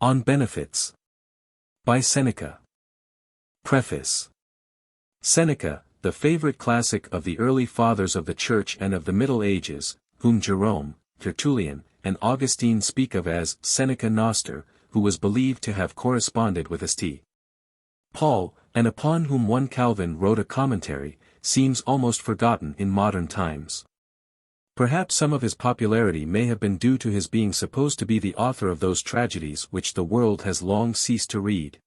On Benefits. By Seneca. Preface. Seneca, the favorite classic of the early fathers of the Church and of the Middle Ages, whom Jerome, Tertullian, and Augustine speak of as Seneca Noster, who was believed to have corresponded with St. Paul, and upon whom one Calvin wrote a commentary, seems almost forgotten in modern times. Perhaps some of his popularity may have been due to his being supposed to be the author of those tragedies which the world has long ceased to read,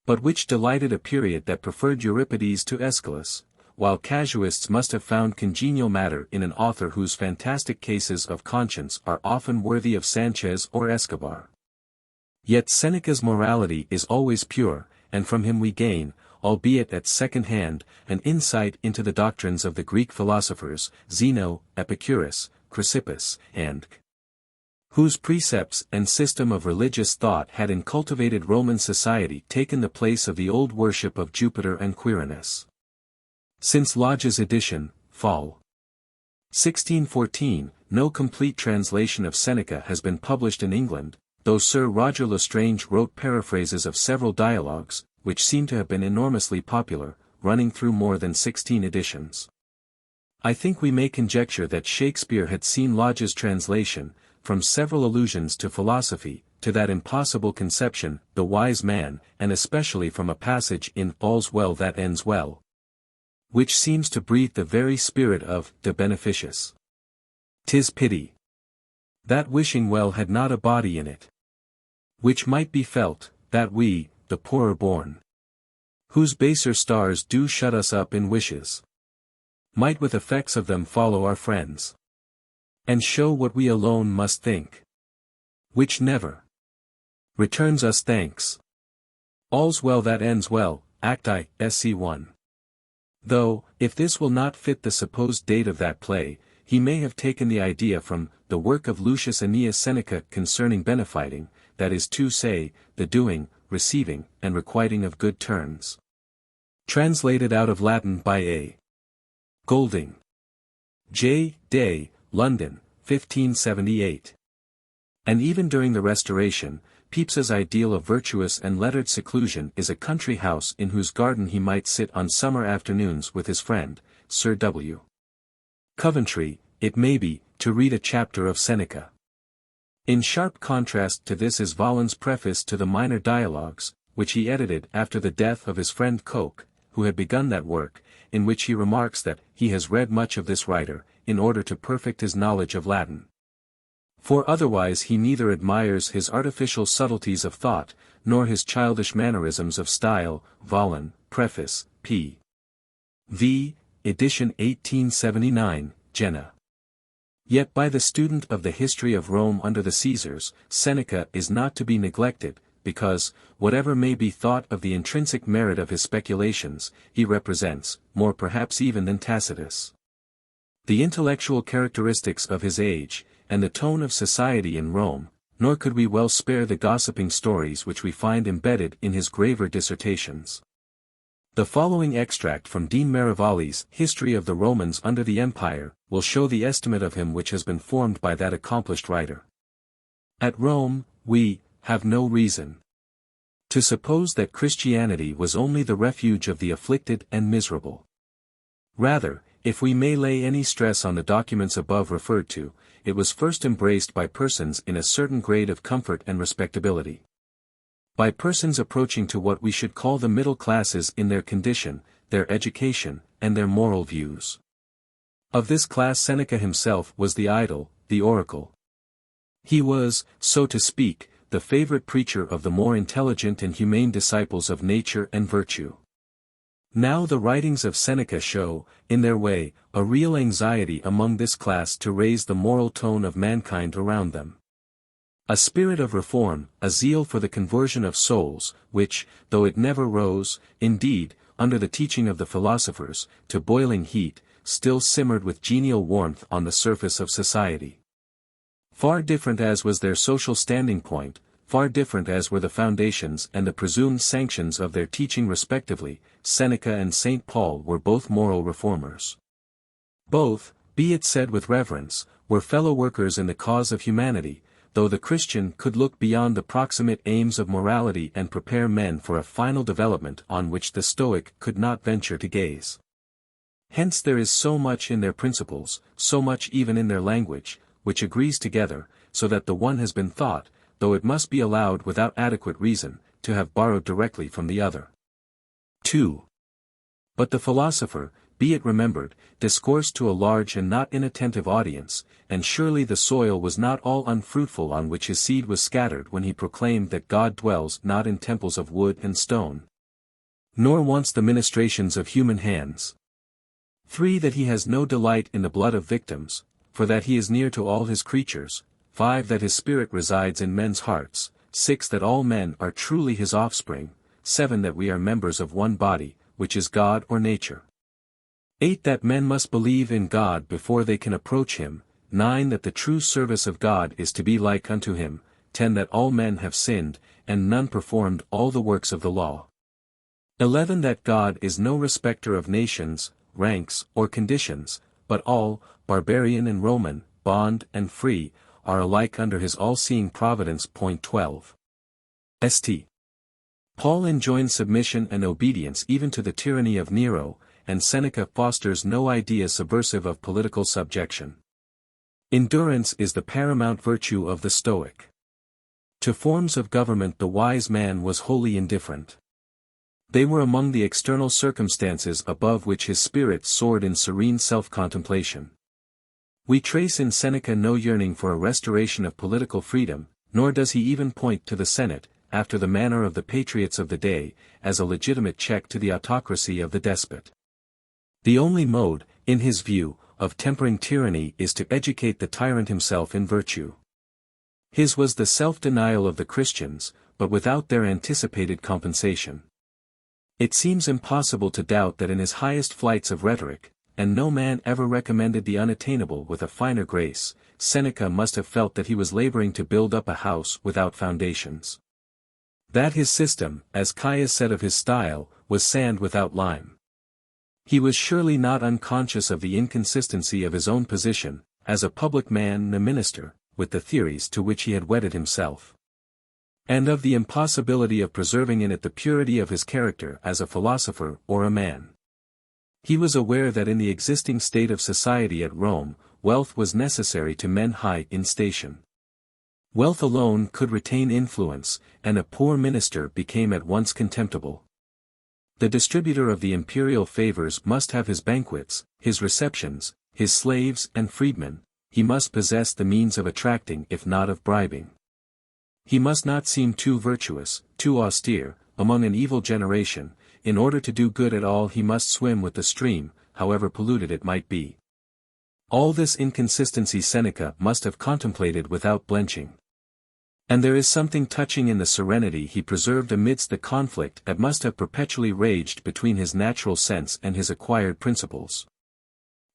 but which delighted a period that preferred Euripides to Aeschylus, while casuists must have found congenial matter in an author whose fantastic cases of conscience are often worthy of Sanchez or Escobar. Yet Seneca's morality is always pure, and from him we gain, albeit at second hand, an insight into the doctrines of the Greek philosophers, Zeno, Epicurus, Chrysippus, and whose precepts and system of religious thought had in cultivated Roman society taken the place of the old worship of Jupiter and Quirinus. Since Lodge's edition, Fall. 1614, no complete translation of Seneca has been published in England, though Sir Roger Lestrange wrote paraphrases of several dialogues, which seem to have been enormously popular, running through more than 16 editions. I think we may conjecture that Shakespeare had seen Lodge's translation, from several allusions to philosophy, to that impossible conception, the wise man, and especially from a passage in All's Well That Ends Well, which seems to breathe the very spirit of De Beneficiis. 'Tis pity that wishing well had not a body in it, which might be felt, that we, the poorer born, whose baser stars do shut us up in wishes, might with effects of them follow our friends, and show what we alone must think, which never returns us thanks. All's Well That Ends Well, Act I, Sc. 1. Though, if this will not fit the supposed date of that play, he may have taken the idea from the work of Lucius Annaeus Seneca concerning benefiting, that is to say, the doing, receiving, and requiting of good turns. Translated out of Latin by A. Golding. J. Day, London, 1578. And even during the Restoration, Pepys's ideal of virtuous and lettered seclusion is a country house in whose garden he might sit on summer afternoons with his friend, Sir W. Coventry, it may be, to read a chapter of Seneca. In sharp contrast to this is Vaughan's preface to the Minor Dialogues, which he edited after the death of his friend Coke, who had begun that work, in which he remarks that he has read much of this writer, in order to perfect his knowledge of Latin. For otherwise he neither admires his artificial subtleties of thought, nor his childish mannerisms of style. Vaughan, Preface, p. v. edition 1879, Jena. Yet by the student of the history of Rome under the Caesars, Seneca is not to be neglected, because, whatever may be thought of the intrinsic merit of his speculations, he represents, more perhaps even than Tacitus, the intellectual characteristics of his age, and the tone of society in Rome, nor could we well spare the gossiping stories which we find embedded in his graver dissertations. The following extract from Dean Merivale's History of the Romans under the Empire, will show the estimate of him which has been formed by that accomplished writer. At Rome, we have no reason to suppose that Christianity was only the refuge of the afflicted and miserable. Rather, if we may lay any stress on the documents above referred to, it was first embraced by persons in a certain grade of comfort and respectability. By persons approaching to what we should call the middle classes in their condition, their education, and their moral views. Of this class Seneca himself was the idol, the oracle. He was, so to speak, the favorite preacher of the more intelligent and humane disciples of nature and virtue. Now the writings of Seneca show, in their way, a real anxiety among this class to raise the moral tone of mankind around them. A spirit of reform, a zeal for the conversion of souls, which, though it never rose, indeed, under the teaching of the philosophers, to boiling heat, still simmered with genial warmth on the surface of society. Far different as was their social standing point, far different as were the foundations and the presumed sanctions of their teaching respectively, Seneca and St. Paul were both moral reformers. Both, be it said with reverence, were fellow workers in the cause of humanity, though the Christian could look beyond the proximate aims of morality and prepare men for a final development on which the Stoic could not venture to gaze. Hence there is so much in their principles, so much even in their language, which agrees together, so that the one has been thought, though it must be allowed without adequate reason, to have borrowed directly from the other. 2. But the philosopher, be it remembered, discoursed to a large and not inattentive audience, and surely the soil was not all unfruitful on which his seed was scattered when he proclaimed that God dwells not in temples of wood and stone, nor wants the ministrations of human hands. 3. That he has no delight in the blood of victims, for that he is near to all his creatures. 5. That his spirit resides in men's hearts. 6. That all men are truly his offspring. 7. That we are members of one body, which is God or nature. 8. That men must believe in God before they can approach him. 9. That the true service of God is to be like unto him. 10. That all men have sinned, and none performed all the works of the law. 11. That God is no respecter of nations, ranks, or conditions, but all, barbarian and Roman, bond and free, are alike under his all-seeing providence. 12. St. Paul enjoins submission and obedience even to the tyranny of Nero, and Seneca fosters no idea subversive of political subjection. Endurance is the paramount virtue of the Stoic. To forms of government the wise man was wholly indifferent. They were among the external circumstances above which his spirit soared in serene self-contemplation. We trace in Seneca no yearning for a restoration of political freedom, nor does he even point to the Senate, after the manner of the patriots of the day, as a legitimate check to the autocracy of the despot. The only mode, in his view, of tempering tyranny is to educate the tyrant himself in virtue. His was the self-denial of the Christians, but without their anticipated compensation. It seems impossible to doubt that in his highest flights of rhetoric, and no man ever recommended the unattainable with a finer grace, Seneca must have felt that he was laboring to build up a house without foundations. That his system, as Caius said of his style, was sand without lime. He was surely not unconscious of the inconsistency of his own position, as a public man and a minister, with the theories to which he had wedded himself, and of the impossibility of preserving in it the purity of his character as a philosopher or a man. He was aware that in the existing state of society at Rome, wealth was necessary to men high in station. Wealth alone could retain influence, and a poor minister became at once contemptible. The distributor of the imperial favors must have his banquets, his receptions, his slaves and freedmen. He must possess the means of attracting if not of bribing. He must not seem too virtuous, too austere, among an evil generation. In order to do good at all he must swim with the stream, however polluted it might be. All this inconsistency Seneca must have contemplated without blenching. And there is something touching in the serenity he preserved amidst the conflict that must have perpetually raged between his natural sense and his acquired principles.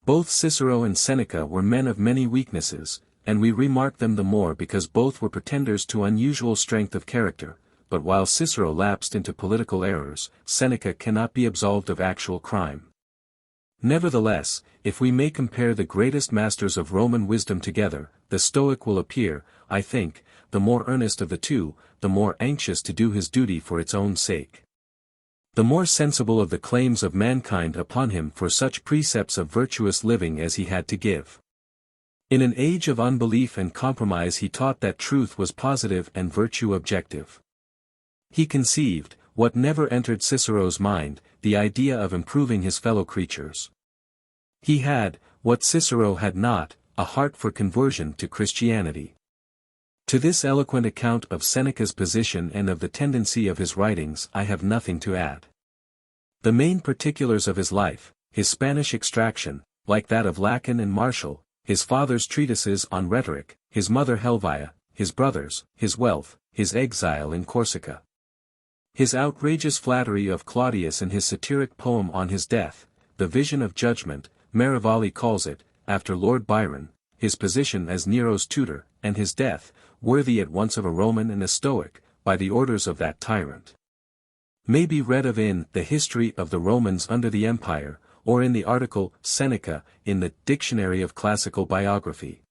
Both Cicero and Seneca were men of many weaknesses, and we remark them the more because both were pretenders to unusual strength of character, but while Cicero lapsed into political errors, Seneca cannot be absolved of actual crime. Nevertheless, if we may compare the greatest masters of Roman wisdom together, the Stoic will appear, I think, the more earnest of the two, the more anxious to do his duty for its own sake, the more sensible of the claims of mankind upon him for such precepts of virtuous living as he had to give. In an age of unbelief and compromise he taught that truth was positive and virtue objective. He conceived, what never entered Cicero's mind, the idea of improving his fellow creatures. He had, what Cicero had not, a heart for conversion to Christianity. To this eloquent account of Seneca's position and of the tendency of his writings I have nothing to add. The main particulars of his life, his Spanish extraction, like that of Lacon and Martial, his father's treatises on rhetoric, his mother Helvia, his brothers, his wealth, his exile in Corsica, his outrageous flattery of Claudius and his satiric poem on his death, the vision of judgment, Marivalli calls it, after Lord Byron, his position as Nero's tutor, and his death, worthy at once of a Roman and a Stoic, by the orders of that tyrant, may be read of in The History of the Romans under the Empire, or in the article Seneca in the Dictionary of Classical Biography.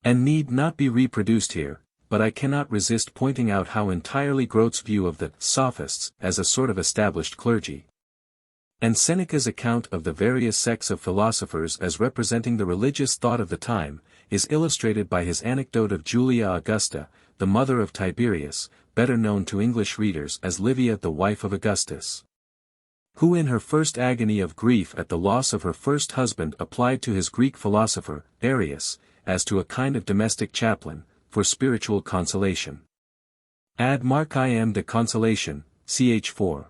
and need not be reproduced here, but I cannot resist pointing out how entirely Grote's view of the Sophists as a sort of established clergy, and Seneca's account of the various sects of philosophers as representing the religious thought of the time, is illustrated by his anecdote of Julia Augusta, the mother of Tiberius, better known to English readers as Livia the wife of Augustus, who in her first agony of grief at the loss of her first husband applied to his Greek philosopher, Arius, as to a kind of domestic chaplain, for spiritual consolation. Ad Marciam de Consolation, ch. 4.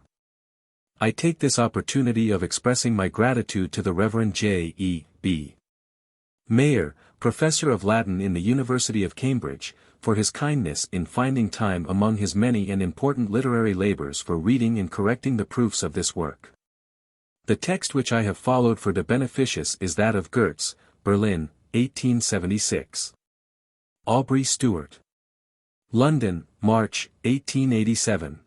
I take this opportunity of expressing my gratitude to the Reverend J. E. B. Mayer, Professor of Latin in the University of Cambridge, for his kindness in finding time among his many and important literary labors for reading and correcting the proofs of this work. The text which I have followed for De Beneficiis is that of Goetz, Berlin, 1876. Aubrey Stewart. London, March, 1887.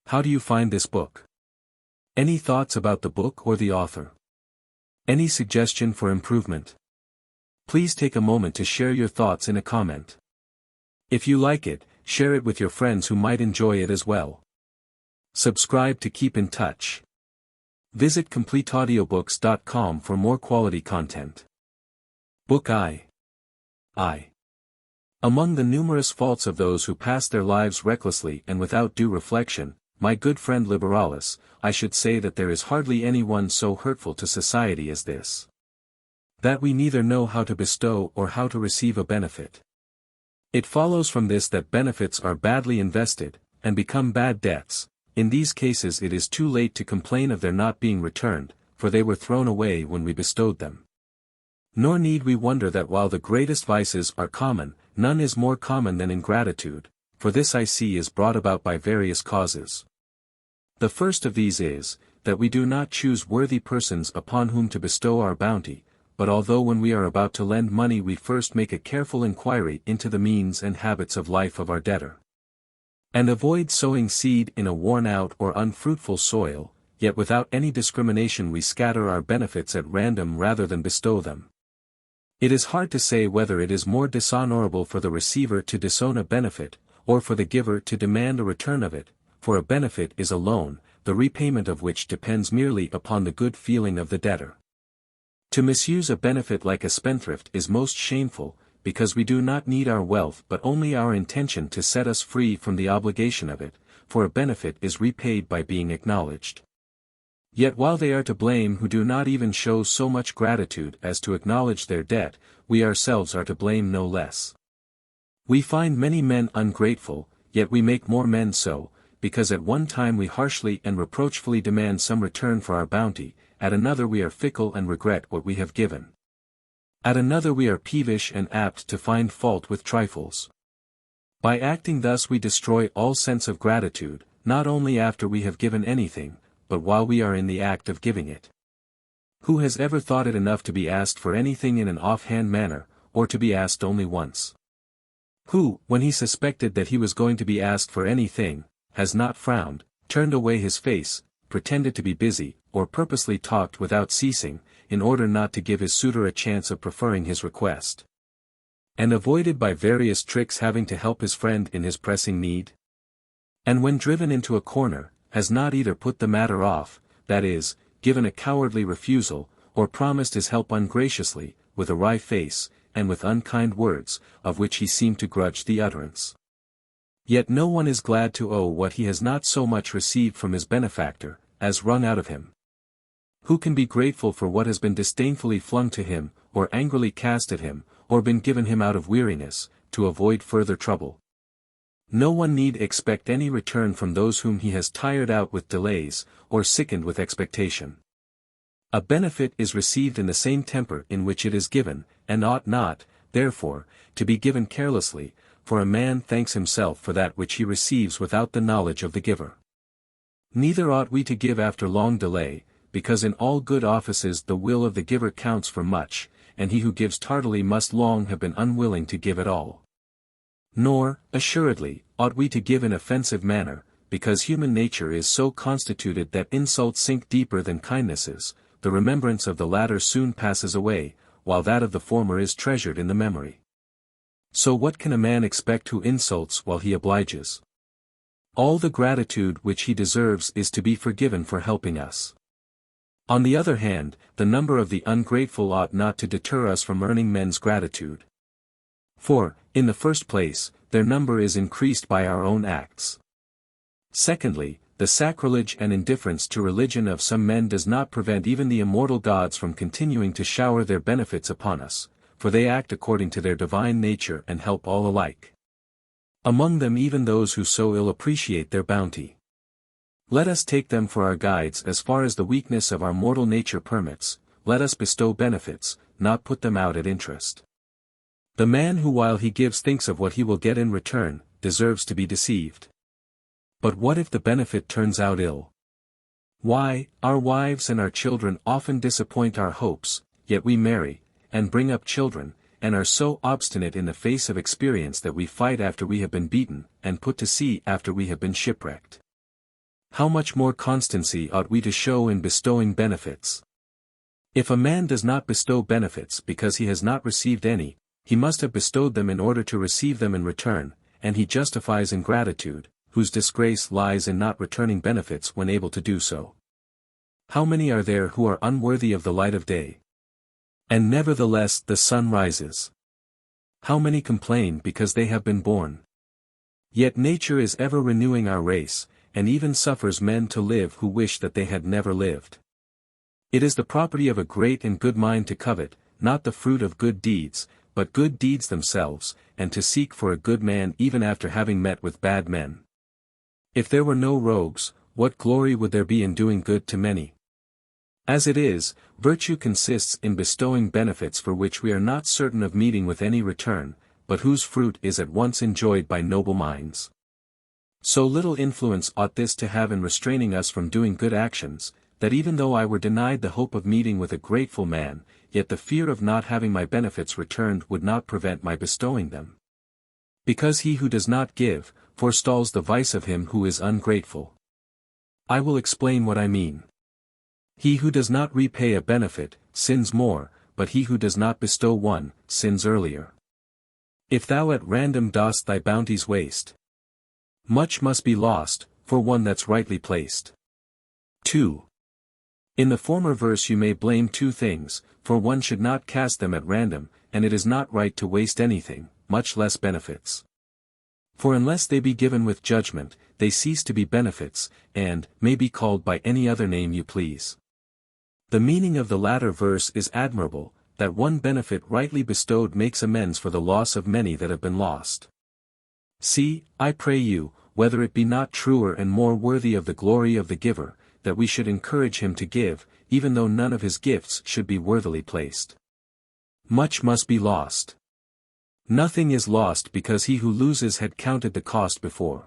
How do you find this book? Any thoughts about the book or the author? Any suggestion for improvement? Please take a moment to share your thoughts in a comment. If you like it, share it with your friends who might enjoy it as well. Subscribe to keep in touch. Visit CompleteAudiobooks.com for more quality content. Book I. Among the numerous faults of those who pass their lives recklessly and without due reflection, my good friend Liberalis, I should say that there is hardly any one so hurtful to society as this. That we neither know how to bestow or how to receive a benefit. It follows from this that benefits are badly invested, and become bad debts. In these cases it is too late to complain of their not being returned, for they were thrown away when we bestowed them. Nor need we wonder that while the greatest vices are common, none is more common than ingratitude, for this I see is brought about by various causes. The first of these is, that we do not choose worthy persons upon whom to bestow our bounty, but although when we are about to lend money we first make a careful inquiry into the means and habits of life of our debtor, and avoid sowing seed in a worn-out or unfruitful soil, yet without any discrimination we scatter our benefits at random rather than bestow them. It is hard to say whether it is more dishonorable for the receiver to disown a benefit, or for the giver to demand a return of it, for a benefit is a loan, the repayment of which depends merely upon the good feeling of the debtor. To misuse a benefit like a spendthrift is most shameful, because we do not need our wealth but only our intention to set us free from the obligation of it, for a benefit is repaid by being acknowledged. Yet while they are to blame who do not even show so much gratitude as to acknowledge their debt, we ourselves are to blame no less. We find many men ungrateful, yet we make more men so, because at one time we harshly and reproachfully demand some return for our bounty, at another we are fickle and regret what we have given. At another we are peevish and apt to find fault with trifles. By acting thus we destroy all sense of gratitude, not only after we have given anything, but while we are in the act of giving it. Who has ever thought it enough to be asked for anything in an offhand manner, or to be asked only once? Who, when he suspected that he was going to be asked for anything, has not frowned, turned away his face, pretended to be busy, or purposely talked without ceasing, in order not to give his suitor a chance of preferring his request, and avoided by various tricks having to help his friend in his pressing need? And when driven into a corner, has not either put the matter off, that is, given a cowardly refusal, or promised his help ungraciously, with a wry face, and with unkind words, of which he seemed to grudge the utterance. Yet no one is glad to owe what he has not so much received from his benefactor, as wrung out of him. Who can be grateful for what has been disdainfully flung to him, or angrily cast at him, or been given him out of weariness, to avoid further trouble? No one need expect any return from those whom he has tired out with delays, or sickened with expectation. A benefit is received in the same temper in which it is given, and ought not, therefore, to be given carelessly, for a man thanks himself for that which he receives without the knowledge of the giver. Neither ought we to give after long delay, because in all good offices the will of the giver counts for much, and he who gives tardily must long have been unwilling to give at all. Nor, assuredly, ought we to give in offensive manner, because human nature is so constituted that insults sink deeper than kindnesses, the remembrance of the latter soon passes away, while that of the former is treasured in the memory. So what can a man expect who insults while he obliges? All the gratitude which he deserves is to be forgiven for helping us. On the other hand, the number of the ungrateful ought not to deter us from earning men's gratitude. For, in the first place, their number is increased by our own acts. Secondly, the sacrilege and indifference to religion of some men does not prevent even the immortal gods from continuing to shower their benefits upon us, for they act according to their divine nature and help all alike. Among them even those who so ill appreciate their bounty. Let us take them for our guides as far as the weakness of our mortal nature permits, let us bestow benefits, not put them out at interest. The man who while he gives thinks of what he will get in return, deserves to be deceived. But what if the benefit turns out ill? Why, our wives and our children often disappoint our hopes, yet we marry, and bring up children, and are so obstinate in the face of experience that we fight after we have been beaten, and put to sea after we have been shipwrecked. How much more constancy ought we to show in bestowing benefits? If a man does not bestow benefits because he has not received any, he must have bestowed them in order to receive them in return, and he justifies ingratitude, whose disgrace lies in not returning benefits when able to do so. How many are there who are unworthy of the light of day? And nevertheless the sun rises. How many complain because they have been born? Yet nature is ever renewing our race, and even suffers men to live who wish that they had never lived. It is the property of a great and good mind to covet, not the fruit of good deeds, but good deeds themselves, and to seek for a good man even after having met with bad men. If there were no rogues, what glory would there be in doing good to many? As it is, virtue consists in bestowing benefits for which we are not certain of meeting with any return, but whose fruit is at once enjoyed by noble minds. So little influence ought this to have in restraining us from doing good actions, that even though I were denied the hope of meeting with a grateful man, yet the fear of not having my benefits returned would not prevent my bestowing them. Because he who does not give, forestalls the vice of him who is ungrateful. I will explain what I mean. He who does not repay a benefit, sins more, but he who does not bestow one, sins earlier. If thou at random dost thy bounties waste, much must be lost, for one that's rightly placed. 2. In the former verse you may blame two things, for one should not cast them at random, and it is not right to waste anything, much less benefits. For unless they be given with judgment, they cease to be benefits, and may be called by any other name you please. The meaning of the latter verse is admirable, that one benefit rightly bestowed makes amends for the loss of many that have been lost. See, I pray you, whether it be not truer and more worthy of the glory of the giver, that we should encourage him to give, even though none of his gifts should be worthily placed. Much must be lost. Nothing is lost because he who loses had counted the cost before.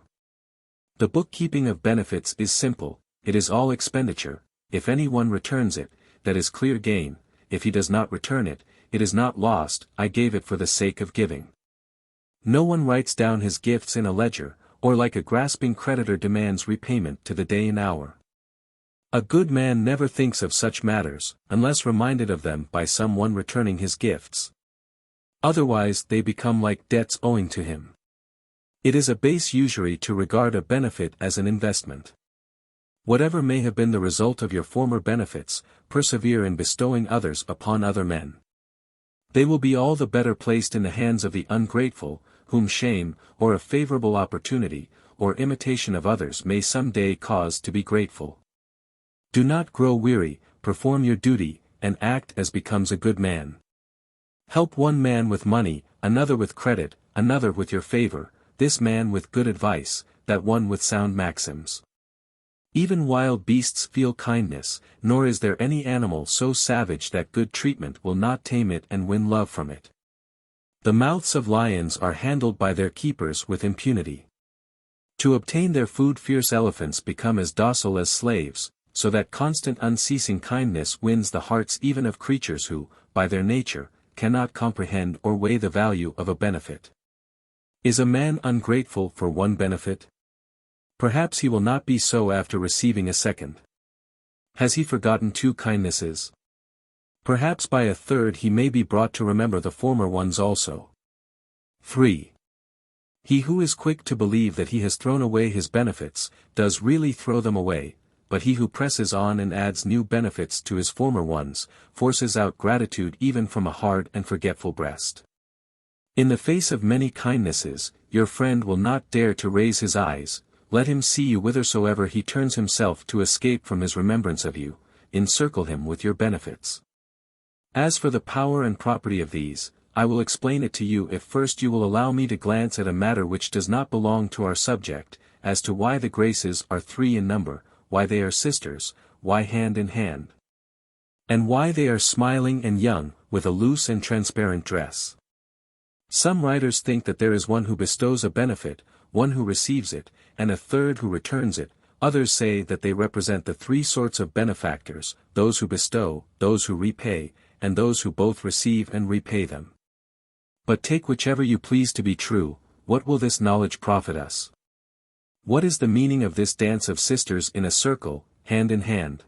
The bookkeeping of benefits is simple, it is all expenditure. If any one returns it, that is clear gain, if he does not return it, it is not lost, I gave it for the sake of giving. No one writes down his gifts in a ledger, or like a grasping creditor demands repayment to the day and hour. A good man never thinks of such matters, unless reminded of them by some one returning his gifts. Otherwise they become like debts owing to him. It is a base usury to regard a benefit as an investment. Whatever may have been the result of your former benefits, persevere in bestowing others upon other men. They will be all the better placed in the hands of the ungrateful, whom shame, or a favorable opportunity, or imitation of others may some day cause to be grateful. Do not grow weary, perform your duty, and act as becomes a good man. Help one man with money, another with credit, another with your favor, this man with good advice, that one with sound maxims. Even wild beasts feel kindness, nor is there any animal so savage that good treatment will not tame it and win love from it. The mouths of lions are handled by their keepers with impunity. To obtain their food fierce elephants become as docile as slaves, so that constant unceasing kindness wins the hearts even of creatures who, by their nature, cannot comprehend or weigh the value of a benefit. Is a man ungrateful for one benefit? Perhaps he will not be so after receiving a second. Has he forgotten two kindnesses? Perhaps by a third he may be brought to remember the former ones also. 3. He who is quick to believe that he has thrown away his benefits, does really throw them away, but he who presses on and adds new benefits to his former ones, forces out gratitude even from a hard and forgetful breast. In the face of many kindnesses, your friend will not dare to raise his eyes, let him see you whithersoever he turns himself to escape from his remembrance of you, encircle him with your benefits. As for the power and property of these, I will explain it to you if first you will allow me to glance at a matter which does not belong to our subject, as to why the graces are 3 in number, why they are sisters, why hand in hand, and why they are smiling and young, with a loose and transparent dress. Some writers think that there is one who bestows a benefit, one who receives it, and a third who returns it. Others say that they represent the 3 sorts of benefactors, those who bestow, those who repay, and those who both receive and repay them. But take whichever you please to be true, what will this knowledge profit us? What is the meaning of this dance of sisters in a circle, hand in hand?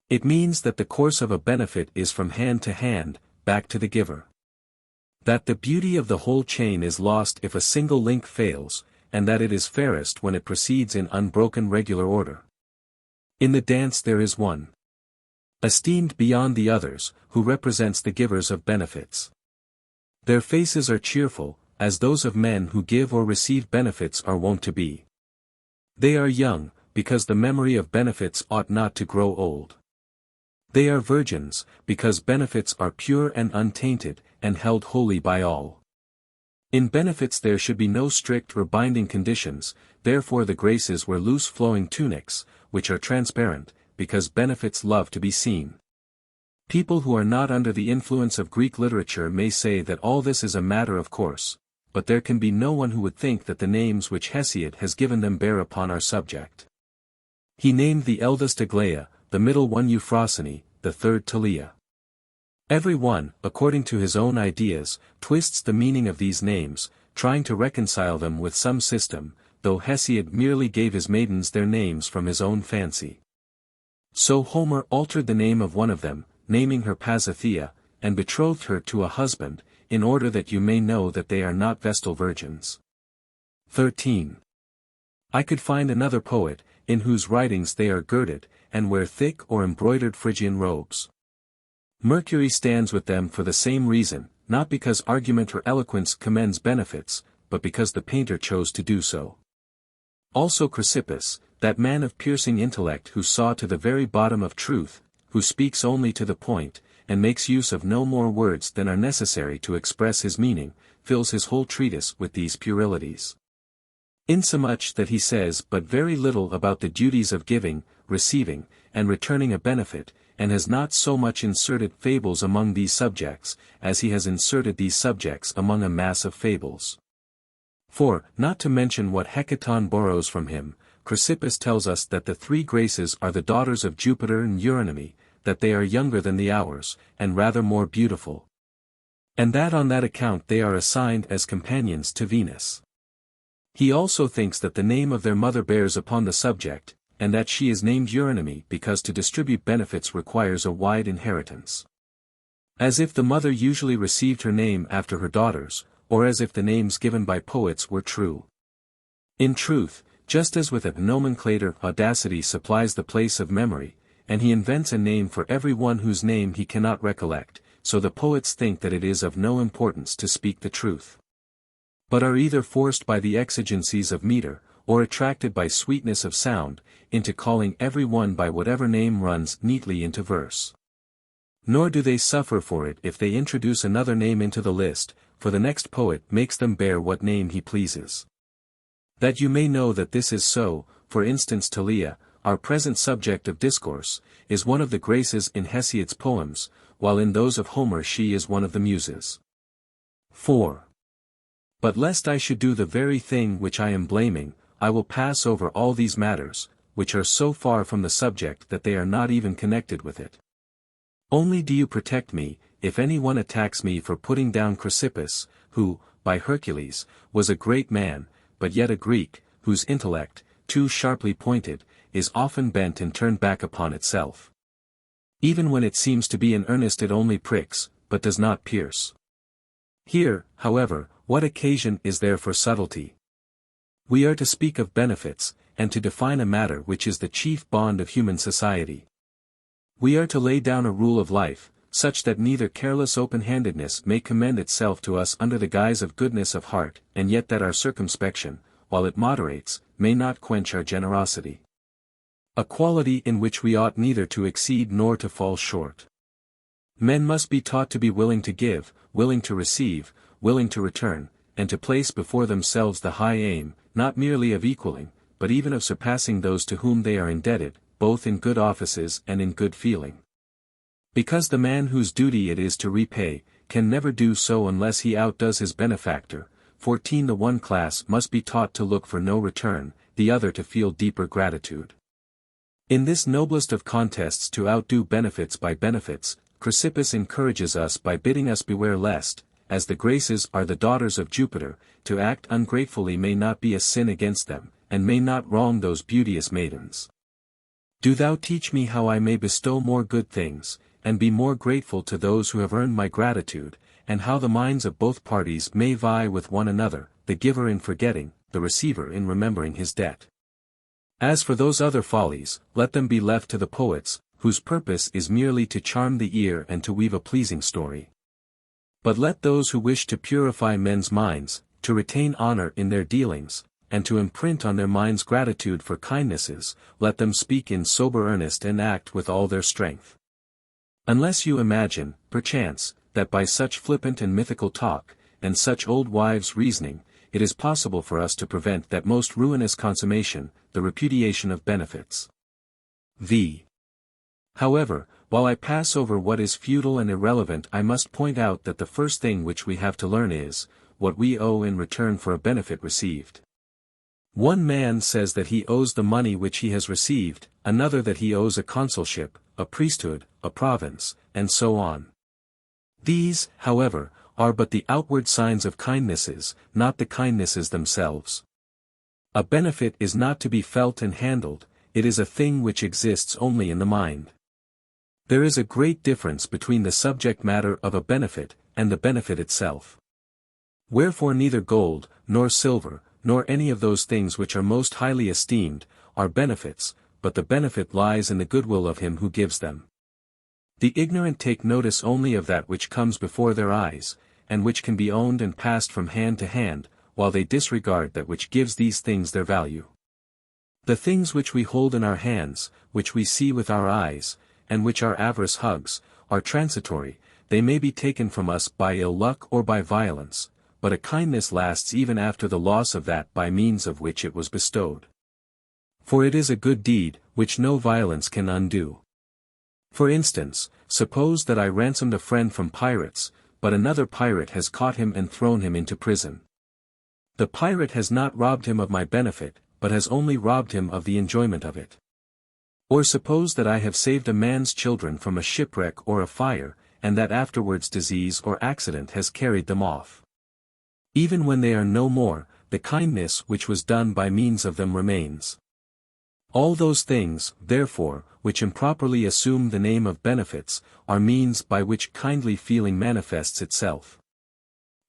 It means that the course of a benefit is from hand to hand, back to the giver. That the beauty of the whole chain is lost if a single link fails, and that it is fairest when it proceeds in unbroken regular order. In the dance there is one, esteemed beyond the others, who represents the givers of benefits. Their faces are cheerful, as those of men who give or receive benefits are wont to be. They are young, because the memory of benefits ought not to grow old. They are virgins, because benefits are pure and untainted, and held holy by all. In benefits there should be no strict or binding conditions, therefore the graces wear loose flowing tunics, which are transparent, because benefits love to be seen. People who are not under the influence of Greek literature may say that all this is a matter of course, but there can be no one who would think that the names which Hesiod has given them bear upon our subject. He named the eldest Aglaia, the middle one Euphrosyne, the third Talia. Every one, according to his own ideas, twists the meaning of these names, trying to reconcile them with some system, though Hesiod merely gave his maidens their names from his own fancy. So Homer altered the name of one of them, naming her Pasithea, and betrothed her to a husband, in order that you may know that they are not Vestal virgins. 13. I could find another poet, in whose writings they are girded, and wear thick or embroidered Phrygian robes. Mercury stands with them for the same reason, not because argument or eloquence commends benefits, but because the painter chose to do so. Also Chrysippus, that man of piercing intellect who saw to the very bottom of truth, who speaks only to the point, and makes use of no more words than are necessary to express his meaning, fills his whole treatise with these puerilities. Insomuch that he says but very little about the duties of giving, receiving, and returning a benefit, and has not so much inserted fables among these subjects, as he has inserted these subjects among a mass of fables. For, not to mention what Hecaton borrows from him, Chrysippus tells us that the 3 graces are the daughters of Jupiter and Eurynomy, that they are younger than the hours, and rather more beautiful. And that on that account they are assigned as companions to Venus. He also thinks that the name of their mother bears upon the subject, and that she is named Eurynomy because to distribute benefits requires a wide inheritance. As if the mother usually received her name after her daughters, or as if the names given by poets were true. In truth, just as with a nomenclator audacity supplies the place of memory, and he invents a name for every one whose name he cannot recollect, so the poets think that it is of no importance to speak the truth, but are either forced by the exigencies of meter, or attracted by sweetness of sound, into calling every one by whatever name runs neatly into verse. Nor do they suffer for it if they introduce another name into the list, for the next poet makes them bear what name he pleases. That you may know that this is so, for instance Talia, our present subject of discourse, is one of the graces in Hesiod's poems, while in those of Homer she is one of the muses. 4. But lest I should do the very thing which I am blaming, I will pass over all these matters, which are so far from the subject that they are not even connected with it. Only do you protect me, if any one attacks me for putting down Chrysippus, who, by Hercules, was a great man, but yet a Greek, whose intellect, too sharply pointed, is often bent and turned back upon itself. Even when it seems to be in earnest it only pricks, but does not pierce. Here, however, What occasion is there for subtlety? We are to speak of benefits, and to define a matter which is the chief bond of human society. We are to lay down a rule of life, such that neither careless open-handedness may commend itself to us under the guise of goodness of heart, and yet that our circumspection, while it moderates, may not quench our generosity. A quality in which we ought neither to exceed nor to fall short. Men must be taught to be willing to give, willing to receive, willing to return, and to place before themselves the high aim, not merely of equaling, but even of surpassing those to whom they are indebted, both in good offices and in good feeling. Because the man whose duty it is to repay, can never do so unless he outdoes his benefactor. 14 The one class must be taught to look for no return, the other to feel deeper gratitude. In this noblest of contests to outdo benefits by benefits, Chrysippus encourages us by bidding us beware lest, as the Graces are the daughters of Jupiter, to act ungratefully may not be a sin against them, and may not wrong those beauteous maidens. Do thou teach me how I may bestow more good things, and be more grateful to those who have earned my gratitude, and how the minds of both parties may vie with one another, the giver in forgetting, the receiver in remembering his debt. As for those other follies, let them be left to the poets, whose purpose is merely to charm the ear and to weave a pleasing story. But let those who wish to purify men's minds, to retain honor in their dealings, and to imprint on their minds gratitude for kindnesses, let them speak in sober earnest and act with all their strength. Unless you imagine, perchance, that by such flippant and mythical talk, and such old wives' reasoning, it is possible for us to prevent that most ruinous consummation, the repudiation of benefits. However, while I pass over what is futile and irrelevant, I must point out that the first thing which we have to learn is, what we owe in return for a benefit received. One man says that he owes the money which he has received, another that he owes a consulship, a priesthood, a province, and so on. These, however, are but the outward signs of kindnesses, not the kindnesses themselves. A benefit is not to be felt and handled, it is a thing which exists only in the mind. There is a great difference between the subject matter of a benefit, and the benefit itself. Wherefore neither gold, nor silver, nor any of those things which are most highly esteemed, are benefits, but the benefit lies in the goodwill of him who gives them. The ignorant take notice only of that which comes before their eyes, and which can be owned and passed from hand to hand, while they disregard that which gives these things their value. The things which we hold in our hands, which we see with our eyes, and which our avarice hugs, are transitory, they may be taken from us by ill luck or by violence, but a kindness lasts even after the loss of that by means of which it was bestowed. For it is a good deed, which no violence can undo. For instance, suppose that I ransomed a friend from pirates, but another pirate has caught him and thrown him into prison. The pirate has not robbed him of my benefit, but has only robbed him of the enjoyment of it. Or suppose that I have saved a man's children from a shipwreck or a fire, and that afterwards disease or accident has carried them off. Even when they are no more, the kindness which was done by means of them remains. All those things, therefore, which improperly assume the name of benefits, are means by which kindly feeling manifests itself.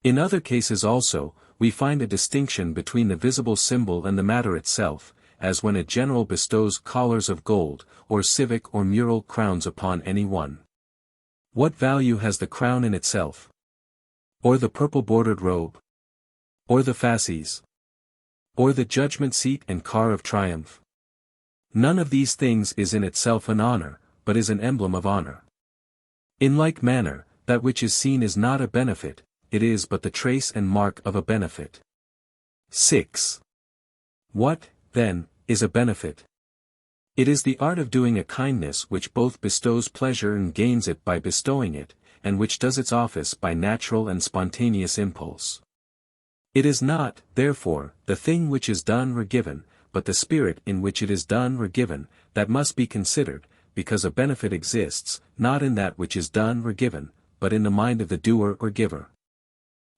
In other cases also, we find a distinction between the visible symbol and the matter itself, as when a general bestows collars of gold, or civic or mural crowns upon any one. What value has the crown in itself? Or the purple-bordered robe? Or the fasces? Or the judgment seat and car of triumph? None of these things is in itself an honor, but is an emblem of honor. In like manner, that which is seen is not a benefit, it is but the trace and mark of a benefit. 6. What, then, is a benefit? It is the art of doing a kindness which both bestows pleasure and gains it by bestowing it, and which does its office by natural and spontaneous impulse. It is not, therefore, the thing which is done or given, but the spirit in which it is done or given, that must be considered, because a benefit exists, not in that which is done or given, but in the mind of the doer or giver.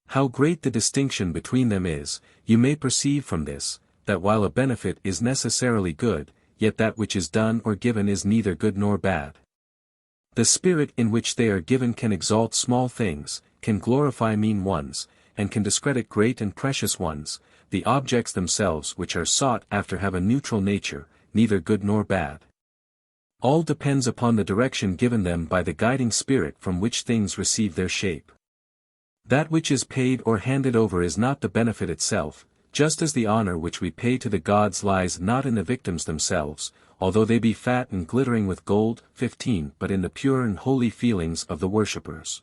How great the distinction between them is, you may perceive from this, that while a benefit is necessarily good, yet that which is done or given is neither good nor bad. The spirit in which they are given can exalt small things, can glorify mean ones, and can discredit great and precious ones. The objects themselves which are sought after have a neutral nature, neither good nor bad. All depends upon the direction given them by the guiding spirit from which things receive their shape. That which is paid or handed over is not the benefit itself, just as the honor which we pay to the gods lies not in the victims themselves, although they be fat and glittering with gold. 15 But in the pure and holy feelings of the worshippers.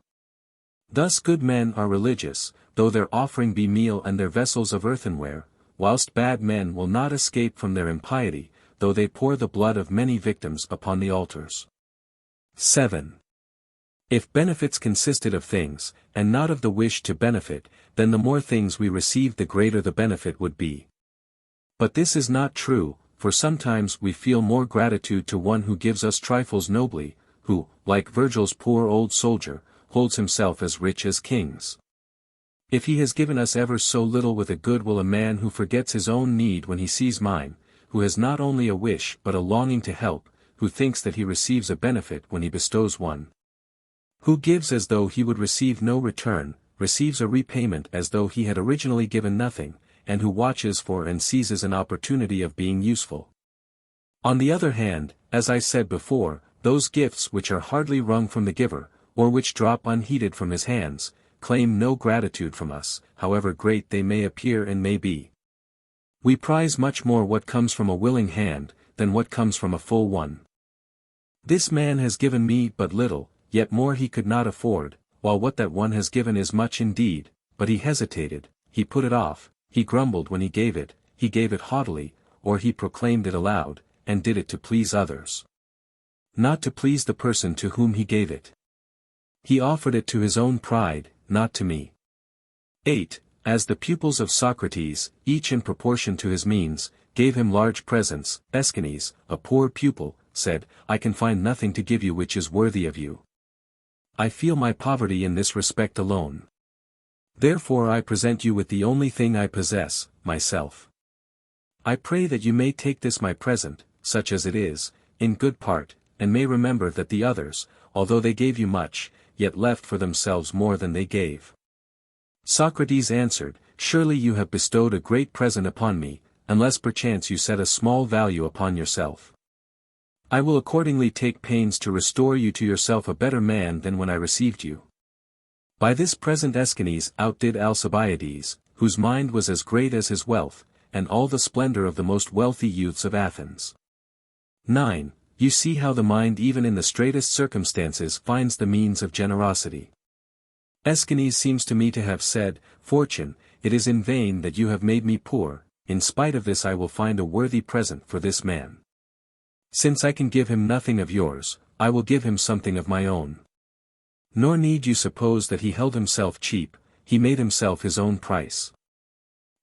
Thus good men are religious, though their offering be meal and their vessels of earthenware, whilst bad men will not escape from their impiety, though they pour the blood of many victims upon the altars. 7. If benefits consisted of things, and not of the wish to benefit, then the more things we received the greater the benefit would be. But this is not true, for sometimes we feel more gratitude to one who gives us trifles nobly, who, like Virgil's poor old soldier, holds himself as rich as kings. If he has given us ever so little with a good will, a man who forgets his own need when he sees mine, who has not only a wish but a longing to help, who thinks that he receives a benefit when he bestows one, who gives as though he would receive no return, receives a repayment as though he had originally given nothing, and who watches for and seizes an opportunity of being useful. On the other hand, as I said before, those gifts which are hardly wrung from the giver, or which drop unheeded from his hands, claim no gratitude from us, however great they may appear and may be. We prize much more what comes from a willing hand, than what comes from a full one. This man has given me but little, yet more he could not afford, while what that one has given is much indeed, but he hesitated, he put it off, he grumbled when he gave it haughtily, or he proclaimed it aloud, and did it to please others. Not to please the person to whom he gave it. He offered it to his own pride, not to me. 8. As the pupils of Socrates, each in proportion to his means, gave him large presents, Aeschines, a poor pupil, said, I can find nothing to give you which is worthy of you. I feel my poverty in this respect alone. Therefore I present you with the only thing I possess, myself. I pray that you may take this my present, such as it is, in good part, and may remember that the others, although they gave you much, yet left for themselves more than they gave. Socrates answered, Surely you have bestowed a great present upon me, unless perchance you set a small value upon yourself. I will accordingly take pains to restore you to yourself a better man than when I received you. By this present Aeschines outdid Alcibiades, whose mind was as great as his wealth, and all the splendor of the most wealthy youths of Athens. 9. You see how the mind even in the straitest circumstances finds the means of generosity. Aeschines seems to me to have said, Fortune, it is in vain that you have made me poor, in spite of this I will find a worthy present for this man. Since I can give him nothing of yours, I will give him something of my own. Nor need you suppose that he held himself cheap, he made himself his own price.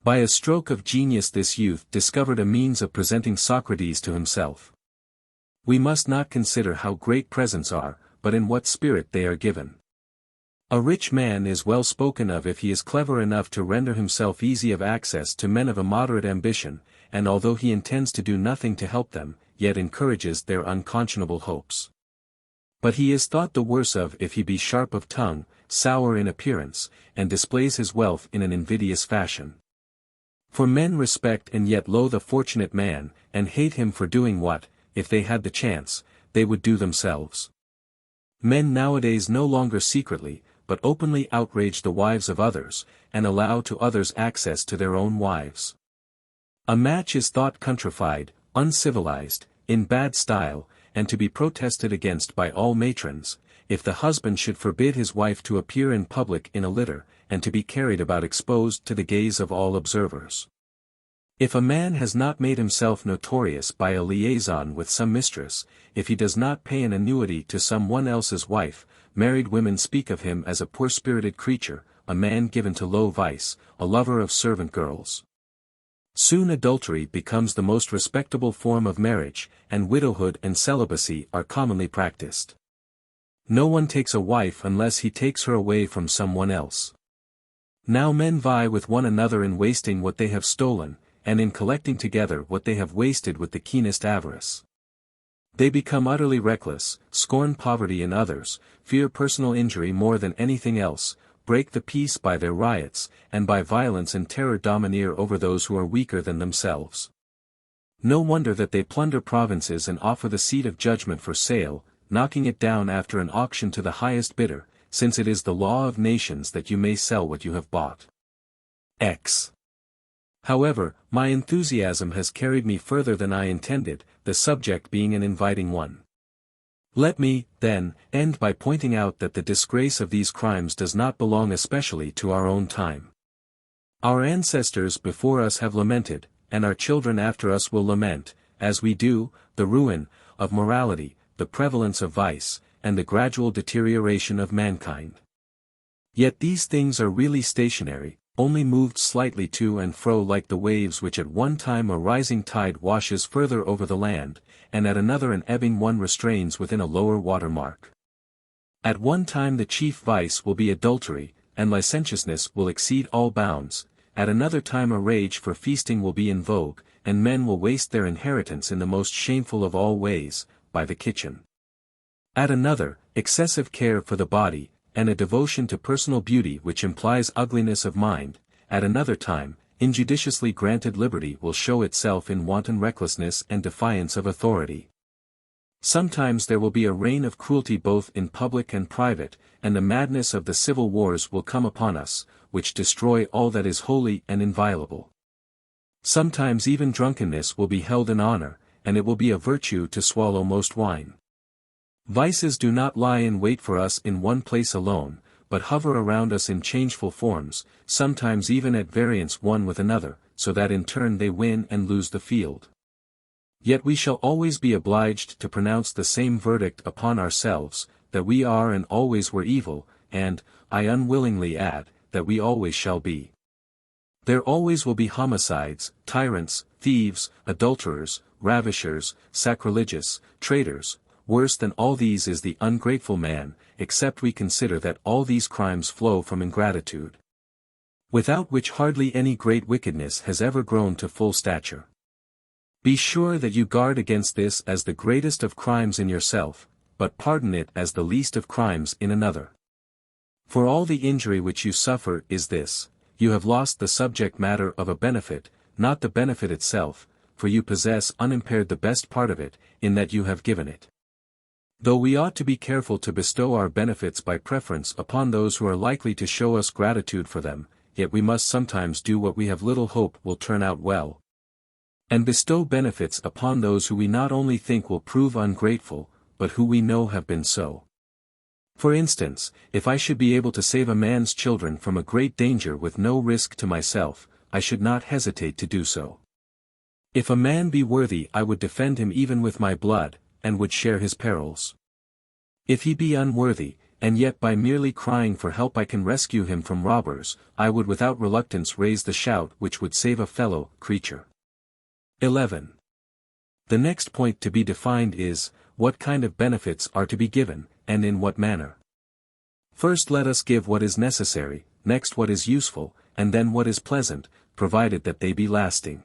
By a stroke of genius this youth discovered a means of presenting Socrates to himself. We must not consider how great presents are, but in what spirit they are given. A rich man is well spoken of if he is clever enough to render himself easy of access to men of a moderate ambition, and although he intends to do nothing to help them, yet encourages their unconscionable hopes. But he is thought the worse of if he be sharp of tongue, sour in appearance, and displays his wealth in an invidious fashion. For men respect and yet loathe a fortunate man, and hate him for doing what, if they had the chance, they would do themselves. Men nowadays no longer secretly, but openly outrage the wives of others, and allow to others access to their own wives. A match is thought countrified, uncivilized, in bad style, and to be protested against by all matrons, if the husband should forbid his wife to appear in public in a litter, and to be carried about exposed to the gaze of all observers. If a man has not made himself notorious by a liaison with some mistress, if he does not pay an annuity to some one else's wife, married women speak of him as a poor-spirited creature, a man given to low vice, a lover of servant girls. Soon adultery becomes the most respectable form of marriage, and widowhood and celibacy are commonly practiced. No one takes a wife unless he takes her away from someone else. Now men vie with one another in wasting what they have stolen, and in collecting together what they have wasted with the keenest avarice. They become utterly reckless, scorn poverty in others, fear personal injury more than anything else, break the peace by their riots, and by violence and terror domineer over those who are weaker than themselves. No wonder that they plunder provinces and offer the seat of judgment for sale, knocking it down after an auction to the highest bidder, since it is the law of nations that you may sell what you have bought. X. However, my enthusiasm has carried me further than I intended, the subject being an inviting one. Let me, then, end by pointing out that the disgrace of these crimes does not belong especially to our own time. Our ancestors before us have lamented, and our children after us will lament, as we do, the ruin of morality, the prevalence of vice, and the gradual deterioration of mankind. Yet these things are really stationary, only moved slightly to and fro like the waves which at one time a rising tide washes further over the land, and at another an ebbing one restrains within a lower water mark. At one time the chief vice will be adultery, and licentiousness will exceed all bounds, at another time a rage for feasting will be in vogue, and men will waste their inheritance in the most shameful of all ways, by the kitchen. At another, excessive care for the body, and a devotion to personal beauty which implies ugliness of mind, at another time, injudiciously granted liberty will show itself in wanton recklessness and defiance of authority. Sometimes there will be a reign of cruelty both in public and private, and the madness of the civil wars will come upon us, which destroy all that is holy and inviolable. Sometimes even drunkenness will be held in honor, and it will be a virtue to swallow most wine. Vices do not lie in wait for us in one place alone, but hover around us in changeful forms, sometimes even at variance one with another, so that in turn they win and lose the field. Yet we shall always be obliged to pronounce the same verdict upon ourselves, that we are and always were evil, and, I unwillingly add, that we always shall be. There always will be homicides, tyrants, thieves, adulterers, ravishers, sacrilegious, traitors. Worse than all these is the ungrateful man, except we consider that all these crimes flow from ingratitude, without which hardly any great wickedness has ever grown to full stature. Be sure that you guard against this as the greatest of crimes in yourself, but pardon it as the least of crimes in another. For all the injury which you suffer is this: you have lost the subject matter of a benefit, not the benefit itself, for you possess unimpaired the best part of it, in that you have given it. Though we ought to be careful to bestow our benefits by preference upon those who are likely to show us gratitude for them, yet we must sometimes do what we have little hope will turn out well, and bestow benefits upon those who we not only think will prove ungrateful, but who we know have been so. For instance, if I should be able to save a man's children from a great danger with no risk to myself, I should not hesitate to do so. If a man be worthy, I would defend him even with my blood, and would share his perils. If he be unworthy, and yet by merely crying for help I can rescue him from robbers, I would without reluctance raise the shout which would save a fellow creature. 11. The next point to be defined is, what kind of benefits are to be given, and in what manner. First let us give what is necessary, next what is useful, and then what is pleasant, provided that they be lasting.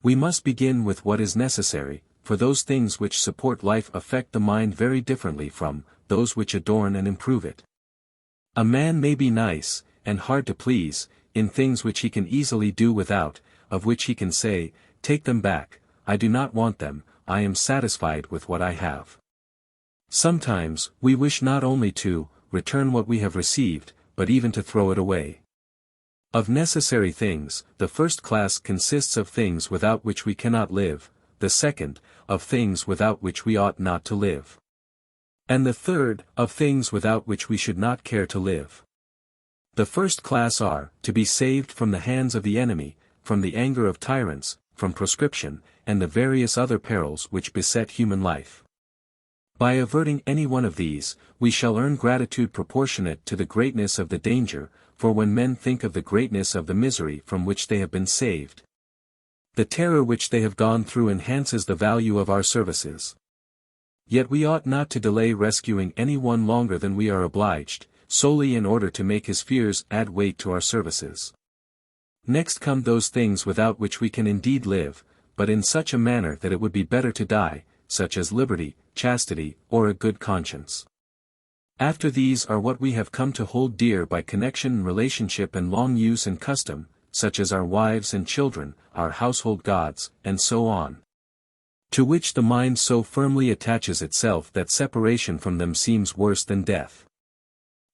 We must begin with what is necessary, for those things which support life affect the mind very differently from those which adorn and improve it. A man may be nice, and hard to please, in things which he can easily do without, of which he can say, "Take them back, I do not want them, I am satisfied with what I have." Sometimes, we wish not only to return what we have received, but even to throw it away. Of necessary things, the first class consists of things without which we cannot live, the second, of things without which we ought not to live, and the third, of things without which we should not care to live. The first class are, to be saved from the hands of the enemy, from the anger of tyrants, from proscription, and the various other perils which beset human life. By averting any one of these, we shall earn gratitude proportionate to the greatness of the danger, for when men think of the greatness of the misery from which they have been saved, the terror which they have gone through enhances the value of our services. Yet we ought not to delay rescuing any one longer than we are obliged, solely in order to make his fears add weight to our services. Next come those things without which we can indeed live, but in such a manner that it would be better to die, such as liberty, chastity, or a good conscience. After these are what we have come to hold dear by connection and relationship and long use and custom, such as our wives and children, our household gods, and so on. To which the mind so firmly attaches itself that separation from them seems worse than death.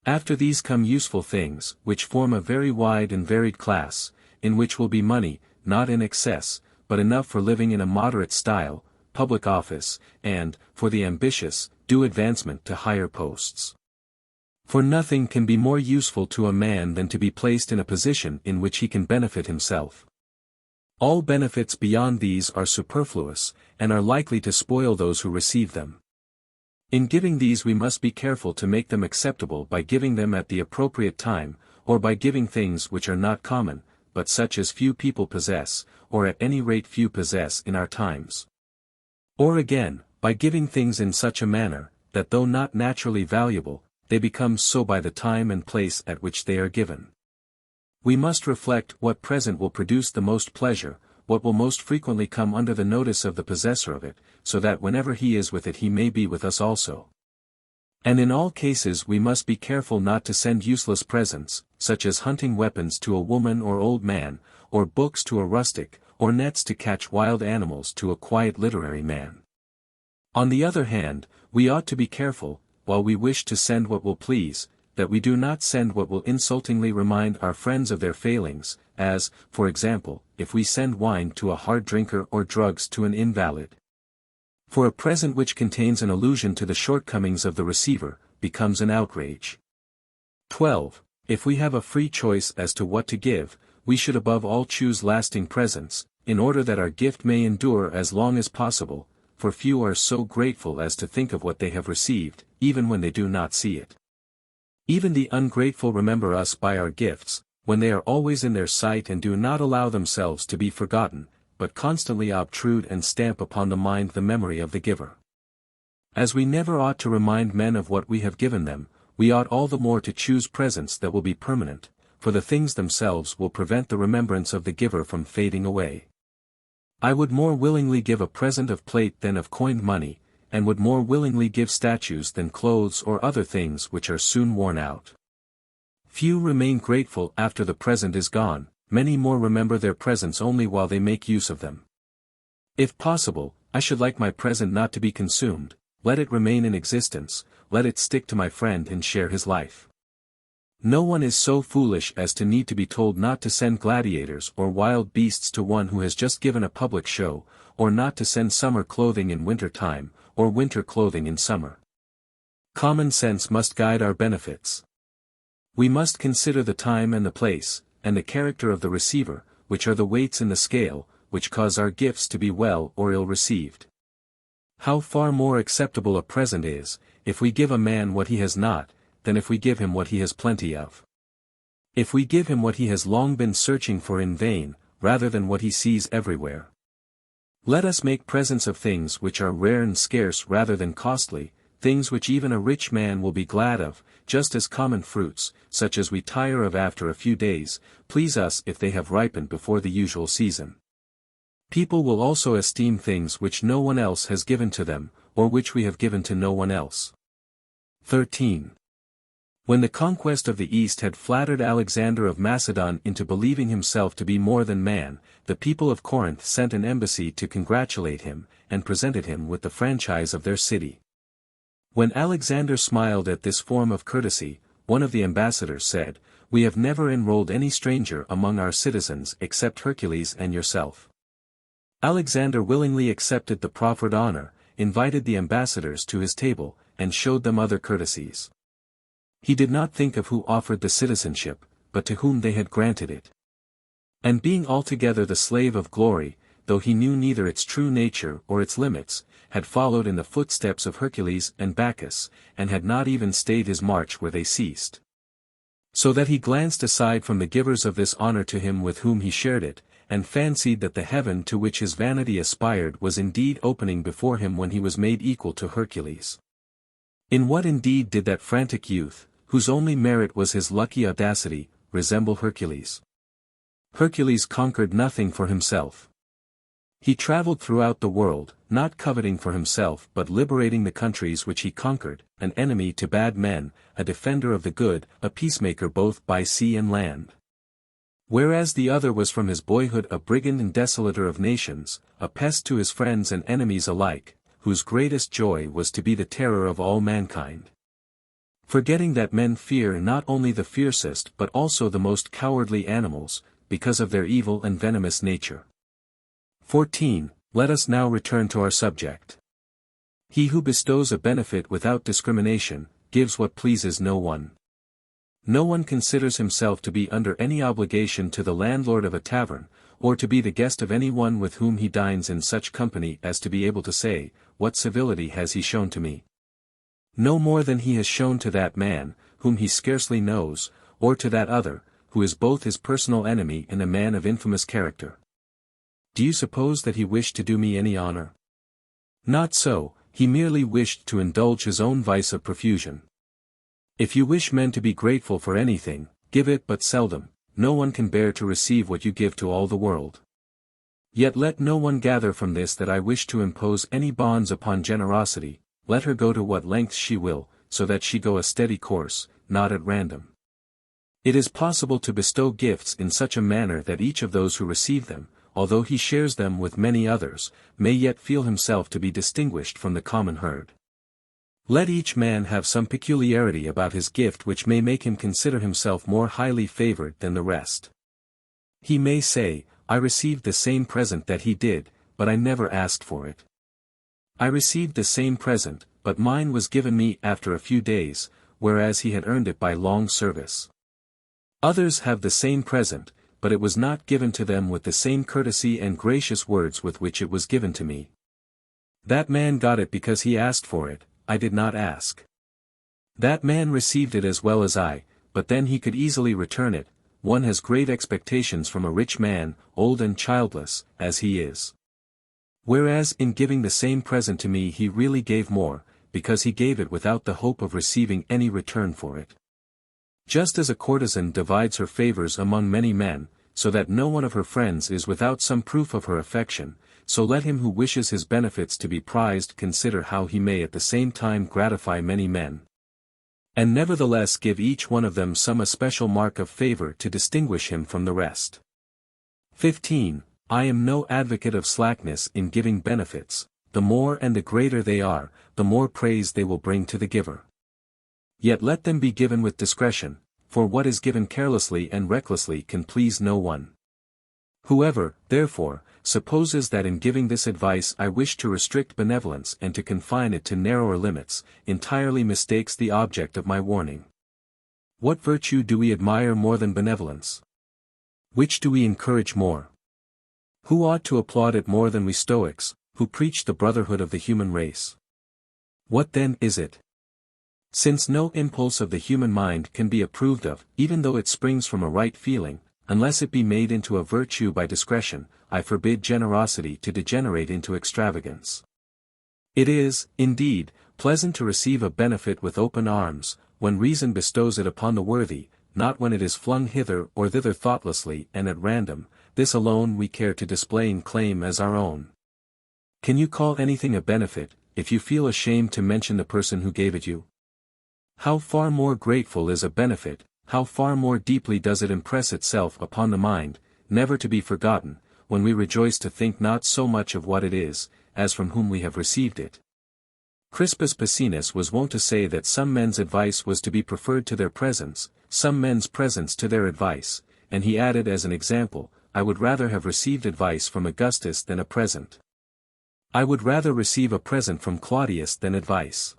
After these come useful things, which form a very wide and varied class, in which will be money, not in excess, but enough for living in a moderate style, public office, and, for the ambitious, due advancement to higher posts. For nothing can be more useful to a man than to be placed in a position in which he can benefit himself. All benefits beyond these are superfluous, and are likely to spoil those who receive them. In giving these we must be careful to make them acceptable by giving them at the appropriate time, or by giving things which are not common, but such as few people possess, or at any rate few possess in our times. Or again, by giving things in such a manner, that though not naturally valuable, they become so by the time and place at which they are given. We must reflect what present will produce the most pleasure, what will most frequently come under the notice of the possessor of it, so that whenever he is with it he may be with us also. And in all cases we must be careful not to send useless presents, such as hunting weapons to a woman or old man, or books to a rustic, or nets to catch wild animals to a quiet literary man. On the other hand, we ought to be careful, while we wish to send what will please, that we do not send what will insultingly remind our friends of their failings, as, for example, if we send wine to a hard drinker or drugs to an invalid. For a present which contains an allusion to the shortcomings of the receiver, becomes an outrage. 12. If we have a free choice as to what to give, we should above all choose lasting presents, in order that our gift may endure as long as possible, for few are so grateful as to think of what they have received, even when they do not see it. Even the ungrateful remember us by our gifts, when they are always in their sight and do not allow themselves to be forgotten, but constantly obtrude and stamp upon the mind the memory of the giver. As we never ought to remind men of what we have given them, we ought all the more to choose presents that will be permanent, for the things themselves will prevent the remembrance of the giver from fading away. I would more willingly give a present of plate than of coined money, and would more willingly give statues than clothes or other things which are soon worn out. Few remain grateful after the present is gone, many more remember their presents only while they make use of them. If possible, I should like my present not to be consumed, let it remain in existence, let it stick to my friend and share his life. No one is so foolish as to need to be told not to send gladiators or wild beasts to one who has just given a public show, or not to send summer clothing in winter time, or winter clothing in summer. Common sense must guide our benefits. We must consider the time and the place, and the character of the receiver, which are the weights in the scale, which cause our gifts to be well or ill received. How far more acceptable a present is, if we give a man what he has not, than if we give him what he has plenty of. If we give him what he has long been searching for in vain, rather than what he sees everywhere. Let us make presents of things which are rare and scarce rather than costly, things which even a rich man will be glad of, just as common fruits, such as we tire of after a few days, please us if they have ripened before the usual season. People will also esteem things which no one else has given to them, or which we have given to no one else. 13. When the conquest of the East had flattered Alexander of Macedon into believing himself to be more than man, the people of Corinth sent an embassy to congratulate him, and presented him with the franchise of their city. When Alexander smiled at this form of courtesy, one of the ambassadors said, "We have never enrolled any stranger among our citizens except Hercules and yourself." Alexander willingly accepted the proffered honor, invited the ambassadors to his table, and showed them other courtesies. He did not think of who offered the citizenship, but to whom they had granted it. And being altogether the slave of glory, though he knew neither its true nature or its limits, had followed in the footsteps of Hercules and Bacchus, and had not even stayed his march where they ceased. So that he glanced aside from the givers of this honor to him with whom he shared it, and fancied that the heaven to which his vanity aspired was indeed opening before him when he was made equal to Hercules. In what indeed did that frantic youth, whose only merit was his lucky audacity, resemble Hercules? Hercules conquered nothing for himself. He traveled throughout the world, not coveting for himself but liberating the countries which he conquered, an enemy to bad men, a defender of the good, a peacemaker both by sea and land. Whereas the other was from his boyhood a brigand and desolator of nations, a pest to his friends and enemies alike, whose greatest joy was to be the terror of all mankind. Forgetting that men fear not only the fiercest but also the most cowardly animals, because of their evil and venomous nature. 14. Let us now return to our subject. He who bestows a benefit without discrimination, gives what pleases no one. No one considers himself to be under any obligation to the landlord of a tavern, or to be the guest of any one with whom he dines in such company as to be able to say, "What civility has he shown to me?" No more than he has shown to that man, whom he scarcely knows, or to that other, who is both his personal enemy and a man of infamous character. Do you suppose that he wished to do me any honor? Not so, he merely wished to indulge his own vice of profusion. If you wish men to be grateful for anything, give it but seldom. No one can bear to receive what you give to all the world. Yet let no one gather from this that I wish to impose any bonds upon generosity. Let her go to what lengths she will, so that she go a steady course, not at random. It is possible to bestow gifts in such a manner that each of those who receive them, although he shares them with many others, may yet feel himself to be distinguished from the common herd. Let each man have some peculiarity about his gift which may make him consider himself more highly favored than the rest. He may say, "I received the same present that he did, but I never asked for it. I received the same present, but mine was given me after a few days, whereas he had earned it by long service. Others have the same present, but it was not given to them with the same courtesy and gracious words with which it was given to me. That man got it because he asked for it, I did not ask. That man received it as well as I, but then he could easily return it. One has great expectations from a rich man, old and childless, as he is. Whereas in giving the same present to me he really gave more, because he gave it without the hope of receiving any return for it. Just as a courtesan divides her favors among many men, so that no one of her friends is without some proof of her affection, so let him who wishes his benefits to be prized consider how he may at the same time gratify many men, and nevertheless give each one of them some especial mark of favor to distinguish him from the rest. 15. I am no advocate of slackness in giving benefits. The more and the greater they are, the more praise they will bring to the giver. Yet let them be given with discretion, for what is given carelessly and recklessly can please no one. Whoever, therefore, supposes that in giving this advice I wish to restrict benevolence and to confine it to narrower limits, entirely mistakes the object of my warning. What virtue do we admire more than benevolence? Which do we encourage more? Who ought to applaud it more than we Stoics, who preach the brotherhood of the human race? What then is it? Since no impulse of the human mind can be approved of, even though it springs from a right feeling, unless it be made into a virtue by discretion, I forbid generosity to degenerate into extravagance. It is, indeed, pleasant to receive a benefit with open arms, when reason bestows it upon the worthy, not when it is flung hither or thither thoughtlessly and at random. This alone we care to display and claim as our own. Can you call anything a benefit, if you feel ashamed to mention the person who gave it you? How far more grateful is a benefit, how far more deeply does it impress itself upon the mind, never to be forgotten, when we rejoice to think not so much of what it is, as from whom we have received it. Crispus Pacinus was wont to say that some men's advice was to be preferred to their presents, some men's presents to their advice, and he added as an example, I would rather have received advice from Augustus than a present. I would rather receive a present from Claudius than advice.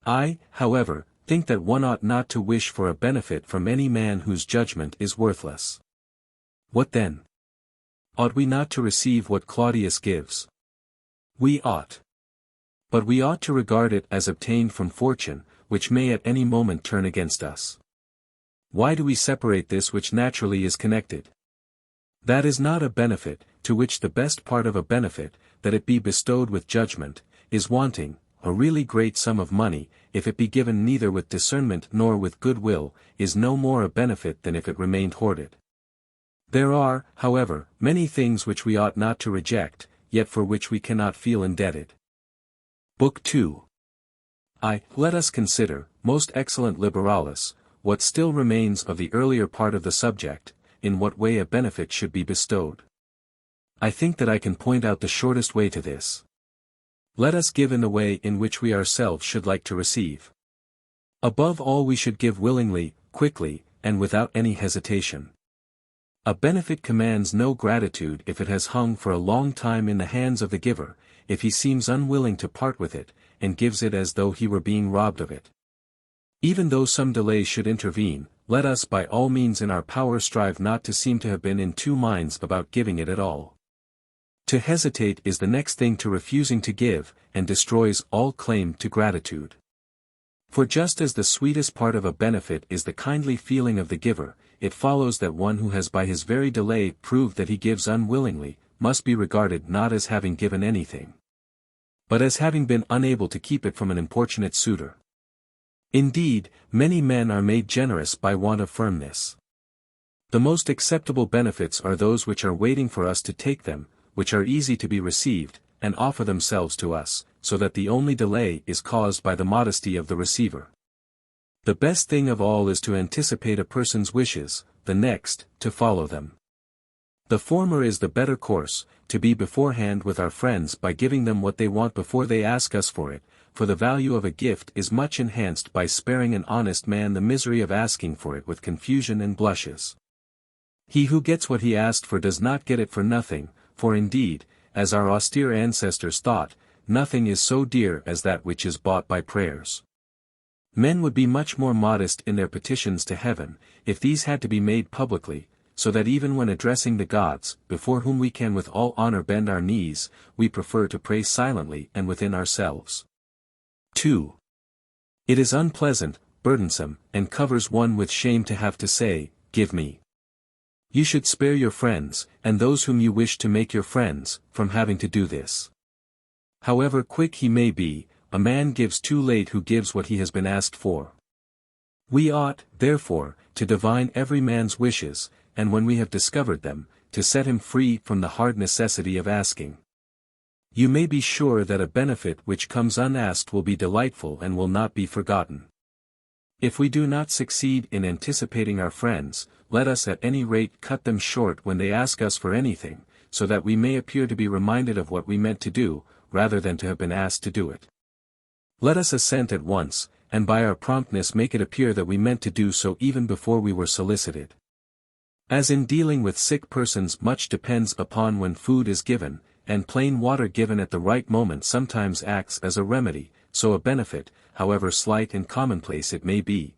I, however, think that one ought not to wish for a benefit from any man whose judgment is worthless. What then? Ought we not to receive what Claudius gives? We ought. But we ought to regard it as obtained from fortune, which may at any moment turn against us. Why do we separate this which naturally is connected? That is not a benefit, to which the best part of a benefit, that it be bestowed with judgment, is wanting. A really great sum of money, if it be given neither with discernment nor with good will, is no more a benefit than if it remained hoarded. There are, however, many things which we ought not to reject, yet for which we cannot feel indebted. Book 2. Let us consider, most excellent Liberalis, what still remains of the earlier part of the subject, in what way a benefit should be bestowed. I think that I can point out the shortest way to this. Let us give in the way in which we ourselves should like to receive. Above all, we should give willingly, quickly, and without any hesitation. A benefit commands no gratitude if it has hung for a long time in the hands of the giver, if he seems unwilling to part with it, and gives it as though he were being robbed of it. Even though some delay should intervene, let us by all means in our power strive not to seem to have been in two minds about giving it at all. To hesitate is the next thing to refusing to give, and destroys all claim to gratitude. For just as the sweetest part of a benefit is the kindly feeling of the giver, it follows that one who has by his very delay proved that he gives unwillingly, must be regarded not as having given anything, but as having been unable to keep it from an importunate suitor. Indeed, many men are made generous by want of firmness. The most acceptable benefits are those which are waiting for us to take them, which are easy to be received, and offer themselves to us, so that the only delay is caused by the modesty of the receiver. The best thing of all is to anticipate a person's wishes, the next, to follow them. The former is the better course, to be beforehand with our friends by giving them what they want before they ask us for it, for the value of a gift is much enhanced by sparing an honest man the misery of asking for it with confusion and blushes. He who gets what he asked for does not get it for nothing, for indeed, as our austere ancestors thought, nothing is so dear as that which is bought by prayers. Men would be much more modest in their petitions to heaven, if these had to be made publicly, so that even when addressing the gods, before whom we can with all honor bend our knees, we prefer to pray silently and within ourselves. 2. It is unpleasant, burdensome, and covers one with shame to have to say, "Give me." You should spare your friends, and those whom you wish to make your friends, from having to do this. However quick he may be, a man gives too late who gives what he has been asked for. We ought, therefore, to divine every man's wishes, and when we have discovered them, to set him free from the hard necessity of asking. You may be sure that a benefit which comes unasked will be delightful and will not be forgotten. If we do not succeed in anticipating our friends, let us at any rate cut them short when they ask us for anything, so that we may appear to be reminded of what we meant to do, rather than to have been asked to do it. Let us assent at once, and by our promptness make it appear that we meant to do so even before we were solicited. As in dealing with sick persons much depends upon when food is given, and plain water given at the right moment sometimes acts as a remedy, so a benefit, however slight and commonplace it may be,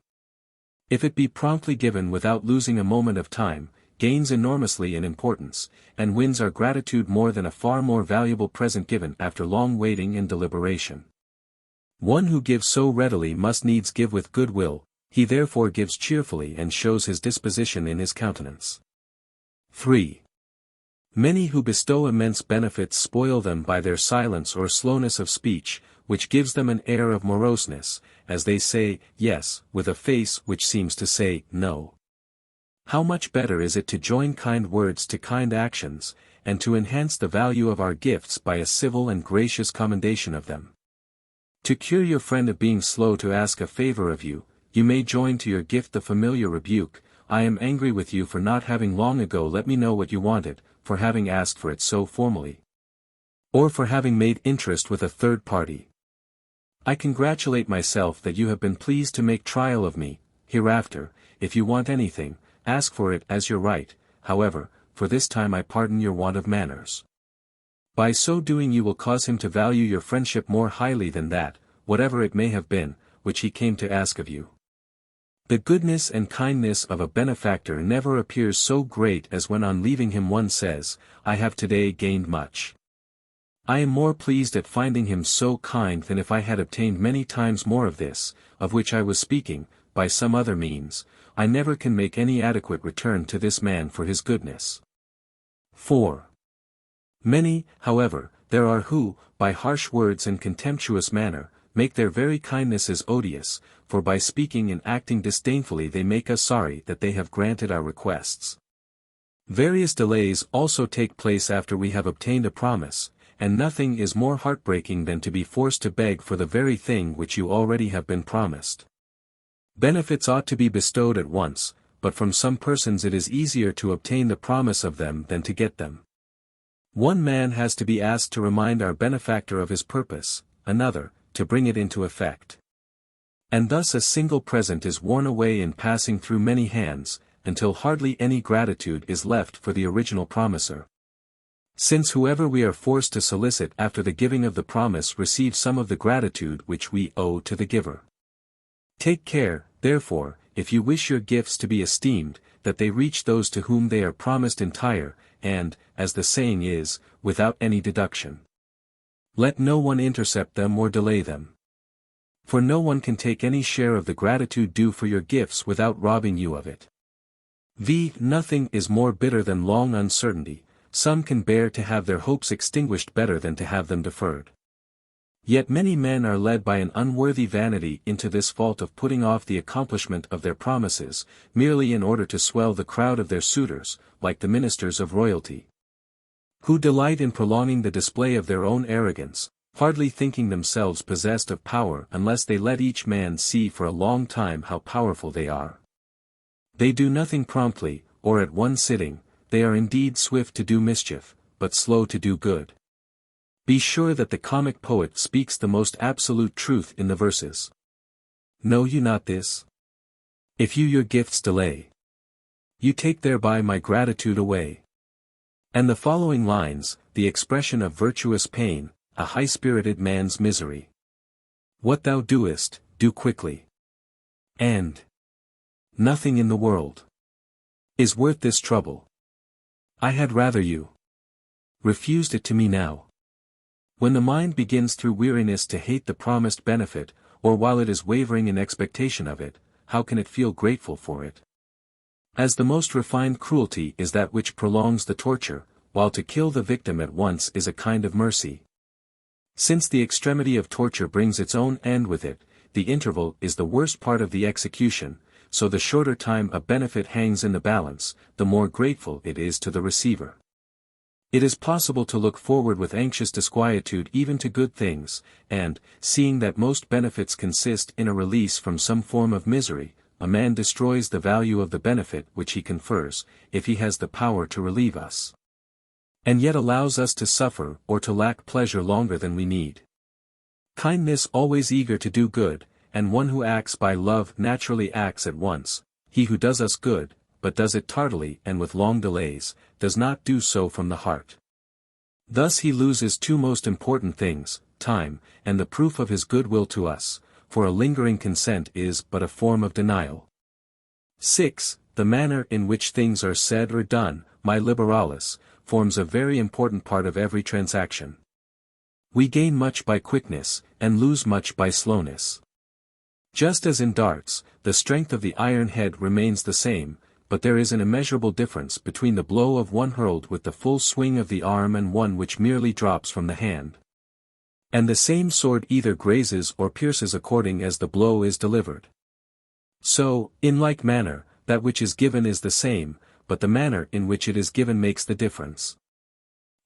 if it be promptly given without losing a moment of time, gains enormously in importance, and wins our gratitude more than a far more valuable present given after long waiting and deliberation. One who gives so readily must needs give with good will, he therefore gives cheerfully and shows his disposition in his countenance. 3. Many who bestow immense benefits spoil them by their silence or slowness of speech, which gives them an air of moroseness, as they say yes, with a face which seems to say no. How much better is it to join kind words to kind actions, and to enhance the value of our gifts by a civil and gracious commendation of them. To cure your friend of being slow to ask a favor of you, you may join to your gift the familiar rebuke, "I am angry with you for not having long ago let me know what you wanted, for having asked for it so formally, or for having made interest with a third party. I congratulate myself that you have been pleased to make trial of me. Hereafter, if you want anything, ask for it as your right, however, for this time I pardon your want of manners." By so doing you will cause him to value your friendship more highly than that, whatever it may have been, which he came to ask of you. The goodness and kindness of a benefactor never appears so great as when on leaving him one says, "I have today gained much. I am more pleased at finding him so kind than if I had obtained many times more of this, of which I was speaking, by some other means. I never can make any adequate return to this man for his goodness." 4. Many, however, there are who, by harsh words and contemptuous manner, make their very kindnesses odious, for by speaking and acting disdainfully they make us sorry that they have granted our requests. Various delays also take place after we have obtained a promise, and nothing is more heartbreaking than to be forced to beg for the very thing which you already have been promised. Benefits ought to be bestowed at once, but from some persons it is easier to obtain the promise of them than to get them. One man has to be asked to remind our benefactor of his purpose, another, to bring it into effect. And thus a single present is worn away in passing through many hands, until hardly any gratitude is left for the original promiser. Since whoever we are forced to solicit after the giving of the promise receives some of the gratitude which we owe to the giver. Take care, therefore, if you wish your gifts to be esteemed, that they reach those to whom they are promised entire, and, as the saying is, without any deduction. Let no one intercept them or delay them. For no one can take any share of the gratitude due for your gifts without robbing you of it. Nothing is more bitter than long uncertainty. Some can bear to have their hopes extinguished better than to have them deferred. Yet many men are led by an unworthy vanity into this fault of putting off the accomplishment of their promises, merely in order to swell the crowd of their suitors, like the ministers of royalty, who delight in prolonging the display of their own arrogance, hardly thinking themselves possessed of power unless they let each man see for a long time how powerful they are. They do nothing promptly, or at one sitting. They are indeed swift to do mischief, but slow to do good. Be sure that the comic poet speaks the most absolute truth in the verses. Know you not this? If you your gifts delay, you take thereby my gratitude away. And the following lines, the expression of virtuous pain, a high-spirited man's misery. What thou doest, do quickly. And nothing in the world is worth this trouble. I had rather you refused it to me now. When the mind begins through weariness to hate the promised benefit, or while it is wavering in expectation of it, how can it feel grateful for it? As the most refined cruelty is that which prolongs the torture, while to kill the victim at once is a kind of mercy. Since the extremity of torture brings its own end with it, the interval is the worst part of the execution, so the shorter time a benefit hangs in the balance, the more grateful it is to the receiver. It is possible to look forward with anxious disquietude even to good things, and, seeing that most benefits consist in a release from some form of misery, a man destroys the value of the benefit which he confers, if he has the power to relieve us, and yet allows us to suffer or to lack pleasure longer than we need. Kindness always eager to do good, and one who acts by love naturally acts at once. He who does us good, but does it tardily and with long delays, does not do so from the heart. Thus he loses two most important things, time, and the proof of his goodwill to us, for a lingering consent is but a form of denial. 6. The manner in which things are said or done, my Liberalis, forms a very important part of every transaction. We gain much by quickness, and lose much by slowness. Just as in darts, the strength of the iron head remains the same, but there is an immeasurable difference between the blow of one hurled with the full swing of the arm and one which merely drops from the hand. And the same sword either grazes or pierces according as the blow is delivered. So, in like manner, that which is given is the same, but the manner in which it is given makes the difference.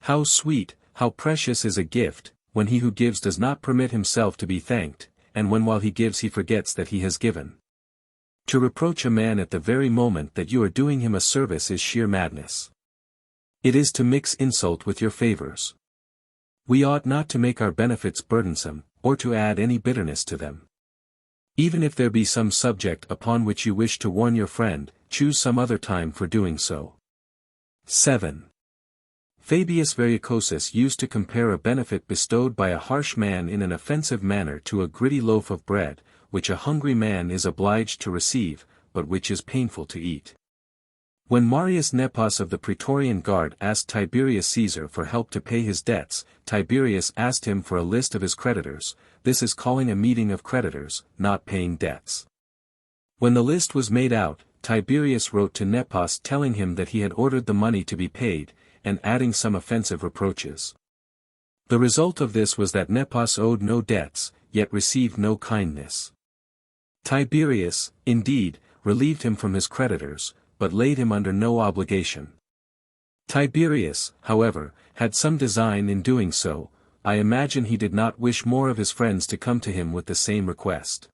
How sweet, how precious is a gift, when he who gives does not permit himself to be thanked, and when while he gives he forgets that he has given. To reproach a man at the very moment that you are doing him a service is sheer madness. It is to mix insult with your favors. We ought not to make our benefits burdensome, or to add any bitterness to them. Even if there be some subject upon which you wish to warn your friend, choose some other time for doing so. 7. Fabius Verrucosus used to compare a benefit bestowed by a harsh man in an offensive manner to a gritty loaf of bread, which a hungry man is obliged to receive, but which is painful to eat. When Marius Nepos of the Praetorian Guard asked Tiberius Caesar for help to pay his debts, Tiberius asked him for a list of his creditors. This is calling a meeting of creditors, not paying debts. When the list was made out, Tiberius wrote to Nepos telling him that he had ordered the money to be paid, and adding some offensive reproaches. The result of this was that Nepos owed no debts, yet received no kindness. Tiberius, indeed, relieved him from his creditors, but laid him under no obligation. Tiberius, however, had some design in doing so. I imagine he did not wish more of his friends to come to him with the same request.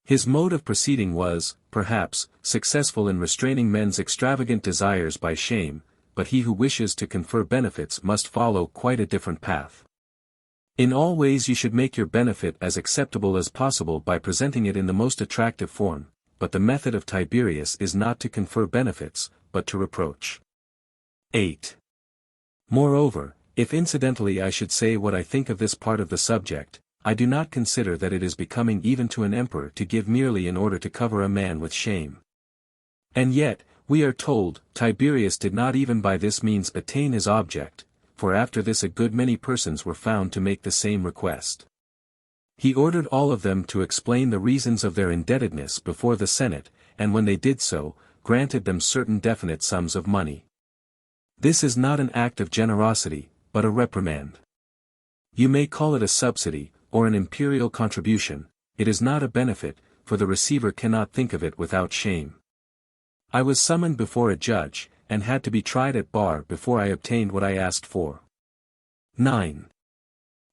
His mode of proceeding was, perhaps, successful in restraining men's extravagant desires by shame, but he who wishes to confer benefits must follow quite a different path. In all ways you should make your benefit as acceptable as possible by presenting it in the most attractive form, but the method of Tiberius is not to confer benefits, but to reproach. 8. Moreover, if incidentally I should say what I think of this part of the subject, I do not consider that it is becoming even to an emperor to give merely in order to cover a man with shame. And yet, we are told, Tiberius did not even by this means attain his object, for after this a good many persons were found to make the same request. He ordered all of them to explain the reasons of their indebtedness before the Senate, and when they did so, granted them certain definite sums of money. This is not an act of generosity, but a reprimand. You may call it a subsidy, or an imperial contribution. It is not a benefit, for the receiver cannot think of it without shame. I was summoned before a judge, and had to be tried at bar before I obtained what I asked for. 9.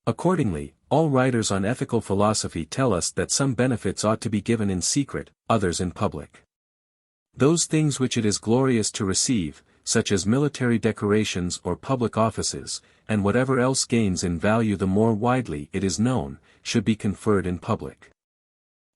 Accordingly, all writers on ethical philosophy tell us that some benefits ought to be given in secret, others in public. Those things which it is glorious to receive, such as military decorations or public offices, and whatever else gains in value the more widely it is known, should be conferred in public.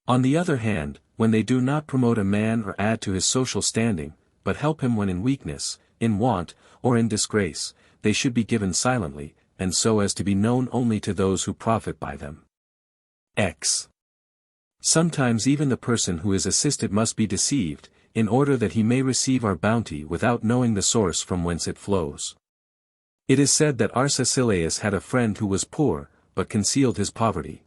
On the other hand, when they do not promote a man or add to his social standing, but help him when in weakness, in want, or in disgrace, they should be given silently, and so as to be known only to those who profit by them. X. Sometimes even the person who is assisted must be deceived, in order that he may receive our bounty without knowing the source from whence it flows. It is said that Arcesilaus had a friend who was poor, but concealed his poverty.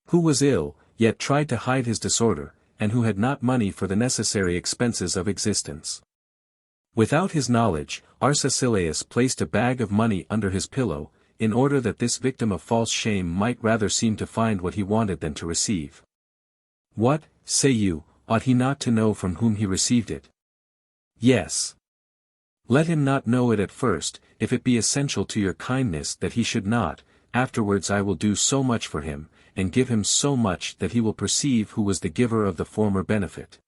Who was ill, yet tried to hide his disorder, and who had not money for the necessary expenses of existence. Without his knowledge, Arcesilaus placed a bag of money under his pillow, in order that this victim of false shame might rather seem to find what he wanted than to receive. What, say you, ought he not to know from whom he received it? Yes. Let him not know it at first, if it be essential to your kindness that he should not. Afterwards I will do so much for him, and give him so much that he will perceive who was the giver of the former benefit.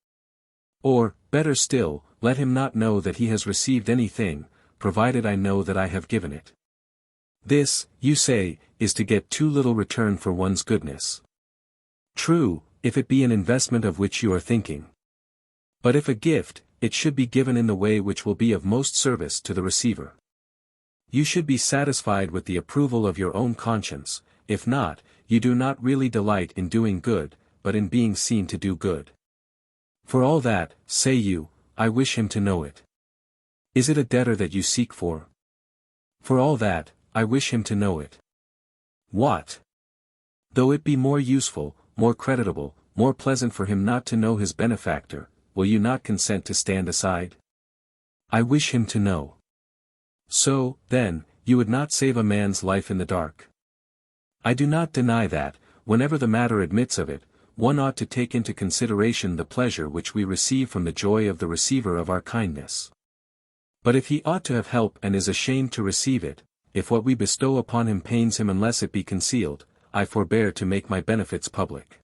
Or, better still, let him not know that he has received anything, provided I know that I have given it. This, you say, is to get too little return for one's goodness. True, if it be an investment of which you are thinking. But if a gift, it should be given in the way which will be of most service to the receiver. You should be satisfied with the approval of your own conscience. If not, you do not really delight in doing good, but in being seen to do good. For all that, say you, I wish him to know it. Is it a debtor that you seek for? For all that, I wish him to know it. What? Though it be more useful, more creditable, more pleasant for him not to know his benefactor, will you not consent to stand aside? I wish him to know. So, then, you would not save a man's life in the dark. I do not deny that, whenever the matter admits of it, one ought to take into consideration the pleasure which we receive from the joy of the receiver of our kindness. But if he ought to have help and is ashamed to receive it, if what we bestow upon him pains him unless it be concealed, I forbear to make my benefits public.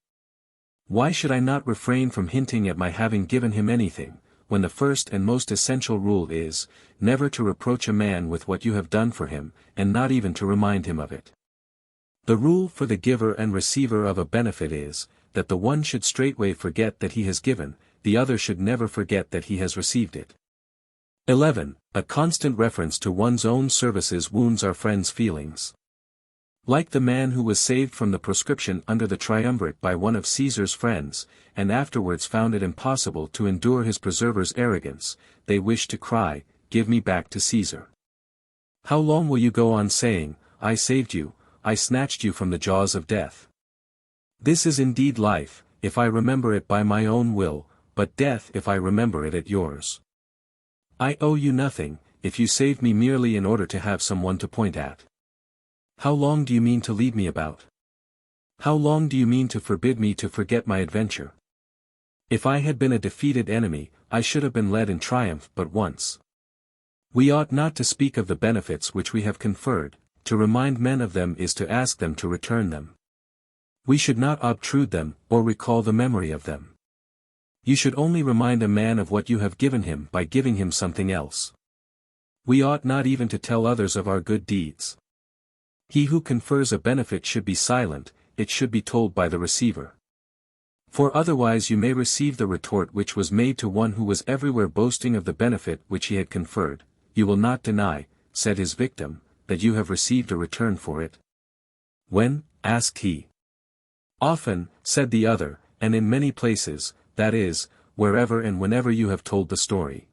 Why should I not refrain from hinting at my having given him anything, when the first and most essential rule is, never to reproach a man with what you have done for him, and not even to remind him of it? The rule for the giver and receiver of a benefit is, that the one should straightway forget that he has given, the other should never forget that he has received it. 11. A constant reference to one's own services wounds our friend's feelings. Like the man who was saved from the proscription under the triumvirate by one of Caesar's friends, and afterwards found it impossible to endure his preserver's arrogance, they wished to cry, "Give me back to Caesar." How long will you go on saying, "I saved you, I snatched you from the jaws of death"? This is indeed life, if I remember it by my own will, but death if I remember it at yours. I owe you nothing, if you saved me merely in order to have someone to point at. How long do you mean to lead me about? How long do you mean to forbid me to forget my adventure? If I had been a defeated enemy, I should have been led in triumph but once. We ought not to speak of the benefits which we have conferred, to remind men of them is to ask them to return them. We should not obtrude them, or recall the memory of them. You should only remind a man of what you have given him by giving him something else. We ought not even to tell others of our good deeds. He who confers a benefit should be silent, it should be told by the receiver. For otherwise you may receive the retort which was made to one who was everywhere boasting of the benefit which he had conferred, "You will not deny," said his victim, "that you have received a return for it?" "When?" asked he. "Often," said the other, "and in many places, that is, wherever and whenever you have told the story.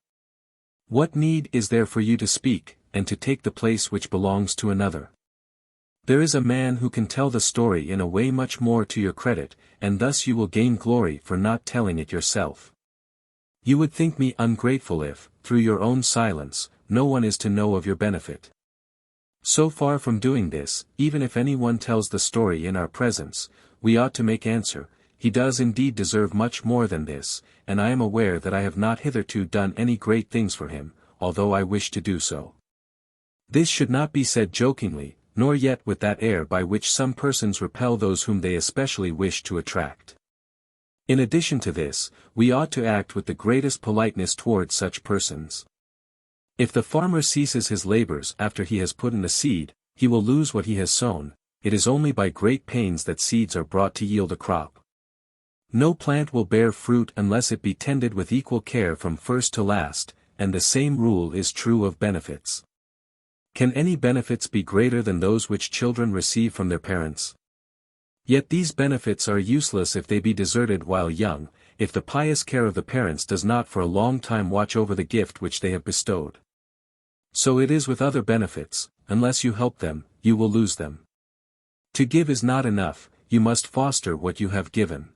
What need is there for you to speak, and to take the place which belongs to another? There is a man who can tell the story in a way much more to your credit, and thus you will gain glory for not telling it yourself. You would think me ungrateful if, through your own silence, no one is to know of your benefit. So far from doing this, even if any one tells the story in our presence, we ought to make answer, he does indeed deserve much more than this, and I am aware that I have not hitherto done any great things for him, although I wish to do so. This should not be said jokingly, nor yet with that air by which some persons repel those whom they especially wish to attract. In addition to this, we ought to act with the greatest politeness towards such persons. If the farmer ceases his labors after he has put in the seed, he will lose what he has sown. It is only by great pains that seeds are brought to yield a crop. No plant will bear fruit unless it be tended with equal care from first to last, and the same rule is true of benefits. Can any benefits be greater than those which children receive from their parents? Yet these benefits are useless if they be deserted while young, if the pious care of the parents does not for a long time watch over the gift which they have bestowed. So it is with other benefits, unless you help them, you will lose them. To give is not enough, you must foster what you have given.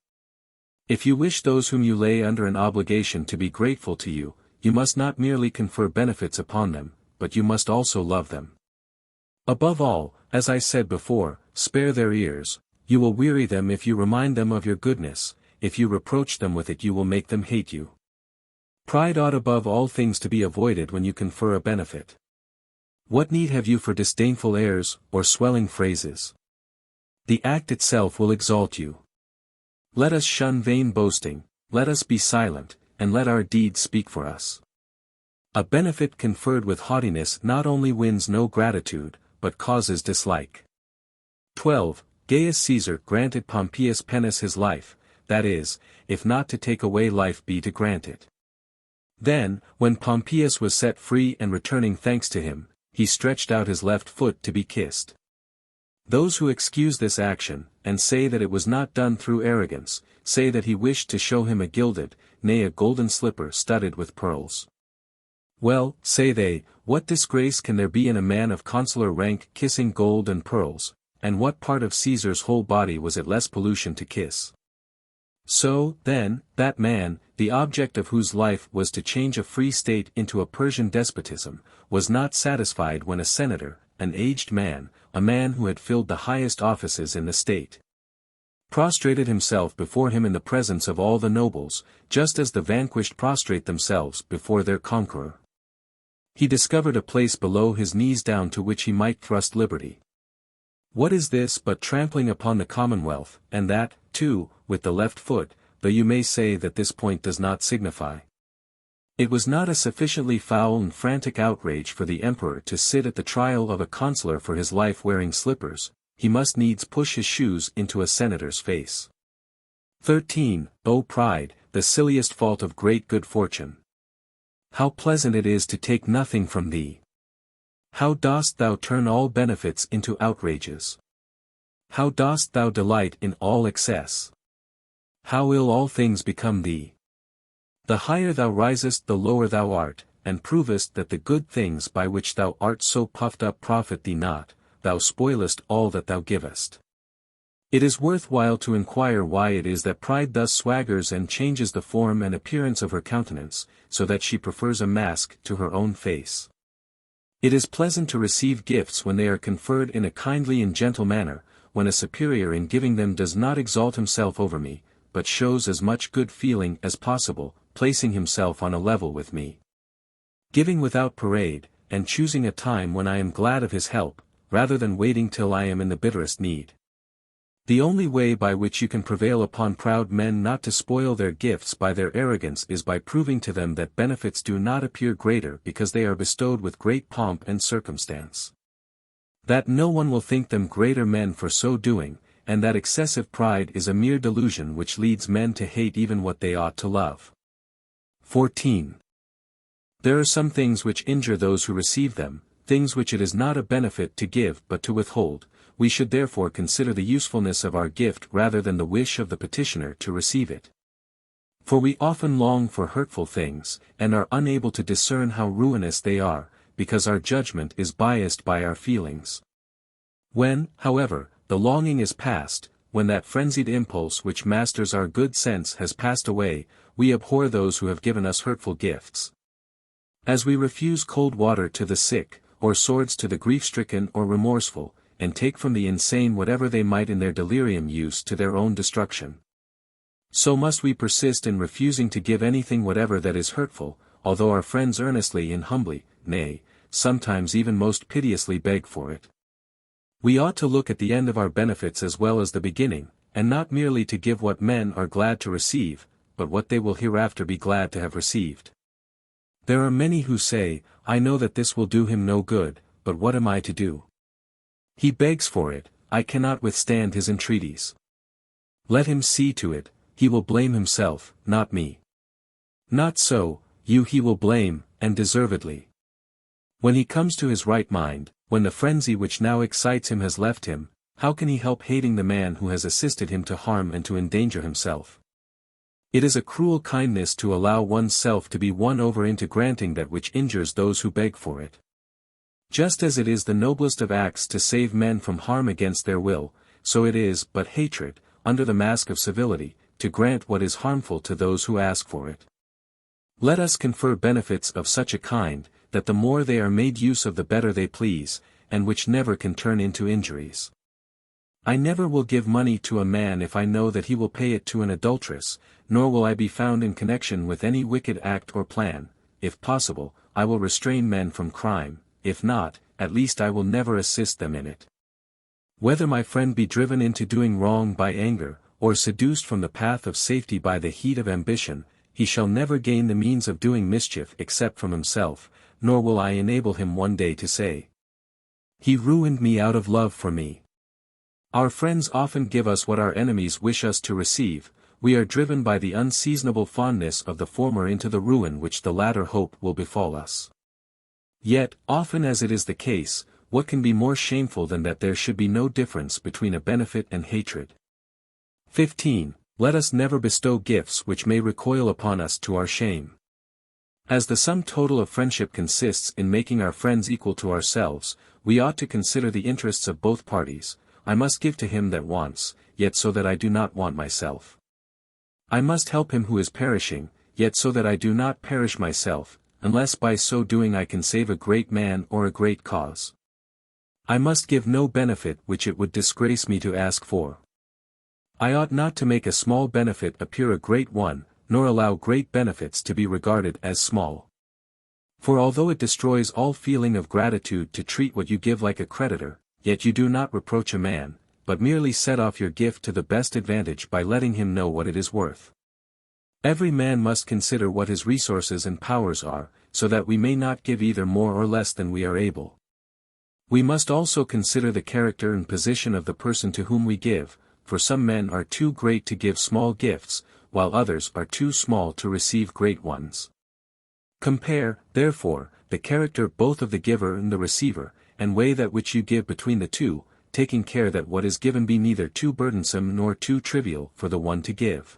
If you wish those whom you lay under an obligation to be grateful to you, you must not merely confer benefits upon them, but you must also love them. Above all, as I said before, spare their ears, you will weary them if you remind them of your goodness, if you reproach them with it you will make them hate you. Pride ought above all things to be avoided when you confer a benefit. What need have you for disdainful airs, or swelling phrases? The act itself will exalt you. Let us shun vain boasting, let us be silent, and let our deeds speak for us. A benefit conferred with haughtiness not only wins no gratitude, but causes dislike. 12. Gaius Caesar granted Pompeius Penus his life, that is, if not to take away life be to grant it. Then, when Pompeius was set free and returning thanks to him, he stretched out his left foot to be kissed. Those who excuse this action, and say that it was not done through arrogance, say that he wished to show him a gilded, nay a golden slipper studded with pearls. Well, say they, what disgrace can there be in a man of consular rank kissing gold and pearls, and what part of Caesar's whole body was it less pollution to kiss? So, then, that man, the object of whose life was to change a free state into a Persian despotism, was not satisfied when a senator, an aged man, a man who had filled the highest offices in the state, prostrated himself before him in the presence of all the nobles, just as the vanquished prostrate themselves before their conqueror. He discovered a place below his knees down to which he might thrust liberty. What is this but trampling upon the commonwealth, and that, too, with the left foot, though you may say that this point does not signify? It was not a sufficiently foul and frantic outrage for the emperor to sit at the trial of a consular for his life wearing slippers, he must needs push his shoes into a senator's face. 13. O pride, the silliest fault of great good fortune! How pleasant it is to take nothing from thee! How dost thou turn all benefits into outrages! How dost thou delight in all excess! How ill all things become thee! The higher thou risest the lower thou art, and provest that the good things by which thou art so puffed up profit thee not, thou spoilest all that thou givest. It is worth while to inquire why it is that pride thus swaggers and changes the form and appearance of her countenance, so that she prefers a mask to her own face. It is pleasant to receive gifts when they are conferred in a kindly and gentle manner, when a superior in giving them does not exalt himself over me, but shows as much good feeling as possible, placing himself on a level with me. Giving without parade, and choosing a time when I am glad of his help, rather than waiting till I am in the bitterest need. The only way by which you can prevail upon proud men not to spoil their gifts by their arrogance is by proving to them that benefits do not appear greater because they are bestowed with great pomp and circumstance. That no one will think them greater men for so doing, and that excessive pride is a mere delusion which leads men to hate even what they ought to love. 14. There are some things which injure those who receive them, things which it is not a benefit to give but to withhold. We should therefore consider the usefulness of our gift rather than the wish of the petitioner to receive it. For we often long for hurtful things, and are unable to discern how ruinous they are, because our judgment is biased by our feelings. When, however, the longing is past, when that frenzied impulse which masters our good sense has passed away, we abhor those who have given us hurtful gifts. As we refuse cold water to the sick, or swords to the grief-stricken or remorseful, and take from the insane whatever they might in their delirium use to their own destruction. So must we persist in refusing to give anything whatever that is hurtful, although our friends earnestly and humbly, nay, sometimes even most piteously beg for it. We ought to look at the end of our benefits as well as the beginning, and not merely to give what men are glad to receive, but what they will hereafter be glad to have received. There are many who say, I know that this will do him no good, but what am I to do? He begs for it, I cannot withstand his entreaties. Let him see to it, he will blame himself, not me. Not so, you he will blame, and deservedly. When he comes to his right mind, when the frenzy which now excites him has left him, how can he help hating the man who has assisted him to harm and to endanger himself? It is a cruel kindness to allow one's self to be won over into granting that which injures those who beg for it. Just as it is the noblest of acts to save men from harm against their will, so it is but hatred, under the mask of civility, to grant what is harmful to those who ask for it. Let us confer benefits of such a kind, that the more they are made use of the better they please, and which never can turn into injuries. I never will give money to a man if I know that he will pay it to an adulteress, nor will I be found in connection with any wicked act or plan. If possible, I will restrain men from crime. If not, at least I will never assist them in it. Whether my friend be driven into doing wrong by anger, or seduced from the path of safety by the heat of ambition, he shall never gain the means of doing mischief except from himself, nor will I enable him one day to say, he ruined me out of love for me. Our friends often give us what our enemies wish us to receive. We are driven by the unseasonable fondness of the former into the ruin which the latter hope will befall us. Yet, often as it is the case, what can be more shameful than that there should be no difference between a benefit and hatred? 15. Let us never bestow gifts which may recoil upon us to our shame. As the sum total of friendship consists in making our friends equal to ourselves, we ought to consider the interests of both parties. I must give to him that wants, yet so that I do not want myself. I must help him who is perishing, yet so that I do not perish myself, unless by so doing I can save a great man or a great cause. I must give no benefit which it would disgrace me to ask for. I ought not to make a small benefit appear a great one, nor allow great benefits to be regarded as small. For although it destroys all feeling of gratitude to treat what you give like a creditor, yet you do not reproach a man, but merely set off your gift to the best advantage by letting him know what it is worth. Every man must consider what his resources and powers are, so that we may not give either more or less than we are able. We must also consider the character and position of the person to whom we give, for some men are too great to give small gifts, while others are too small to receive great ones. Compare, therefore, the character both of the giver and the receiver, and weigh that which you give between the two, taking care that what is given be neither too burdensome nor too trivial for the one to give,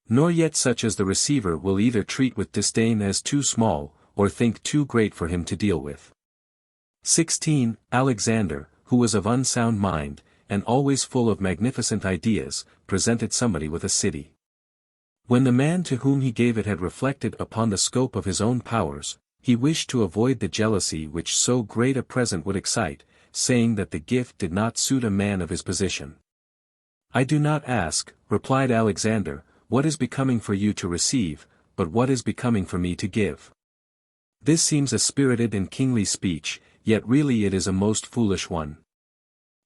nor yet such as the receiver will either treat with disdain as too small, or think too great for him to deal with. 16. Alexander, who was of unsound mind, and always full of magnificent ideas, presented somebody with a city. When the man to whom he gave it had reflected upon the scope of his own powers, he wished to avoid the jealousy which so great a present would excite, saying that the gift did not suit a man of his position. I do not ask, replied Alexander, what is becoming for you to receive, but what is becoming for me to give. This seems a spirited and kingly speech, yet really it is a most foolish one.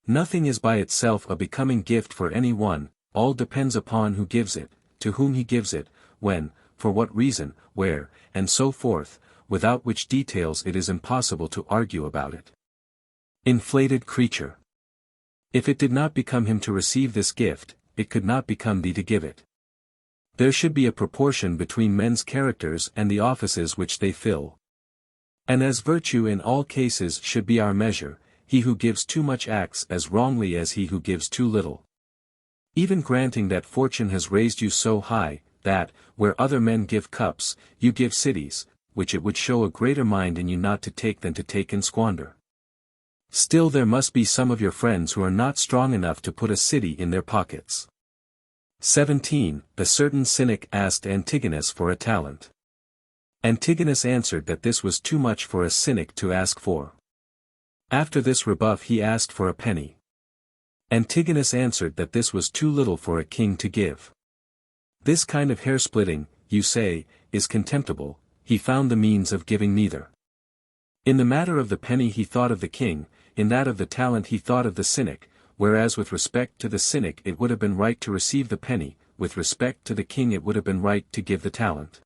Nothing is by itself a becoming gift for any one, all depends upon who gives it, to whom he gives it, when, for what reason, where, and so forth, without which details it is impossible to argue about it. Inflated creature. If it did not become him to receive this gift, it could not become thee to give it. There should be a proportion between men's characters and the offices which they fill. And as virtue in all cases should be our measure, he who gives too much acts as wrongly as he who gives too little. Even granting that fortune has raised you so high, that, where other men give cups, you give cities, which it would show a greater mind in you not to take than to take and squander. Still there must be some of your friends who are not strong enough to put a city in their pockets. 17. A certain cynic asked Antigonus for a talent. Antigonus answered that this was too much for a cynic to ask for. After this rebuff he asked for a penny. Antigonus answered that this was too little for a king to give. This kind of hair-splitting, you say, is contemptible. He found the means of giving neither. In the matter of the penny he thought of the king, in that of the talent he thought of the cynic, whereas with respect to the cynic it would have been right to receive the penny, with respect to the king it would have been right to give the talent.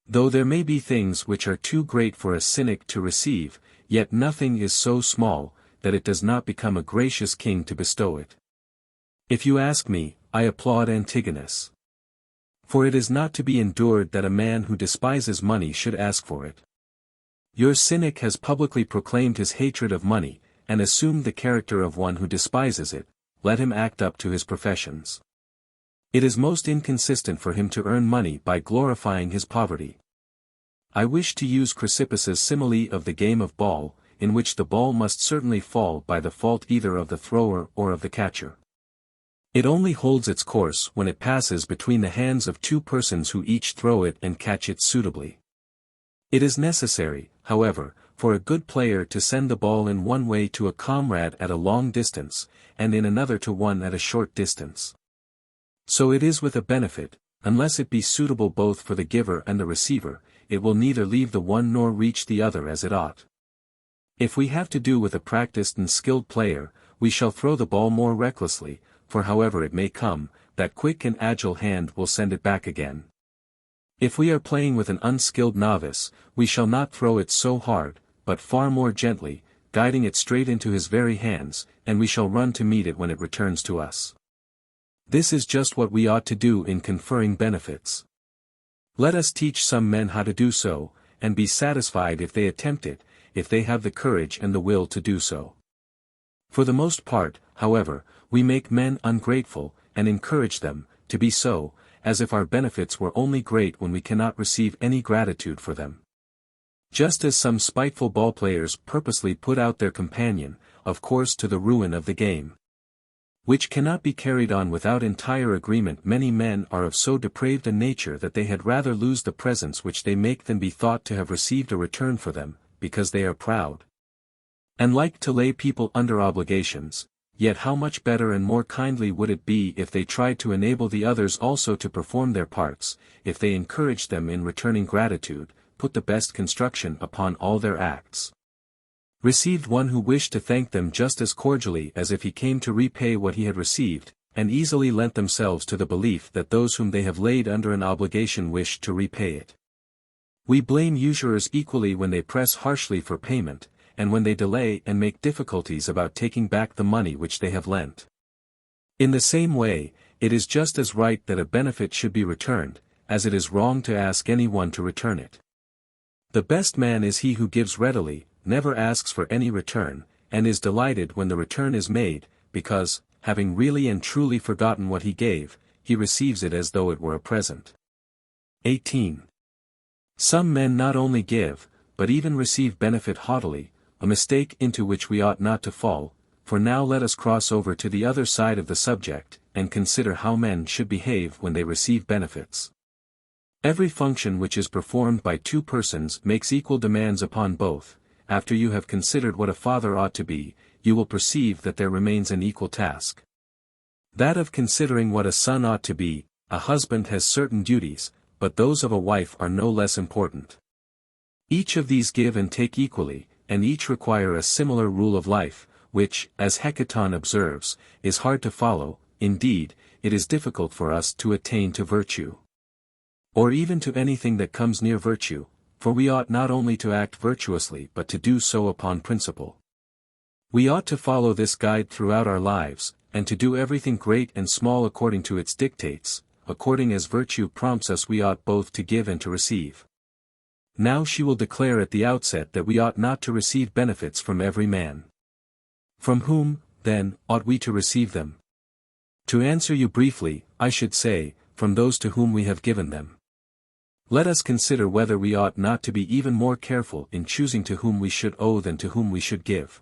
Though there may be things which are too great for a cynic to receive, yet nothing is so small, that it does not become a gracious king to bestow it. If you ask me, I applaud Antigonus. For it is not to be endured that a man who despises money should ask for it. Your cynic has publicly proclaimed his hatred of money, and assumed the character of one who despises it. Let him act up to his professions. It is most inconsistent for him to earn money by glorifying his poverty. I wish to use Chrysippus's simile of the game of ball, in which the ball must certainly fall by the fault either of the thrower or of the catcher. It only holds its course when it passes between the hands of two persons who each throw it and catch it suitably. It is necessary, however, for a good player to send the ball in one way to a comrade at a long distance, and in another to one at a short distance. So it is with a benefit, unless it be suitable both for the giver and the receiver, it will neither leave the one nor reach the other as it ought. If we have to do with a practiced and skilled player, we shall throw the ball more recklessly, for however it may come, that quick and agile hand will send it back again. If we are playing with an unskilled novice, we shall not throw it so hard, but far more gently, guiding it straight into his very hands, and we shall run to meet it when it returns to us. This is just what we ought to do in conferring benefits. Let us teach some men how to do so, and be satisfied if they attempt it, if they have the courage and the will to do so. For the most part, however, we make men ungrateful, and encourage them, to be so, as if our benefits were only great when we cannot receive any gratitude for them. Just as some spiteful ball-players purposely put out their companion, of course to the ruin of the game, which cannot be carried on without entire agreement. Many men are of so depraved a nature that they had rather lose the presents which they make than be thought to have received a return for them, because they are proud, and like to lay people under obligations. Yet how much better and more kindly would it be if they tried to enable the others also to perform their parts, if they encouraged them in returning gratitude, put the best construction upon all their acts, received one who wished to thank them just as cordially as if he came to repay what he had received, and easily lent themselves to the belief that those whom they have laid under an obligation wish to repay it. We blame usurers equally when they press harshly for payment, and when they delay and make difficulties about taking back the money which they have lent. In the same way, it is just as right that a benefit should be returned, as it is wrong to ask any one to return it. The best man is he who gives readily, never asks for any return, and is delighted when the return is made, because, having really and truly forgotten what he gave, he receives it as though it were a present. 18. Some men not only give, but even receive benefit haughtily, a mistake into which we ought not to fall. For now let us cross over to the other side of the subject, and consider how men should behave when they receive benefits. Every function which is performed by two persons makes equal demands upon both. After you have considered what a father ought to be, you will perceive that there remains an equal task. That of considering what a son ought to be. A husband has certain duties, but those of a wife are no less important. Each of these give and take equally, and each require a similar rule of life, which, as Hecaton observes, is hard to follow. Indeed, it is difficult for us to attain to virtue, or even to anything that comes near virtue, for we ought not only to act virtuously but to do so upon principle. We ought to follow this guide throughout our lives, and to do everything great and small according to its dictates, according as virtue prompts us. We ought both to give and to receive. Now she will declare at the outset that we ought not to receive benefits from every man. From whom, then, ought we to receive them? To answer you briefly, I should say, from those to whom we have given them. Let us consider whether we ought not to be even more careful in choosing to whom we should owe than to whom we should give.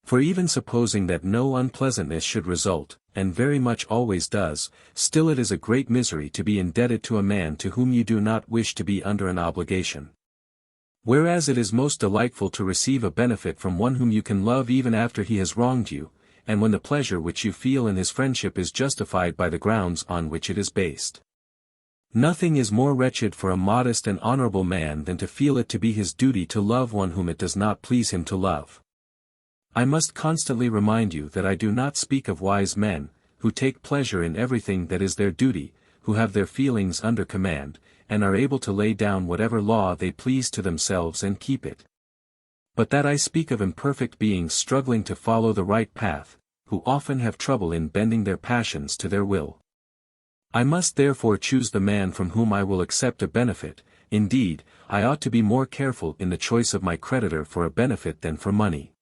For even supposing that no unpleasantness should result, and very much always does, still it is a great misery to be indebted to a man to whom you do not wish to be under an obligation. Whereas it is most delightful to receive a benefit from one whom you can love even after he has wronged you, and when the pleasure which you feel in his friendship is justified by the grounds on which it is based. Nothing is more wretched for a modest and honorable man than to feel it to be his duty to love one whom it does not please him to love. I must constantly remind you that I do not speak of wise men, who take pleasure in everything that is their duty, who have their feelings under command, and are able to lay down whatever law they please to themselves and keep it. But that I speak of imperfect beings struggling to follow the right path, who often have trouble in bending their passions to their will. I must therefore choose the man from whom I will accept a benefit. Indeed, I ought to be more careful in the choice of my creditor for a benefit than for money.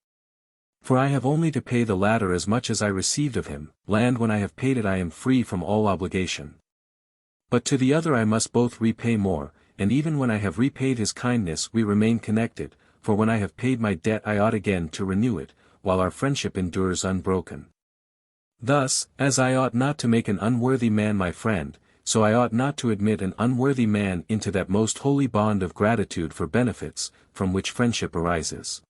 For I have only to pay the latter as much as I received of him. Land when I have paid it I am free from all obligation. But to the other I must both repay more, and even when I have repaid his kindness we remain connected, for when I have paid my debt I ought again to renew it, while our friendship endures unbroken. Thus, as I ought not to make an unworthy man my friend, so I ought not to admit an unworthy man into that most holy bond of gratitude for benefits, from which friendship arises.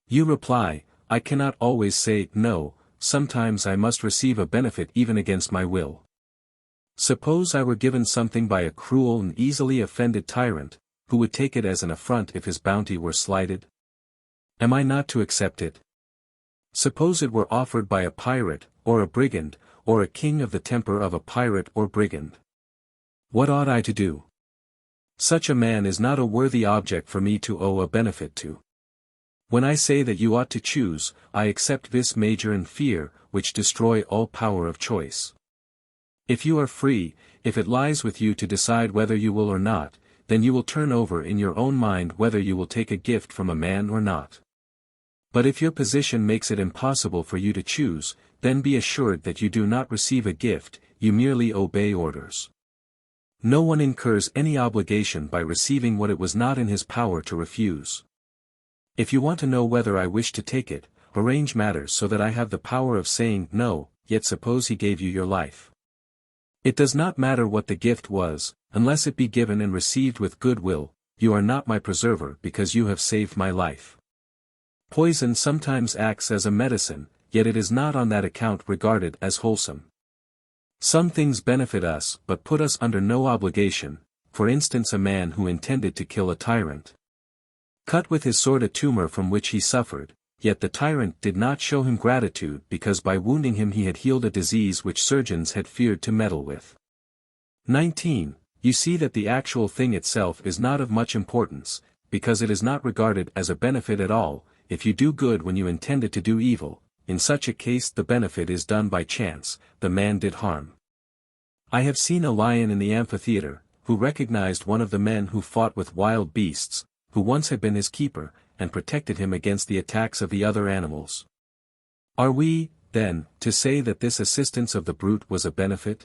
You reply, I cannot always say no, sometimes I must receive a benefit even against my will. Suppose I were given something by a cruel and easily offended tyrant, who would take it as an affront if his bounty were slighted? Am I not to accept it? Suppose it were offered by a pirate, or a brigand, or a king of the temper of a pirate or brigand. What ought I to do? Such a man is not a worthy object for me to owe a benefit to. When I say that you ought to choose, I accept vis major and fear, which destroy all power of choice. If you are free, if it lies with you to decide whether you will or not, then you will turn over in your own mind whether you will take a gift from a man or not. But if your position makes it impossible for you to choose, then be assured that you do not receive a gift, you merely obey orders. No one incurs any obligation by receiving what it was not in his power to refuse. If you want to know whether I wish to take it, arrange matters so that I have the power of saying no. Yet suppose he gave you your life. It does not matter what the gift was, unless it be given and received with good will. You are not my preserver because you have saved my life. Poison sometimes acts as a medicine, yet it is not on that account regarded as wholesome. Some things benefit us but put us under no obligation, for instance a man who intended to kill a tyrant. Cut with his sword a tumor from which he suffered, yet the tyrant did not show him gratitude because by wounding him he had healed a disease which surgeons had feared to meddle with. 19. You see that the actual thing itself is not of much importance, because it is not regarded as a benefit at all. If you do good when you intended to do evil, in such a case the benefit is done by chance, the man did harm. I have seen a lion in the amphitheater, who recognized one of the men who fought with wild beasts, who once had been his keeper, and protected him against the attacks of the other animals. Are we, then, to say that this assistance of the brute was a benefit?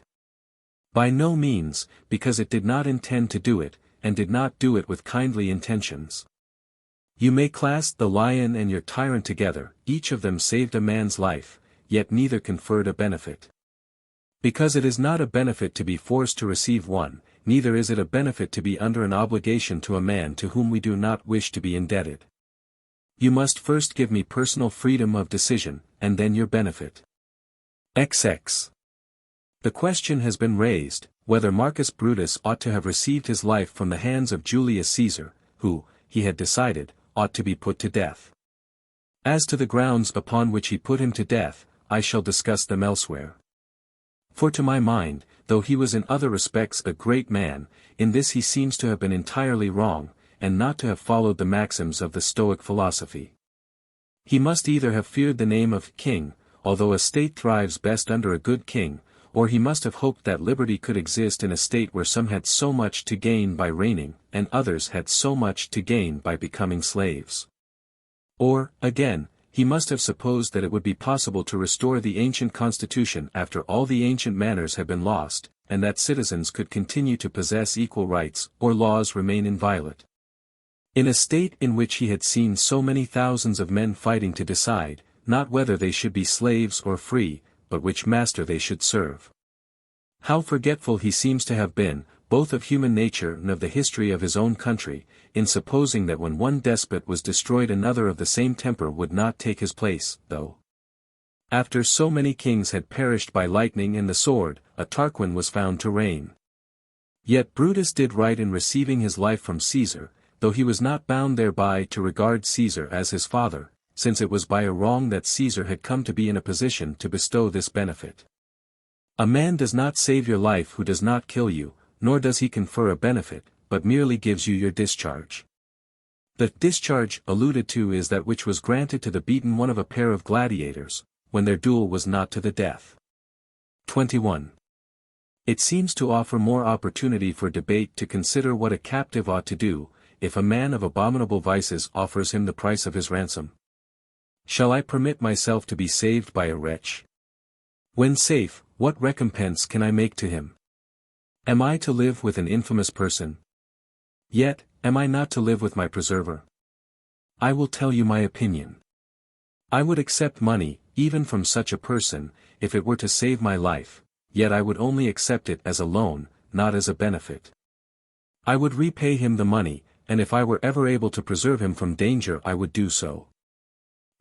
By no means, because it did not intend to do it, and did not do it with kindly intentions. You may class the lion and your tyrant together, each of them saved a man's life, yet neither conferred a benefit. Because it is not a benefit to be forced to receive one, neither is it a benefit to be under an obligation to a man to whom we do not wish to be indebted. You must first give me personal freedom of decision, and then your benefit. XX. The question has been raised, whether Marcus Brutus ought to have received his life from the hands of Julius Caesar, who, he had decided, ought to be put to death. As to the grounds upon which he put him to death, I shall discuss them elsewhere. For to my mind, though he was in other respects a great man, in this he seems to have been entirely wrong, and not to have followed the maxims of the Stoic philosophy. He must either have feared the name of king, although a state thrives best under a good king, or he must have hoped that liberty could exist in a state where some had so much to gain by reigning, and others had so much to gain by becoming slaves. Or, again, he must have supposed that it would be possible to restore the ancient constitution after all the ancient manners had been lost, and that citizens could continue to possess equal rights, or laws remain inviolate. In a state in which he had seen so many thousands of men fighting to decide, not whether they should be slaves or free, but which master they should serve. How forgetful he seems to have been, both of human nature and of the history of his own country, in supposing that when one despot was destroyed another of the same temper would not take his place, though. After so many kings had perished by lightning and the sword, a Tarquin was found to reign. Yet Brutus did right in receiving his life from Caesar, though he was not bound thereby to regard Caesar as his father, since it was by a wrong that Caesar had come to be in a position to bestow this benefit. A man does not save your life who does not kill you, nor does he confer a benefit, but merely gives you your discharge. The discharge alluded to is that which was granted to the beaten one of a pair of gladiators, when their duel was not to the death. 21. It seems to offer more opportunity for debate to consider what a captive ought to do, if a man of abominable vices offers him the price of his ransom. Shall I permit myself to be saved by a wretch? When safe, what recompense can I make to him? Am I to live with an infamous person? Yet, am I not to live with my preserver? I will tell you my opinion. I would accept money, even from such a person, if it were to save my life, yet I would only accept it as a loan, not as a benefit. I would repay him the money, and if I were ever able to preserve him from danger I would do so.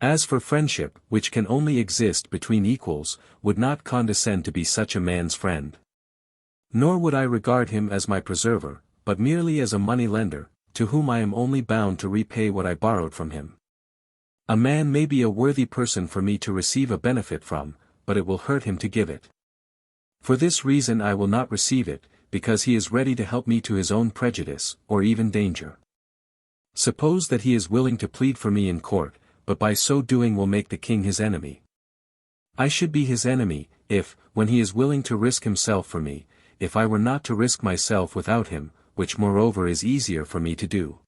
As for friendship, which can only exist between equals, would not condescend to be such a man's friend. Nor would I regard him as my preserver, but merely as a money-lender, to whom I am only bound to repay what I borrowed from him. A man may be a worthy person for me to receive a benefit from, but it will hurt him to give it. For this reason I will not receive it, because he is ready to help me to his own prejudice, or even danger. Suppose that he is willing to plead for me in court, but by so doing will make the king his enemy. I should be his enemy, if, when he is willing to risk himself for me, if I were not to risk myself without him, which moreover is easier for me to do.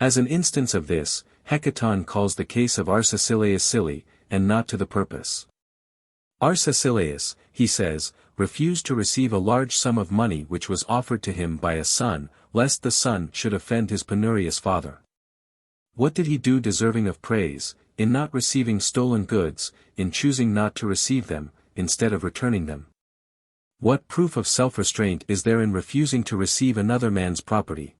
As an instance of this, Hecaton calls the case of Arcesilaus silly, and not to the purpose. Arcesilaus, he says, refused to receive a large sum of money which was offered to him by a son, lest the son should offend his penurious father. What did he do deserving of praise, in not receiving stolen goods, in choosing not to receive them, instead of returning them? What proof of self-restraint is there in refusing to receive another man's property?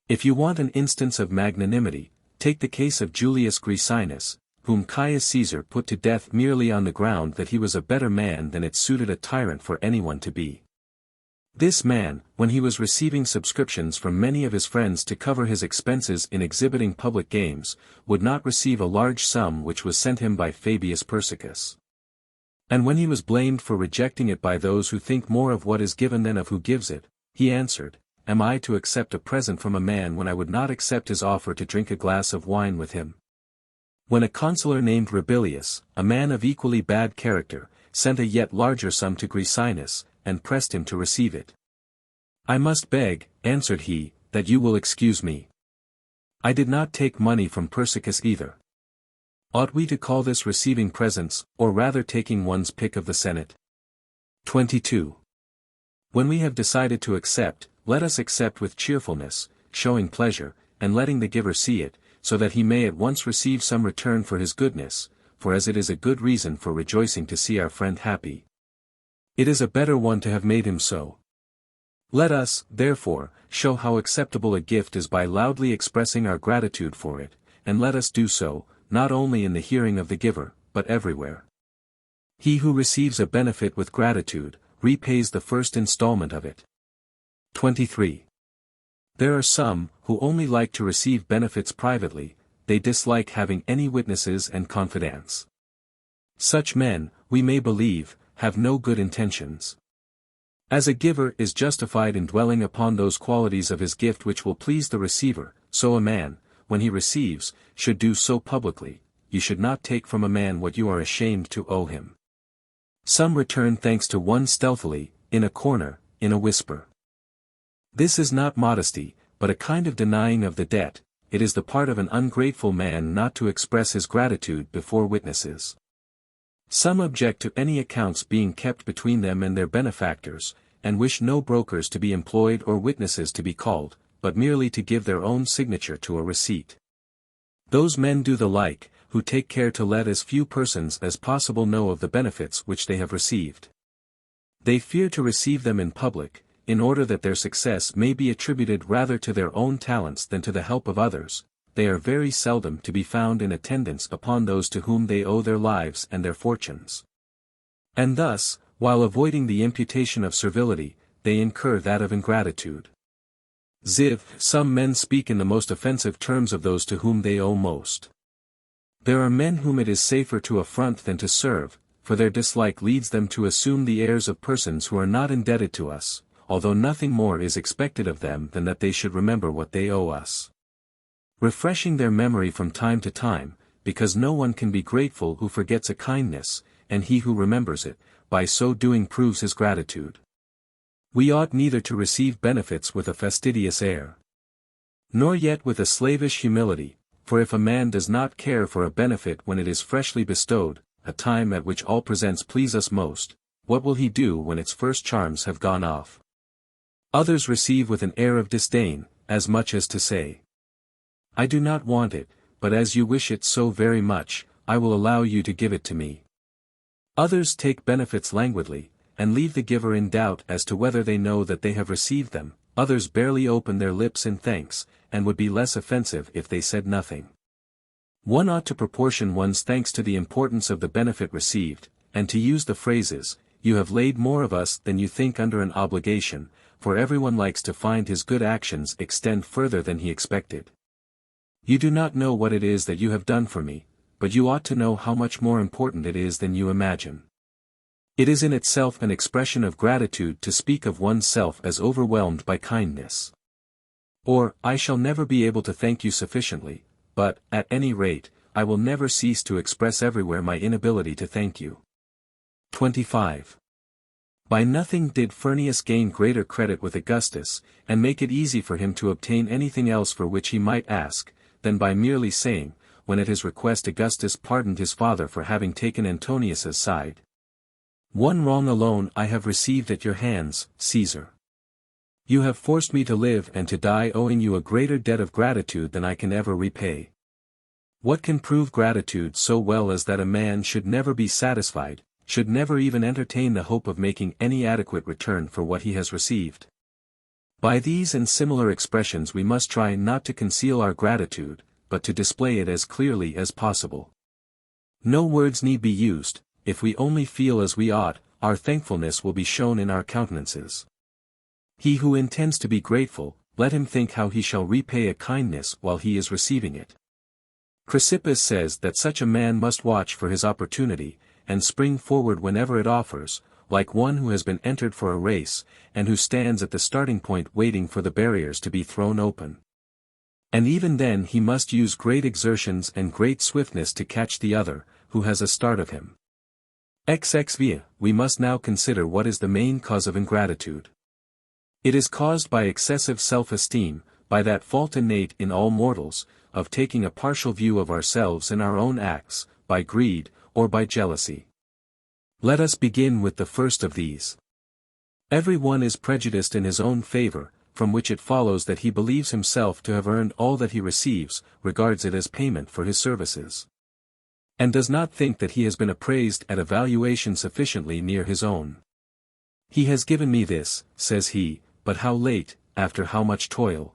If you want an instance of magnanimity, take the case of Julius Grisinus, whom Caius Caesar put to death merely on the ground that he was a better man than it suited a tyrant for anyone to be. This man, when he was receiving subscriptions from many of his friends to cover his expenses in exhibiting public games, would not receive a large sum which was sent him by Fabius Persicus. And when he was blamed for rejecting it by those who think more of what is given than of who gives it, he answered, "Am I to accept a present from a man when I would not accept his offer to drink a glass of wine with him?" When a consular named Rebellius, a man of equally bad character, sent a yet larger sum to Grisinus, and pressed him to receive it. "I must beg," answered he, "that you will excuse me. I did not take money from Persicus either." Ought we to call this receiving presents, or rather taking one's pick of the Senate? 22. When we have decided to accept, let us accept with cheerfulness, showing pleasure, and letting the giver see it, so that he may at once receive some return for his goodness, for as it is a good reason for rejoicing to see our friend happy, it is a better one to have made him so. Let us, therefore, show how acceptable a gift is by loudly expressing our gratitude for it, and let us do so, not only in the hearing of the giver, but everywhere. He who receives a benefit with gratitude, repays the first installment of it. 23. There are some, who only like to receive benefits privately, they dislike having any witnesses and confidants. Such men, we may believe, have no good intentions. As a giver is justified in dwelling upon those qualities of his gift which will please the receiver, so a man, when he receives, should do so publicly. You should not take from a man what you are ashamed to owe him. Some return thanks to one stealthily, in a corner, in a whisper. This is not modesty, but a kind of denying of the debt. It is the part of an ungrateful man not to express his gratitude before witnesses. Some object to any accounts being kept between them and their benefactors, and wish no brokers to be employed or witnesses to be called, but merely to give their own signature to a receipt. Those men do the like, who take care to let as few persons as possible know of the benefits which they have received. They fear to receive them in public, in order that their success may be attributed rather to their own talents than to the help of others. They are very seldom to be found in attendance upon those to whom they owe their lives and their fortunes. And thus, while avoiding the imputation of servility, they incur that of ingratitude. Some men speak in the most offensive terms of those to whom they owe most. There are men whom it is safer to affront than to serve, for their dislike leads them to assume the airs of persons who are not indebted to us, although nothing more is expected of them than that they should remember what they owe us. Refreshing their memory from time to time, because no one can be grateful who forgets a kindness, and he who remembers it, by so doing proves his gratitude. We ought neither to receive benefits with a fastidious air, nor yet with a slavish humility, for if a man does not care for a benefit when it is freshly bestowed, a time at which all presents please us most, what will he do when its first charms have gone off? Others receive with an air of disdain, as much as to say, I do not want it, but as you wish it so very much, I will allow you to give it to me. Others take benefits languidly, and leave the giver in doubt as to whether they know that they have received them. Others barely open their lips in thanks, and would be less offensive if they said nothing. One ought to proportion one's thanks to the importance of the benefit received, and to use the phrases, you have laid more of us than you think under an obligation, for everyone likes to find his good actions extend further than he expected. You do not know what it is that you have done for me, but you ought to know how much more important it is than you imagine. It is in itself an expression of gratitude to speak of oneself as overwhelmed by kindness. Or, I shall never be able to thank you sufficiently, but, at any rate, I will never cease to express everywhere my inability to thank you. 25. By nothing did Furnius gain greater credit with Augustus, and make it easy for him to obtain anything else for which he might ask, than by merely saying, when at his request Augustus pardoned his father for having taken Antonius's side. One wrong alone I have received at your hands, Caesar. You have forced me to live and to die owing you a greater debt of gratitude than I can ever repay. What can prove gratitude so well as that a man should never be satisfied, should never even entertain the hope of making any adequate return for what he has received? By these and similar expressions we must try not to conceal our gratitude, but to display it as clearly as possible. No words need be used. If we only feel as we ought, our thankfulness will be shown in our countenances. He who intends to be grateful, let him think how he shall repay a kindness while he is receiving it. Chrysippus says that such a man must watch for his opportunity, and spring forward whenever it offers, like one who has been entered for a race, and who stands at the starting point waiting for the barriers to be thrown open. And even then he must use great exertions and great swiftness to catch the other, who has a start of him. We must now consider what is the main cause of ingratitude. It is caused by excessive self-esteem, by that fault innate in all mortals, of taking a partial view of ourselves and our own acts, by greed, or by jealousy. Let us begin with the first of these. Every one is prejudiced in his own favor, from which it follows that he believes himself to have earned all that he receives, regards it as payment for his services, and does not think that he has been appraised at a valuation sufficiently near his own. He has given me this, says he, but how late, after how much toil?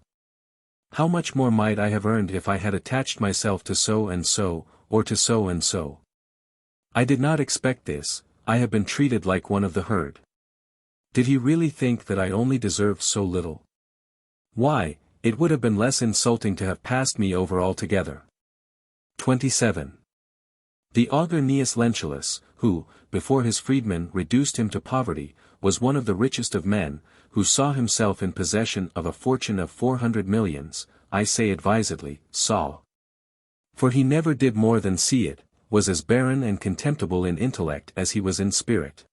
How much more might I have earned if I had attached myself to so and so, or to so and so? I did not expect this, I have been treated like one of the herd. Did he really think that I only deserved so little? Why, it would have been less insulting to have passed me over altogether. 27. The augur Gnaeus Lentulus, who, before his freedmen reduced him to poverty, was one of the richest of men, who saw himself in possession of a fortune of 400 millions, I say advisedly, saw. For he never did more than see it, was as barren and contemptible in intellect as he was in spirit.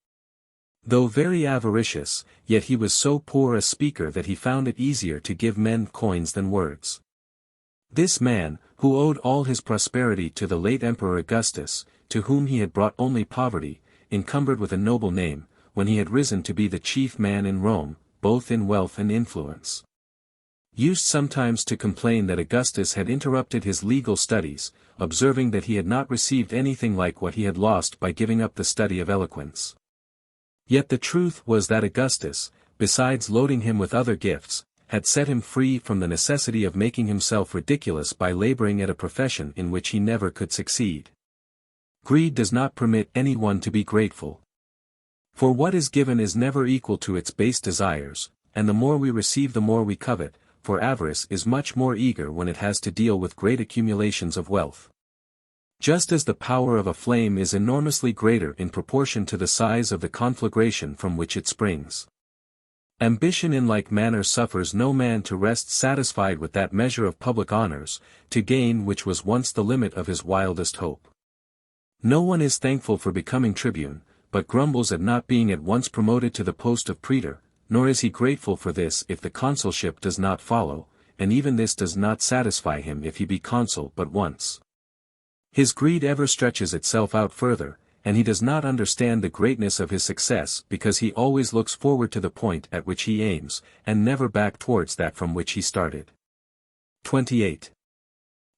Though very avaricious, yet he was so poor a speaker that he found it easier to give men coins than words. This man, who owed all his prosperity to the late Emperor Augustus, to whom he had brought only poverty, encumbered with a noble name, when he had risen to be the chief man in Rome, both in wealth and influence, used sometimes to complain that Augustus had interrupted his legal studies, observing that he had not received anything like what he had lost by giving up the study of eloquence. Yet the truth was that Augustus, besides loading him with other gifts, had set him free from the necessity of making himself ridiculous by laboring at a profession in which he never could succeed. Greed does not permit anyone to be grateful. For what is given is never equal to its base desires, and the more we receive the more we covet, for avarice is much more eager when it has to deal with great accumulations of wealth. Just as the power of a flame is enormously greater in proportion to the size of the conflagration from which it springs. Ambition in like manner suffers no man to rest satisfied with that measure of public honors, to gain which was once the limit of his wildest hope. No one is thankful for becoming tribune, but grumbles at not being at once promoted to the post of praetor, nor is he grateful for this if the consulship does not follow, and even this does not satisfy him if he be consul but once. His greed ever stretches itself out further, and he does not understand the greatness of his success because he always looks forward to the point at which he aims, and never back towards that from which he started. 28.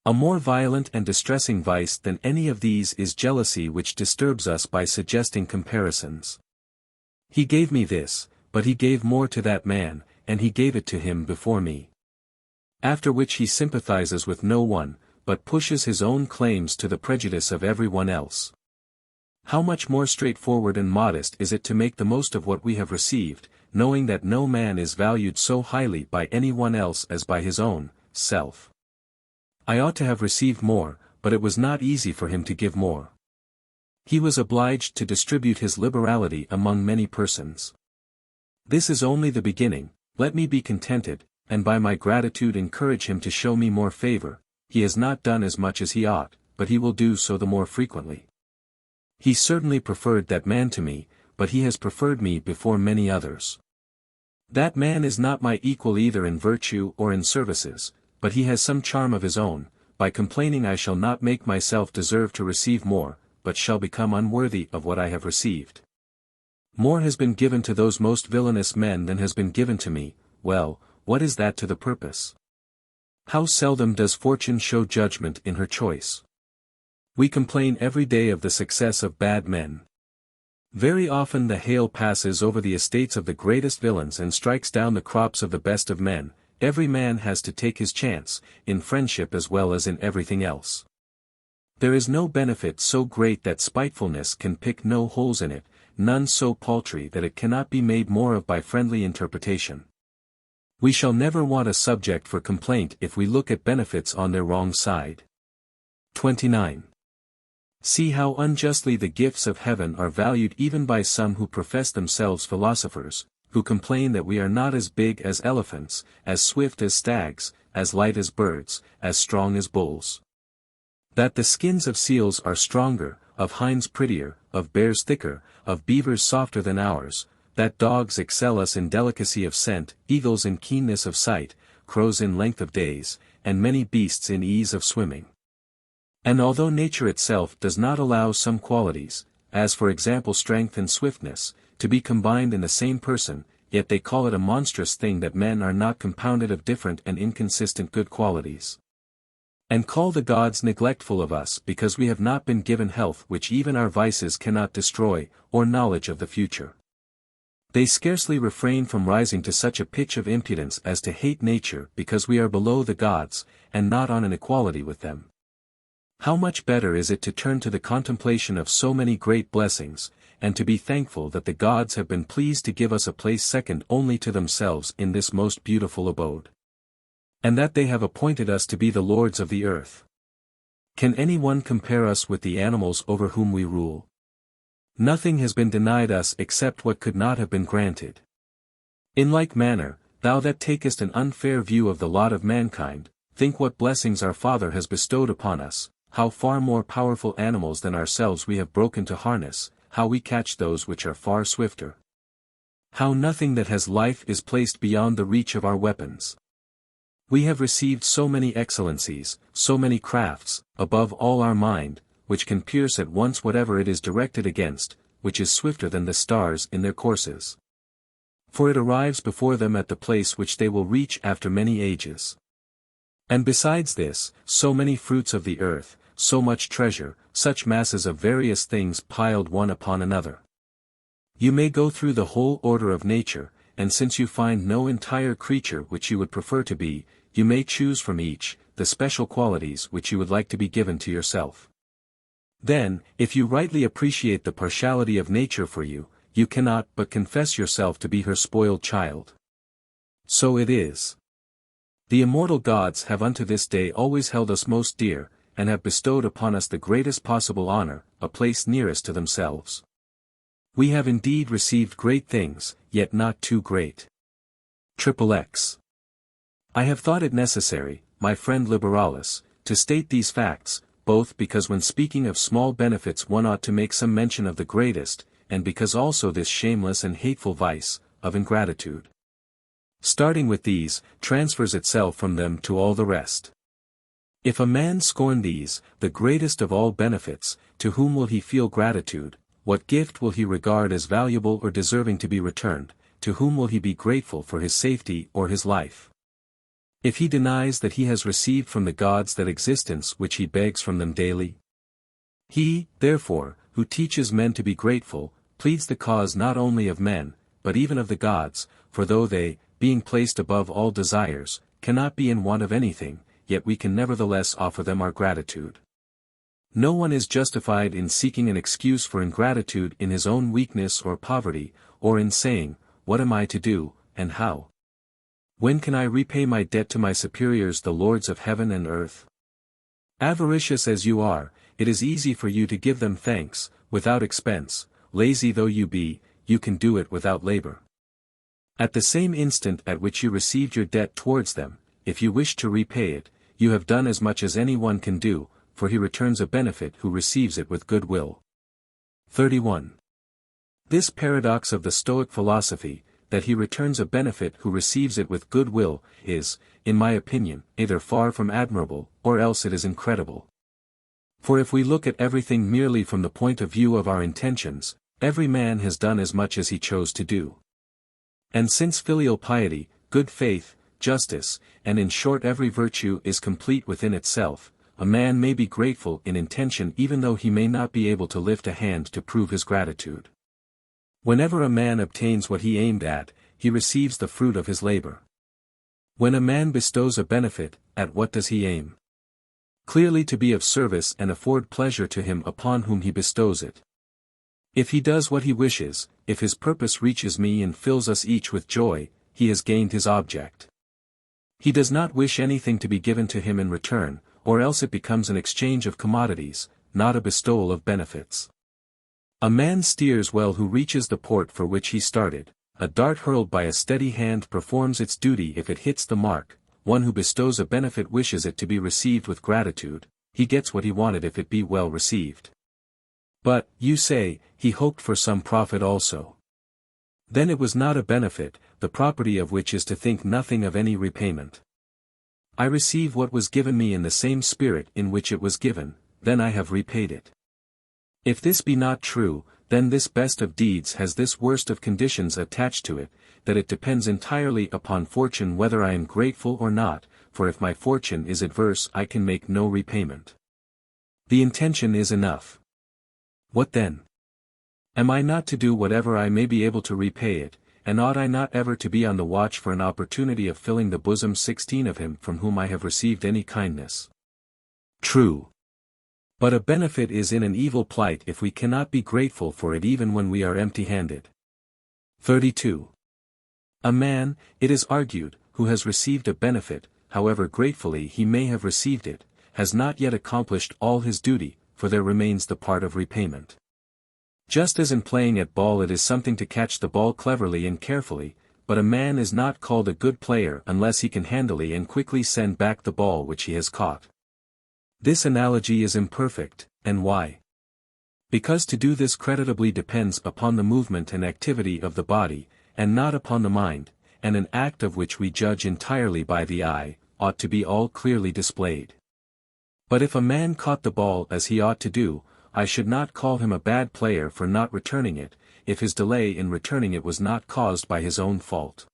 A more violent and distressing vice than any of these is jealousy, which disturbs us by suggesting comparisons. He gave me this, but he gave more to that man, and he gave it to him before me. After which he sympathizes with no one, but pushes his own claims to the prejudice of everyone else. How much more straightforward and modest is it to make the most of what we have received, knowing that no man is valued so highly by anyone else as by his own self. I ought to have received more, but it was not easy for him to give more. He was obliged to distribute his liberality among many persons. This is only the beginning, let me be contented, and by my gratitude encourage him to show me more favor. He has not done as much as he ought, but he will do so the more frequently. He certainly preferred that man to me, but he has preferred me before many others. That man is not my equal either in virtue or in services, but he has some charm of his own. By complaining I shall not make myself deserve to receive more, but shall become unworthy of what I have received. More has been given to those most villainous men than has been given to me. Well, what is that to the purpose? How seldom does fortune show judgment in her choice? We complain every day of the success of bad men. Very often the hail passes over the estates of the greatest villains and strikes down the crops of the best of men. Every man has to take his chance, in friendship as well as in everything else. There is no benefit so great that spitefulness can pick no holes in it, none so paltry that it cannot be made more of by friendly interpretation. We shall never want a subject for complaint if we look at benefits on their wrong side. 29. See how unjustly the gifts of heaven are valued even by some who profess themselves philosophers, who complain that we are not as big as elephants, as swift as stags, as light as birds, as strong as bulls. That the skins of seals are stronger, of hinds prettier, of bears thicker, of beavers softer than ours, that dogs excel us in delicacy of scent, eagles in keenness of sight, crows in length of days, and many beasts in ease of swimming. And although nature itself does not allow some qualities, as for example strength and swiftness, to be combined in the same person, yet they call it a monstrous thing that men are not compounded of different and inconsistent good qualities. And call the gods neglectful of us because we have not been given health which even our vices cannot destroy, or knowledge of the future. They scarcely refrain from rising to such a pitch of impudence as to hate nature because we are below the gods, and not on an equality with them. How much better is it to turn to the contemplation of so many great blessings, and to be thankful that the gods have been pleased to give us a place second only to themselves in this most beautiful abode. and that they have appointed us to be the lords of the earth. Can anyone compare us with the animals over whom we rule? Nothing has been denied us except what could not have been granted. In like manner, thou that takest an unfair view of the lot of mankind, think what blessings our Father has bestowed upon us, how far more powerful animals than ourselves we have broken to harness, how we catch those which are far swifter. How nothing that has life is placed beyond the reach of our weapons. We have received so many excellencies, so many crafts, above all our mind, which can pierce at once whatever it is directed against, which is swifter than the stars in their courses. For it arrives before them at the place which they will reach after many ages. And besides this, so many fruits of the earth, so much treasure, such masses of various things piled one upon another. You may go through the whole order of nature, and since you find no entire creature which you would prefer to be, you may choose from each, the special qualities which you would like to be given to yourself. Then, if you rightly appreciate the partiality of nature for you, you cannot but confess yourself to be her spoiled child. So it is. The immortal gods have unto this day always held us most dear, and have bestowed upon us the greatest possible honor, a place nearest to themselves. We have indeed received great things, yet not too great. XXX. I have thought it necessary, my friend Liberalis, to state these facts, both because when speaking of small benefits one ought to make some mention of the greatest, and because also this shameless and hateful vice, of ingratitude, starting with these, transfers itself from them to all the rest. If a man scorn these, the greatest of all benefits, to whom will he feel gratitude? What gift will he regard as valuable or deserving to be returned? To whom will he be grateful for his safety or his life? If he denies that he has received from the gods that existence which he begs from them daily? He, therefore, who teaches men to be grateful, pleads the cause not only of men, but even of the gods, for though they, being placed above all desires, cannot be in want of anything, yet we can nevertheless offer them our gratitude. No one is justified in seeking an excuse for ingratitude in his own weakness or poverty, or in saying, "What am I to do, and how? When can I repay my debt to my superiors, the lords of heaven and earth?" Avaricious as you are, it is easy for you to give them thanks, without expense. Lazy though you be, you can do it without labor. At the same instant at which you received your debt towards them, if you wish to repay it, you have done as much as any one can do, for he returns a benefit who receives it with good will. 31. This paradox of the Stoic philosophy, that he returns a benefit who receives it with good will, is, in my opinion, either far from admirable, or else it is incredible. For if we look at everything merely from the point of view of our intentions, every man has done as much as he chose to do. And since filial piety, good faith, justice, and in short every virtue is complete within itself, a man may be grateful in intention even though he may not be able to lift a hand to prove his gratitude. Whenever a man obtains what he aimed at, he receives the fruit of his labor. When a man bestows a benefit, at what does he aim? Clearly to be of service and afford pleasure to him upon whom he bestows it. If he does what he wishes, if his purpose reaches me and fills us each with joy, he has gained his object. He does not wish anything to be given to him in return, or else it becomes an exchange of commodities, not a bestowal of benefits. A man steers well who reaches the port for which he started. A dart hurled by a steady hand performs its duty if it hits the mark. One who bestows a benefit wishes it to be received with gratitude. He gets what he wanted if it be well received. But, you say, he hoped for some profit also. Then it was not a benefit, the property of which is to think nothing of any repayment. I receive what was given me in the same spirit in which it was given, then I have repaid it. If this be not true, then this best of deeds has this worst of conditions attached to it, that it depends entirely upon fortune whether I am grateful or not, for if my fortune is adverse I can make no repayment. The intention is enough. What then? Am I not to do whatever I may be able to repay it, and ought I not ever to be on the watch for an opportunity of filling the bosom 16 of him from whom I have received any kindness? True. But a benefit is in an evil plight if we cannot be grateful for it even when we are empty-handed. 32. A man, it is argued, who has received a benefit, however gratefully he may have received it, has not yet accomplished all his duty, for there remains the part of repayment. Just as in playing at ball it is something to catch the ball cleverly and carefully, but a man is not called a good player unless he can handily and quickly send back the ball which he has caught. This analogy is imperfect, and why? Because to do this creditably depends upon the movement and activity of the body, and not upon the mind, and an act of which we judge entirely by the eye, ought to be all clearly displayed. But if a man caught the ball as he ought to do, I should not call him a bad player for not returning it, if his delay in returning it was not caused by his own fault.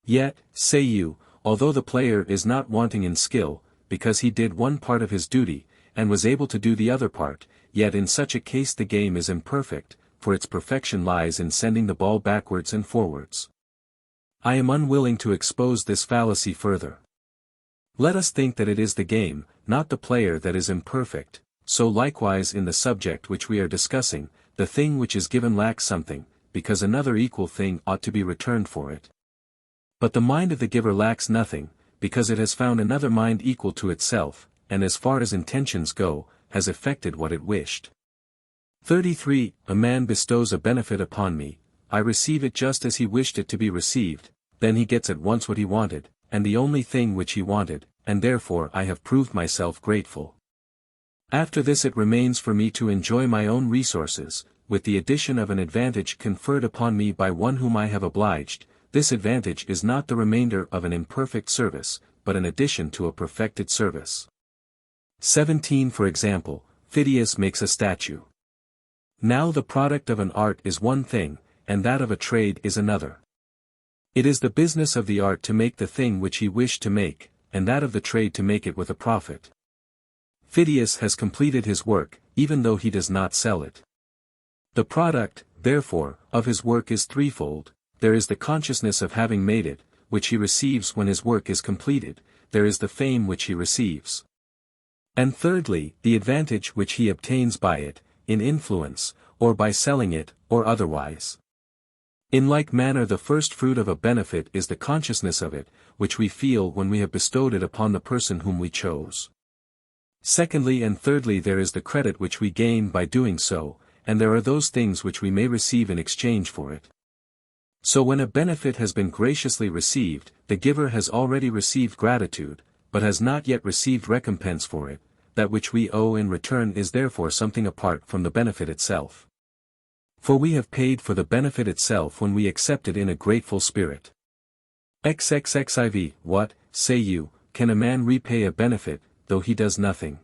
Yet, say you, although the player is not wanting in skill, because he did one part of his duty, and was able to do the other part, yet in such a case the game is imperfect, for its perfection lies in sending the ball backwards and forwards. I am unwilling to expose this fallacy further. Let us think that it is the game, not the player that is imperfect. So likewise in the subject which we are discussing, the thing which is given lacks something, because another equal thing ought to be returned for it. But the mind of the giver lacks nothing, because it has found another mind equal to itself, and as far as intentions go, has effected what it wished. 33. A man bestows a benefit upon me, I receive it just as he wished it to be received, then he gets at once what he wanted, and the only thing which he wanted, and therefore I have proved myself grateful. After this it remains for me to enjoy my own resources, with the addition of an advantage conferred upon me by one whom I have obliged. This advantage is not the remainder of an imperfect service, but an addition to a perfected service. 17. For example, Phidias makes a statue. Now the product of an art is one thing, and that of a trade is another. It is the business of the art to make the thing which he wished to make, and that of the trade to make it with a profit. Phidias has completed his work, even though he does not sell it. The product, therefore, of his work is threefold. There is the consciousness of having made it, which he receives when his work is completed, there is the fame which he receives. And thirdly, the advantage which he obtains by it, in influence, or by selling it, or otherwise. In like manner the first fruit of a benefit is the consciousness of it, which we feel when we have bestowed it upon the person whom we chose. Secondly and thirdly there is the credit which we gain by doing so, and there are those things which we may receive in exchange for it. So when a benefit has been graciously received, the giver has already received gratitude, but has not yet received recompense for it. That which we owe in return is therefore something apart from the benefit itself. For we have paid for the benefit itself when we accept it in a grateful spirit. XXXIV. What, say you, can a man repay a benefit, though he does nothing?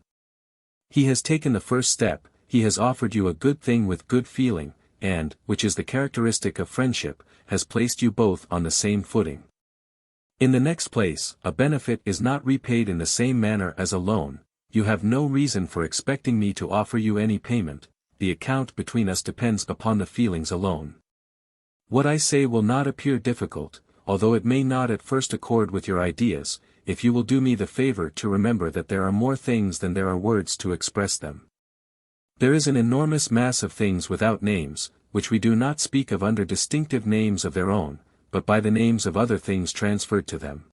He has taken the first step, he has offered you a good thing with good feeling, and, which is the characteristic of friendship, has placed you both on the same footing. In the next place, a benefit is not repaid in the same manner as a loan. You have no reason for expecting me to offer you any payment, the account between us depends upon the feelings alone. What I say will not appear difficult, although it may not at first accord with your ideas, if you will do me the favor to remember that there are more things than there are words to express them. There is an enormous mass of things without names, which we do not speak of under distinctive names of their own, but by the names of other things transferred to them.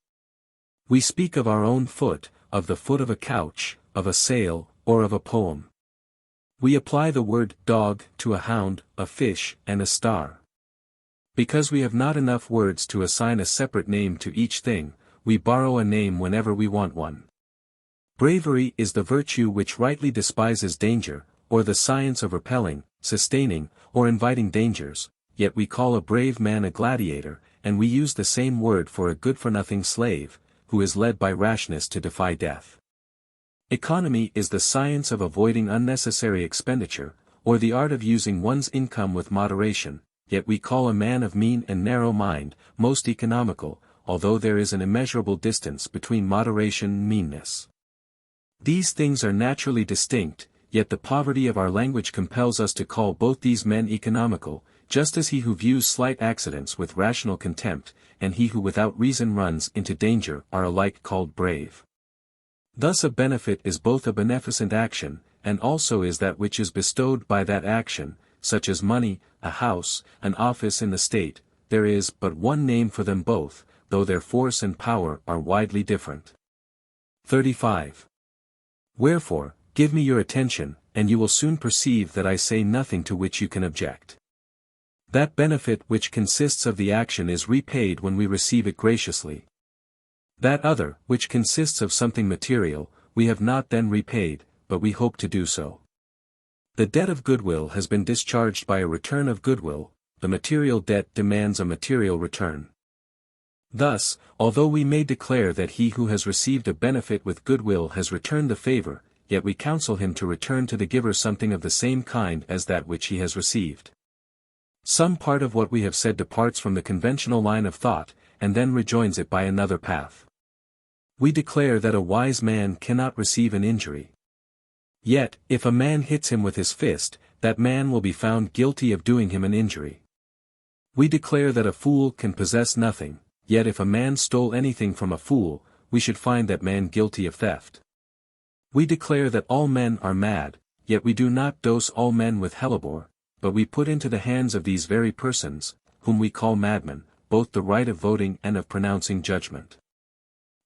We speak of our own foot, of the foot of a couch, of a sail, or of a poem. We apply the word dog to a hound, a fish, and a star. Because we have not enough words to assign a separate name to each thing, we borrow a name whenever we want one. Bravery is the virtue which rightly despises danger, or the science of repelling, sustaining, or inviting dangers, yet we call a brave man a gladiator, and we use the same word for a good-for-nothing slave, who is led by rashness to defy death. Economy is the science of avoiding unnecessary expenditure, or the art of using one's income with moderation, yet we call a man of mean and narrow mind, most economical, although there is an immeasurable distance between moderation and meanness. These things are naturally distinct, yet the poverty of our language compels us to call both these men economical, just as he who views slight accidents with rational contempt, and he who without reason runs into danger are alike called brave. Thus a benefit is both a beneficent action, and also is that which is bestowed by that action, such as money, a house, an office in the state. There is but one name for them both, though their force and power are widely different. 35. Wherefore, give me your attention, and you will soon perceive that I say nothing to which you can object. That benefit which consists of the action is repaid when we receive it graciously. That other, which consists of something material, we have not then repaid, but we hope to do so. The debt of goodwill has been discharged by a return of goodwill, the material debt demands a material return. Thus, although we may declare that he who has received a benefit with goodwill has returned the favor, yet we counsel him to return to the giver something of the same kind as that which he has received. Some part of what we have said departs from the conventional line of thought, and then rejoins it by another path. We declare that a wise man cannot receive an injury. Yet, if a man hits him with his fist, that man will be found guilty of doing him an injury. We declare that a fool can possess nothing, yet if a man stole anything from a fool, we should find that man guilty of theft. We declare that all men are mad, yet we do not dose all men with hellebore, but we put into the hands of these very persons, whom we call madmen, both the right of voting and of pronouncing judgment.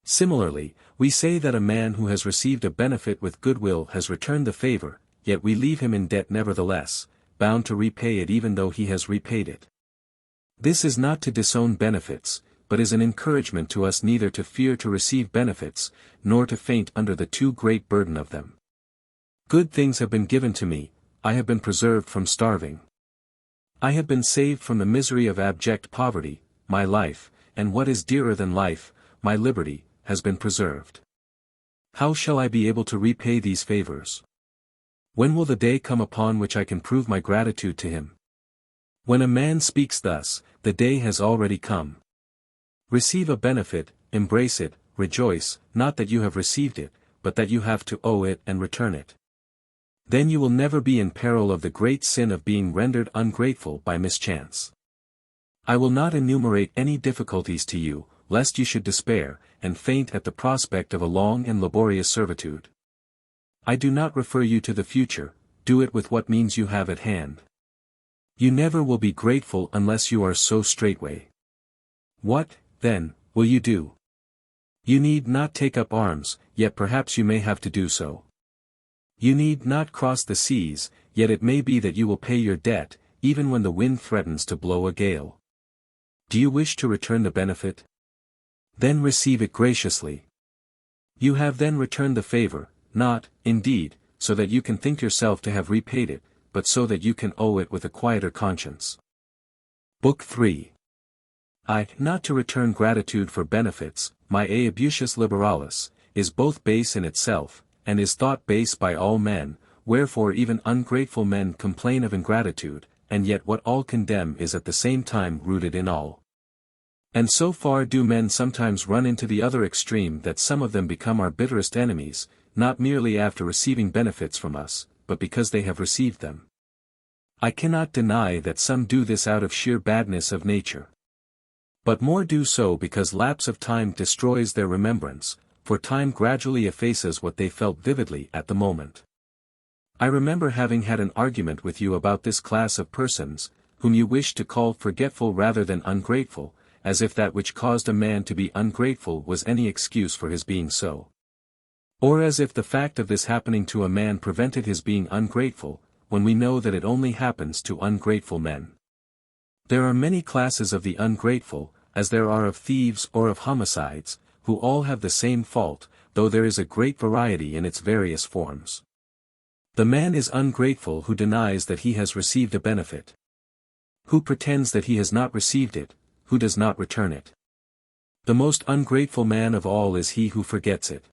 Similarly, we say that a man who has received a benefit with goodwill has returned the favor, yet we leave him in debt nevertheless, bound to repay it even though he has repaid it. This is not to disown benefits, but is an encouragement to us neither to fear to receive benefits, nor to faint under the too great burden of them. Good things have been given to me, I have been preserved from starving. I have been saved from the misery of abject poverty, my life, and what is dearer than life, my liberty, has been preserved. How shall I be able to repay these favors? When will the day come upon which I can prove my gratitude to him? When a man speaks thus, the day has already come. Receive a benefit, embrace it, rejoice, not that you have received it, but that you have to owe it and return it. Then you will never be in peril of the great sin of being rendered ungrateful by mischance. I will not enumerate any difficulties to you, lest you should despair, and faint at the prospect of a long and laborious servitude. I do not refer you to the future, do it with what means you have at hand. You never will be grateful unless you are so straightway. What, then, will you do? You need not take up arms, yet perhaps you may have to do so. You need not cross the seas, yet it may be that you will pay your debt, even when the wind threatens to blow a gale. Do you wish to return the benefit? Then receive it graciously. You have then returned the favor, not, indeed, so that you can think yourself to have repaid it, but so that you can owe it with a quieter conscience. Book 3. Not to return gratitude for benefits, my Aebutius Liberalis, is both base in itself, and is thought base by all men, wherefore even ungrateful men complain of ingratitude, and yet what all condemn is at the same time rooted in all. And so far do men sometimes run into the other extreme that some of them become our bitterest enemies, not merely after receiving benefits from us, but because they have received them. I cannot deny that some do this out of sheer badness of nature. But more do so because lapse of time destroys their remembrance, for time gradually effaces what they felt vividly at the moment. I remember having had an argument with you about this class of persons, whom you wish to call forgetful rather than ungrateful, as if that which caused a man to be ungrateful was any excuse for his being so. Or as if the fact of this happening to a man prevented his being ungrateful, when we know that it only happens to ungrateful men. There are many classes of the ungrateful, as there are of thieves or of homicides, who all have the same fault, though there is a great variety in its various forms. The man is ungrateful who denies that he has received a benefit. Who pretends that he has not received it, who does not return it. The most ungrateful man of all is he who forgets it.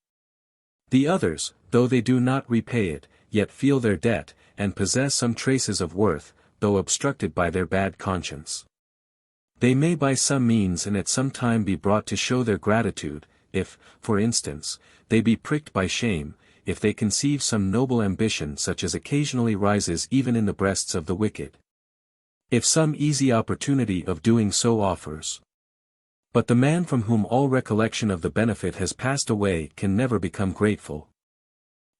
The others, though they do not repay it, yet feel their debt, and possess some traces of worth, though obstructed by their bad conscience. They may by some means and at some time be brought to show their gratitude, if, for instance, they be pricked by shame, if they conceive some noble ambition such as occasionally rises even in the breasts of the wicked. If some easy opportunity of doing so offers. But the man from whom all recollection of the benefit has passed away can never become grateful.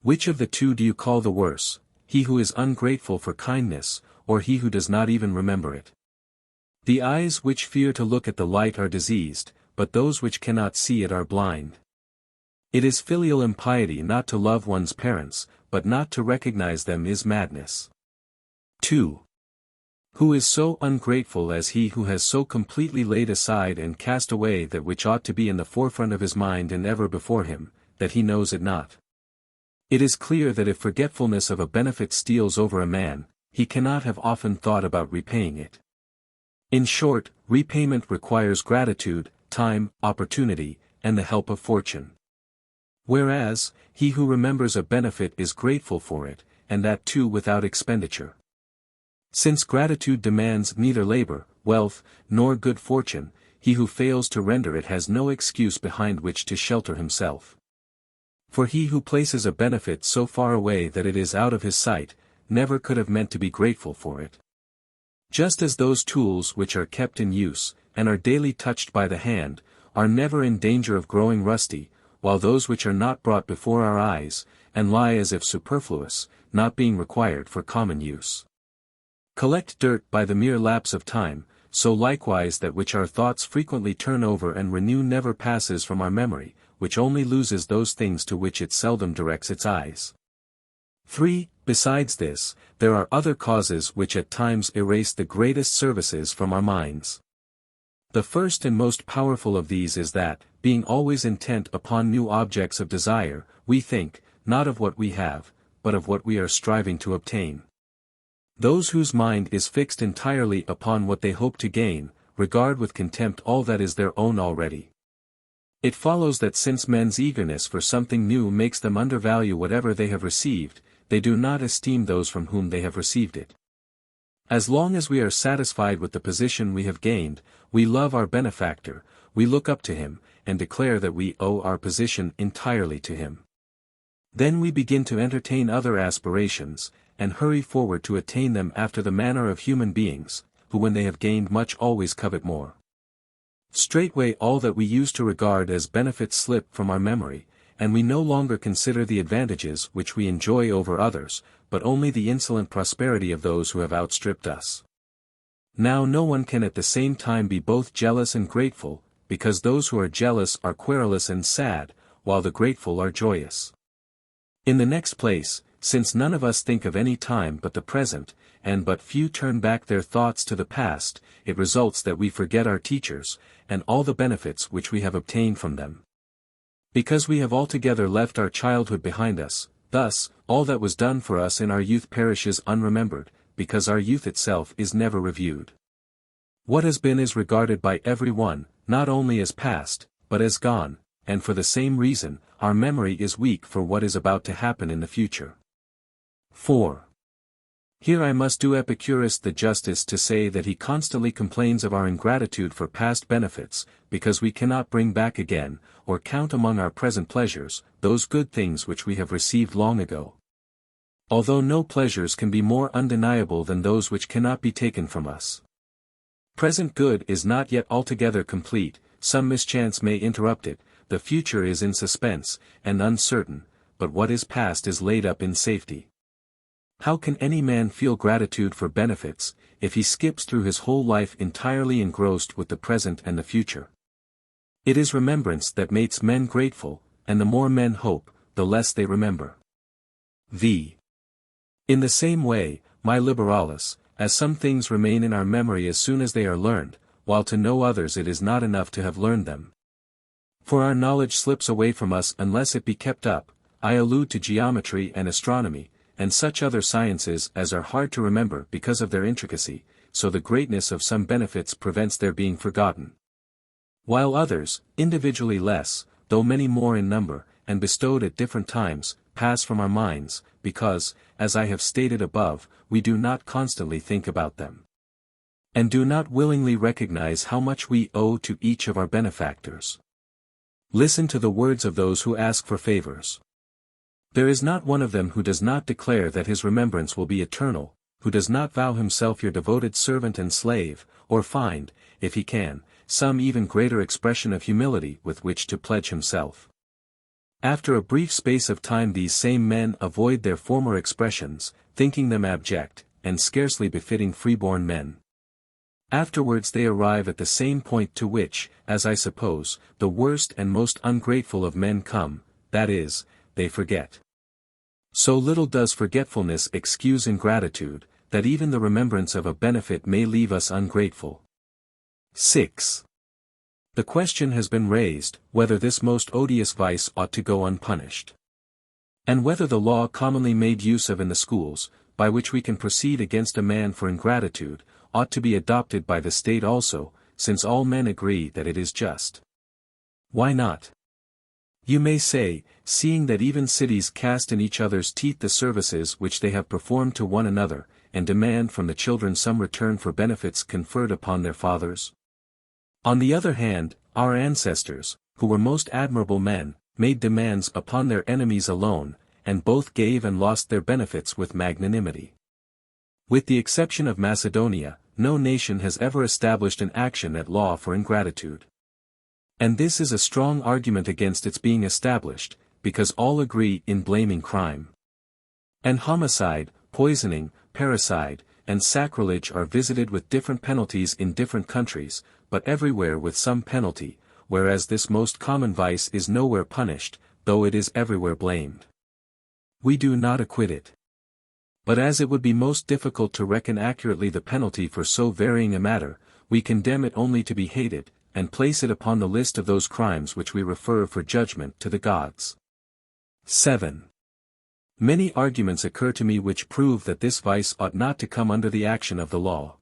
Which of the two do you call the worse, he who is ungrateful for kindness, or he who does not even remember it? The eyes which fear to look at the light are diseased, but those which cannot see it are blind. It is filial impiety not to love one's parents, but not to recognize them is madness. 2. Who is so ungrateful as he who has so completely laid aside and cast away that which ought to be in the forefront of his mind and ever before him, that he knows it not? It is clear that if forgetfulness of a benefit steals over a man, he cannot have often thought about repaying it. In short, repayment requires gratitude, time, opportunity, and the help of fortune. Whereas, he who remembers a benefit is grateful for it, and that too without expenditure. Since gratitude demands neither labor, wealth, nor good fortune, he who fails to render it has no excuse behind which to shelter himself. For he who places a benefit so far away that it is out of his sight, never could have meant to be grateful for it. Just as those tools which are kept in use, and are daily touched by the hand, are never in danger of growing rusty, while those which are not brought before our eyes, and lie as if superfluous, not being required for common use, collect dirt by the mere lapse of time, so likewise that which our thoughts frequently turn over and renew never passes from our memory, which only loses those things to which it seldom directs its eyes. 3. Besides this, there are other causes which at times erase the greatest services from our minds. The first and most powerful of these is that, being always intent upon new objects of desire, we think, not of what we have, but of what we are striving to obtain. Those whose mind is fixed entirely upon what they hope to gain, regard with contempt all that is their own already. It follows that since men's eagerness for something new makes them undervalue whatever they have received, they do not esteem those from whom they have received it. As long as we are satisfied with the position we have gained, we love our benefactor, we look up to him, and declare that we owe our position entirely to him. Then we begin to entertain other aspirations, and hurry forward to attain them after the manner of human beings, who when they have gained much always covet more. Straightway all that we used to regard as benefits slip from our memory, and we no longer consider the advantages which we enjoy over others, but only the insolent prosperity of those who have outstripped us. Now no one can at the same time be both jealous and grateful, because those who are jealous are querulous and sad, while the grateful are joyous. In the next place, since none of us think of any time but the present, and but few turn back their thoughts to the past, it results that we forget our teachers, and all the benefits which we have obtained from them. Because we have altogether left our childhood behind us, thus, all that was done for us in our youth perishes unremembered, because our youth itself is never reviewed. What has been is regarded by every one, not only as past, but as gone, and for the same reason, our memory is weak for what is about to happen in the future. 4. Here I must do Epicurus the justice to say that he constantly complains of our ingratitude for past benefits, because we cannot bring back again, or count among our present pleasures, those good things which we have received long ago. Although no pleasures can be more undeniable than those which cannot be taken from us. Present good is not yet altogether complete, some mischance may interrupt it, the future is in suspense, and uncertain, but what is past is laid up in safety. How can any man feel gratitude for benefits, if he skips through his whole life entirely engrossed with the present and the future? It is remembrance that makes men grateful, and the more men hope, the less they remember. V. In the same way, my Liberalis, as some things remain in our memory as soon as they are learned, while to know others it is not enough to have learned them. For our knowledge slips away from us unless it be kept up, I allude to geometry and astronomy, and such other sciences as are hard to remember because of their intricacy, so the greatness of some benefits prevents their being forgotten. While others, individually less, though many more in number, and bestowed at different times, pass from our minds, because, as I have stated above, we do not constantly think about them. And do not willingly recognize how much we owe to each of our benefactors. Listen to the words of those who ask for favors. There is not one of them who does not declare that his remembrance will be eternal, who does not vow himself your devoted servant and slave, or find, if he can, some even greater expression of humility with which to pledge himself. After a brief space of time these same men avoid their former expressions, thinking them abject, and scarcely befitting freeborn men. Afterwards they arrive at the same point to which, as I suppose, the worst and most ungrateful of men come, that is, they forget. So little does forgetfulness excuse ingratitude, that even the remembrance of a benefit may leave us ungrateful. 6. The question has been raised, whether this most odious vice ought to go unpunished. And whether the law commonly made use of in the schools, by which we can proceed against a man for ingratitude, ought to be adopted by the state also, since all men agree that it is just. Why not? You may say, seeing that even cities cast in each other's teeth the services which they have performed to one another, and demand from the children some return for benefits conferred upon their fathers. On the other hand, our ancestors, who were most admirable men, made demands upon their enemies alone, and both gave and lost their benefits with magnanimity. With the exception of Macedonia, no nation has ever established an action at law for ingratitude. And this is a strong argument against its being established, because all agree in blaming crime. And homicide, poisoning, parricide, and sacrilege are visited with different penalties in different countries, but everywhere with some penalty, whereas this most common vice is nowhere punished, though it is everywhere blamed. We do not acquit it. But as it would be most difficult to reckon accurately the penalty for so varying a matter, we condemn it only to be hated, and place it upon the list of those crimes which we refer for judgment to the gods. 7. Many arguments occur to me which prove that this vice ought not to come under the action of the law.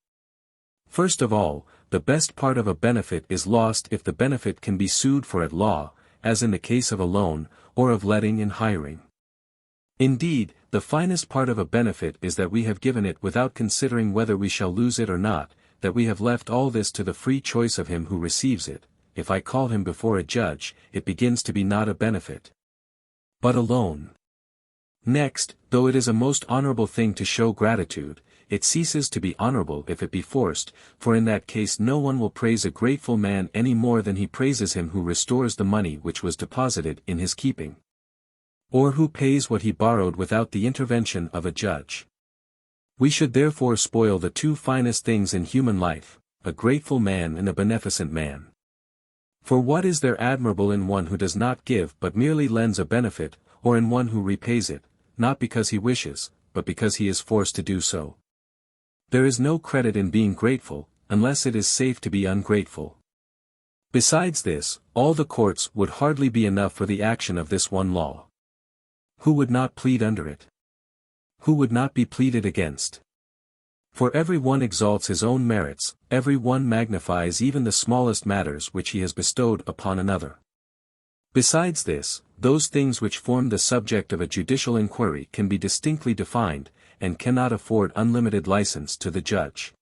First of all, the best part of a benefit is lost if the benefit can be sued for at law, as in the case of a loan, or of letting and hiring. Indeed, the finest part of a benefit is that we have given it without considering whether we shall lose it or not, that we have left all this to the free choice of him who receives it. If I call him before a judge, it begins to be not a benefit, but a loan. Next, though it is a most honorable thing to show gratitude, it ceases to be honorable if it be forced, for in that case no one will praise a grateful man any more than he praises him who restores the money which was deposited in his keeping, or who pays what he borrowed without the intervention of a judge. We should therefore spoil the two finest things in human life, a grateful man and a beneficent man. For what is there admirable in one who does not give but merely lends a benefit, or in one who repays it, not because he wishes, but because he is forced to do so? There is no credit in being grateful, unless it is safe to be ungrateful. Besides this, all the courts would hardly be enough for the action of this one law. Who would not plead under it? Who would not be pleaded against? For every one exalts his own merits, every one magnifies even the smallest matters which he has bestowed upon another. Besides this, those things which form the subject of a judicial inquiry can be distinctly defined, and cannot afford unlimited license to the judge.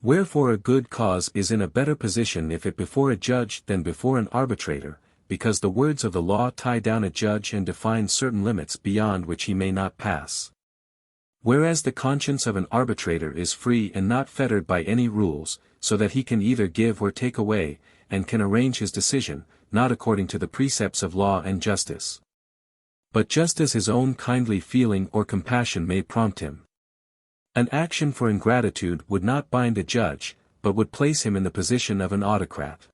Wherefore a good cause is in a better position if it before a judge than before an arbitrator, because the words of the law tie down a judge and define certain limits beyond which he may not pass. Whereas the conscience of an arbitrator is free and not fettered by any rules, so that he can either give or take away, and can arrange his decision, not according to the precepts of law and justice, but just as his own kindly feeling or compassion may prompt him. An action for ingratitude would not bind a judge, but would place him in the position of an autocrat.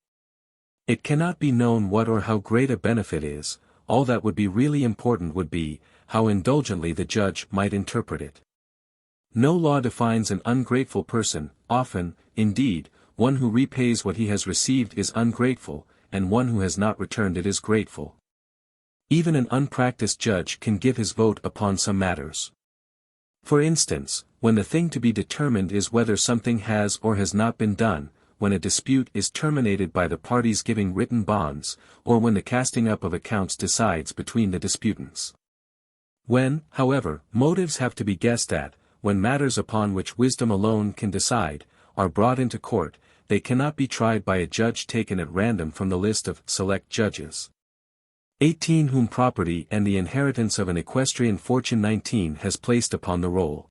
It cannot be known what or how great a benefit is, all that would be really important would be, how indulgently the judge might interpret it. No law defines an ungrateful person. Often, indeed, one who repays what he has received is ungrateful, and one who has not returned it is grateful. Even an unpracticed judge can give his vote upon some matters. For instance, when the thing to be determined is whether something has or has not been done, when a dispute is terminated by the parties giving written bonds, or when the casting up of accounts decides between the disputants. When, however, motives have to be guessed at, when matters upon which wisdom alone can decide, are brought into court, they cannot be tried by a judge taken at random from the list of select judges. 18 whom property and the inheritance of an equestrian fortune 19 has placed upon the roll.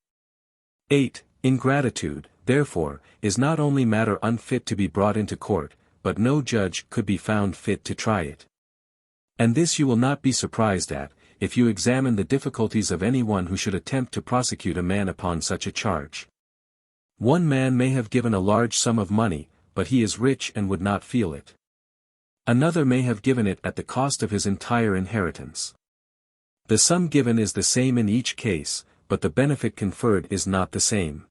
8. Ingratitude, therefore, is not only matter unfit to be brought into court, but no judge could be found fit to try it. And this you will not be surprised at, if you examine the difficulties of any one who should attempt to prosecute a man upon such a charge. One man may have given a large sum of money, but he is rich and would not feel it. Another may have given it at the cost of his entire inheritance. The sum given is the same in each case, but the benefit conferred is not the same.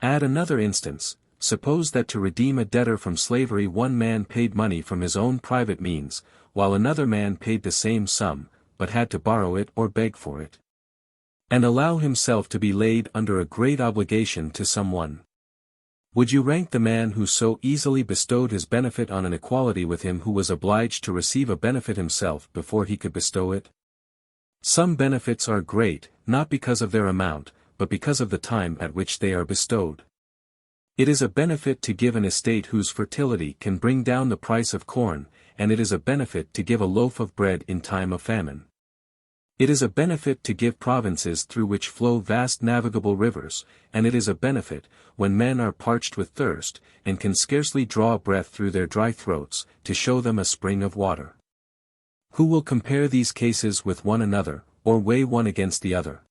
Add another instance. Suppose that to redeem a debtor from slavery one man paid money from his own private means, while another man paid the same sum, but had to borrow it or beg for it, and allow himself to be laid under a great obligation to someone. Would you rank the man who so easily bestowed his benefit on an equality with him who was obliged to receive a benefit himself before he could bestow it? Some benefits are great, not because of their amount, but because of the time at which they are bestowed. It is a benefit to give an estate whose fertility can bring down the price of corn, and it is a benefit to give a loaf of bread in time of famine. It is a benefit to give provinces through which flow vast navigable rivers, and it is a benefit, when men are parched with thirst, and can scarcely draw breath through their dry throats, to show them a spring of water. Who will compare these cases with one another, or weigh one against the other?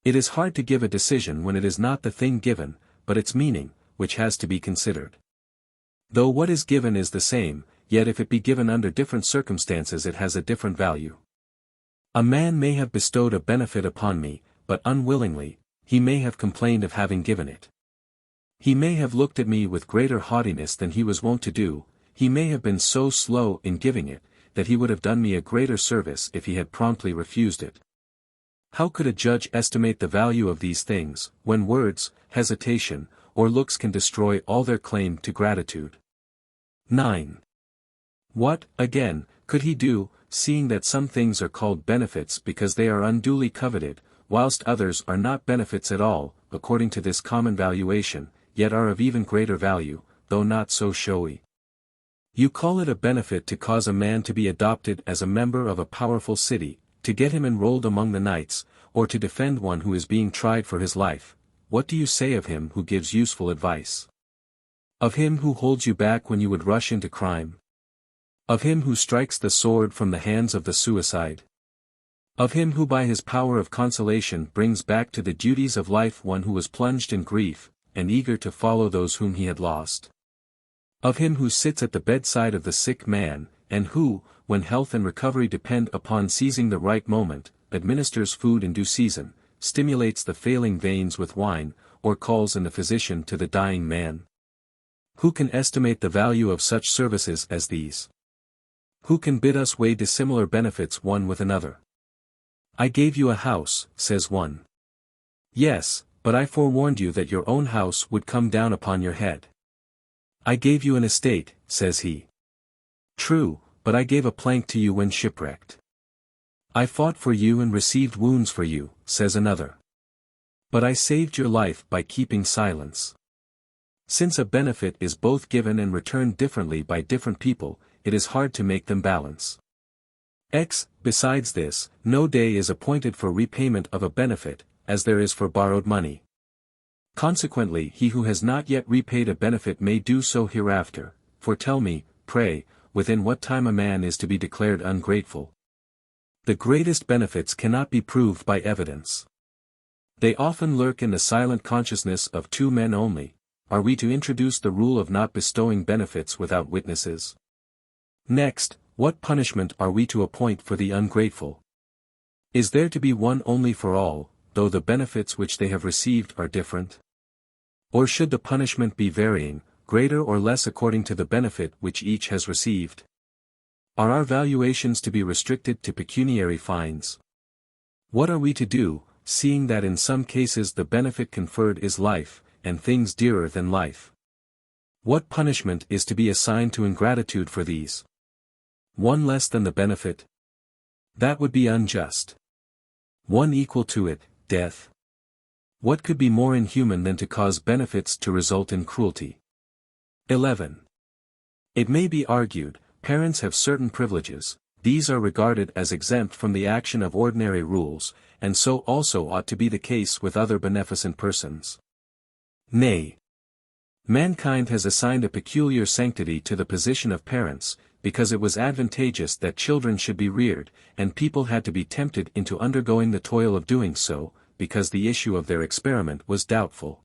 It is hard to give a decision when it is not the thing given, but its meaning, which has to be considered. Though what is given is the same, yet if it be given under different circumstances it has a different value. A man may have bestowed a benefit upon me, but unwillingly, he may have complained of having given it. He may have looked at me with greater haughtiness than he was wont to do, he may have been so slow in giving it, that he would have done me a greater service if he had promptly refused it. How could a judge estimate the value of these things, when words, hesitation, or looks can destroy all their claim to gratitude? 9. What, again, could he do, seeing that some things are called benefits because they are unduly coveted, whilst others are not benefits at all, according to this common valuation, yet are of even greater value, though not so showy? You call it a benefit to cause a man to be adopted as a member of a powerful city, to get him enrolled among the knights, or to defend one who is being tried for his life. What do you say of him who gives useful advice? Of him who holds you back when you would rush into crime? Of him who strikes the sword from the hands of the suicide? Of him who by his power of consolation brings back to the duties of life one who was plunged in grief, and eager to follow those whom he had lost? Of him who sits at the bedside of the sick man, and who, when health and recovery depend upon seizing the right moment, administers food in due season, stimulates the failing veins with wine, or calls in the physician to the dying man? Who can estimate the value of such services as these? Who can bid us weigh dissimilar benefits one with another? I gave you a house, says one. Yes, but I forewarned you that your own house would come down upon your head. I gave you an estate, says he. True, but I gave a plank to you when shipwrecked. I fought for you and received wounds for you, says another. But I saved your life by keeping silence. Since a benefit is both given and returned differently by different people, it is hard to make them balance. Besides this, no day is appointed for repayment of a benefit, as there is for borrowed money. Consequently he who has not yet repaid a benefit may do so hereafter, for tell me, pray, within what time a man is to be declared ungrateful? The greatest benefits cannot be proved by evidence. They often lurk in the silent consciousness of two men only. Are we to introduce the rule of not bestowing benefits without witnesses? Next, what punishment are we to appoint for the ungrateful? Is there to be one only for all, though the benefits which they have received are different? Or should the punishment be varying, greater or less according to the benefit which each has received? Are our valuations to be restricted to pecuniary fines? What are we to do, seeing that in some cases the benefit conferred is life, and things dearer than life? What punishment is to be assigned to ingratitude for these? One less than the benefit? That would be unjust. One equal to it, death. What could be more inhuman than to cause benefits to result in cruelty? 11. It may be argued, parents have certain privileges, these are regarded as exempt from the action of ordinary rules, and so also ought to be the case with other beneficent persons. Nay. Mankind has assigned a peculiar sanctity to the position of parents, because it was advantageous that children should be reared, and people had to be tempted into undergoing the toil of doing so, because the issue of their experiment was doubtful.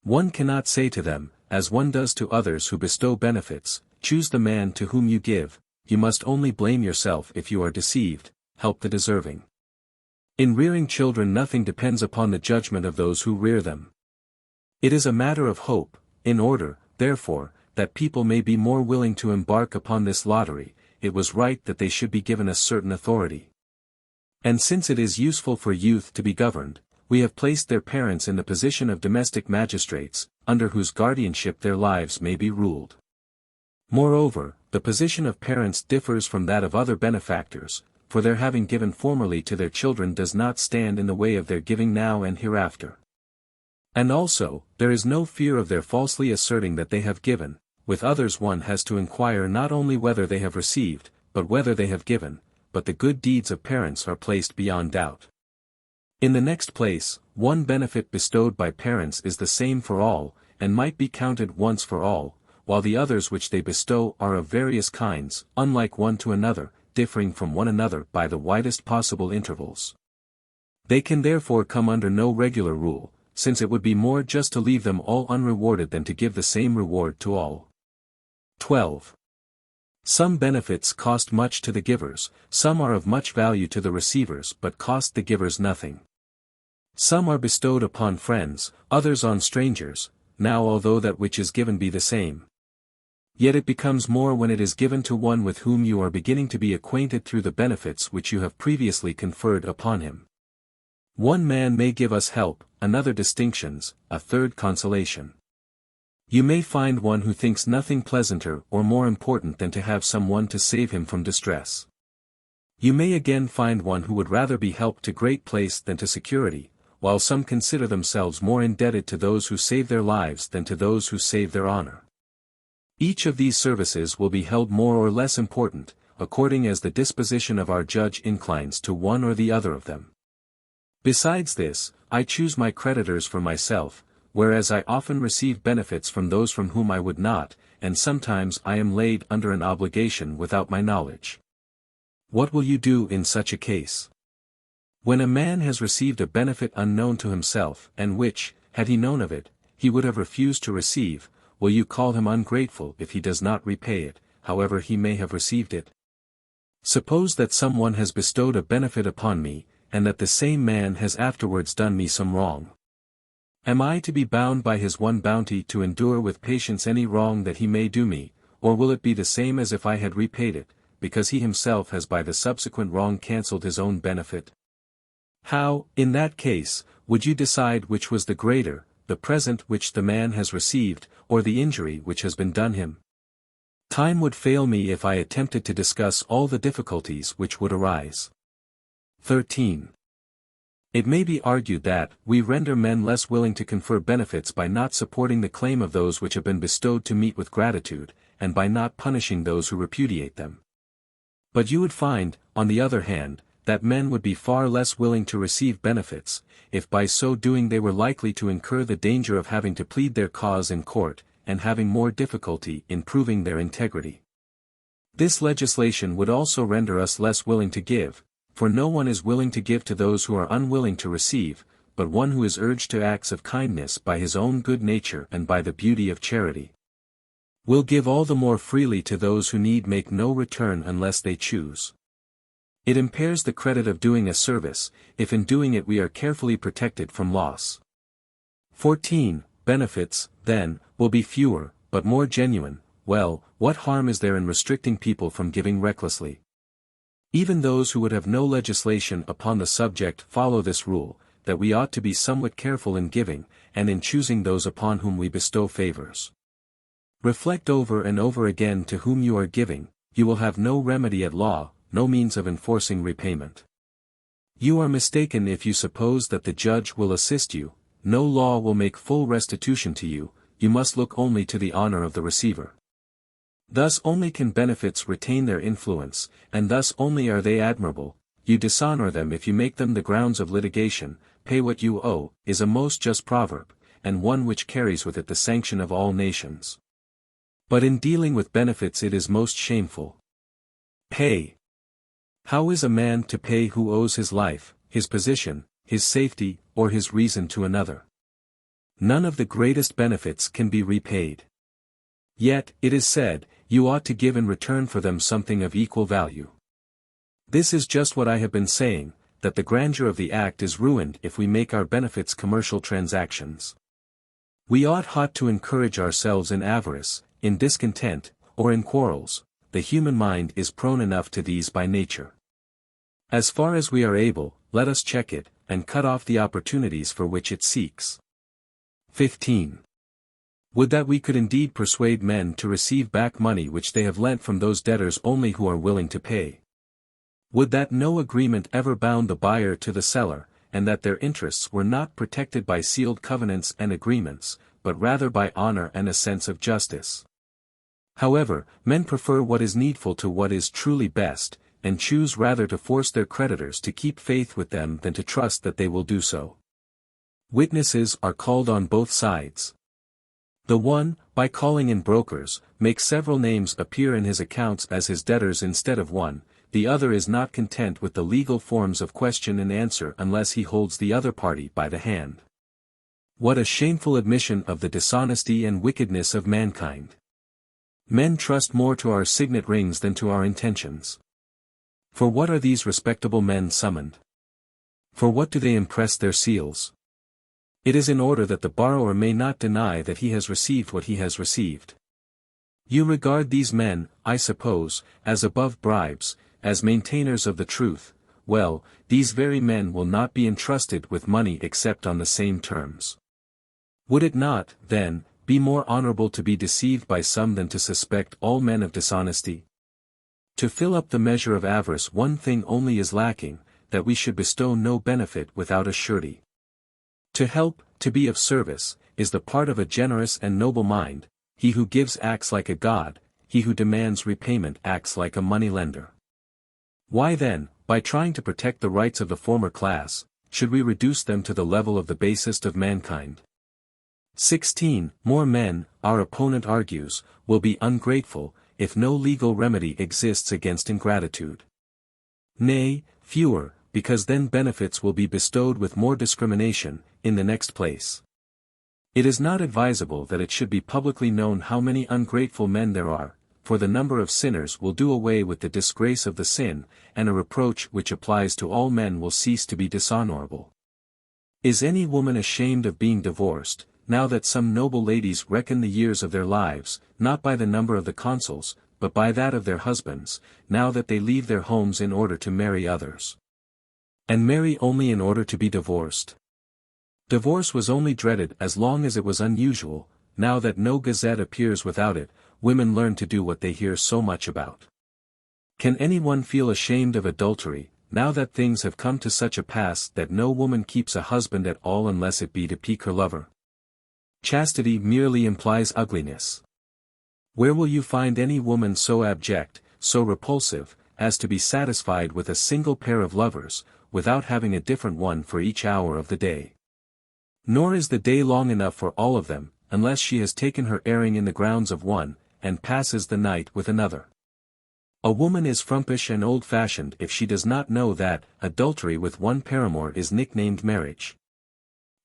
One cannot say to them, as one does to others who bestow benefits, choose the man to whom you give, you must only blame yourself if you are deceived, help the deserving. In rearing children nothing depends upon the judgment of those who rear them. It is a matter of hope, in order, therefore, that people may be more willing to embark upon this lottery, it was right that they should be given a certain authority. And since it is useful for youth to be governed, we have placed their parents in the position of domestic magistrates, under whose guardianship their lives may be ruled. Moreover, the position of parents differs from that of other benefactors, for their having given formerly to their children does not stand in the way of their giving now and hereafter. And also, there is no fear of their falsely asserting that they have given. With others one has to inquire not only whether they have received, but whether they have given, but the good deeds of parents are placed beyond doubt. In the next place, one benefit bestowed by parents is the same for all, and might be counted once for all, while the others which they bestow are of various kinds, unlike one to another, differing from one another by the widest possible intervals. They can therefore come under no regular rule, since it would be more just to leave them all unrewarded than to give the same reward to all. 12. Some benefits cost much to the givers, some are of much value to the receivers but cost the givers nothing. Some are bestowed upon friends, others on strangers, now although that which is given be the same. Yet it becomes more when it is given to one with whom you are beginning to be acquainted through the benefits which you have previously conferred upon him. One man may give us help, another distinctions, a third consolation. You may find one who thinks nothing pleasanter or more important than to have some one to save him from distress. You may again find one who would rather be helped to great place than to security, while some consider themselves more indebted to those who save their lives than to those who save their honor. Each of these services will be held more or less important, according as the disposition of our judge inclines to one or the other of them. Besides this, I choose my creditors for myself, whereas I often receive benefits from those from whom I would not, and sometimes I am laid under an obligation without my knowledge. What will you do in such a case? When a man has received a benefit unknown to himself, and which, had he known of it, he would have refused to receive, will you call him ungrateful if he does not repay it, however he may have received it? Suppose that someone has bestowed a benefit upon me, and that the same man has afterwards done me some wrong. Am I to be bound by his one bounty to endure with patience any wrong that he may do me, or will it be the same as if I had repaid it, because he himself has by the subsequent wrong cancelled his own benefit? How, in that case, would you decide which was the greater, the present which the man has received, or the injury which has been done him? Time would fail me if I attempted to discuss all the difficulties which would arise. 13. It may be argued that we render men less willing to confer benefits by not supporting the claim of those which have been bestowed to meet with gratitude, and by not punishing those who repudiate them. But you would find, on the other hand, that men would be far less willing to receive benefits, if by so doing they were likely to incur the danger of having to plead their cause in court, and having more difficulty in proving their integrity. This legislation would also render us less willing to give, for no one is willing to give to those who are unwilling to receive, but one who is urged to acts of kindness by his own good nature and by the beauty of charity will give all the more freely to those who need make no return unless they choose. It impairs the credit of doing a service, if in doing it we are carefully protected from loss. 14. Benefits, then, will be fewer, but more genuine. Well, what harm is there in restricting people from giving recklessly? Even those who would have no legislation upon the subject follow this rule, that we ought to be somewhat careful in giving, and in choosing those upon whom we bestow favors. Reflect over and over again to whom you are giving, you will have no remedy at law, no means of enforcing repayment. You are mistaken if you suppose that the judge will assist you, no law will make full restitution to you, you must look only to the honor of the receiver. Thus only can benefits retain their influence, and thus only are they admirable. You dishonor them if you make them the grounds of litigation. Pay what you owe, is a most just proverb, and one which carries with it the sanction of all nations. But in dealing with benefits it is most shameful. Pay. How is a man to pay who owes his life, his position, his safety, or his reason to another? None of the greatest benefits can be repaid. Yet, it is said, you ought to give in return for them something of equal value. This is just what I have been saying, that the grandeur of the act is ruined if we make our benefits commercial transactions. We ought to encourage ourselves in avarice, in discontent, or in quarrels. The human mind is prone enough to these by nature. As far as we are able, let us check it, and cut off the opportunities for which it seeks. 15. Would that we could indeed persuade men to receive back money which they have lent from those debtors only who are willing to pay. Would that no agreement ever bound the buyer to the seller, and that their interests were not protected by sealed covenants and agreements, but rather by honor and a sense of justice. However, men prefer what is needful to what is truly best, and choose rather to force their creditors to keep faith with them than to trust that they will do so. Witnesses are called on both sides. The one, by calling in brokers, makes several names appear in his accounts as his debtors instead of one. The other is not content with the legal forms of question and answer unless he holds the other party by the hand. What a shameful admission of the dishonesty and wickedness of mankind! Men trust more to our signet rings than to our intentions. For what are these respectable men summoned? For what do they impress their seals? It is in order that the borrower may not deny that he has received what he has received. You regard these men, I suppose, as above bribes, as maintainers of the truth. Well, these very men will not be entrusted with money except on the same terms. Would it not, then, be more honorable to be deceived by some than to suspect all men of dishonesty? To fill up the measure of avarice one thing only is lacking, that we should bestow no benefit without a surety. To help, to be of service, is the part of a generous and noble mind. He who gives acts like a god, he who demands repayment acts like a money-lender. Why then, by trying to protect the rights of the former class, should we reduce them to the level of the basest of mankind? 16. More men, our opponent argues, will be ungrateful, if no legal remedy exists against ingratitude. Nay, fewer, because then benefits will be bestowed with more discrimination. In the next place, it is not advisable that it should be publicly known how many ungrateful men there are, for the number of sinners will do away with the disgrace of the sin, and a reproach which applies to all men will cease to be dishonorable. Is any woman ashamed of being divorced, now that some noble ladies reckon the years of their lives, not by the number of the consuls, but by that of their husbands, now that they leave their homes in order to marry others? And marry only in order to be divorced. Divorce was only dreaded as long as it was unusual. Now that no gazette appears without it, women learn to do what they hear so much about. Can anyone feel ashamed of adultery, now that things have come to such a pass that no woman keeps a husband at all unless it be to pique her lover? Chastity merely implies ugliness. Where will you find any woman so abject, so repulsive, as to be satisfied with a single pair of lovers, without having a different one for each hour of the day? Nor is the day long enough for all of them, unless she has taken her airing in the grounds of one, and passes the night with another. A woman is frumpish and old-fashioned if she does not know that adultery with one paramour is nicknamed marriage.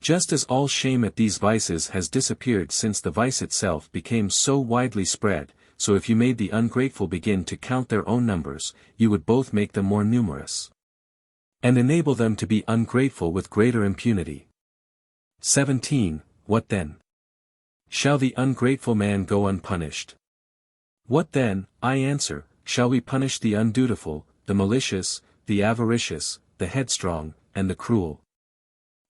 Just as all shame at these vices has disappeared since the vice itself became so widely spread, so if you made the ungrateful begin to count their own numbers, you would both make them more numerous, and enable them to be ungrateful with greater impunity. 17. What then? Shall the ungrateful man go unpunished? What then, I answer, shall we punish the undutiful, the malicious, the avaricious, the headstrong, and the cruel?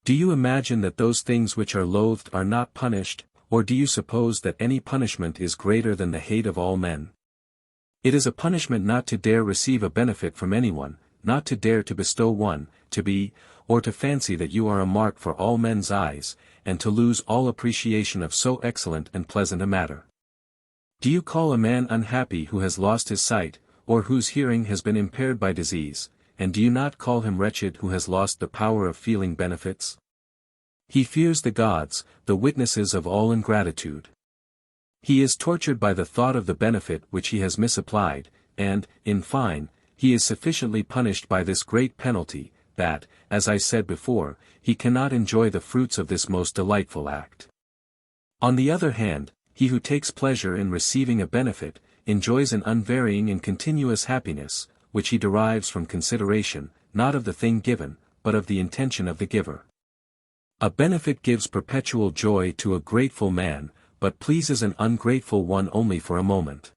Do you imagine that those things which are loathed are not punished, or do you suppose that any punishment is greater than the hate of all men? It is a punishment not to dare receive a benefit from anyone, not to dare to bestow one, to be, or to fancy that you are a mark for all men's eyes, and to lose all appreciation of so excellent and pleasant a matter. Do you call a man unhappy who has lost his sight, or whose hearing has been impaired by disease, and do you not call him wretched who has lost the power of feeling benefits? He fears the gods, the witnesses of all ingratitude. He is tortured by the thought of the benefit which he has misapplied, and, in fine, he is sufficiently punished by this great penalty, that, as I said before, he cannot enjoy the fruits of this most delightful act. On the other hand, he who takes pleasure in receiving a benefit, enjoys an unvarying and continuous happiness, which he derives from consideration, not of the thing given, but of the intention of the giver. A benefit gives perpetual joy to a grateful man, but pleases an ungrateful one only for a moment.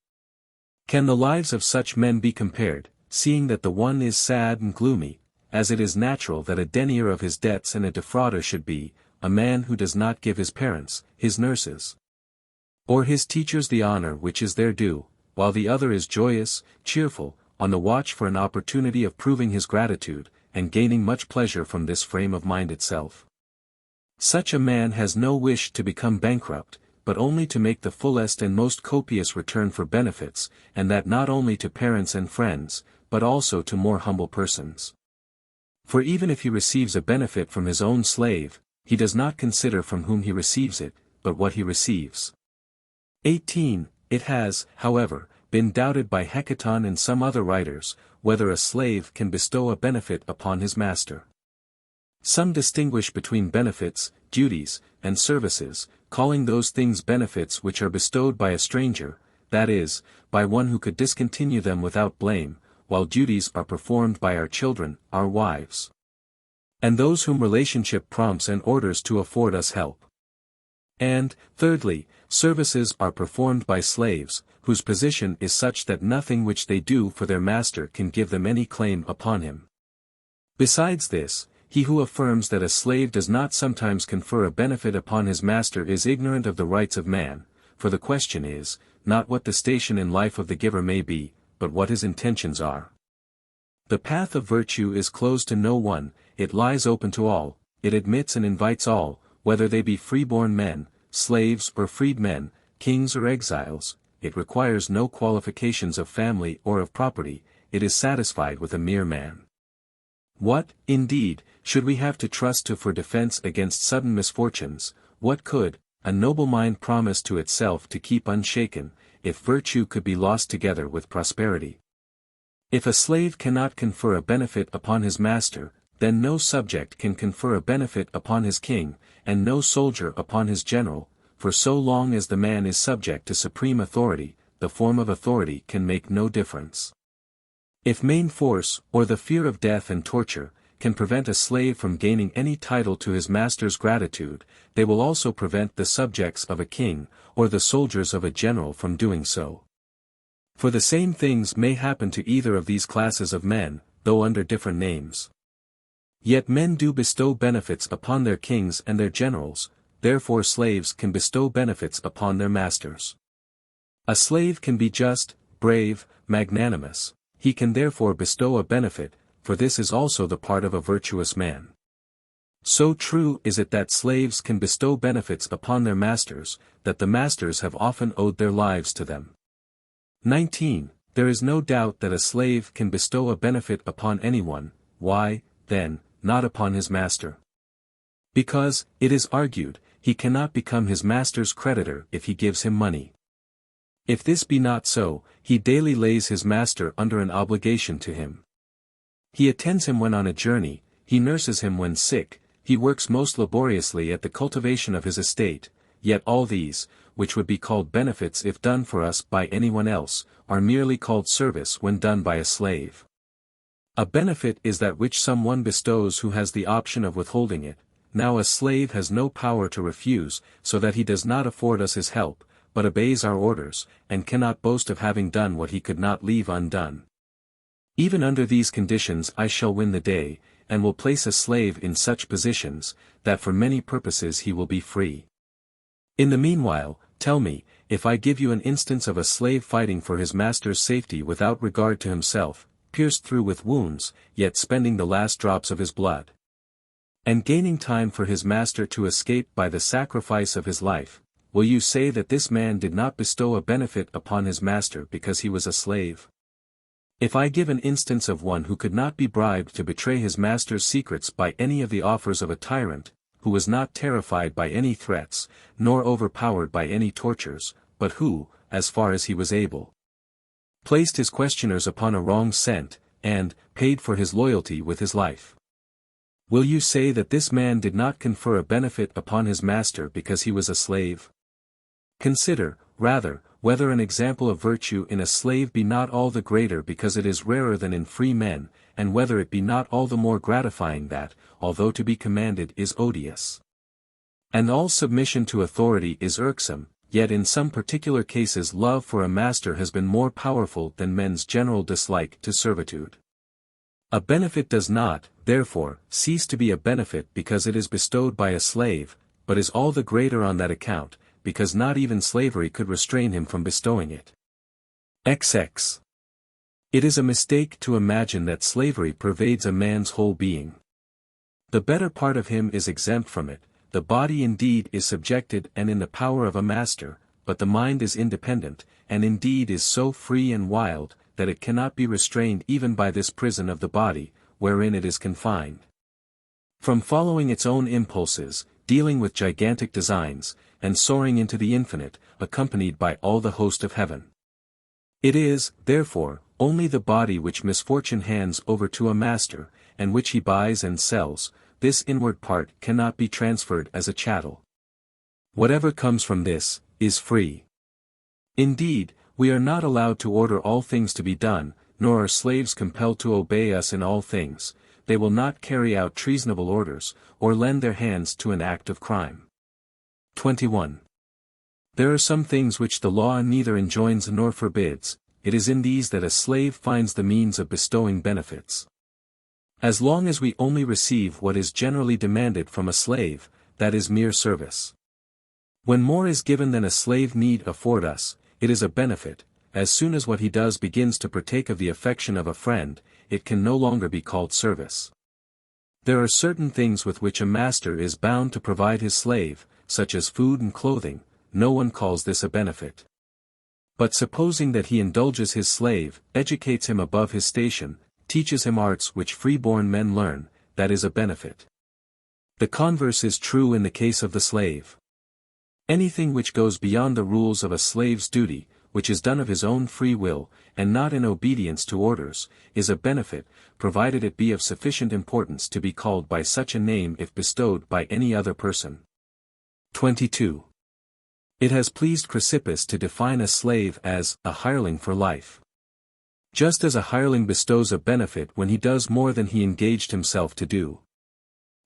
Can the lives of such men be compared, seeing that the one is sad and gloomy, as it is natural that a denier of his debts and a defrauder should be, a man who does not give his parents, his nurses, or his teachers the honor which is their due, while the other is joyous, cheerful, on the watch for an opportunity of proving his gratitude, and gaining much pleasure from this frame of mind itself. Such a man has no wish to become bankrupt, but only to make the fullest and most copious return for benefits, and that not only to parents and friends, but also to more humble persons. For even if he receives a benefit from his own slave, he does not consider from whom he receives it, but what he receives. 18. It has, however, been doubted by Hecaton and some other writers, whether a slave can bestow a benefit upon his master. Some distinguish between benefits, duties, and services, calling those things benefits which are bestowed by a stranger, that is, by one who could discontinue them without blame, while duties are performed by our children, our wives, and those whom relationship prompts and orders to afford us help. And, thirdly, services are performed by slaves, whose position is such that nothing which they do for their master can give them any claim upon him. Besides this, he who affirms that a slave does not sometimes confer a benefit upon his master is ignorant of the rights of man, for the question is, not what the station in life of the giver may be, but what his intentions are. The path of virtue is closed to no one, it lies open to all, it admits and invites all, whether they be freeborn men, slaves or freedmen, kings or exiles, it requires no qualifications of family or of property, it is satisfied with a mere man. What, indeed, should we have to trust to for defense against sudden misfortunes? What could a noble mind promise to itself to keep unshaken, if virtue could be lost together with prosperity? If a slave cannot confer a benefit upon his master, then no subject can confer a benefit upon his king, and no soldier upon his general, for so long as the man is subject to supreme authority, the form of authority can make no difference. If main force, or the fear of death and torture, can prevent a slave from gaining any title to his master's gratitude, they will also prevent the subjects of a king, or the soldiers of a general from doing so. For the same things may happen to either of these classes of men, though under different names. Yet men do bestow benefits upon their kings and their generals, therefore slaves can bestow benefits upon their masters. A slave can be just, brave, magnanimous. He can therefore bestow a benefit, for this is also the part of a virtuous man. So true is it that slaves can bestow benefits upon their masters, that the masters have often owed their lives to them. 19. There is no doubt that a slave can bestow a benefit upon anyone. Why, then, not upon his master? Because, it is argued, he cannot become his master's creditor if he gives him money. If this be not so, he daily lays his master under an obligation to him. He attends him when on a journey, he nurses him when sick, he works most laboriously at the cultivation of his estate, yet all these, which would be called benefits if done for us by anyone else, are merely called service when done by a slave. A benefit is that which someone bestows who has the option of withholding it. Now a slave has no power to refuse, so that he does not afford us his help, but obeys our orders, and cannot boast of having done what he could not leave undone. Even under these conditions I shall win the day, and will place a slave in such positions, that for many purposes he will be free. In the meanwhile, tell me, if I give you an instance of a slave fighting for his master's safety without regard to himself, pierced through with wounds, yet spending the last drops of his blood, and gaining time for his master to escape by the sacrifice of his life, will you say that this man did not bestow a benefit upon his master because he was a slave? If I give an instance of one who could not be bribed to betray his master's secrets by any of the offers of a tyrant, who was not terrified by any threats, nor overpowered by any tortures, but who, as far as he was able, placed his questioners upon a wrong scent, and paid for his loyalty with his life, will you say that this man did not confer a benefit upon his master because he was a slave? Consider, rather, whether an example of virtue in a slave be not all the greater because it is rarer than in free men, and whether it be not all the more gratifying that, although to be commanded is odious, and all submission to authority is irksome, yet in some particular cases love for a master has been more powerful than men's general dislike to servitude. A benefit does not, therefore, cease to be a benefit because it is bestowed by a slave, but is all the greater on that account, because not even slavery could restrain him from bestowing it. XX. It is a mistake to imagine that slavery pervades a man's whole being. The better part of him is exempt from it, the body indeed is subjected and in the power of a master, but the mind is independent, and indeed is so free and wild, that it cannot be restrained even by this prison of the body, wherein it is confined. From following its own impulses, dealing with gigantic designs, and soaring into the infinite, accompanied by all the host of heaven. It is, therefore, only the body which misfortune hands over to a master, and which he buys and sells. This inward part cannot be transferred as a chattel. Whatever comes from this, is free. Indeed, we are not allowed to order all things to be done, nor are slaves compelled to obey us in all things. They will not carry out treasonable orders, or lend their hands to an act of crime. 21. There are some things which the law neither enjoins nor forbids, it is in these that a slave finds the means of bestowing benefits. As long as we only receive what is generally demanded from a slave, that is mere service. When more is given than a slave need afford us, it is a benefit. As soon as what he does begins to partake of the affection of a friend, it can no longer be called service. There are certain things with which a master is bound to provide his slave, such as food and clothing. No one calls this a benefit. But supposing that he indulges his slave, educates him above his station, teaches him arts which free-born men learn, that is a benefit. The converse is true in the case of the slave. Anything which goes beyond the rules of a slave's duty, which is done of his own free will, and not in obedience to orders, is a benefit, provided it be of sufficient importance to be called by such a name if bestowed by any other person. 22. It has pleased Chrysippus to define a slave as a hireling for life. Just as a hireling bestows a benefit when he does more than he engaged himself to do.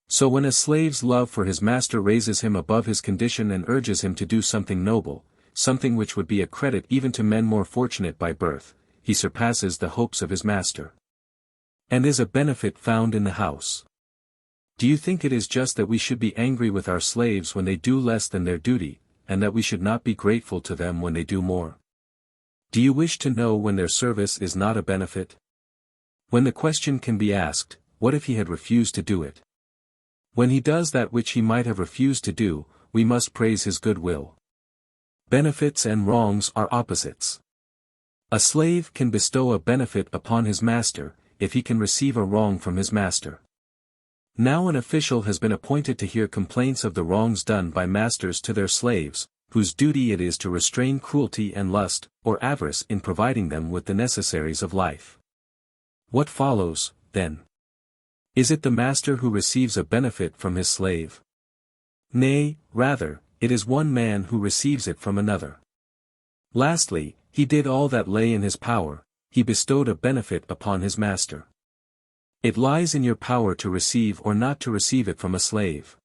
So when a slave's love for his master raises him above his condition and urges him to do something noble, something which would be a credit even to men more fortunate by birth, he surpasses the hopes of his master. And is a benefit found in the house. Do you think it is just that we should be angry with our slaves when they do less than their duty, and that we should not be grateful to them when they do more? Do you wish to know when their service is not a benefit? When the question can be asked, what if he had refused to do it? When he does that which he might have refused to do, we must praise his good will. Benefits and wrongs are opposites. A slave can bestow a benefit upon his master, if he can receive a wrong from his master. Now an official has been appointed to hear complaints of the wrongs done by masters to their slaves, whose duty it is to restrain cruelty and lust, or avarice in providing them with the necessaries of life. What follows, then? Is it the master who receives a benefit from his slave? Nay, rather, it is one man who receives it from another. Lastly, he did all that lay in his power, he bestowed a benefit upon his master. It lies in your power to receive or not to receive it from a slave.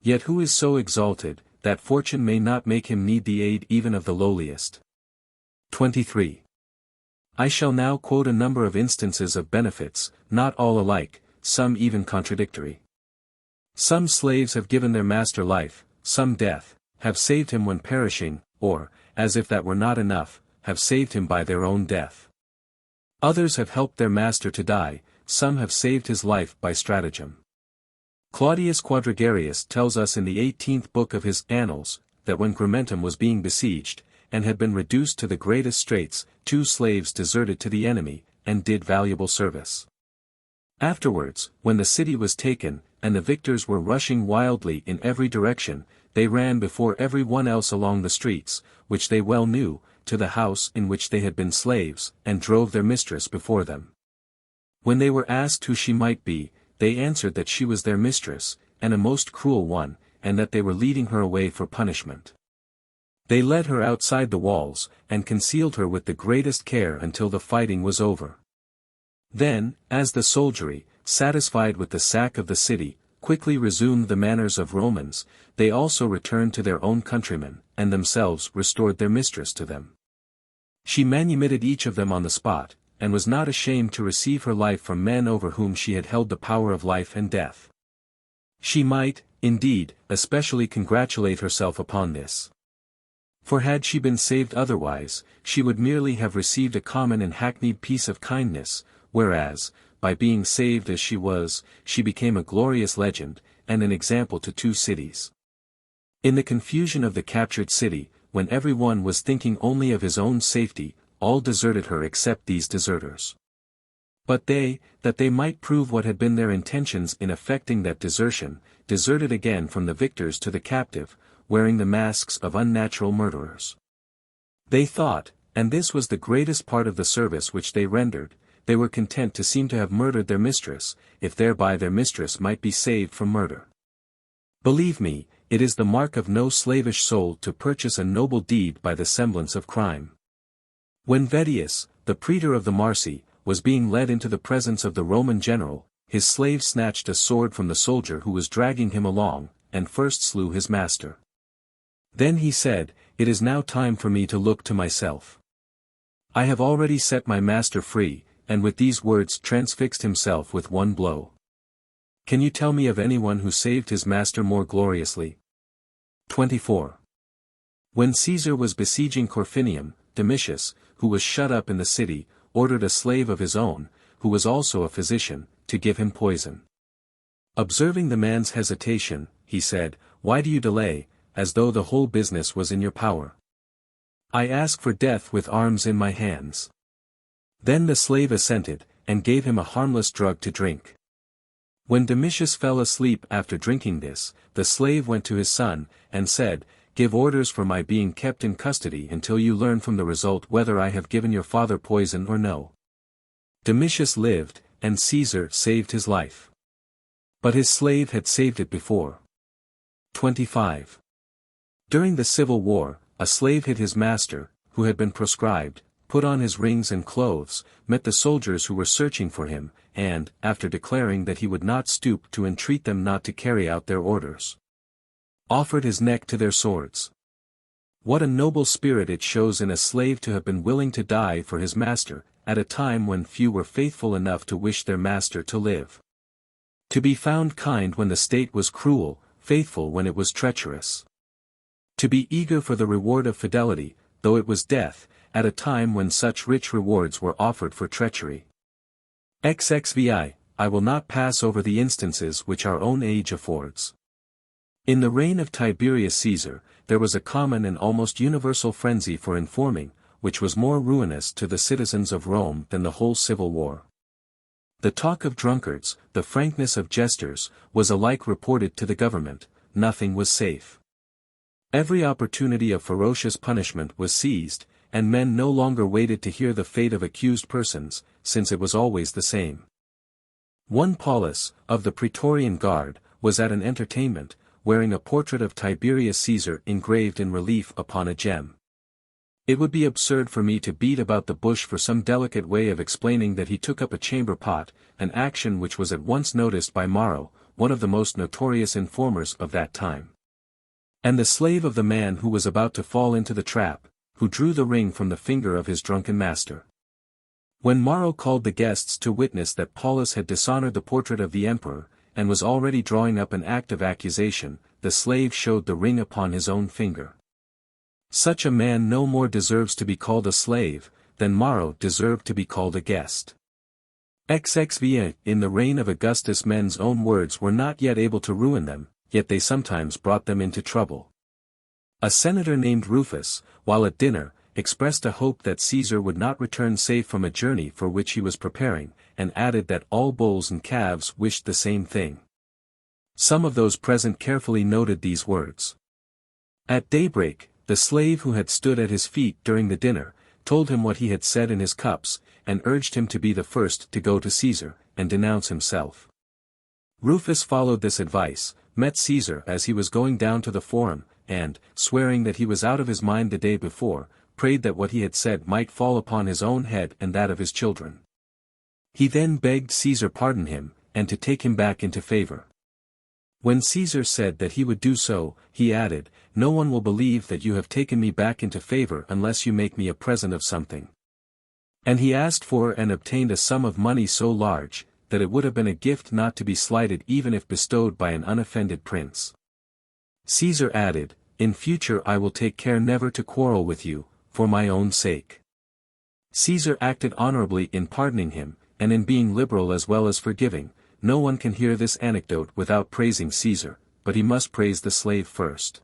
Yet who is so exalted, that fortune may not make him need the aid even of the lowliest? 23. I shall now quote a number of instances of benefits, not all alike, some even contradictory. Some slaves have given their master life, some death, have saved him when perishing, or, as if that were not enough, have saved him by their own death. Others have helped their master to die, some have saved his life by stratagem. Claudius Quadrigerus tells us in the 18th book of his Annals, that when Grimentum was being besieged, and had been reduced to the greatest straits, 2 slaves deserted to the enemy, and did valuable service. Afterwards, when the city was taken, and the victors were rushing wildly in every direction, they ran before every one else along the streets, which they well knew, to the house in which they had been slaves, and drove their mistress before them. When they were asked who she might be, they answered that she was their mistress, and a most cruel one, and that they were leading her away for punishment. They led her outside the walls, and concealed her with the greatest care until the fighting was over. Then, as the soldiery, satisfied with the sack of the city, quickly resumed the manners of Romans, they also returned to their own countrymen, and themselves restored their mistress to them. She manumitted each of them on the spot, and was not ashamed to receive her life from men over whom she had held the power of life and death. She might, indeed, especially congratulate herself upon this. For had she been saved otherwise, she would merely have received a common and hackneyed piece of kindness, whereas, by being saved as she was, she became a glorious legend, and an example to 2 cities. In the confusion of the captured city, when every one was thinking only of his own safety, all deserted her except these deserters. But they, that they might prove what had been their intentions in effecting that desertion, deserted again from the victors to the captive, wearing the masks of unnatural murderers. They thought, and this was the greatest part of the service which they rendered, they were content to seem to have murdered their mistress, if thereby their mistress might be saved from murder. Believe me, it is the mark of no slavish soul to purchase a noble deed by the semblance of crime. When Vedius, the praetor of the Marsi, was being led into the presence of the Roman general, his slave snatched a sword from the soldier who was dragging him along, and first slew his master. Then he said, "It is now time for me to look to myself. I have already set my master free," and with these words transfixed himself with one blow. Can you tell me of anyone who saved his master more gloriously? 24. When Caesar was besieging Corfinium, Domitius, who was shut up in the city, ordered a slave of his own, who was also a physician, to give him poison. Observing the man's hesitation, he said, "Why do you delay, as though the whole business was in your power? I ask for death with arms in my hands." Then the slave assented, and gave him a harmless drug to drink. When Domitius fell asleep after drinking this, the slave went to his son, and said, "Give orders for my being kept in custody until you learn from the result whether I have given your father poison or no." Domitius lived, and Caesar saved his life. But his slave had saved it before. 25. During the Civil War, a slave hid his master, who had been proscribed, put on his rings and clothes, met the soldiers who were searching for him, and, after declaring that he would not stoop to entreat them not to carry out their orders, offered his neck to their swords. What a noble spirit it shows in a slave to have been willing to die for his master, at a time when few were faithful enough to wish their master to live. To be found kind when the state was cruel, faithful when it was treacherous. To be eager for the reward of fidelity, though it was death, at a time when such rich rewards were offered for treachery. XXVI, I will not pass over the instances which our own age affords. In the reign of Tiberius Caesar, there was a common and almost universal frenzy for informing, which was more ruinous to the citizens of Rome than the whole civil war. The talk of drunkards, the frankness of jesters, was alike reported to the government. Nothing was safe. Every opportunity of ferocious punishment was seized, and men no longer waited to hear the fate of accused persons, since it was always the same. One Paulus, of the Praetorian Guard, was at an entertainment, wearing a portrait of Tiberius Caesar engraved in relief upon a gem. It would be absurd for me to beat about the bush for some delicate way of explaining that he took up a chamber pot, an action which was at once noticed by Maro, one of the most notorious informers of that time. And the slave of the man who was about to fall into the trap, who drew the ring from the finger of his drunken master. When Maro called the guests to witness that Paulus had dishonored the portrait of the emperor, and was already drawing up an act of accusation, the slave showed the ring upon his own finger. Such a man no more deserves to be called a slave, than Maro deserved to be called a guest. XXVIII. In the reign of Augustus men's own words were not yet able to ruin them, yet they sometimes brought them into trouble. A senator named Rufus, while at dinner, expressed a hope that Caesar would not return safe from a journey for which he was preparing, and added that all bulls and calves wished the same thing. Some of those present carefully noted these words. At daybreak, the slave who had stood at his feet during the dinner, told him what he had said in his cups, and urged him to be the first to go to Caesar, and denounce himself. Rufus followed this advice, met Caesar as he was going down to the forum, and, swearing that he was out of his mind the day before, prayed that what he had said might fall upon his own head and that of his children. He then begged Caesar pardon him, and to take him back into favor. When Caesar said that he would do so, he added, "No one will believe that you have taken me back into favor unless you make me a present of something." And he asked for and obtained a sum of money so large, that it would have been a gift not to be slighted even if bestowed by an unoffended prince. Caesar added, "In future I will take care never to quarrel with you, for my own sake." Caesar acted honorably in pardoning him, and in being liberal as well as forgiving. No one can hear this anecdote without praising Caesar, but he must praise the slave first.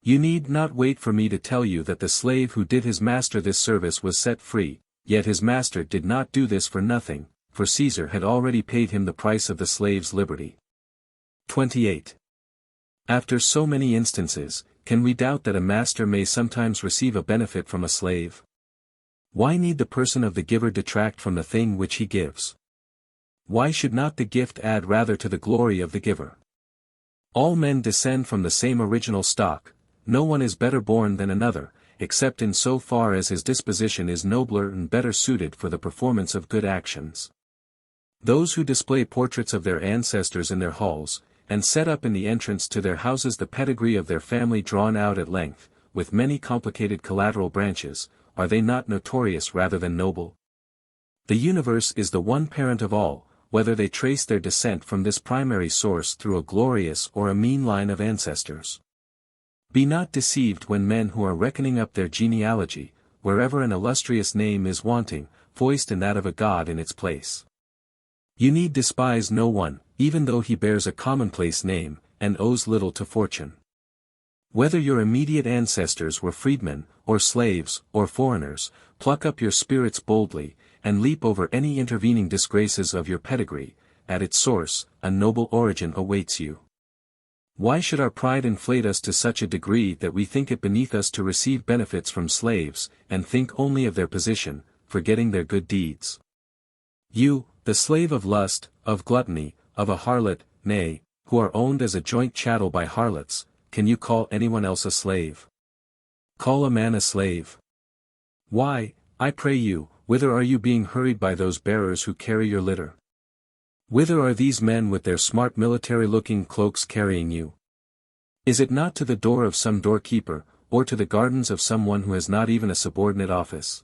You need not wait for me to tell you that the slave who did his master this service was set free, yet his master did not do this for nothing, for Caesar had already paid him the price of the slave's liberty. 28. After so many instances, can we doubt that a master may sometimes receive a benefit from a slave? Why need the person of the giver detract from the thing which he gives? Why should not the gift add rather to the glory of the giver? All men descend from the same original stock, no one is better born than another, except in so far as his disposition is nobler and better suited for the performance of good actions. Those who display portraits of their ancestors in their halls, and set up in the entrance to their houses the pedigree of their family drawn out at length, with many complicated collateral branches, are they not notorious rather than noble? The universe is the one parent of all, whether they trace their descent from this primary source through a glorious or a mean line of ancestors. Be not deceived when men who are reckoning up their genealogy, wherever an illustrious name is wanting, foist in that of a god in its place. You need despise no one, even though he bears a commonplace name, and owes little to fortune. Whether your immediate ancestors were freedmen, or slaves, or foreigners, pluck up your spirits boldly, and leap over any intervening disgraces of your pedigree. At its source, a noble origin awaits you. Why should our pride inflate us to such a degree that we think it beneath us to receive benefits from slaves, and think only of their position, forgetting their good deeds? You, the slave of lust, of gluttony, of a harlot, nay, who are owned as a joint chattel by harlots, can you call anyone else a slave? Call a man a slave? Why, I pray you, whither are you being hurried by those bearers who carry your litter? Whither are these men with their smart military-looking cloaks carrying you? Is it not to the door of some doorkeeper, or to the gardens of someone who has not even a subordinate office?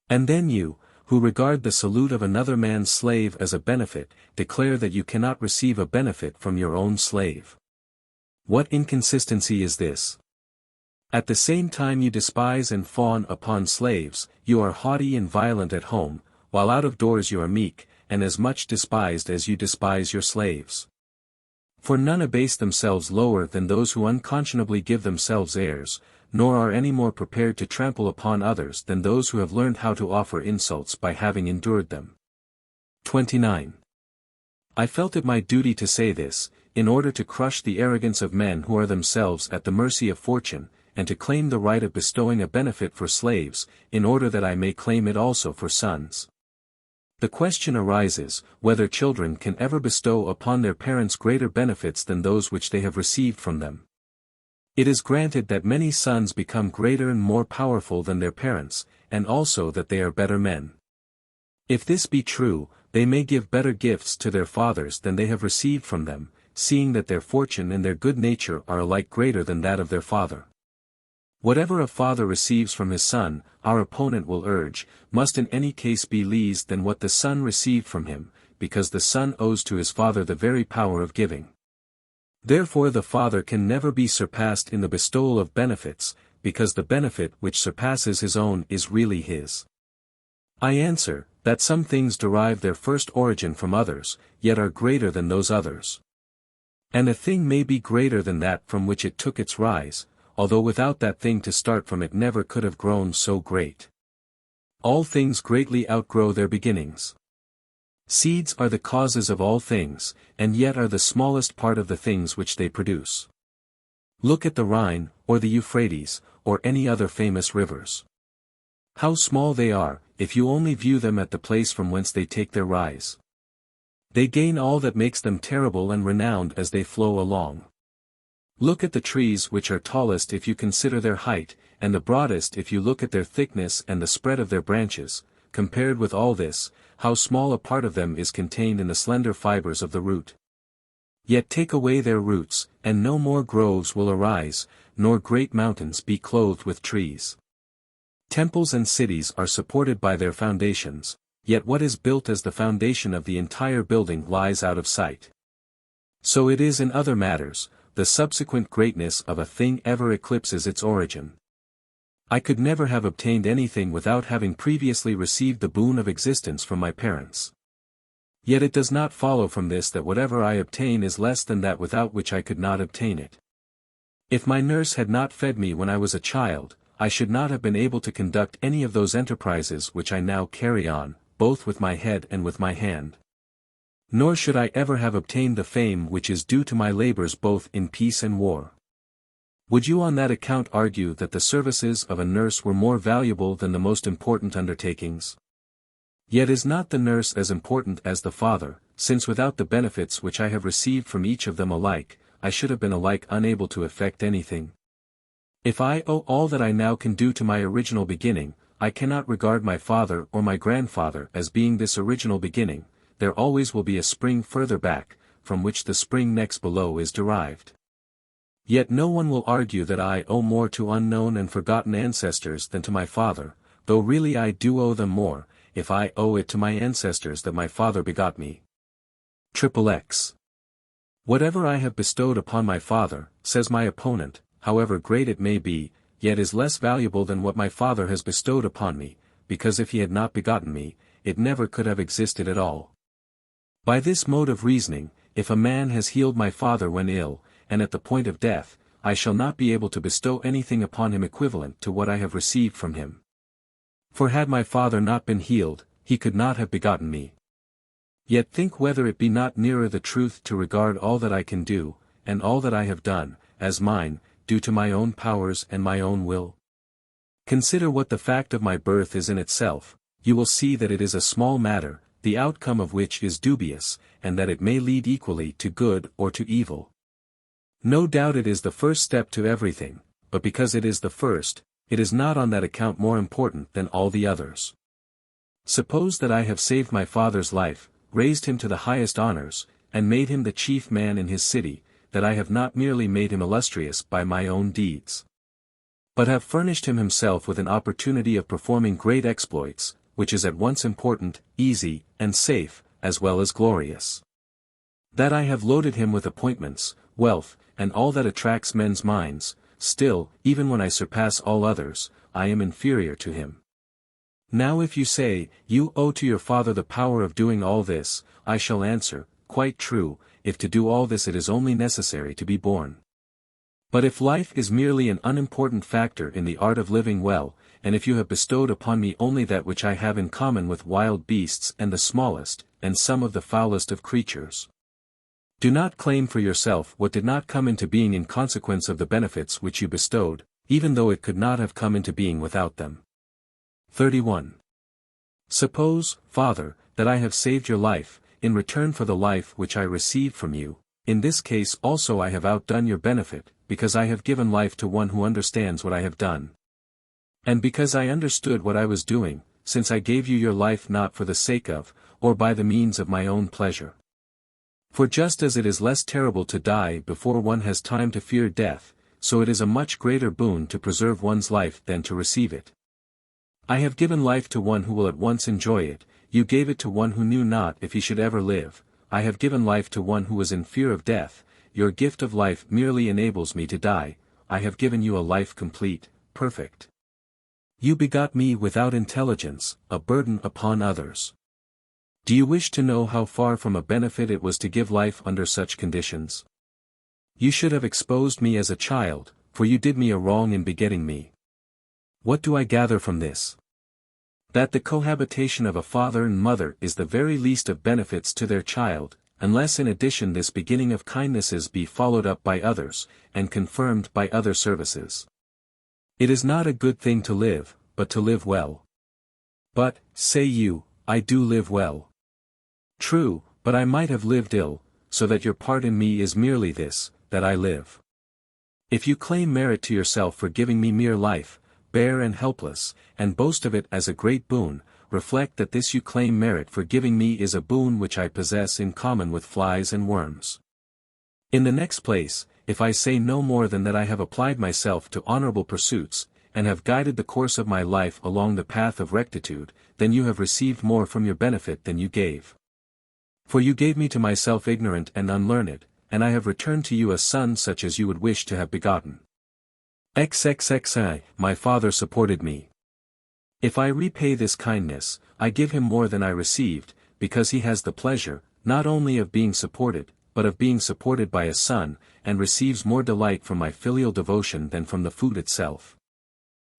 And then you, who regard the salute of another man's slave as a benefit, declare that you cannot receive a benefit from your own slave. What inconsistency is this? At the same time you despise and fawn upon slaves, you are haughty and violent at home, while out of doors you are meek, and as much despised as you despise your slaves. For none abase themselves lower than those who unconscionably give themselves airs, nor are any more prepared to trample upon others than those who have learned how to offer insults by having endured them. 29. I felt it my duty to say this, in order to crush the arrogance of men who are themselves at the mercy of fortune, and to claim the right of bestowing a benefit for slaves, in order that I may claim it also for sons. The question arises, whether children can ever bestow upon their parents greater benefits than those which they have received from them. It is granted that many sons become greater and more powerful than their parents, and also that they are better men. If this be true, they may give better gifts to their fathers than they have received from them, seeing that their fortune and their good nature are alike greater than that of their father. Whatever a father receives from his son, our opponent will urge, must in any case be less than what the son received from him, because the son owes to his father the very power of giving. Therefore the father can never be surpassed in the bestowal of benefits, because the benefit which surpasses his own is really his. I answer, that some things derive their first origin from others, yet are greater than those others. And a thing may be greater than that from which it took its rise, although without that thing to start from it never could have grown so great. All things greatly outgrow their beginnings. Seeds are the causes of all things, and yet are the smallest part of the things which they produce. Look at the Rhine, or the Euphrates, or any other famous rivers. How small they are, if you only view them at the place from whence they take their rise. They gain all that makes them terrible and renowned as they flow along. Look at the trees which are tallest if you consider their height, and the broadest if you look at their thickness and the spread of their branches. Compared with all this, how small a part of them is contained in the slender fibers of the root. Yet take away their roots, and no more groves will arise, nor great mountains be clothed with trees. Temples and cities are supported by their foundations, yet what is built as the foundation of the entire building lies out of sight. So it is in other matters, the subsequent greatness of a thing ever eclipses its origin. I could never have obtained anything without having previously received the boon of existence from my parents. Yet it does not follow from this that whatever I obtain is less than that without which I could not obtain it. If my nurse had not fed me when I was a child, I should not have been able to conduct any of those enterprises which I now carry on, both with my head and with my hand. Nor should I ever have obtained the fame which is due to my labors both in peace and war. Would you on that account argue that the services of a nurse were more valuable than the most important undertakings? Yet is not the nurse as important as the father, since without the benefits which I have received from each of them alike, I should have been alike unable to effect anything. If I owe all that I now can do to my original beginning, I cannot regard my father or my grandfather as being this original beginning. There always will be a spring further back, from which the spring next below is derived. Yet no one will argue that I owe more to unknown and forgotten ancestors than to my father, though really I do owe them more, if I owe it to my ancestors that my father begot me. XXX. Whatever I have bestowed upon my father, says my opponent, however great it may be, yet is less valuable than what my father has bestowed upon me, because if he had not begotten me, it never could have existed at all. By this mode of reasoning, if a man has healed my father when ill, and at the point of death, I shall not be able to bestow anything upon him equivalent to what I have received from him. For had my father not been healed, he could not have begotten me. Yet think whether it be not nearer the truth to regard all that I can do, and all that I have done, as mine, due to my own powers and my own will. Consider what the fact of my birth is in itself, you will see that it is a small matter, the outcome of which is dubious, and that it may lead equally to good or to evil. No doubt it is the first step to everything, but because it is the first, it is not on that account more important than all the others. Suppose that I have saved my father's life, raised him to the highest honors, and made him the chief man in his city, that I have not merely made him illustrious by my own deeds, but have furnished him himself with an opportunity of performing great exploits, which is at once important, easy, and safe, as well as glorious. That I have loaded him with appointments, wealth, and all that attracts men's minds, still, even when I surpass all others, I am inferior to him. Now if you say, you owe to your father the power of doing all this, I shall answer, quite true, if to do all this it is only necessary to be born. But if life is merely an unimportant factor in the art of living well, and if you have bestowed upon me only that which I have in common with wild beasts and the smallest, and some of the foulest of creatures, do not claim for yourself what did not come into being in consequence of the benefits which you bestowed, even though it could not have come into being without them. 31. Suppose, Father, that I have saved your life, in return for the life which I received from you. In this case also I have outdone your benefit, because I have given life to one who understands what I have done. And because I understood what I was doing, since I gave you your life not for the sake of, or by the means of my own pleasure. For just as it is less terrible to die before one has time to fear death, so it is a much greater boon to preserve one's life than to receive it. I have given life to one who will at once enjoy it, you gave it to one who knew not if he should ever live. I have given life to one who was in fear of death, your gift of life merely enables me to die, I have given you a life complete, perfect. You begot me without intelligence, a burden upon others. Do you wish to know how far from a benefit it was to give life under such conditions? You should have exposed me as a child, for you did me a wrong in begetting me. What do I gather from this? That the cohabitation of a father and mother is the very least of benefits to their child, unless in addition this beginning of kindnesses be followed up by others, and confirmed by other services. It is not a good thing to live, but to live well. But, say you, I do live well. True, but I might have lived ill, so that your part in me is merely this, that I live. If you claim merit to yourself for giving me mere life, bare and helpless, and boast of it as a great boon, reflect that this you claim merit for giving me is a boon which I possess in common with flies and worms. In the next place, if I say no more than that I have applied myself to honorable pursuits, and have guided the course of my life along the path of rectitude, then you have received more from your benefit than you gave. For you gave me to myself ignorant and unlearned, and I have returned to you a son such as you would wish to have begotten. XXXI, my father supported me. If I repay this kindness, I give him more than I received, because he has the pleasure, not only of being supported, but of being supported by a son, and receives more delight from my filial devotion than from the food itself.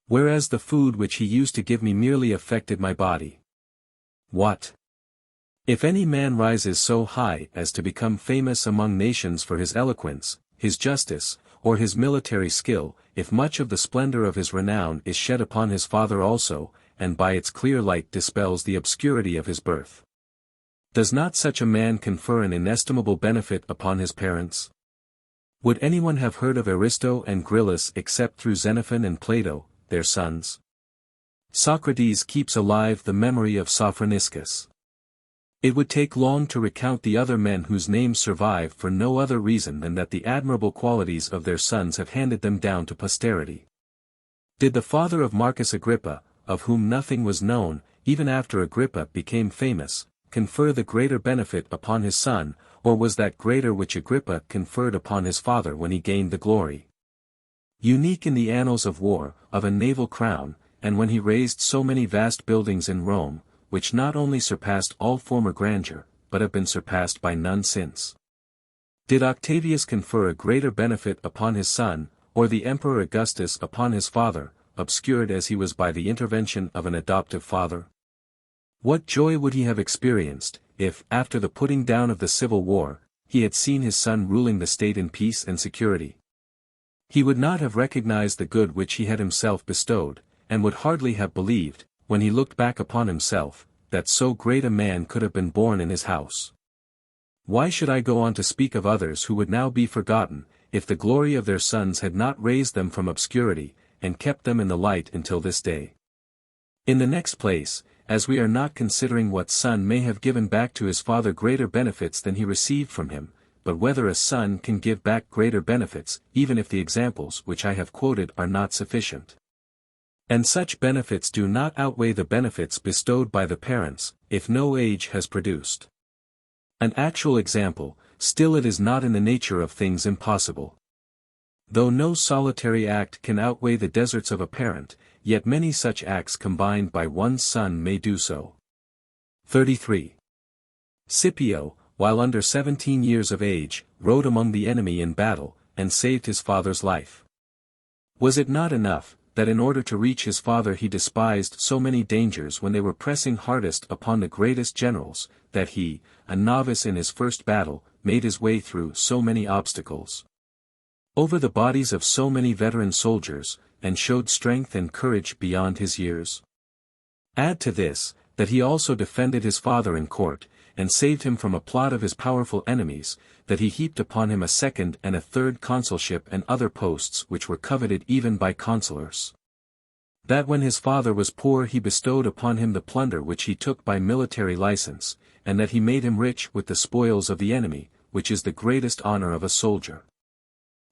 Whereas the food which he used to give me merely affected my body. What? If any man rises so high as to become famous among nations for his eloquence, his justice, or his military skill, if much of the splendor of his renown is shed upon his father also, and by its clear light dispels the obscurity of his birth, does not such a man confer an inestimable benefit upon his parents? Would anyone have heard of Aristo and Gryllus except through Xenophon and Plato, their sons? Socrates keeps alive the memory of Sophroniscus. It would take long to recount the other men whose names survive for no other reason than that the admirable qualities of their sons have handed them down to posterity. Did the father of Marcus Agrippa, of whom nothing was known, even after Agrippa became famous, confer the greater benefit upon his son, or was that greater which Agrippa conferred upon his father when he gained the glory? Unique in the annals of war, of a naval crown, and when he raised so many vast buildings in Rome, which not only surpassed all former grandeur, but have been surpassed by none since. Did Octavius confer a greater benefit upon his son, or the Emperor Augustus upon his father, obscured as he was by the intervention of an adoptive father? What joy would he have experienced, if, after the putting down of the civil war, he had seen his son ruling the state in peace and security? He would not have recognized the good which he had himself bestowed, and would hardly have believed, when he looked back upon himself, that so great a man could have been born in his house. Why should I go on to speak of others who would now be forgotten, if the glory of their sons had not raised them from obscurity, and kept them in the light until this day? In the next place, as we are not considering what son may have given back to his father greater benefits than he received from him, but whether a son can give back greater benefits, even if the examples which I have quoted are not sufficient. And such benefits do not outweigh the benefits bestowed by the parents, if no age has produced an actual example, still it is not in the nature of things impossible. Though no solitary act can outweigh the deserts of a parent, yet many such acts combined by one son may do so. 33. Scipio, while under 17 years of age, rode among the enemy in battle, and saved his father's life. Was it not enough, that in order to reach his father he despised so many dangers when they were pressing hardest upon the greatest generals, that he, a novice in his first battle, made his way through so many obstacles, over the bodies of so many veteran soldiers, and showed strength and courage beyond his years? Add to this, that he also defended his father in court, and saved him from a plot of his powerful enemies, that he heaped upon him a second and a third consulship and other posts which were coveted even by consulars. That when his father was poor he bestowed upon him the plunder which he took by military license, and that he made him rich with the spoils of the enemy, which is the greatest honor of a soldier.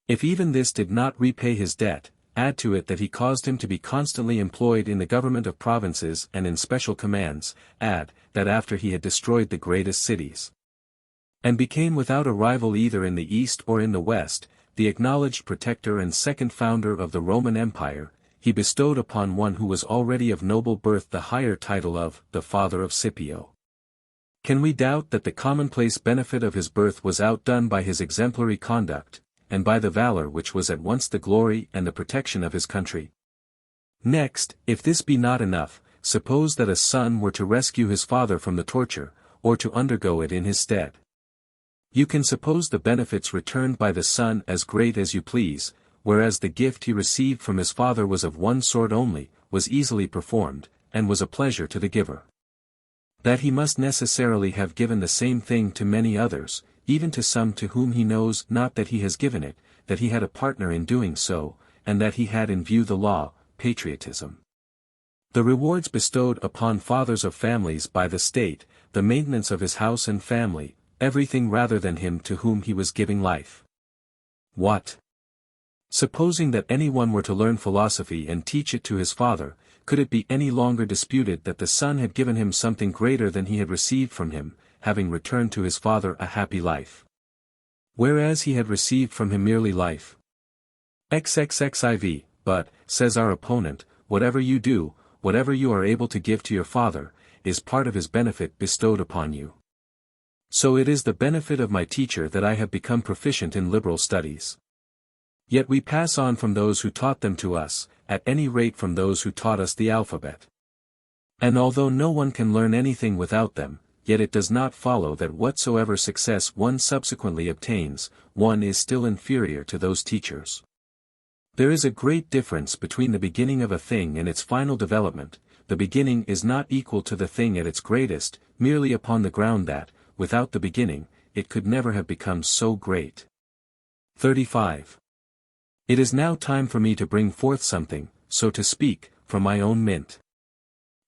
If even this did not repay his debt, add to it that he caused him to be constantly employed in the government of provinces and in special commands, add, that after he had destroyed the greatest cities, and became without a rival either in the East or in the West, the acknowledged protector and second founder of the Roman Empire, he bestowed upon one who was already of noble birth the higher title of the father of Scipio. Can we doubt that the commonplace benefit of his birth was outdone by his exemplary conduct, and by the valor which was at once the glory and the protection of his country? Next, if this be not enough, suppose that a son were to rescue his father from the torture, or to undergo it in his stead. You can suppose the benefits returned by the son as great as you please, whereas the gift he received from his father was of one sort only, was easily performed, and was a pleasure to the giver. That he must necessarily have given the same thing to many others, even to some to whom he knows not that he has given it, that he had a partner in doing so, and that he had in view the law, patriotism. The rewards bestowed upon fathers of families by the state, the maintenance of his house and family, everything rather than him to whom he was giving life. What? Supposing that anyone were to learn philosophy and teach it to his father, could it be any longer disputed that the son had given him something greater than he had received from him, having returned to his father a happy life? Whereas he had received from him merely life. XXXIV, but, says our opponent, whatever you do, whatever you are able to give to your father, is part of his benefit bestowed upon you. So it is the benefit of my teacher that I have become proficient in liberal studies. Yet we pass on from those who taught them to us, at any rate from those who taught us the alphabet. And although no one can learn anything without them, yet it does not follow that whatsoever success one subsequently obtains, one is still inferior to those teachers. There is a great difference between the beginning of a thing and its final development. The beginning is not equal to the thing at its greatest, merely upon the ground that, without the beginning, it could never have become so great. 35. It is now time for me to bring forth something, so to speak, from my own mint.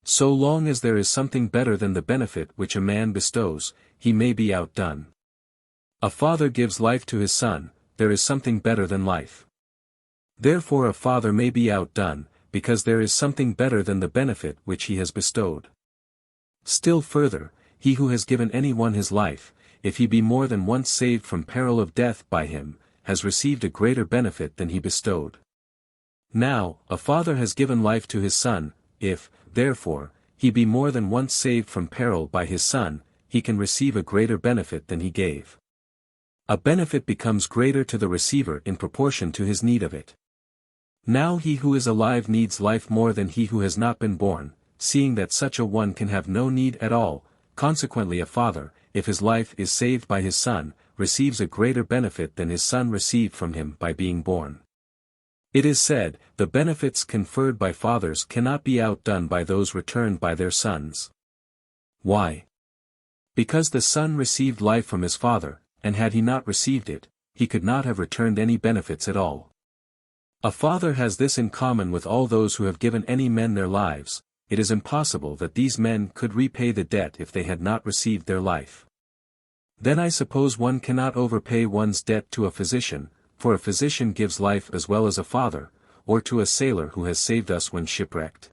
So long as there is something better than the benefit which a man bestows, he may be outdone. A father gives life to his son, there is something better than life. Therefore a father may be outdone, because there is something better than the benefit which he has bestowed. Still further, he who has given anyone his life, if he be more than once saved from peril of death by him, has received a greater benefit than he bestowed. Now, a father has given life to his son, if, therefore, he be more than once saved from peril by his son, he can receive a greater benefit than he gave. A benefit becomes greater to the receiver in proportion to his need of it. Now he who is alive needs life more than he who has not been born, seeing that such a one can have no need at all. Consequently a father, if his life is saved by his son, receives a greater benefit than his son received from him by being born. It is said, the benefits conferred by fathers cannot be outdone by those returned by their sons. Why? Because the son received life from his father, and had he not received it, he could not have returned any benefits at all. A father has this in common with all those who have given any men their lives. It is impossible that these men could repay the debt if they had not received their life. Then I suppose one cannot overpay one's debt to a physician, for a physician gives life as well as a father, or to a sailor who has saved us when shipwrecked.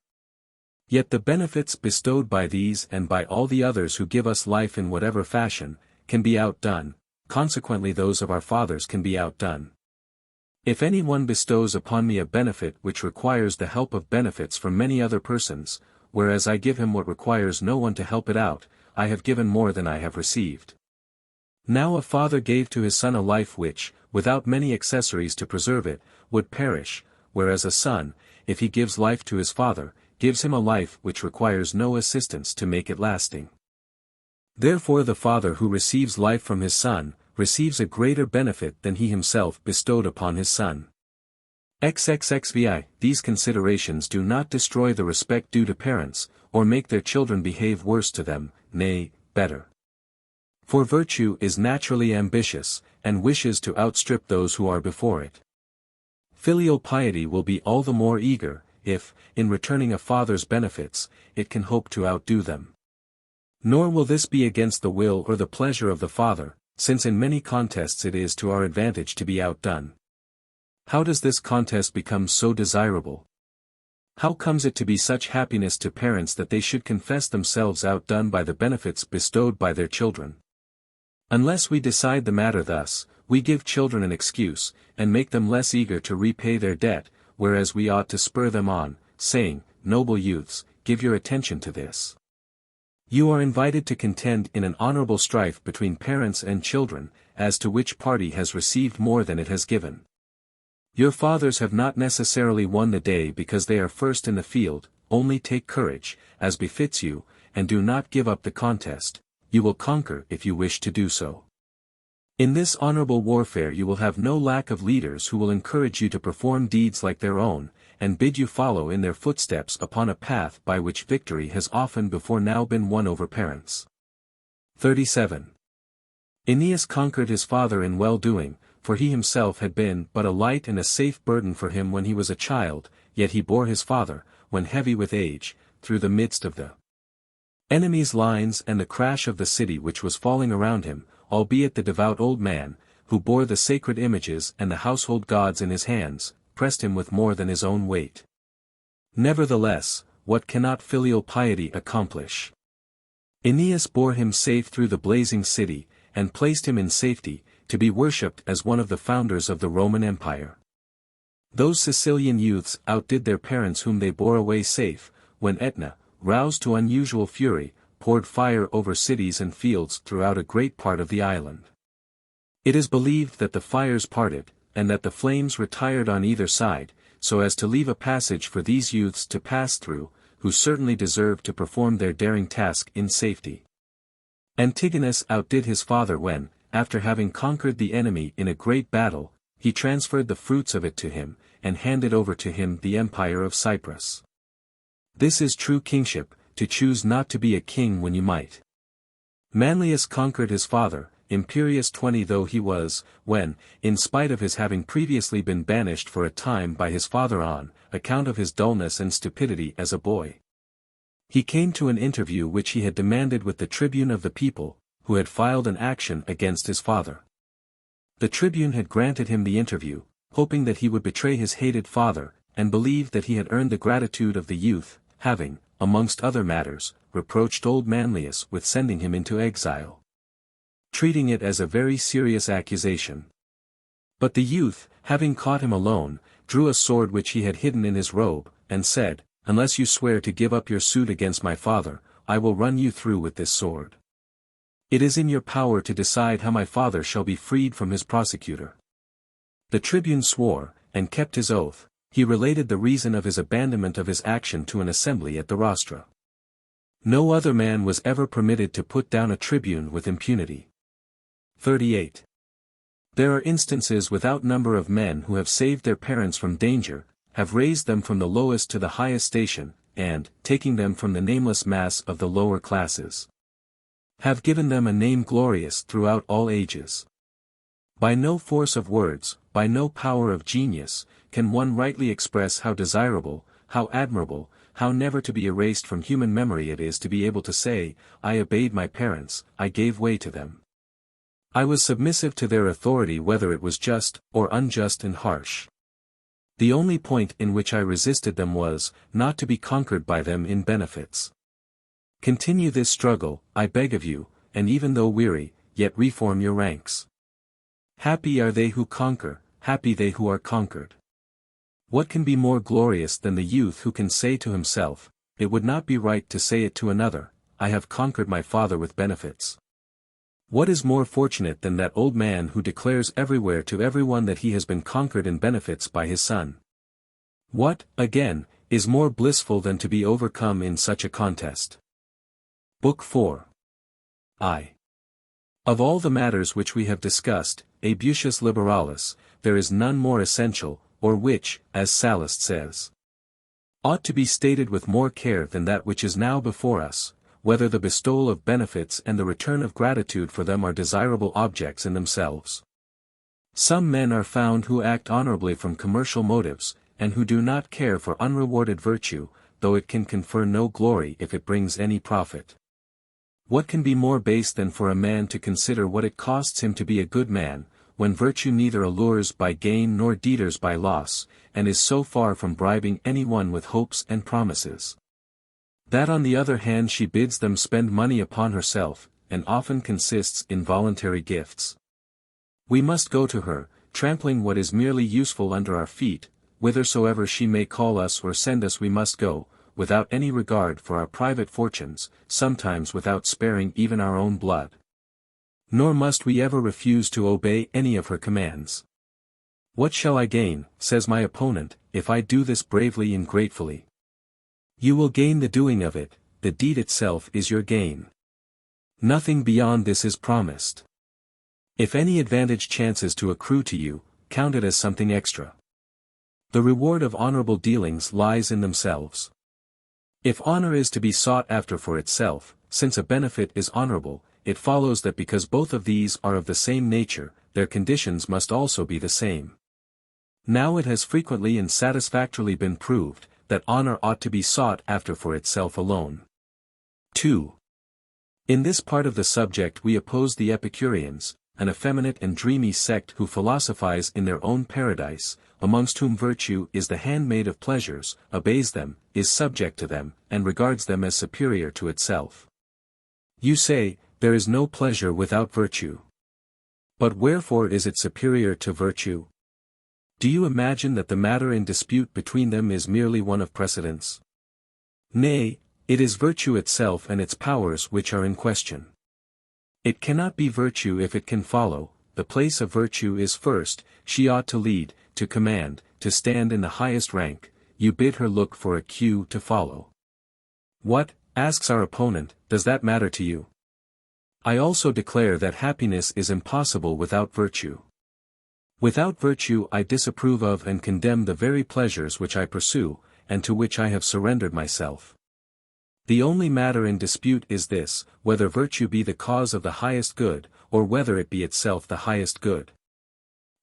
Yet the benefits bestowed by these and by all the others who give us life in whatever fashion, can be outdone, consequently those of our fathers can be outdone. If any one bestows upon me a benefit which requires the help of benefits from many other persons, whereas I give him what requires no one to help it out, I have given more than I have received. Now a father gave to his son a life which, without many accessories to preserve it, would perish, whereas a son, if he gives life to his father, gives him a life which requires no assistance to make it lasting. Therefore the father who receives life from his son, receives a greater benefit than he himself bestowed upon his son. XXXVI. These considerations do not destroy the respect due to parents, or make their children behave worse to them, nay, better. For virtue is naturally ambitious, and wishes to outstrip those who are before it. Filial piety will be all the more eager, if, in returning a father's benefits, it can hope to outdo them. Nor will this be against the will or the pleasure of the father, since in many contests it is to our advantage to be outdone. How does this contest become so desirable? How comes it to be such happiness to parents that they should confess themselves outdone by the benefits bestowed by their children? Unless we decide the matter thus, we give children an excuse, and make them less eager to repay their debt, whereas we ought to spur them on, saying, Noble youths, give your attention to this. You are invited to contend in an honorable strife between parents and children, as to which party has received more than it has given. Your fathers have not necessarily won the day because they are first in the field, only take courage, as befits you, and do not give up the contest. You will conquer if you wish to do so. In this honorable warfare you will have no lack of leaders who will encourage you to perform deeds like their own, and bid you follow in their footsteps upon a path by which victory has often before now been won over parents. 37. Aeneas conquered his father in well-doing, for he himself had been but a light and a safe burden for him when he was a child, yet he bore his father, when heavy with age, through the midst of the enemy's lines and the crash of the city which was falling around him, albeit the devout old man, who bore the sacred images and the household gods in his hands, pressed him with more than his own weight. Nevertheless, what cannot filial piety accomplish? Aeneas bore him safe through the blazing city, and placed him in safety, to be worshipped as one of the founders of the Roman Empire. Those Sicilian youths outdid their parents whom they bore away safe, when Aetna, roused to unusual fury, poured fire over cities and fields throughout a great part of the island. It is believed that the fires parted, and that the flames retired on either side, so as to leave a passage for these youths to pass through, who certainly deserved to perform their daring task in safety. Antigonus outdid his father when, after having conquered the enemy in a great battle, he transferred the fruits of it to him, and handed over to him the empire of Cyprus. This is true kingship, to choose not to be a king when you might. Manlius conquered his father, imperious 20 though he was, when, in spite of his having previously been banished for a time by his father on account of his dullness and stupidity as a boy. He came to an interview which he had demanded with the tribune of the people, who had filed an action against his father. The tribune had granted him the interview, hoping that he would betray his hated father, and believed that he had earned the gratitude of the youth, having, amongst other matters, reproached old Manlius with sending him into exile, treating it as a very serious accusation. But the youth, having caught him alone, drew a sword which he had hidden in his robe, and said, "Unless you swear to give up your suit against my father, I will run you through with this sword. It is in your power to decide how my father shall be freed from his prosecutor." The tribune swore, and kept his oath. He related the reason of his abandonment of his action to an assembly at the rostra. No other man was ever permitted to put down a tribune with impunity. 38. There are instances without number of men who have saved their parents from danger, have raised them from the lowest to the highest station, and, taking them from the nameless mass of the lower classes, have given them a name glorious throughout all ages. By no force of words, by no power of genius, can one rightly express how desirable, how admirable, how never to be erased from human memory it is to be able to say, "I obeyed my parents, I gave way to them. I was submissive to their authority whether it was just, or unjust and harsh. The only point in which I resisted them was, not to be conquered by them in benefits. Continue this struggle, I beg of you, and even though weary, yet reform your ranks. Happy are they who conquer, happy they who are conquered." What can be more glorious than the youth who can say to himself, "It would not be right to say it to another, I have conquered my father with benefits"? What is more fortunate than that old man who declares everywhere to everyone that he has been conquered in benefits by his son? What, again, is more blissful than to be overcome in such a contest? Book 4. I. Of all the matters which we have discussed, Aebutius Liberalis, there is none more essential, or which, as Sallust says, ought to be stated with more care than that which is now before us, whether the bestowal of benefits and the return of gratitude for them are desirable objects in themselves. Some men are found who act honorably from commercial motives, and who do not care for unrewarded virtue, though it can confer no glory if it brings any profit. What can be more base than for a man to consider what it costs him to be a good man, when virtue neither allures by gain nor deters by loss, and is so far from bribing any one with hopes and promises, that on the other hand she bids them spend money upon herself, and often consists in voluntary gifts. We must go to her, trampling what is merely useful under our feet, whithersoever she may call us or send us we must go, without any regard for our private fortunes, sometimes without sparing even our own blood. Nor must we ever refuse to obey any of her commands. "What shall I gain," says my opponent, "if I do this bravely and gratefully?" You will gain the doing of it, the deed itself is your gain. Nothing beyond this is promised. If any advantage chances to accrue to you, count it as something extra. The reward of honorable dealings lies in themselves. If honor is to be sought after for itself, since a benefit is honorable, it follows that because both of these are of the same nature, their conditions must also be the same. Now it has frequently and satisfactorily been proved, that honor ought to be sought after for itself alone. 2. In this part of the subject we oppose the Epicureans, an effeminate and dreamy sect who philosophize in their own paradise, amongst whom virtue is the handmaid of pleasures, obeys them, is subject to them, and regards them as superior to itself. You say, there is no pleasure without virtue. But wherefore is it superior to virtue? Do you imagine that the matter in dispute between them is merely one of precedence? Nay, it is virtue itself and its powers which are in question. It cannot be virtue if it can follow. The place of virtue is first, she ought to lead, to command, to stand in the highest rank, you bid her look for a cue to follow. What, asks our opponent, does that matter to you? I also declare that happiness is impossible without virtue. Without virtue I disapprove of and condemn the very pleasures which I pursue, and to which I have surrendered myself. The only matter in dispute is this, whether virtue be the cause of the highest good, or whether it be itself the highest good.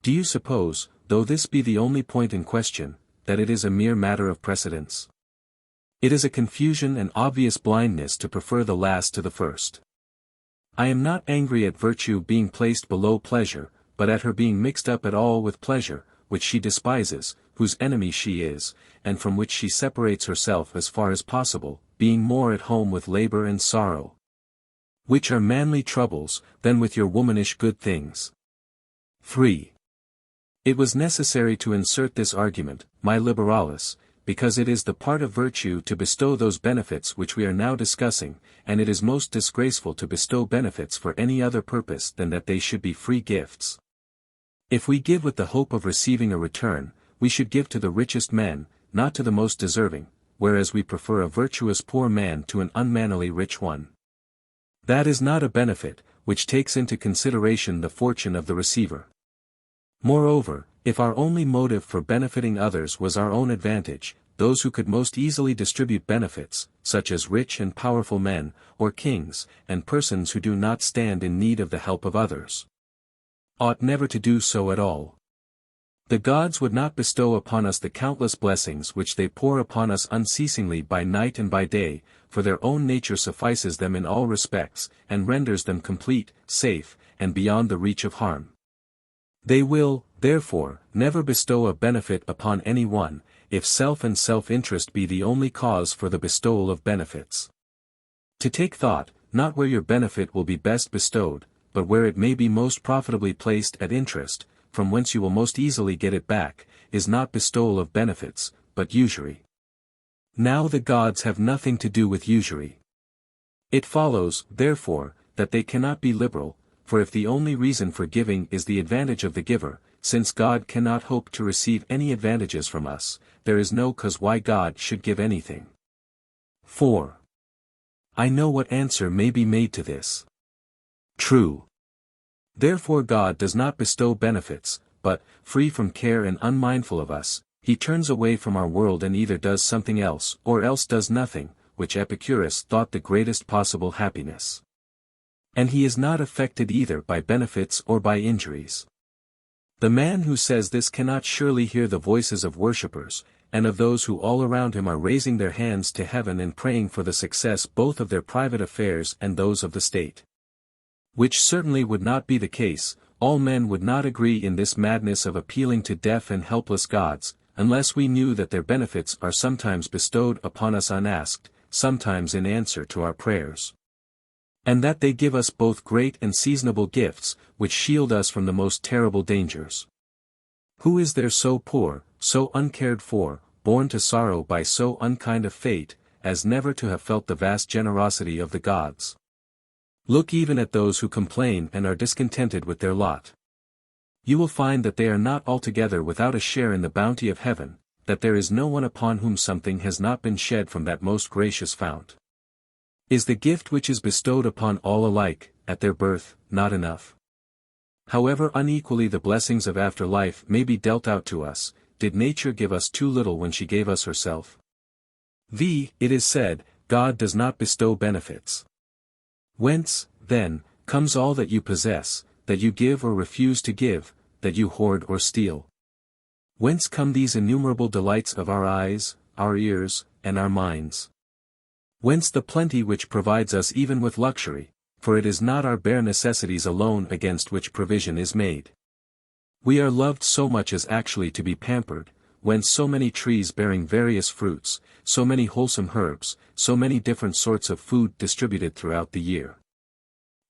Do you suppose, though this be the only point in question, that it is a mere matter of precedence? It is a confusion and obvious blindness to prefer the last to the first. I am not angry at virtue being placed below pleasure, but at her being mixed up at all with pleasure, which she despises, whose enemy she is, and from which she separates herself as far as possible, being more at home with labor and sorrow, which are manly troubles, than with your womanish good things. 3. It was necessary to insert this argument, my Liberalis, because it is the part of virtue to bestow those benefits which we are now discussing, and it is most disgraceful to bestow benefits for any other purpose than that they should be free gifts. If we give with the hope of receiving a return, we should give to the richest men, not to the most deserving, whereas we prefer a virtuous poor man to an unmannerly rich one. That is not a benefit, which takes into consideration the fortune of the receiver. Moreover, if our only motive for benefiting others was our own advantage, those who could most easily distribute benefits, such as rich and powerful men, or kings, and persons who do not stand in need of the help of others, ought never to do so at all. The gods would not bestow upon us the countless blessings which they pour upon us unceasingly by night and by day, for their own nature suffices them in all respects, and renders them complete, safe, and beyond the reach of harm. They will, therefore, never bestow a benefit upon any one, if self and self-interest be the only cause for the bestowal of benefits. To take thought, not where your benefit will be best bestowed, but where it may be most profitably placed at interest, from whence you will most easily get it back, is not bestowal of benefits, but usury. Now the gods have nothing to do with usury. It follows, therefore, that they cannot be liberal, for if the only reason for giving is the advantage of the giver, since God cannot hope to receive any advantages from us, there is no cause why God should give anything. 4. I know what answer may be made to this. True. Therefore God does not bestow benefits, but, free from care and unmindful of us, he turns away from our world and either does something else or else does nothing, which Epicurus thought the greatest possible happiness. And he is not affected either by benefits or by injuries. The man who says this cannot surely hear the voices of worshippers, and of those who all around him are raising their hands to heaven and praying for the success both of their private affairs and those of the state. Which certainly would not be the case, all men would not agree in this madness of appealing to deaf and helpless gods, unless we knew that their benefits are sometimes bestowed upon us unasked, sometimes in answer to our prayers. And that they give us both great and seasonable gifts, which shield us from the most terrible dangers. Who is there so poor, so uncared for, born to sorrow by so unkind a fate, as never to have felt the vast generosity of the gods? Look even at those who complain and are discontented with their lot. You will find that they are not altogether without a share in the bounty of heaven, that there is no one upon whom something has not been shed from that most gracious fount. Is the gift which is bestowed upon all alike, at their birth, not enough? However unequally the blessings of after life may be dealt out to us, did nature give us too little when she gave us herself? It is said, God does not bestow benefits. Whence, then, comes all that you possess, that you give or refuse to give, that you hoard or steal? Whence come these innumerable delights of our eyes, our ears, and our minds? Whence the plenty which provides us even with luxury, for it is not our bare necessities alone against which provision is made. We are loved so much as actually to be pampered, whence so many trees bearing various fruits, so many wholesome herbs, so many different sorts of food distributed throughout the year.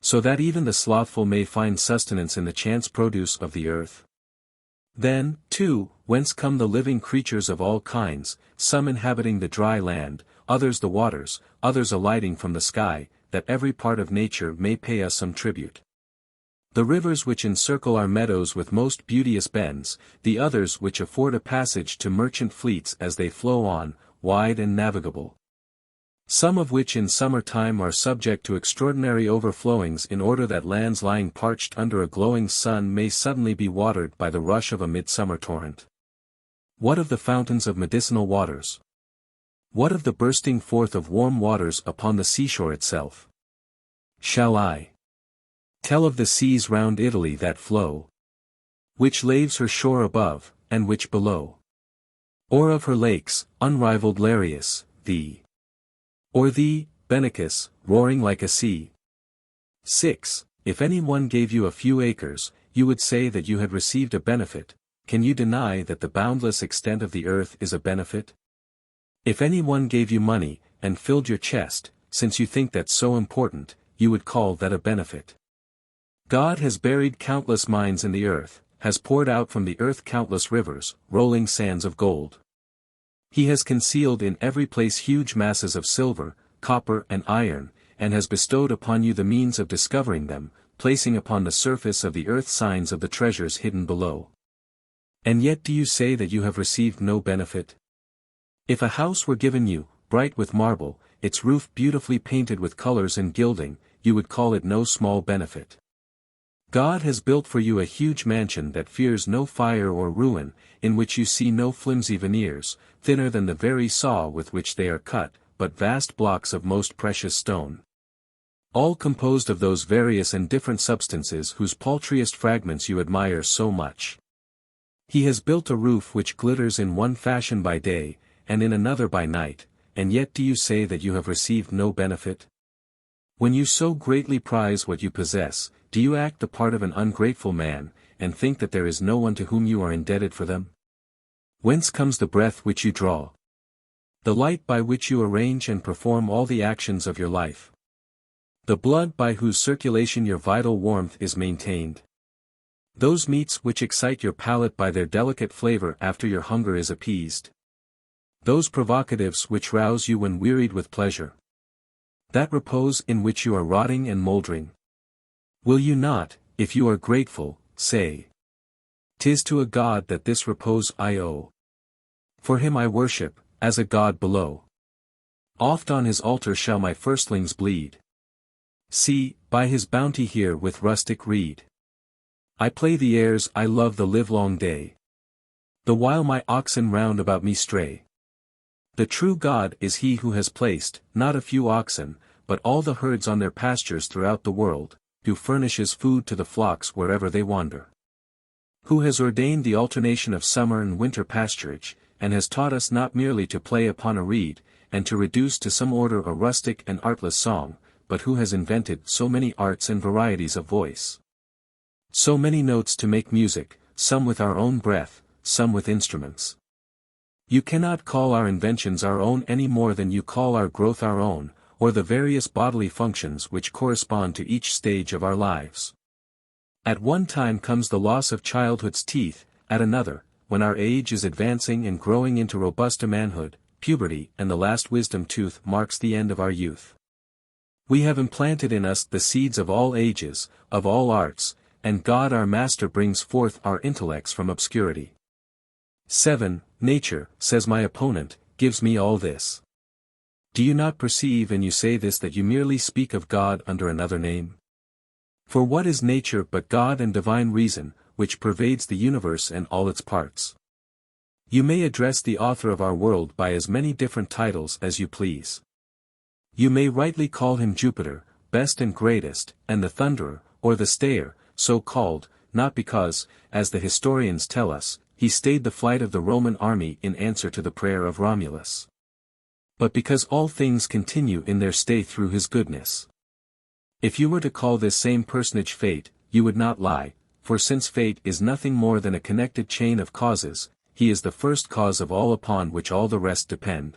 So that even the slothful may find sustenance in the chance produce of the earth. Then, too, whence come the living creatures of all kinds, some inhabiting the dry land, others the waters, others alighting from the sky, that every part of nature may pay us some tribute. The rivers which encircle our meadows with most beauteous bends, the others which afford a passage to merchant fleets as they flow on, wide and navigable. Some of which in summer time are subject to extraordinary overflowings in order that lands lying parched under a glowing sun may suddenly be watered by the rush of a midsummer torrent. What of the fountains of medicinal waters? What of the bursting forth of warm waters upon the seashore itself? Shall I tell of the seas round Italy that flow? Which laves her shore above, and which below? Or of her lakes, unrivalled Larius, or thee, Benicus, roaring like a sea? 6. If any one gave you a few acres, you would say that you had received a benefit. Can you deny that the boundless extent of the earth is a benefit? If any one gave you money, and filled your chest, since you think that so important, you would call that a benefit. God has buried countless mines in the earth, has poured out from the earth countless rivers, rolling sands of gold. He has concealed in every place huge masses of silver, copper and iron, and has bestowed upon you the means of discovering them, placing upon the surface of the earth signs of the treasures hidden below. And yet do you say that you have received no benefit? If a house were given you, bright with marble, its roof beautifully painted with colors and gilding, you would call it no small benefit. God has built for you a huge mansion that fears no fire or ruin, in which you see no flimsy veneers, thinner than the very saw with which they are cut, but vast blocks of most precious stone. All composed of those various and different substances whose paltriest fragments you admire so much. He has built a roof which glitters in one fashion by day, and in another by night, and yet do you say that you have received no benefit? When you so greatly prize what you possess, do you act the part of an ungrateful man, and think that there is no one to whom you are indebted for them? Whence comes the breath which you draw? The light by which you arrange and perform all the actions of your life? The blood by whose circulation your vital warmth is maintained? Those meats which excite your palate by their delicate flavor after your hunger is appeased? Those provocatives which rouse you when wearied with pleasure? That repose in which you are rotting and mouldering? Will you not, if you are grateful, say, "'Tis to a God that this repose I owe. For him I worship, as a God below. Oft on his altar shall my firstlings bleed. See, by his bounty here with rustic reed. I play the airs I love the livelong day, the while my oxen round about me stray. The true God is he who has placed, not a few oxen, but all the herds on their pastures throughout the world, who furnishes food to the flocks wherever they wander. Who has ordained the alternation of summer and winter pasturage, and has taught us not merely to play upon a reed, and to reduce to some order a rustic and artless song, but who has invented so many arts and varieties of voice. So many notes to make music, some with our own breath, some with instruments. You cannot call our inventions our own any more than you call our growth our own, or the various bodily functions which correspond to each stage of our lives. At one time comes the loss of childhood's teeth, at another, when our age is advancing and growing into robusta manhood, puberty and the last wisdom tooth marks the end of our youth. We have implanted in us the seeds of all ages, of all arts, and God our Master brings forth our intellects from obscurity. 7. Nature, says my opponent, gives me all this. Do you not perceive and you say this that you merely speak of God under another name? For what is nature but God and divine reason, which pervades the universe and all its parts? You may address the author of our world by as many different titles as you please. You may rightly call him Jupiter, best and greatest, and the thunderer, or the stayer, so called, not because, as the historians tell us, he stayed the flight of the Roman army in answer to the prayer of Romulus, but because all things continue in their stay through his goodness. If you were to call this same personage fate, you would not lie, for since fate is nothing more than a connected chain of causes, he is the first cause of all upon which all the rest depend.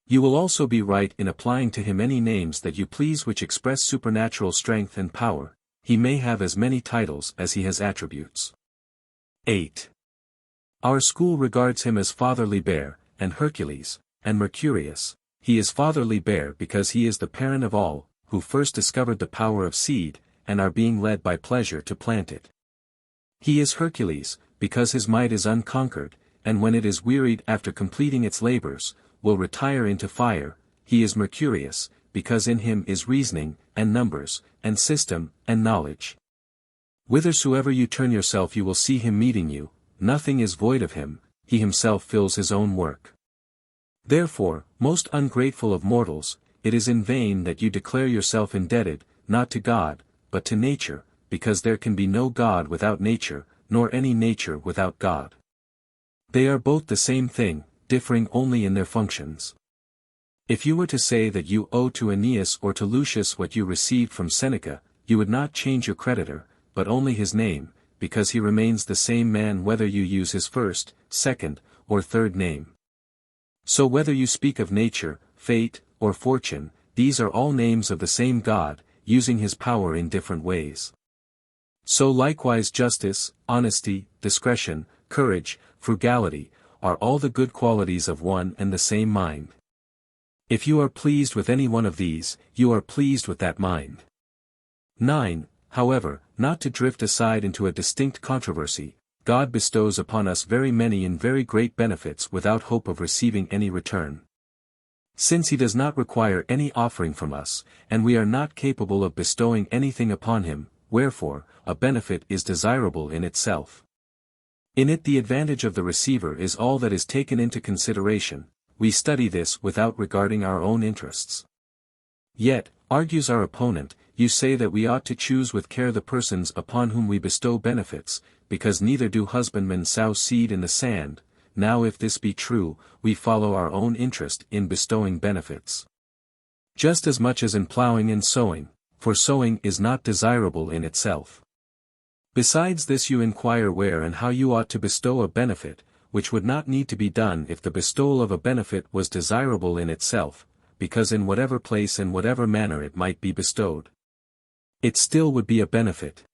You will also be right in applying to him any names that you please which express supernatural strength and power. He may have as many titles as he has attributes. 8. Our school regards him as Father Liber, and Hercules, and Mercurius. He is Father Liber because he is the parent of all, who first discovered the power of seed, and are being led by pleasure to plant it. He is Hercules, because his might is unconquered, and when it is wearied after completing its labors, will retire into fire. He is Mercurius, because in him is reasoning, and numbers, and system, and knowledge. Whithersoever you turn yourself you will see him meeting you, nothing is void of him, he himself fills his own work. Therefore, most ungrateful of mortals, it is in vain that you declare yourself indebted, not to God, but to nature, because there can be no God without nature, nor any nature without God. They are both the same thing, differing only in their functions. If you were to say that you owe to Aeneas or to Lucius what you received from Seneca, you would not change your creditor, but only his name, because he remains the same man whether you use his first, second, or third name. So whether you speak of nature, fate, or fortune, these are all names of the same God, using his power in different ways. So likewise justice, honesty, discretion, courage, frugality, are all the good qualities of one and the same mind. If you are pleased with any one of these, you are pleased with that mind. 9. However, not to drift aside into a distinct controversy, God bestows upon us very many and very great benefits without hope of receiving any return. Since he does not require any offering from us, and we are not capable of bestowing anything upon him, wherefore, a benefit is desirable in itself. In it the advantage of the receiver is all that is taken into consideration. We study this without regarding our own interests. Yet, argues our opponent, you say that we ought to choose with care the persons upon whom we bestow benefits, because neither do husbandmen sow seed in the sand. Now if this be true, we follow our own interest in bestowing benefits, just as much as in plowing and sowing, for sowing is not desirable in itself. Besides this you inquire where and how you ought to bestow a benefit, which would not need to be done if the bestowal of a benefit was desirable in itself, because in whatever place and whatever manner it might be bestowed, it still would be a benefit.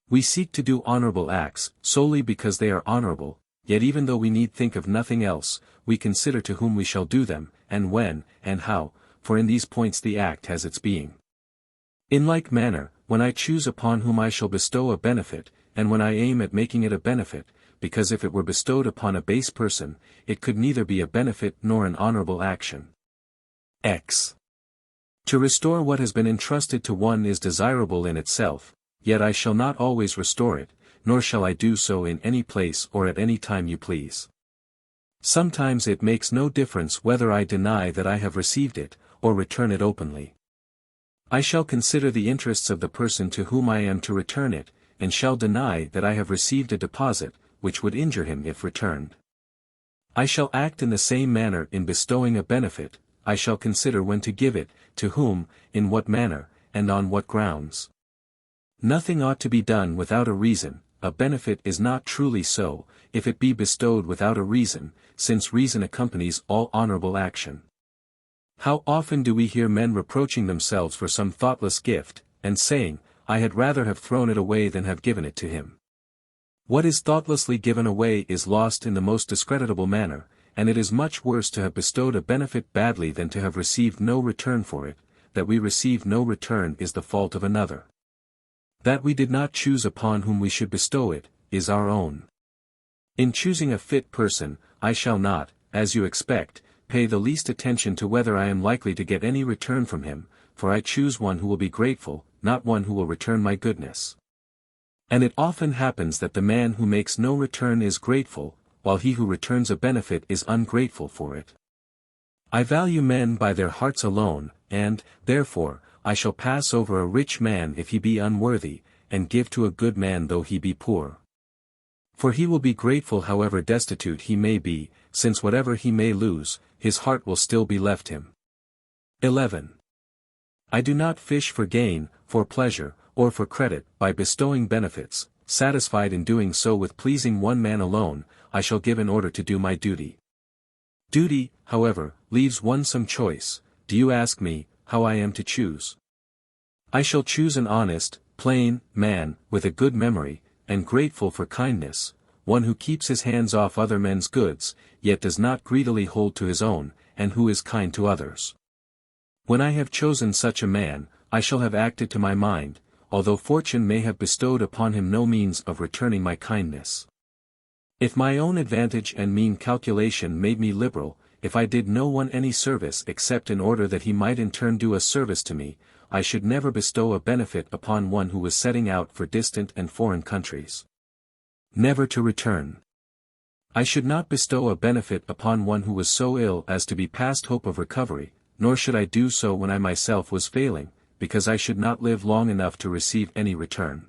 We seek to do honorable acts, solely because they are honorable, yet even though we need think of nothing else, we consider to whom we shall do them, and when, and how, for in these points the act has its being. In like manner, when I choose upon whom I shall bestow a benefit, and when I aim at making it a benefit, because if it were bestowed upon a base person, it could neither be a benefit nor an honorable action. X. To restore what has been entrusted to one is desirable in itself, yet I shall not always restore it, nor shall I do so in any place or at any time you please. Sometimes it makes no difference whether I deny that I have received it, or return it openly. I shall consider the interests of the person to whom I am to return it, and shall deny that I have received a deposit, which would injure him if returned. I shall act in the same manner in bestowing a benefit. I shall consider when to give it, to whom, in what manner, and on what grounds. Nothing ought to be done without a reason. A benefit is not truly so, if it be bestowed without a reason, since reason accompanies all honorable action. How often do we hear men reproaching themselves for some thoughtless gift, and saying, I had rather have thrown it away than have given it to him. What is thoughtlessly given away is lost in the most discreditable manner, and it is much worse to have bestowed a benefit badly than to have received no return for it. That we receive no return is the fault of another. That we did not choose upon whom we should bestow it, is our own. In choosing a fit person, I shall not, as you expect, pay the least attention to whether I am likely to get any return from him, for I choose one who will be grateful, not one who will return my goodness. And it often happens that the man who makes no return is grateful, while he who returns a benefit is ungrateful for it. I value men by their hearts alone, and, therefore, I shall pass over a rich man if he be unworthy, and give to a good man though he be poor. For he will be grateful however destitute he may be, since whatever he may lose, his heart will still be left him. 11. I do not fish for gain, for pleasure, or for credit, by bestowing benefits, satisfied in doing so with pleasing one man alone, I shall give in order to do my duty. Duty, however, leaves one some choice. Do you ask me, how I am to choose? I shall choose an honest, plain, man, with a good memory, and grateful for kindness, one who keeps his hands off other men's goods, yet does not greedily hold to his own, and who is kind to others. When I have chosen such a man, I shall have acted to my mind, although fortune may have bestowed upon him no means of returning my kindness. If my own advantage and mean calculation made me liberal, if I did no one any service except in order that he might in turn do a service to me, I should never bestow a benefit upon one who was setting out for distant and foreign countries, never to return. I should not bestow a benefit upon one who was so ill as to be past hope of recovery, nor should I do so when I myself was failing, because I should not live long enough to receive any return.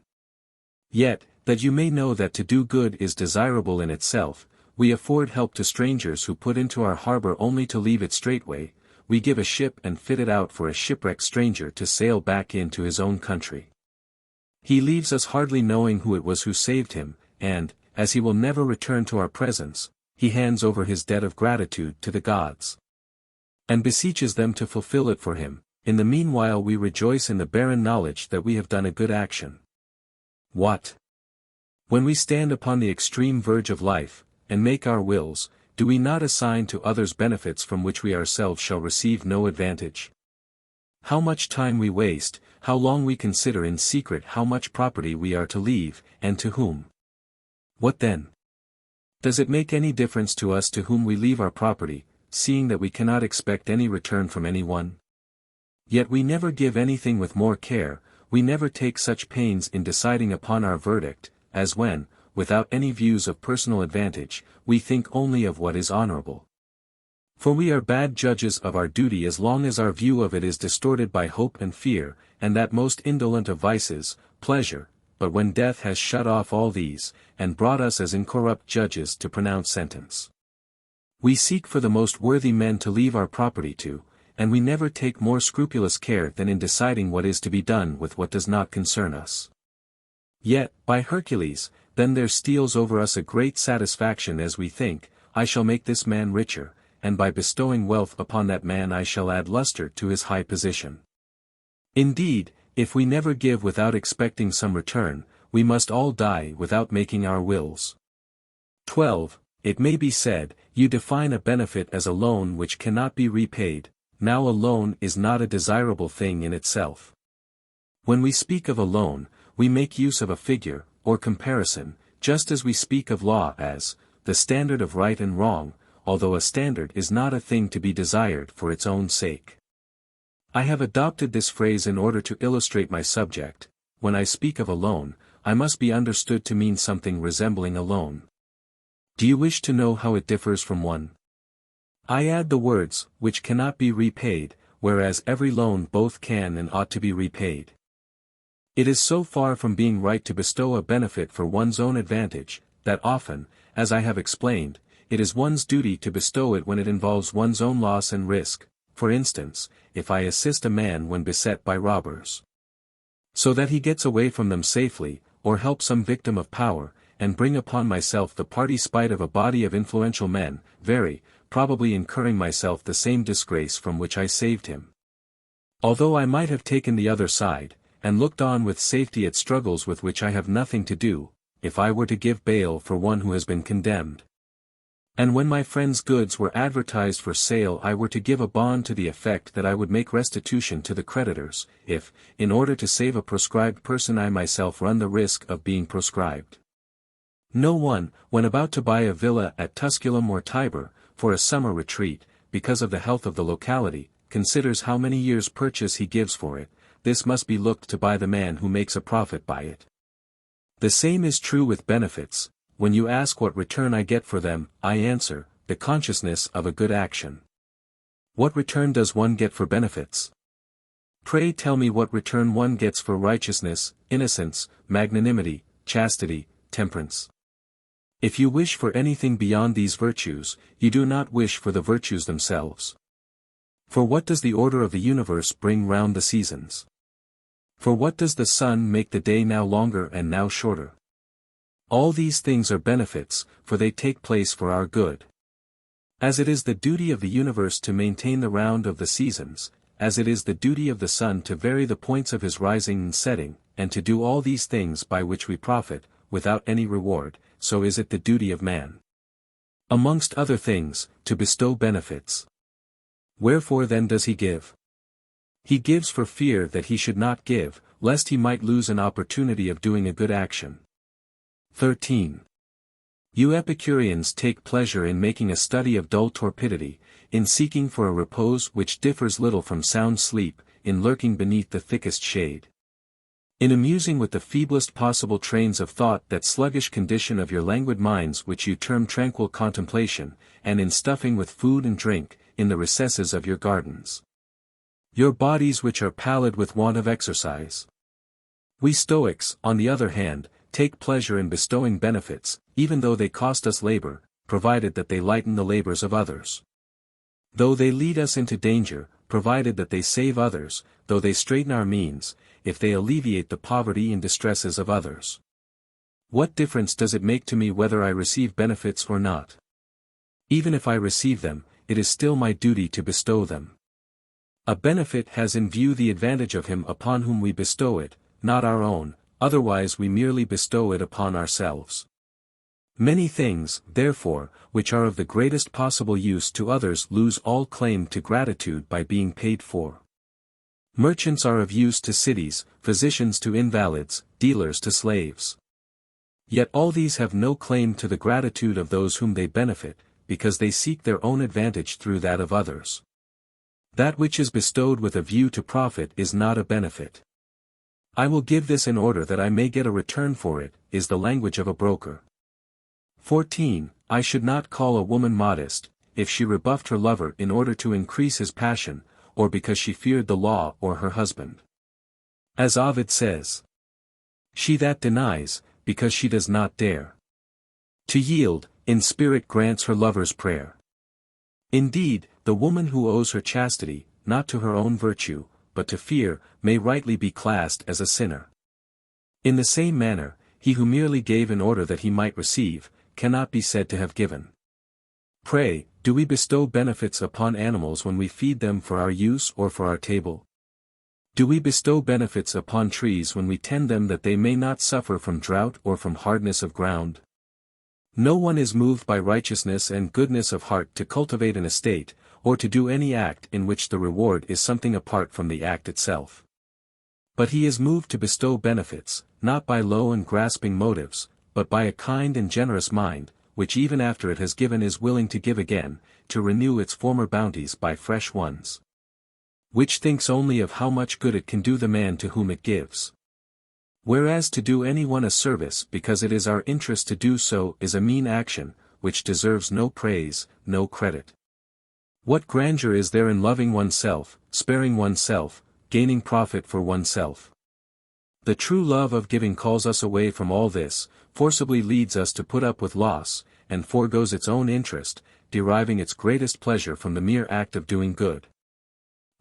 Yet, that you may know that to do good is desirable in itself, we afford help to strangers who put into our harbor only to leave it straightway, we give a ship and fit it out for a shipwrecked stranger to sail back into his own country. He leaves us hardly knowing who it was who saved him, and, as he will never return to our presence, he hands over his debt of gratitude to the gods, and beseeches them to fulfill it for him. In the meanwhile we rejoice in the barren knowledge that we have done a good action. What? When we stand upon the extreme verge of life, and make our wills, do we not assign to others benefits from which we ourselves shall receive no advantage? How much time we waste, how long we consider in secret how much property we are to leave, and to whom? What then? Does it make any difference to us to whom we leave our property, seeing that we cannot expect any return from anyone? Yet we never give anything with more care, we never take such pains in deciding upon our verdict, as when, without any views of personal advantage, we think only of what is honorable. For we are bad judges of our duty as long as our view of it is distorted by hope and fear, and that most indolent of vices, pleasure, but when death has shut off all these, and brought us as incorrupt judges to pronounce sentence, we seek for the most worthy men to leave our property to, and we never take more scrupulous care than in deciding what is to be done with what does not concern us. Yet, by Hercules, then there steals over us a great satisfaction as we think, I shall make this man richer, and by bestowing wealth upon that man I shall add luster to his high position. Indeed, if we never give without expecting some return, we must all die without making our wills. 12. It may be said, you define a benefit as a loan which cannot be repaid. Now a loan is not a desirable thing in itself. When we speak of a loan, we make use of a figure, or comparison, just as we speak of law as, the standard of right and wrong, although a standard is not a thing to be desired for its own sake. I have adopted this phrase in order to illustrate my subject. When I speak of a loan, I must be understood to mean something resembling a loan. Do you wish to know how it differs from one? I add the words, which cannot be repaid, whereas every loan both can and ought to be repaid. It is so far from being right to bestow a benefit for one's own advantage, that often, as I have explained, it is one's duty to bestow it when it involves one's own loss and risk. For instance, if I assist a man when beset by robbers, so that he gets away from them safely, or help some victim of power, and bring upon myself the party spite of a body of influential men, very probably incurring myself the same disgrace from which I saved him. Although I might have taken the other side, and looked on with safety at struggles with which I have nothing to do, if I were to give bail for one who has been condemned. And when my friend's goods were advertised for sale I were to give a bond to the effect that I would make restitution to the creditors, if, in order to save a proscribed person I myself run the risk of being proscribed. No one, when about to buy a villa at Tusculum or Tibur, for a summer retreat, because of the health of the locality, considers how many years' purchase he gives for it. This must be looked to by the man who makes a profit by it. The same is true with benefits. When you ask what return I get for them, I answer, the consciousness of a good action. What return does one get for benefits? Pray tell me what return one gets for righteousness, innocence, magnanimity, chastity, temperance. If you wish for anything beyond these virtues, you do not wish for the virtues themselves. For what does the order of the universe bring round the seasons? For what does the sun make the day now longer and now shorter? All these things are benefits, for they take place for our good. As it is the duty of the universe to maintain the round of the seasons, as it is the duty of the sun to vary the points of his rising and setting, and to do all these things by which we profit, without any reward, so is it the duty of man. Amongst other things, to bestow benefits. Wherefore then does he give? He gives for fear that he should not give, lest he might lose an opportunity of doing a good action. 13. You Epicureans take pleasure in making a study of dull torpidity, in seeking for a repose which differs little from sound sleep, in lurking beneath the thickest shade. In amusing with the feeblest possible trains of thought that sluggish condition of your languid minds which you term tranquil contemplation, and in stuffing with food and drink, in the recesses of your gardens. Your bodies which are pallid with want of exercise. We Stoics, on the other hand, take pleasure in bestowing benefits, even though they cost us labor, provided that they lighten the labors of others. Though they lead us into danger, provided that they save others, though they straiten our means, if they alleviate the poverty and distresses of others. What difference does it make to me whether I receive benefits or not? Even if I receive them, it is still my duty to bestow them. A benefit has in view the advantage of him upon whom we bestow it, not our own, otherwise we merely bestow it upon ourselves. Many things, therefore, which are of the greatest possible use to others lose all claim to gratitude by being paid for. Merchants are of use to cities, physicians to invalids, dealers to slaves. Yet all these have no claim to the gratitude of those whom they benefit, because they seek their own advantage through that of others. That which is bestowed with a view to profit is not a benefit. I will give this in order that I may get a return for it, is the language of a broker. 14. I should not call a woman modest, if she rebuffed her lover in order to increase his passion, or because she feared the law or her husband. As Ovid says, she that denies, because she does not dare to yield, in spirit grants her lover's prayer. Indeed, the woman who owes her chastity, not to her own virtue, but to fear, may rightly be classed as a sinner. In the same manner, he who merely gave in order that he might receive, cannot be said to have given. Pray, do we bestow benefits upon animals when we feed them for our use or for our table? Do we bestow benefits upon trees when we tend them that they may not suffer from drought or from hardness of ground? No one is moved by righteousness and goodness of heart to cultivate an estate, or to do any act in which the reward is something apart from the act itself. But he is moved to bestow benefits, not by low and grasping motives, but by a kind and generous mind, which even after it has given is willing to give again, to renew its former bounties by fresh ones. Which thinks only of how much good it can do the man to whom it gives. Whereas to do anyone a service because it is our interest to do so is a mean action, which deserves no praise, no credit. What grandeur is there in loving oneself, sparing oneself, gaining profit for oneself? The true love of giving calls us away from all this, forcibly leads us to put up with loss, and foregoes its own interest, deriving its greatest pleasure from the mere act of doing good.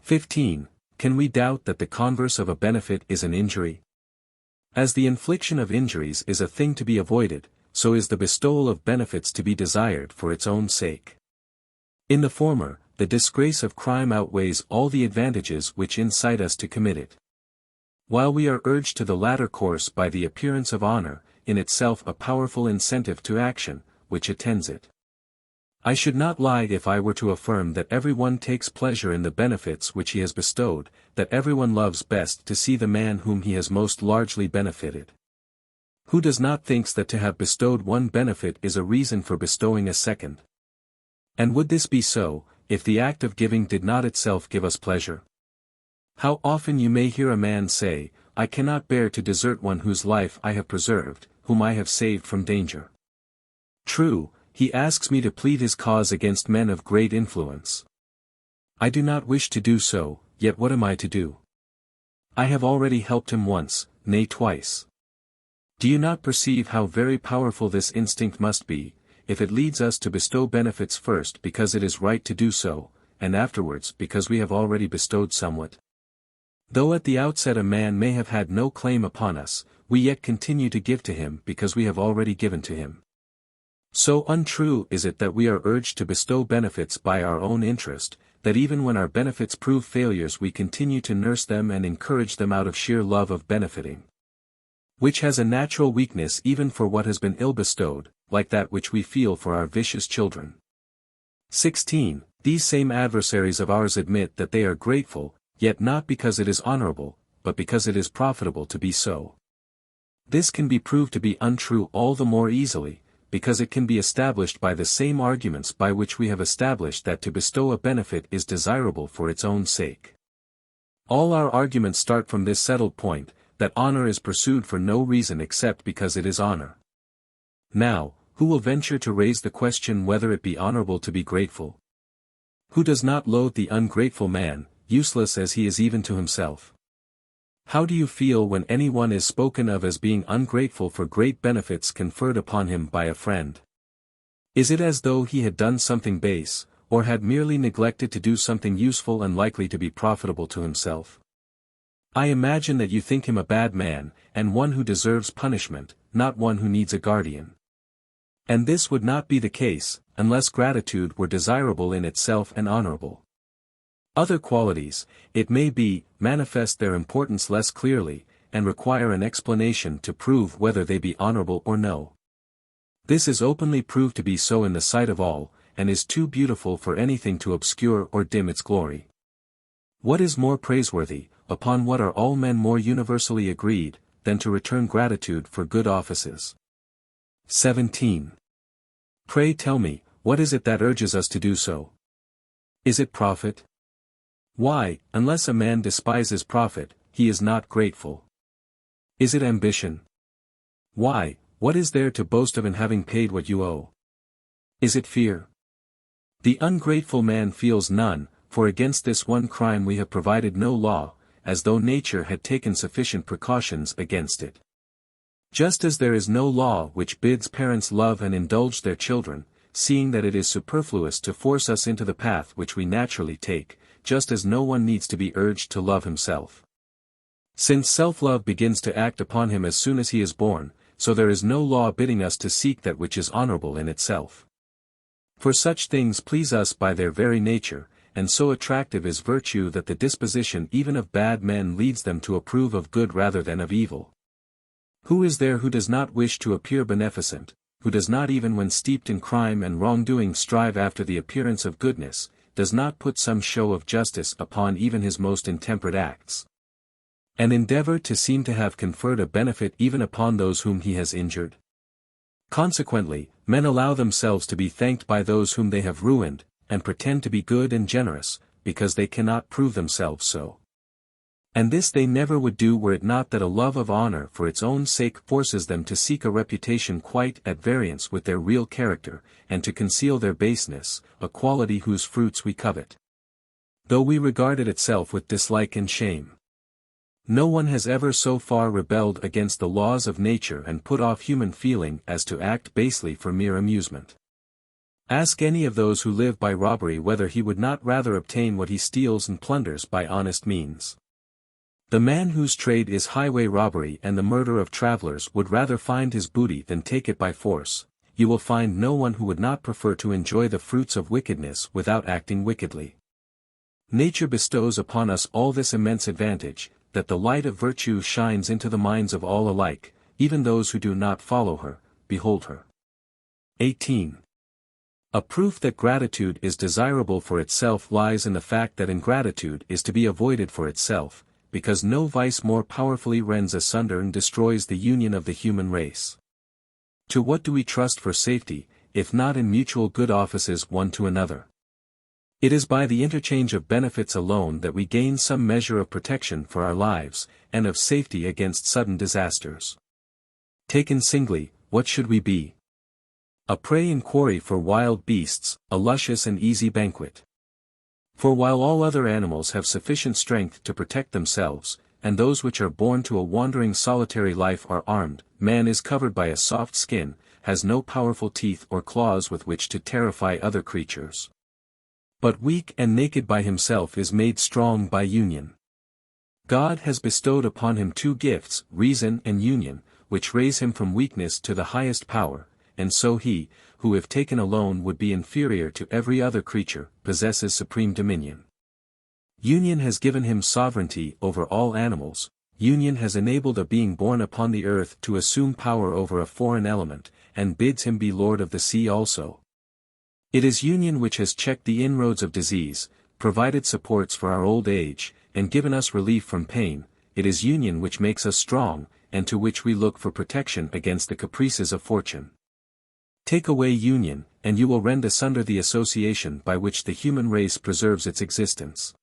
15. Can we doubt that the converse of a benefit is an injury? As the infliction of injuries is a thing to be avoided, so is the bestowal of benefits to be desired for its own sake. In the former, the disgrace of crime outweighs all the advantages which incite us to commit it. While we are urged to the latter course by the appearance of honor, in itself a powerful incentive to action, which attends it. I should not lie if I were to affirm that everyone takes pleasure in the benefits which he has bestowed, that everyone loves best to see the man whom he has most largely benefited. Who does not think that to have bestowed one benefit is a reason for bestowing a second? And would this be so, if the act of giving did not itself give us pleasure? How often you may hear a man say, I cannot bear to desert one whose life I have preserved, whom I have saved from danger. True, he asks me to plead his cause against men of great influence. I do not wish to do so, yet what am I to do? I have already helped him once, nay twice. Do you not perceive how very powerful this instinct must be, if it leads us to bestow benefits first because it is right to do so, and afterwards because we have already bestowed somewhat? Though at the outset a man may have had no claim upon us, we yet continue to give to him because we have already given to him. So untrue is it that we are urged to bestow benefits by our own interest, that even when our benefits prove failures we continue to nurse them and encourage them out of sheer love of benefiting, which has a natural weakness even for what has been ill bestowed, like that which we feel for our vicious children. 16. These same adversaries of ours admit that they are grateful, yet not because it is honorable, but because it is profitable to be so. This can be proved to be untrue all the more easily, because it can be established by the same arguments by which we have established that to bestow a benefit is desirable for its own sake. All our arguments start from this settled point, that honor is pursued for no reason except because it is honor. Now, who will venture to raise the question whether it be honorable to be grateful? Who does not loathe the ungrateful man, useless as he is even to himself? How do you feel when anyone is spoken of as being ungrateful for great benefits conferred upon him by a friend? Is it as though he had done something base, or had merely neglected to do something useful and likely to be profitable to himself? I imagine that you think him a bad man, and one who deserves punishment, not one who needs a guardian. And this would not be the case, unless gratitude were desirable in itself and honorable. Other qualities, it may be, manifest their importance less clearly, and require an explanation to prove whether they be honorable or no. This is openly proved to be so in the sight of all, and is too beautiful for anything to obscure or dim its glory. What is more praiseworthy, upon what are all men more universally agreed, than to return gratitude for good offices? 17. Pray tell me, what is it that urges us to do so? Is it profit? Why, unless a man despises profit, he is not grateful. Is it ambition? Why, what is there to boast of in having paid what you owe? Is it fear? The ungrateful man feels none, for against this one crime we have provided no law, as though nature had taken sufficient precautions against it. Just as there is no law which bids parents love and indulge their children, seeing that it is superfluous to force us into the path which we naturally take, just as no one needs to be urged to love himself. Since self-love begins to act upon him as soon as he is born, so there is no law bidding us to seek that which is honorable in itself. For such things please us by their very nature, and so attractive is virtue that the disposition even of bad men leads them to approve of good rather than of evil. Who is there who does not wish to appear beneficent, who does not even when steeped in crime and wrongdoing strive after the appearance of goodness, does not put some show of justice upon even his most intemperate acts, and endeavor to seem to have conferred a benefit even upon those whom he has injured? Consequently, men allow themselves to be thanked by those whom they have ruined, and pretend to be good and generous, because they cannot prove themselves so. And this they never would do were it not that a love of honor for its own sake forces them to seek a reputation quite at variance with their real character, and to conceal their baseness, a quality whose fruits we covet, though we regard it itself with dislike and shame. No one has ever so far rebelled against the laws of nature and put off human feeling as to act basely for mere amusement. Ask any of those who live by robbery whether he would not rather obtain what he steals and plunders by honest means. The man whose trade is highway robbery and the murder of travelers would rather find his booty than take it by force. You will find no one who would not prefer to enjoy the fruits of wickedness without acting wickedly. Nature bestows upon us all this immense advantage, that the light of virtue shines into the minds of all alike, even those who do not follow her, behold her. 18. A proof that gratitude is desirable for itself lies in the fact that ingratitude is to be avoided for itself, because no vice more powerfully rends asunder and destroys the union of the human race. To what do we trust for safety, if not in mutual good offices one to another? It is by the interchange of benefits alone that we gain some measure of protection for our lives, and of safety against sudden disasters. Taken singly, what should we be? A prey and quarry for wild beasts, a luscious and easy banquet. For while all other animals have sufficient strength to protect themselves, and those which are born to a wandering solitary life are armed. Man is covered by a soft skin, has no powerful teeth or claws with which to terrify other creatures. But weak and naked by himself is made strong by union. God has bestowed upon him two gifts, reason and union, which raise him from weakness to the highest power, and so he, who if taken alone would be inferior to every other creature, possesses supreme dominion. Union has given him sovereignty over all animals. Union has enabled a being born upon the earth to assume power over a foreign element, and bids him be lord of the sea also. It is union which has checked the inroads of disease, provided supports for our old age, and given us relief from pain. It is union which makes us strong, and to which we look for protection against the caprices of fortune. Take away union, and you will rend asunder the association by which the human race preserves its existence.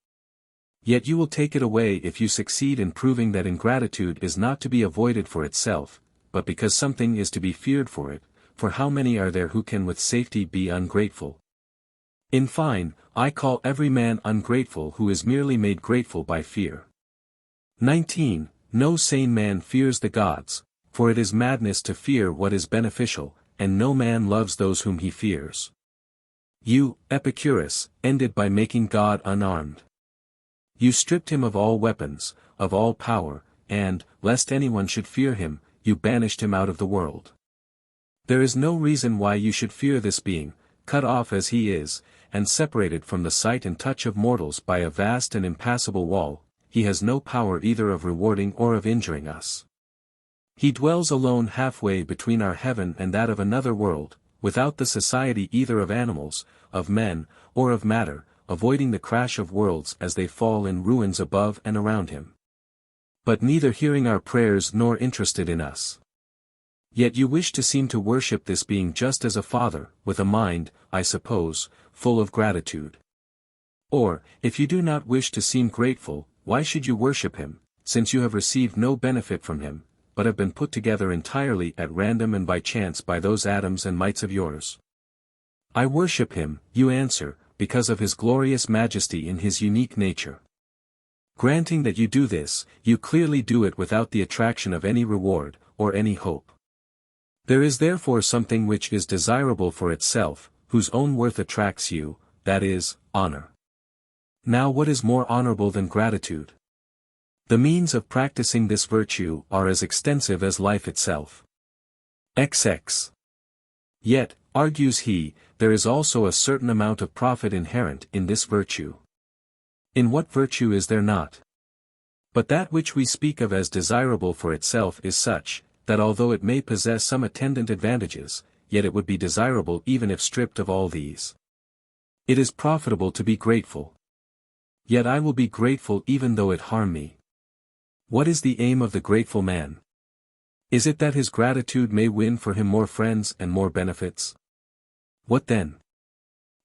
Yet you will take it away if you succeed in proving that ingratitude is not to be avoided for itself, but because something is to be feared for it, for how many are there who can with safety be ungrateful? In fine, I call every man ungrateful who is merely made grateful by fear. 19. No sane man fears the gods, for it is madness to fear what is beneficial, and no man loves those whom he fears. You, Epicurus, ended by making God unarmed. You stripped him of all weapons, of all power, and, lest anyone should fear him, you banished him out of the world. There is no reason why you should fear this being, cut off as he is, and separated from the sight and touch of mortals by a vast and impassable wall. He has no power either of rewarding or of injuring us. He dwells alone halfway between our heaven and that of another world, without the society either of animals, of men, or of matter, avoiding the crash of worlds as they fall in ruins above and around him. But neither hearing our prayers nor interested in us. Yet you wish to seem to worship this being just as a father, with a mind, I suppose, full of gratitude. Or, if you do not wish to seem grateful, why should you worship him, since you have received no benefit from him, but have been put together entirely at random and by chance by those atoms and mites of yours? I worship him, you answer, because of his glorious majesty in his unique nature. Granting that you do this, you clearly do it without the attraction of any reward, or any hope. There is therefore something which is desirable for itself, whose own worth attracts you, that is, honor. Now what is more honorable than gratitude? The means of practicing this virtue are as extensive as life itself. XX. Yet, argues he, there is also a certain amount of profit inherent in this virtue. In what virtue is there not? But that which we speak of as desirable for itself is such, that although it may possess some attendant advantages, yet it would be desirable even if stripped of all these. It is profitable to be grateful. Yet I will be grateful even though it harm me. What is the aim of the grateful man? Is it that his gratitude may win for him more friends and more benefits? What then?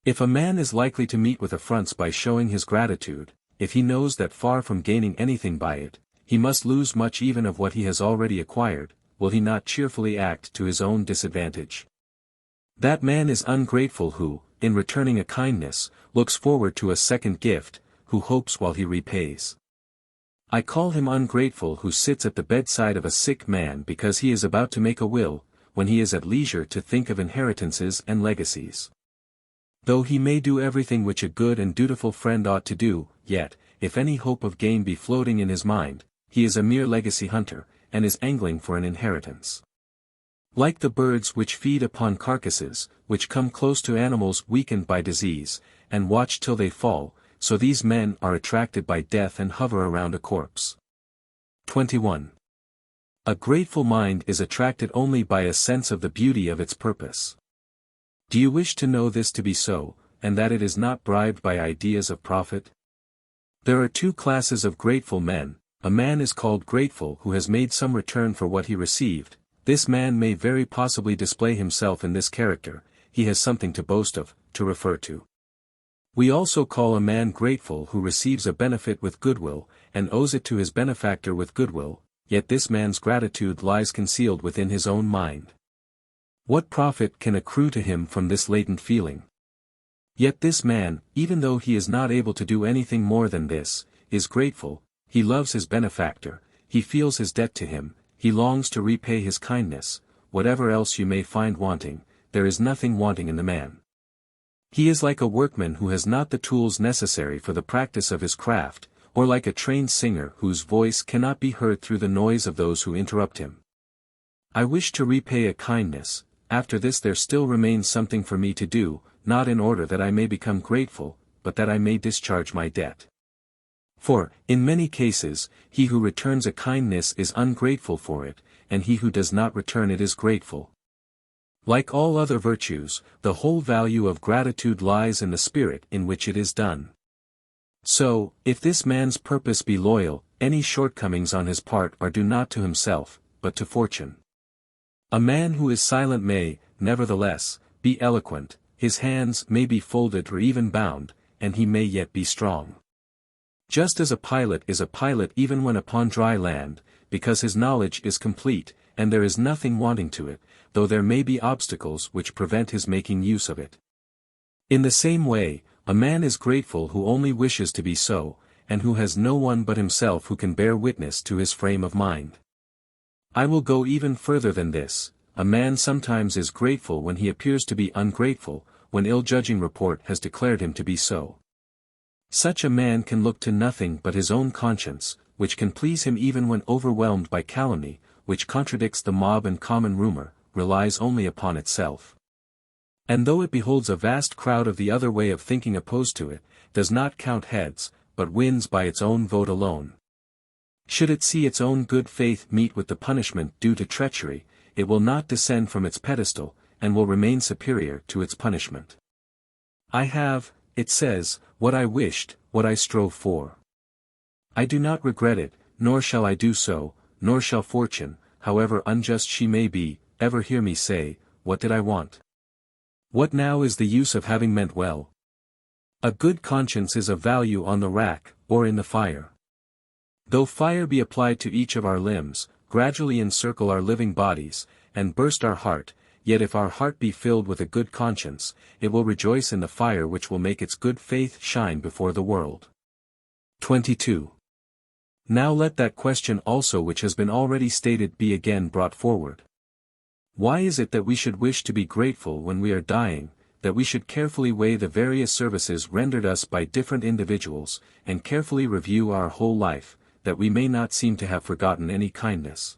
If a man is likely to meet with affronts by showing his gratitude, if he knows that far from gaining anything by it, he must lose much even of what he has already acquired, will he not cheerfully act to his own disadvantage? That man is ungrateful who, in returning a kindness, looks forward to a second gift, who hopes while he repays. I call him ungrateful who sits at the bedside of a sick man because he is about to make a will, when he is at leisure to think of inheritances and legacies. Though he may do everything which a good and dutiful friend ought to do, yet, if any hope of gain be floating in his mind, he is a mere legacy hunter, and is angling for an inheritance. Like the birds which feed upon carcasses, which come close to animals weakened by disease, and watch till they fall, so these men are attracted by death and hover around a corpse. 21. A grateful mind is attracted only by a sense of the beauty of its purpose. Do you wish to know this to be so, and that it is not bribed by ideas of profit? There are two classes of grateful men. A man is called grateful who has made some return for what he received. This man may very possibly display himself in this character, he has something to boast of, to refer to. We also call a man grateful who receives a benefit with goodwill, and owes it to his benefactor with goodwill, yet this man's gratitude lies concealed within his own mind. What profit can accrue to him from this latent feeling? Yet this man, even though he is not able to do anything more than this, is grateful, he loves his benefactor, he feels his debt to him, he longs to repay his kindness. Whatever else you may find wanting, there is nothing wanting in the man. He is like a workman who has not the tools necessary for the practice of his craft, or like a trained singer whose voice cannot be heard through the noise of those who interrupt him. I wish to repay a kindness, after this there still remains something for me to do, not in order that I may become grateful, but that I may discharge my debt. For, in many cases, he who returns a kindness is ungrateful for it, and he who does not return it is grateful. Like all other virtues, the whole value of gratitude lies in the spirit in which it is done. So, if this man's purpose be loyal, any shortcomings on his part are due not to himself, but to fortune. A man who is silent may, nevertheless, be eloquent, his hands may be folded or even bound, and he may yet be strong. Just as a pilot is a pilot even when upon dry land, because his knowledge is complete, and there is nothing wanting to it, though there may be obstacles which prevent his making use of it. In the same way, a man is grateful who only wishes to be so, and who has no one but himself who can bear witness to his frame of mind. I will go even further than this. A man sometimes is grateful when he appears to be ungrateful, when ill-judging report has declared him to be so. Such a man can look to nothing but his own conscience, which can please him even when overwhelmed by calumny, which contradicts the mob and common rumor, relies only upon itself. And though it beholds a vast crowd of the other way of thinking opposed to it, does not count heads, but wins by its own vote alone. Should it see its own good faith meet with the punishment due to treachery, it will not descend from its pedestal, and will remain superior to its punishment. I have, it says, what I wished, what I strove for. I do not regret it, nor shall I do so, nor shall fortune, however unjust she may be, ever hear me say, what did I want? What now is the use of having meant well? A good conscience is of value on the rack, or in the fire. Though fire be applied to each of our limbs, gradually encircle our living bodies, and burst our heart, yet if our heart be filled with a good conscience, it will rejoice in the fire which will make its good faith shine before the world. 22. Now let that question also which has been already stated be again brought forward. Why is it that we should wish to be grateful when we are dying, that we should carefully weigh the various services rendered us by different individuals, and carefully review our whole life, that we may not seem to have forgotten any kindness?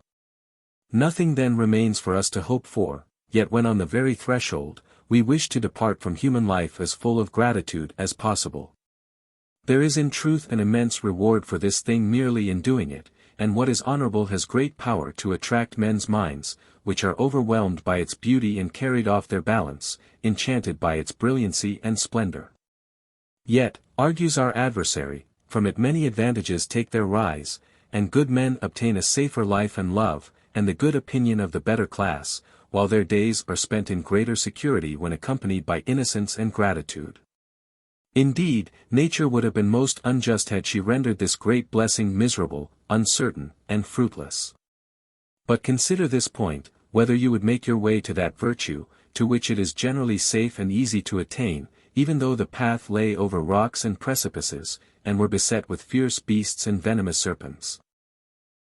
Nothing then remains for us to hope for, yet when on the very threshold, we wish to depart from human life as full of gratitude as possible. There is in truth an immense reward for this thing merely in doing it, and what is honorable has great power to attract men's minds, which are overwhelmed by its beauty and carried off their balance, enchanted by its brilliancy and splendor. Yet, argues our adversary, from it many advantages take their rise, and good men obtain a safer life and love, and the good opinion of the better class, while their days are spent in greater security when accompanied by innocence and gratitude. Indeed, nature would have been most unjust had she rendered this great blessing miserable, uncertain, and fruitless. But consider this point, whether you would make your way to that virtue, to which it is generally safe and easy to attain, even though the path lay over rocks and precipices, and were beset with fierce beasts and venomous serpents.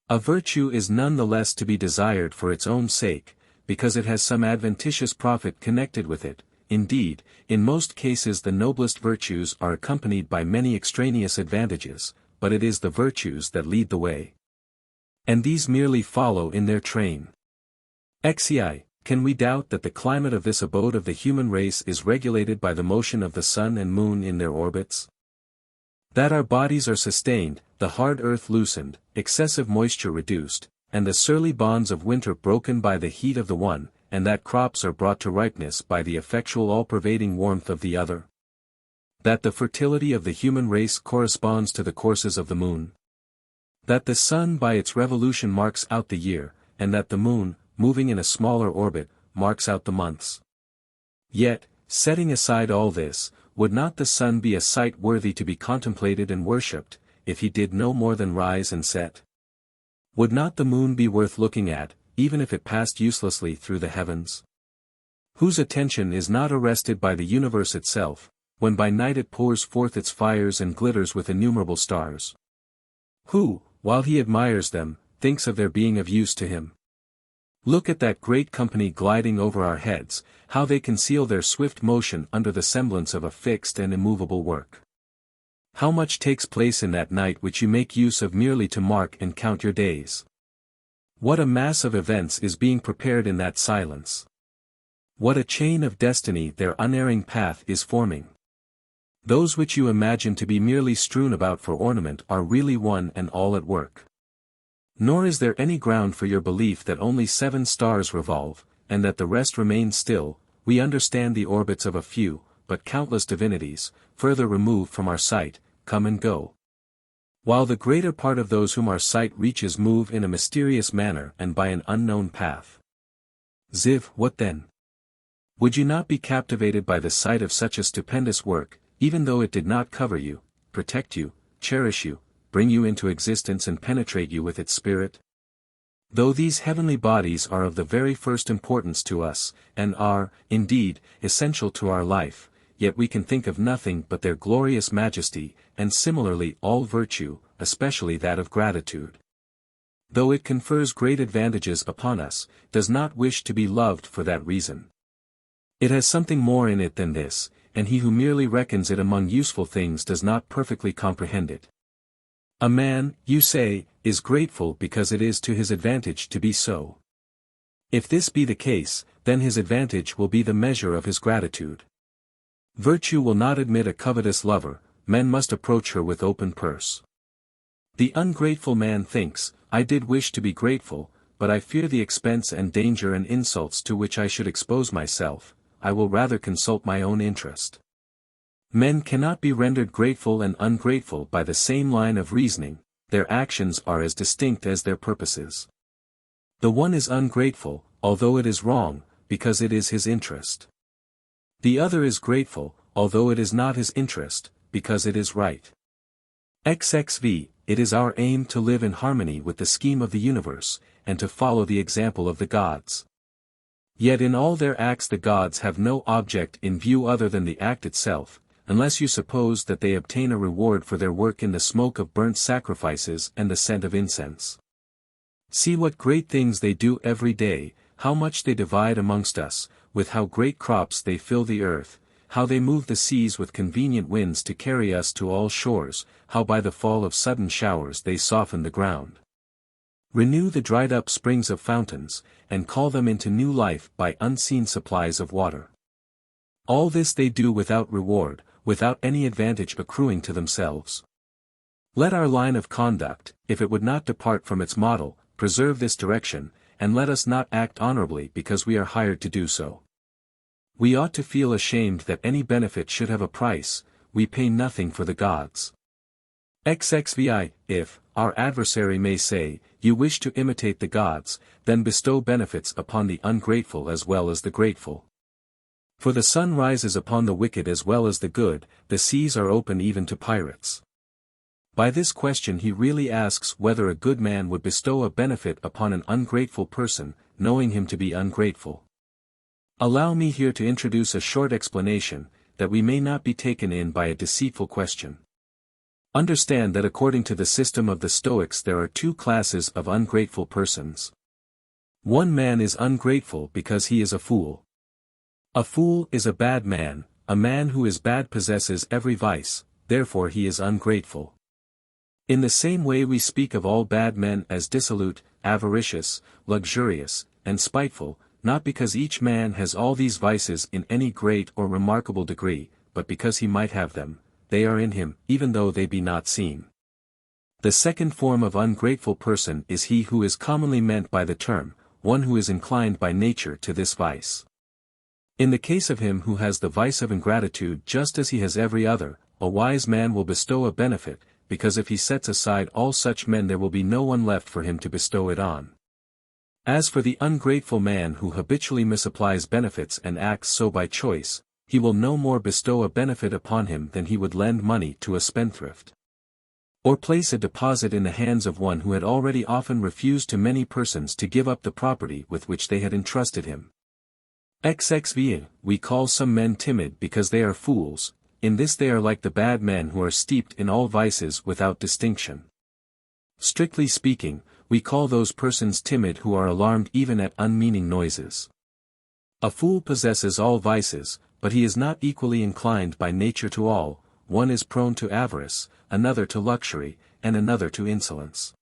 A virtue is none the less to be desired for its own sake, because it has some adventitious profit connected with it. Indeed, in most cases the noblest virtues are accompanied by many extraneous advantages, but it is the virtues that lead the way. And these merely follow in their train. Xi, can we doubt that the climate of this abode of the human race is regulated by the motion of the sun and moon in their orbits? That our bodies are sustained, the hard earth loosened, excessive moisture reduced, and the surly bonds of winter broken by the heat of the one, and that crops are brought to ripeness by the effectual all-pervading warmth of the other? That the fertility of the human race corresponds to the courses of the moon? That the sun by its revolution marks out the year, and that the moon, moving in a smaller orbit, marks out the months? Yet, setting aside all this, would not the sun be a sight worthy to be contemplated and worshipped, if he did no more than rise and set? Would not the moon be worth looking at, even if it passed uselessly through the heavens? Whose attention is not arrested by the universe itself, when by night it pours forth its fires and glitters with innumerable stars? Who, while he admires them, thinks of their being of use to him? Look at that great company gliding over our heads, how they conceal their swift motion under the semblance of a fixed and immovable work. How much takes place in that night which you make use of merely to mark and count your days? What a mass of events is being prepared in that silence! What a chain of destiny their unerring path is forming! Those which you imagine to be merely strewn about for ornament are really one and all at work. Nor is there any ground for your belief that only 7 stars revolve, and that the rest remain still. We understand the orbits of a few, but countless divinities, further removed from our sight, come and go. While the greater part of those whom our sight reaches move in a mysterious manner and by an unknown path. Ziv, what then? Would you not be captivated by the sight of such a stupendous work, even though it did not cover you, protect you, cherish you, bring you into existence and penetrate you with its spirit? Though these heavenly bodies are of the very first importance to us, and are, indeed, essential to our life, yet we can think of nothing but their glorious majesty, and similarly all virtue, especially that of gratitude. Though it confers great advantages upon us, does not wish to be loved for that reason. It has something more in it than this, and he who merely reckons it among useful things does not perfectly comprehend it. A man, you say, is grateful because it is to his advantage to be so. If this be the case, then his advantage will be the measure of his gratitude. Virtue will not admit a covetous lover, men must approach her with open purse. The ungrateful man thinks, I did wish to be grateful, but I fear the expense and danger and insults to which I should expose myself, I will rather consult my own interest. Men cannot be rendered grateful and ungrateful by the same line of reasoning, their actions are as distinct as their purposes. The one is ungrateful, although it is wrong, because it is his interest. The other is grateful, although it is not his interest, because it is right. XXV, it is our aim to live in harmony with the scheme of the universe, and to follow the example of the gods. Yet in all their acts the gods have no object in view other than the act itself, unless you suppose that they obtain a reward for their work in the smoke of burnt sacrifices and the scent of incense. See what great things they do every day, how much they divide amongst us, with how great crops they fill the earth, how they move the seas with convenient winds to carry us to all shores, how by the fall of sudden showers they soften the ground. Renew the dried-up springs of fountains, and call them into new life by unseen supplies of water. All this they do without reward, without any advantage accruing to themselves. Let our line of conduct, if it would not depart from its model, preserve this direction, and let us not act honorably because we are hired to do so. We ought to feel ashamed that any benefit should have a price, we pay nothing for the gods. XXVI, if, our adversary may say, you wish to imitate the gods, then bestow benefits upon the ungrateful as well as the grateful. For the sun rises upon the wicked as well as the good, the seas are open even to pirates. By this question he really asks whether a good man would bestow a benefit upon an ungrateful person, knowing him to be ungrateful. Allow me here to introduce a short explanation, that we may not be taken in by a deceitful question. Understand that according to the system of the Stoics there are 2 classes of ungrateful persons. One man is ungrateful because he is a fool. A fool is a bad man, a man who is bad possesses every vice, therefore he is ungrateful. In the same way we speak of all bad men as dissolute, avaricious, luxurious, and spiteful, not because each man has all these vices in any great or remarkable degree, but because he might have them. They are in him, even though they be not seen. The second form of ungrateful person is he who is commonly meant by the term, one who is inclined by nature to this vice. In the case of him who has the vice of ingratitude just as he has every other, a wise man will bestow a benefit, because if he sets aside all such men there will be no one left for him to bestow it on. As for the ungrateful man who habitually misapplies benefits and acts so by choice, he will no more bestow a benefit upon him than he would lend money to a spendthrift. Or place a deposit in the hands of one who had already often refused to many persons to give up the property with which they had entrusted him. XXV, we call some men timid because they are fools, in this they are like the bad men who are steeped in all vices without distinction. Strictly speaking, we call those persons timid who are alarmed even at unmeaning noises. A fool possesses all vices, but he is not equally inclined by nature to all. One is prone to avarice, another to luxury, and another to insolence.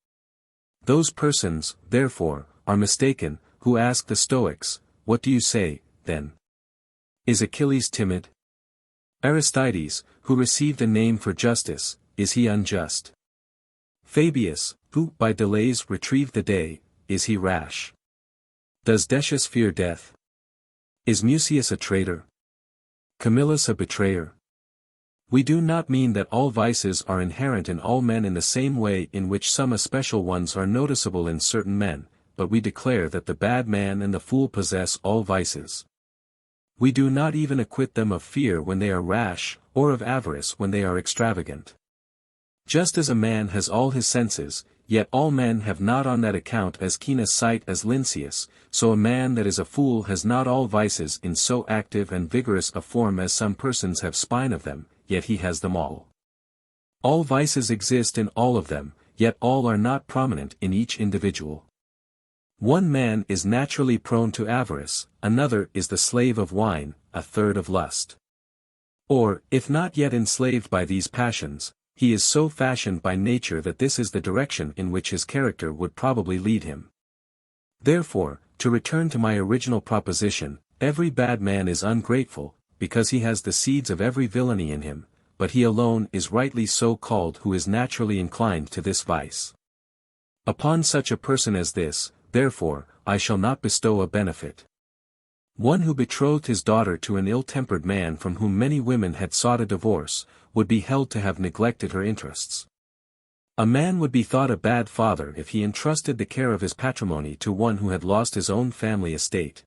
Those persons, therefore, are mistaken, who ask the Stoics, "What do you say, then? Is Achilles timid? Aristides, who received a name for justice, is he unjust? Fabius, who by delays retrieved the day, is he rash? Does Decius fear death? Is Mucius a traitor? Camillus a betrayer?" We do not mean that all vices are inherent in all men in the same way in which some especial ones are noticeable in certain men, but we declare that the bad man and the fool possess all vices. We do not even acquit them of fear when they are rash, or of avarice when they are extravagant. Just as a man has all his senses, yet all men have not on that account as keen a sight as Lynceus, so a man that is a fool has not all vices in so active and vigorous a form as some persons have spine of them, yet he has them all. All vices exist in all of them, yet all are not prominent in each individual. One man is naturally prone to avarice, another is the slave of wine, a third of lust. Or, if not yet enslaved by these passions, he is so fashioned by nature that this is the direction in which his character would probably lead him. Therefore, to return to my original proposition, every bad man is ungrateful, because he has the seeds of every villainy in him, but he alone is rightly so called who is naturally inclined to this vice. Upon such a person as this, therefore, I shall not bestow a benefit. One who betrothed his daughter to an ill-tempered man from whom many women had sought a divorce, would be held to have neglected her interests. A man would be thought a bad father if he entrusted the care of his patrimony to one who had lost his own family estate.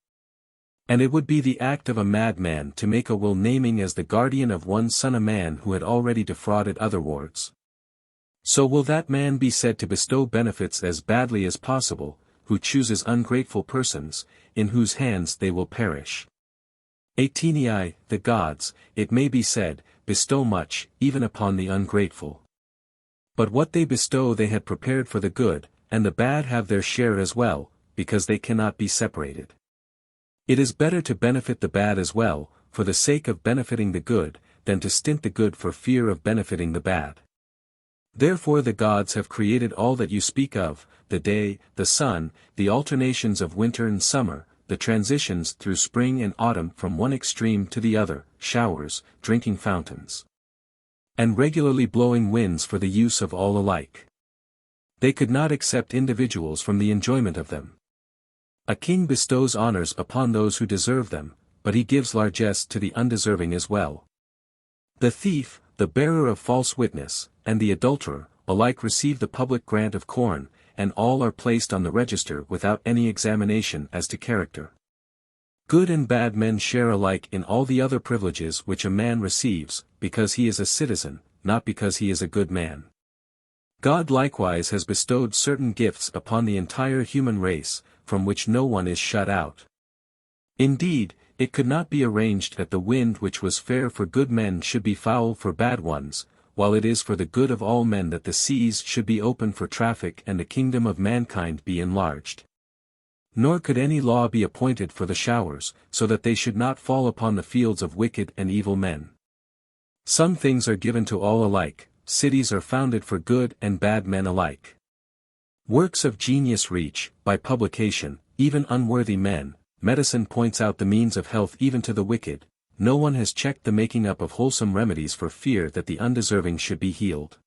And it would be the act of a madman to make a will naming as the guardian of one son a man who had already defrauded other wards. So will that man be said to bestow benefits as badly as possible, who chooses ungrateful persons, in whose hands they will perish. Atenei, the gods, it may be said, bestow much, even upon the ungrateful. But what they bestow they had prepared for the good, and the bad have their share as well, because they cannot be separated. It is better to benefit the bad as well, for the sake of benefiting the good, than to stint the good for fear of benefiting the bad. Therefore the gods have created all that you speak of, the day, the sun, the alternations of winter and summer, the transitions through spring and autumn from one extreme to the other, showers, drinking fountains, and regularly blowing winds for the use of all alike. They could not accept individuals from the enjoyment of them. A king bestows honors upon those who deserve them, but he gives largesse to the undeserving as well. The thief, the bearer of false witness, and the adulterer, alike receive the public grant of corn, and all are placed on the register without any examination as to character. Good and bad men share alike in all the other privileges which a man receives, because he is a citizen, not because he is a good man. God likewise has bestowed certain gifts upon the entire human race, from which no one is shut out. Indeed, it could not be arranged that the wind which was fair for good men should be foul for bad ones, while it is for the good of all men that the seas should be open for traffic and the kingdom of mankind be enlarged. Nor could any law be appointed for the showers, so that they should not fall upon the fields of wicked and evil men. Some things are given to all alike, cities are founded for good and bad men alike. Works of genius reach, by publication, even unworthy men, medicine points out the means of health even to the wicked, no one has checked the making up of wholesome remedies for fear that the undeserving should be healed.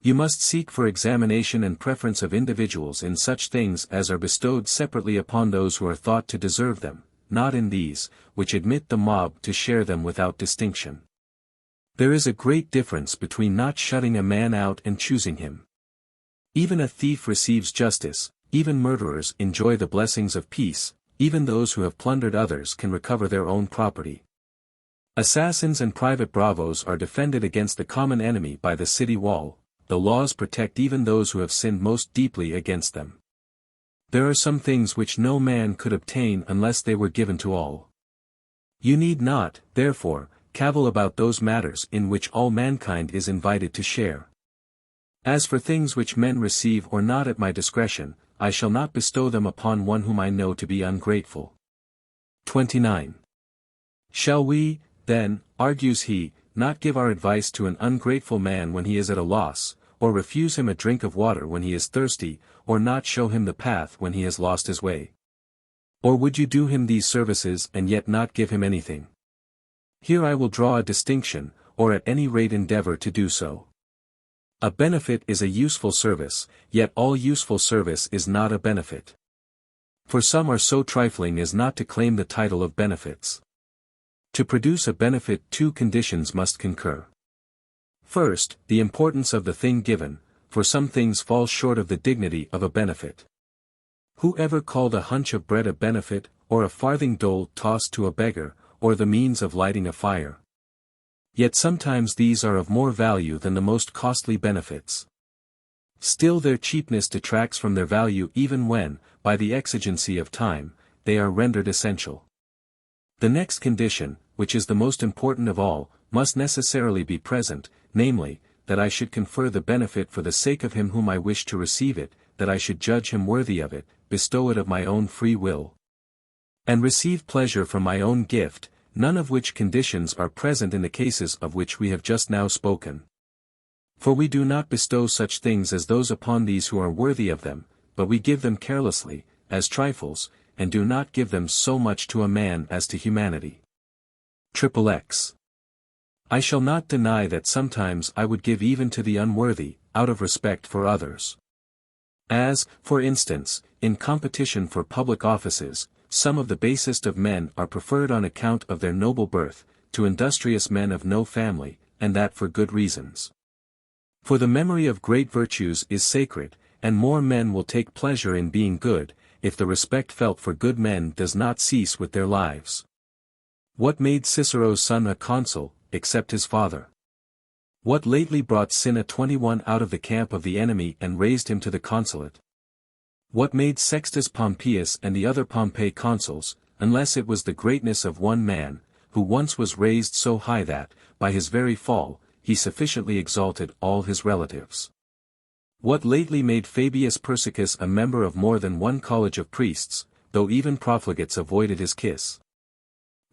You must seek for examination and preference of individuals in such things as are bestowed separately upon those who are thought to deserve them, not in these, which admit the mob to share them without distinction. There is a great difference between not shutting a man out and choosing him. Even a thief receives justice, even murderers enjoy the blessings of peace, even those who have plundered others can recover their own property. Assassins and private bravos are defended against the common enemy by the city wall, the laws protect even those who have sinned most deeply against them. There are some things which no man could obtain unless they were given to all. You need not, therefore, cavil about those matters in which all mankind is invited to share. As for things which men receive or not at my discretion, I shall not bestow them upon one whom I know to be ungrateful. 29. Shall we, then, argues he, not give our advice to an ungrateful man when he is at a loss, or refuse him a drink of water when he is thirsty, or not show him the path when he has lost his way? Or would you do him these services and yet not give him anything? Here I will draw a distinction, or at any rate endeavor to do so. A benefit is a useful service, yet all useful service is not a benefit. For some are so trifling as not to claim the title of benefits. To produce a benefit, two conditions must concur. First, the importance of the thing given, for some things fall short of the dignity of a benefit. Who ever called a hunch of bread a benefit, or a farthing dole tossed to a beggar, or the means of lighting a fire? Yet sometimes these are of more value than the most costly benefits. Still their cheapness detracts from their value even when, by the exigency of time, they are rendered essential. The next condition, which is the most important of all, must necessarily be present, namely, that I should confer the benefit for the sake of him whom I wish to receive it, that I should judge him worthy of it, bestow it of my own free will, and receive pleasure from my own gift, none of which conditions are present in the cases of which we have just now spoken. For we do not bestow such things as those upon these who are worthy of them, but we give them carelessly, as trifles, and do not give them so much to a man as to humanity. XXX. I shall not deny that sometimes I would give even to the unworthy, out of respect for others. As, for instance, in competition for public offices, some of the basest of men are preferred on account of their noble birth, to industrious men of no family, and that for good reasons. For the memory of great virtues is sacred, and more men will take pleasure in being good, if the respect felt for good men does not cease with their lives. What made Cicero's son a consul, except his father? What lately brought Cinna 21 out of the camp of the enemy and raised him to the consulate? What made Sextus Pompeius and the other Pompey consuls, unless it was the greatness of one man, who once was raised so high that, by his very fall, he sufficiently exalted all his relatives? What lately made Fabius Persicus a member of more than one college of priests, though even profligates avoided his kiss?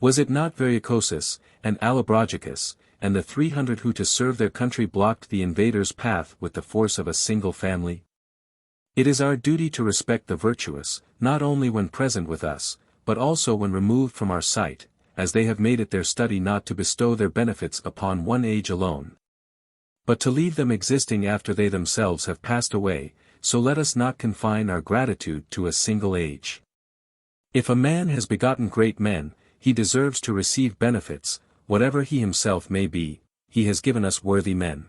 Was it not Variocosus, and Allobrogicus, and the 300 who to serve their country blocked the invader's path with the force of a single family? It is our duty to respect the virtuous, not only when present with us, but also when removed from our sight, as they have made it their study not to bestow their benefits upon one age alone, but to leave them existing after they themselves have passed away. So let us not confine our gratitude to a single age. If a man has begotten great men, he deserves to receive benefits, whatever he himself may be. He has given us worthy men.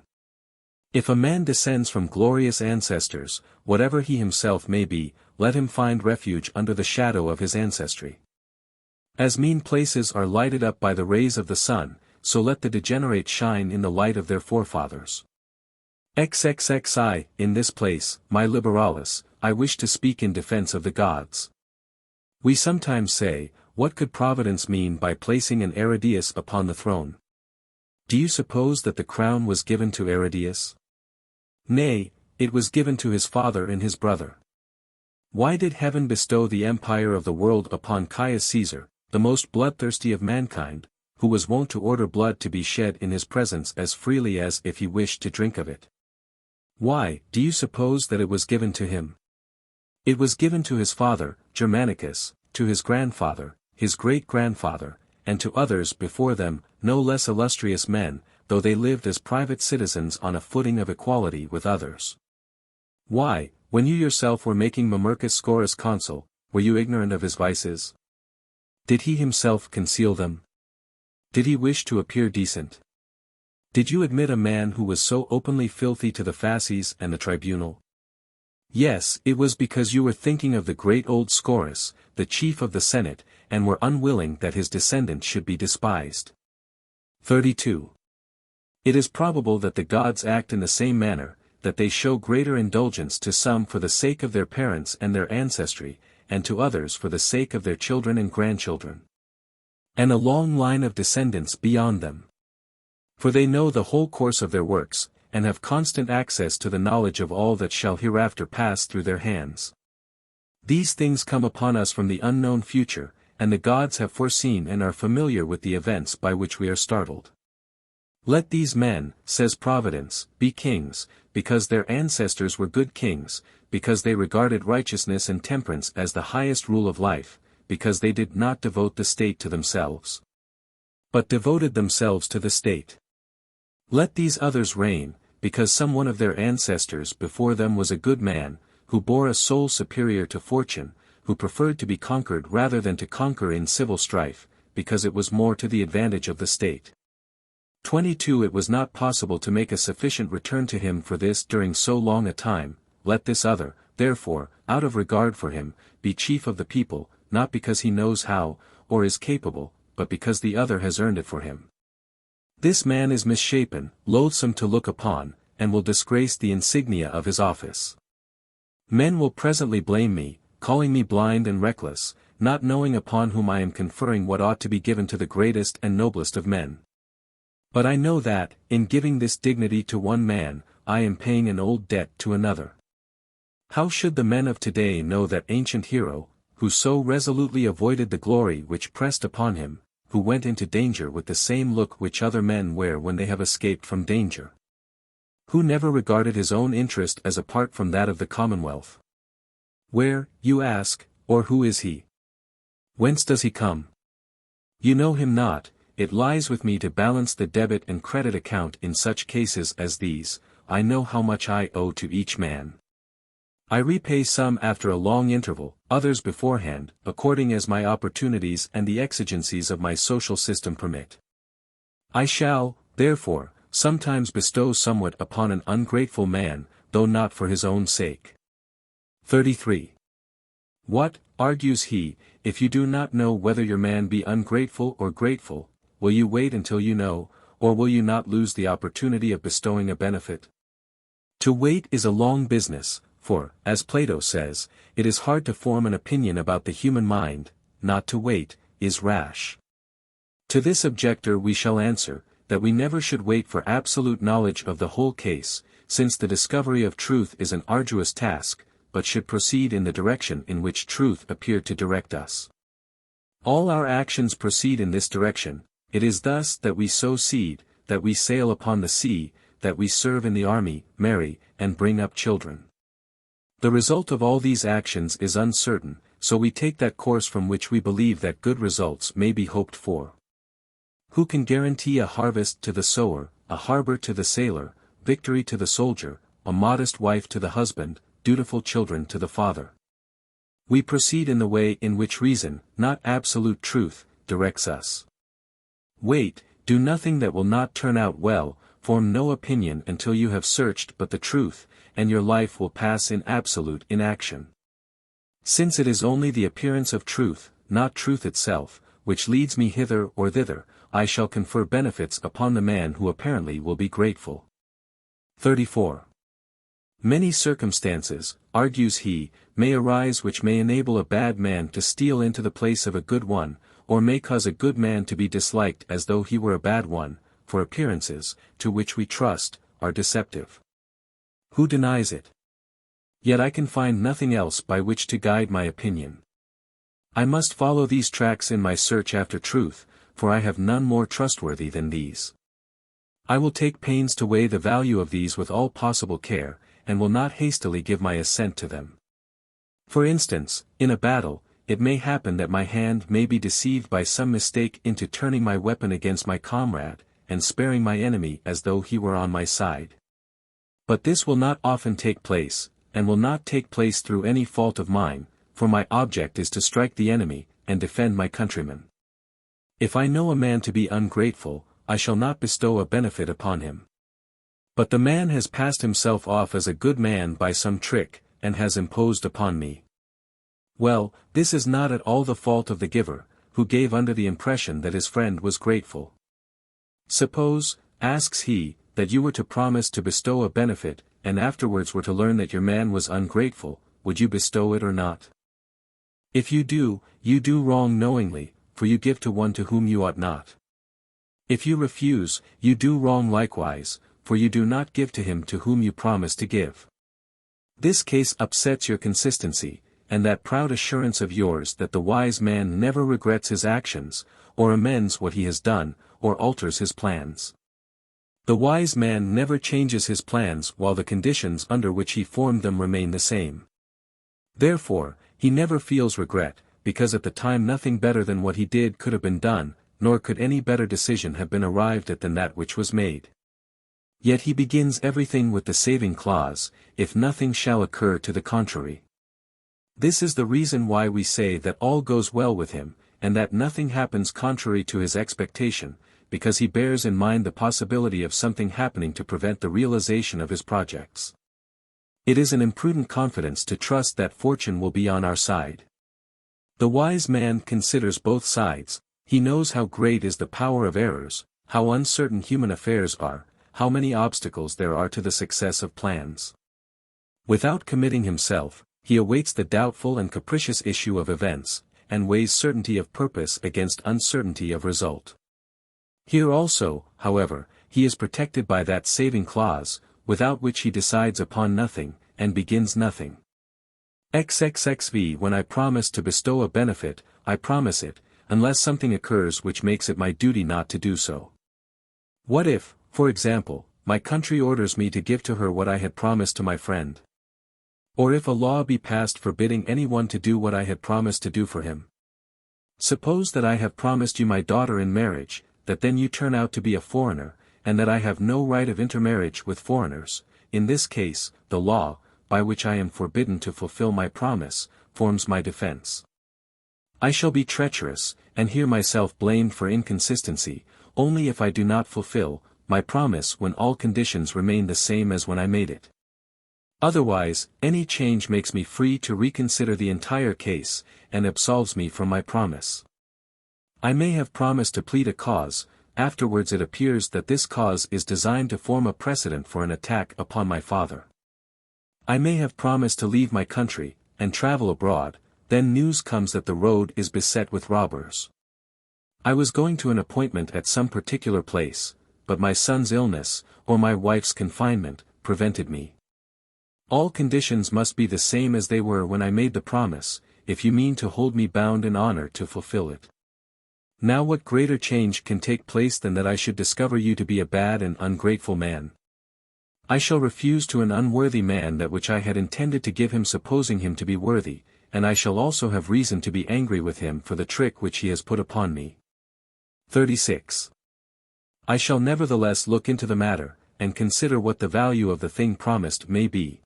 If a man descends from glorious ancestors, whatever he himself may be, let him find refuge under the shadow of his ancestry. As mean places are lighted up by the rays of the sun, so let the degenerate shine in the light of their forefathers. XXXI, in this place, my Liberalis, I wish to speak in defense of the gods. We sometimes say, what could Providence mean by placing an Aridaeus upon the throne? Do you suppose that the crown was given to Aridaeus? Nay, it was given to his father and his brother. Why did heaven bestow the empire of the world upon Caius Caesar, the most bloodthirsty of mankind, who was wont to order blood to be shed in his presence as freely as if he wished to drink of it? Why, do you suppose that it was given to him? It was given to his father, Germanicus, to his grandfather, his great-grandfather, and to others before them, no less illustrious men, though they lived as private citizens on a footing of equality with others. Why, when you yourself were making Mamercus Scaurus consul, were you ignorant of his vices? Did he himself conceal them? Did he wish to appear decent? Did you admit a man who was so openly filthy to the fasces and the tribunal? Yes, it was because you were thinking of the great old Scaurus, the chief of the Senate, and were unwilling that his descendants should be despised. 32. It is probable that the gods act in the same manner, that they show greater indulgence to some for the sake of their parents and their ancestry, and to others for the sake of their children and grandchildren, and a long line of descendants beyond them. For they know the whole course of their works, and have constant access to the knowledge of all that shall hereafter pass through their hands. These things come upon us from the unknown future, and the gods have foreseen and are familiar with the events by which we are startled. Let these men, says Providence, be kings, because their ancestors were good kings, because they regarded righteousness and temperance as the highest rule of life, because they did not devote the state to themselves, but devoted themselves to the state. Let these others reign, because some one of their ancestors before them was a good man, who bore a soul superior to fortune, who preferred to be conquered rather than to conquer in civil strife, because it was more to the advantage of the state. 22 It was not possible to make a sufficient return to him for this during so long a time. Let this other, therefore, out of regard for him, be chief of the people, not because he knows how, or is capable, but because the other has earned it for him. This man is misshapen, loathsome to look upon, and will disgrace the insignia of his office. Men will presently blame me, calling me blind and reckless, not knowing upon whom I am conferring what ought to be given to the greatest and noblest of men. But I know that, in giving this dignity to one man, I am paying an old debt to another. How should the men of today know that ancient hero, who so resolutely avoided the glory which pressed upon him, who went into danger with the same look which other men wear when they have escaped from danger? Who never regarded his own interest as apart from that of the commonwealth? Where, you ask, or who is he? Whence does he come? You know him not. It lies with me to balance the debit and credit account in such cases as these. I know how much I owe to each man. I repay some after a long interval, others beforehand, according as my opportunities and the exigencies of my social system permit. I shall, therefore, sometimes bestow somewhat upon an ungrateful man, though not for his own sake. 33. What, argues he, if you do not know whether your man be ungrateful or grateful, will you wait until you know, or will you not lose the opportunity of bestowing a benefit? To wait is a long business, for, as Plato says, it is hard to form an opinion about the human mind. Not to wait, is rash. To this objector we shall answer, that we never should wait for absolute knowledge of the whole case, since the discovery of truth is an arduous task, but should proceed in the direction in which truth appeared to direct us. All our actions proceed in this direction. It is thus that we sow seed, that we sail upon the sea, that we serve in the army, marry, and bring up children. The result of all these actions is uncertain, so we take that course from which we believe that good results may be hoped for. Who can guarantee a harvest to the sower, a harbor to the sailor, victory to the soldier, a modest wife to the husband, dutiful children to the father? We proceed in the way in which reason, not absolute truth, directs us. Wait, do nothing that will not turn out well, form no opinion until you have searched but the truth, and your life will pass in absolute inaction. Since it is only the appearance of truth, not truth itself, which leads me hither or thither, I shall confer benefits upon the man who apparently will be grateful. 34. Many circumstances, argues he, may arise which may enable a bad man to steal into the place of a good one, or may cause a good man to be disliked as though he were a bad one, for appearances, to which we trust, are deceptive. Who denies it? Yet I can find nothing else by which to guide my opinion. I must follow these tracks in my search after truth, for I have none more trustworthy than these. I will take pains to weigh the value of these with all possible care, and will not hastily give my assent to them. For instance, in a battle, it may happen that my hand may be deceived by some mistake into turning my weapon against my comrade, and sparing my enemy as though he were on my side. But this will not often take place, and will not take place through any fault of mine, for my object is to strike the enemy, and defend my countrymen. If I know a man to be ungrateful, I shall not bestow a benefit upon him. But the man has passed himself off as a good man by some trick, and has imposed upon me. Well, this is not at all the fault of the giver, who gave under the impression that his friend was grateful. Suppose, asks he, that you were to promise to bestow a benefit, and afterwards were to learn that your man was ungrateful, would you bestow it or not? If you do wrong knowingly, for you give to one to whom you ought not. If you refuse, you do wrong likewise, for you do not give to him to whom you promise to give. This case upsets your consistency, and that proud assurance of yours that the wise man never regrets his actions, or amends what he has done, or alters his plans. The wise man never changes his plans while the conditions under which he formed them remain the same. Therefore, he never feels regret, because at the time nothing better than what he did could have been done, nor could any better decision have been arrived at than that which was made. Yet he begins everything with the saving clause, if nothing shall occur to the contrary. This is the reason why we say that all goes well with him, and that nothing happens contrary to his expectation, because he bears in mind the possibility of something happening to prevent the realization of his projects. It is an imprudent confidence to trust that fortune will be on our side. The wise man considers both sides, he knows how great is the power of errors, how uncertain human affairs are, how many obstacles there are to the success of plans. Without committing himself, he awaits the doubtful and capricious issue of events, and weighs certainty of purpose against uncertainty of result. Here also, however, he is protected by that saving clause, without which he decides upon nothing, and begins nothing. XXXV When I promise to bestow a benefit, I promise it, unless something occurs which makes it my duty not to do so. What if, for example, my country orders me to give to her what I had promised to my friend? Or if a law be passed forbidding anyone to do what I had promised to do for him? Suppose that I have promised you my daughter in marriage, that then you turn out to be a foreigner, and that I have no right of intermarriage with foreigners. In this case, the law, by which I am forbidden to fulfill my promise, forms my defense. I shall be treacherous, and hear myself blamed for inconsistency, only if I do not fulfill my promise when all conditions remain the same as when I made it. Otherwise, any change makes me free to reconsider the entire case, and absolves me from my promise. I may have promised to plead a cause, afterwards it appears that this cause is designed to form a precedent for an attack upon my father. I may have promised to leave my country, and travel abroad, then news comes that the road is beset with robbers. I was going to an appointment at some particular place, but my son's illness, or my wife's confinement, prevented me. All conditions must be the same as they were when I made the promise, if you mean to hold me bound in honor to fulfill it. Now what greater change can take place than that I should discover you to be a bad and ungrateful man? I shall refuse to an unworthy man that which I had intended to give him supposing him to be worthy, and I shall also have reason to be angry with him for the trick which he has put upon me. 36. I shall nevertheless look into the matter, and consider what the value of the thing promised may be.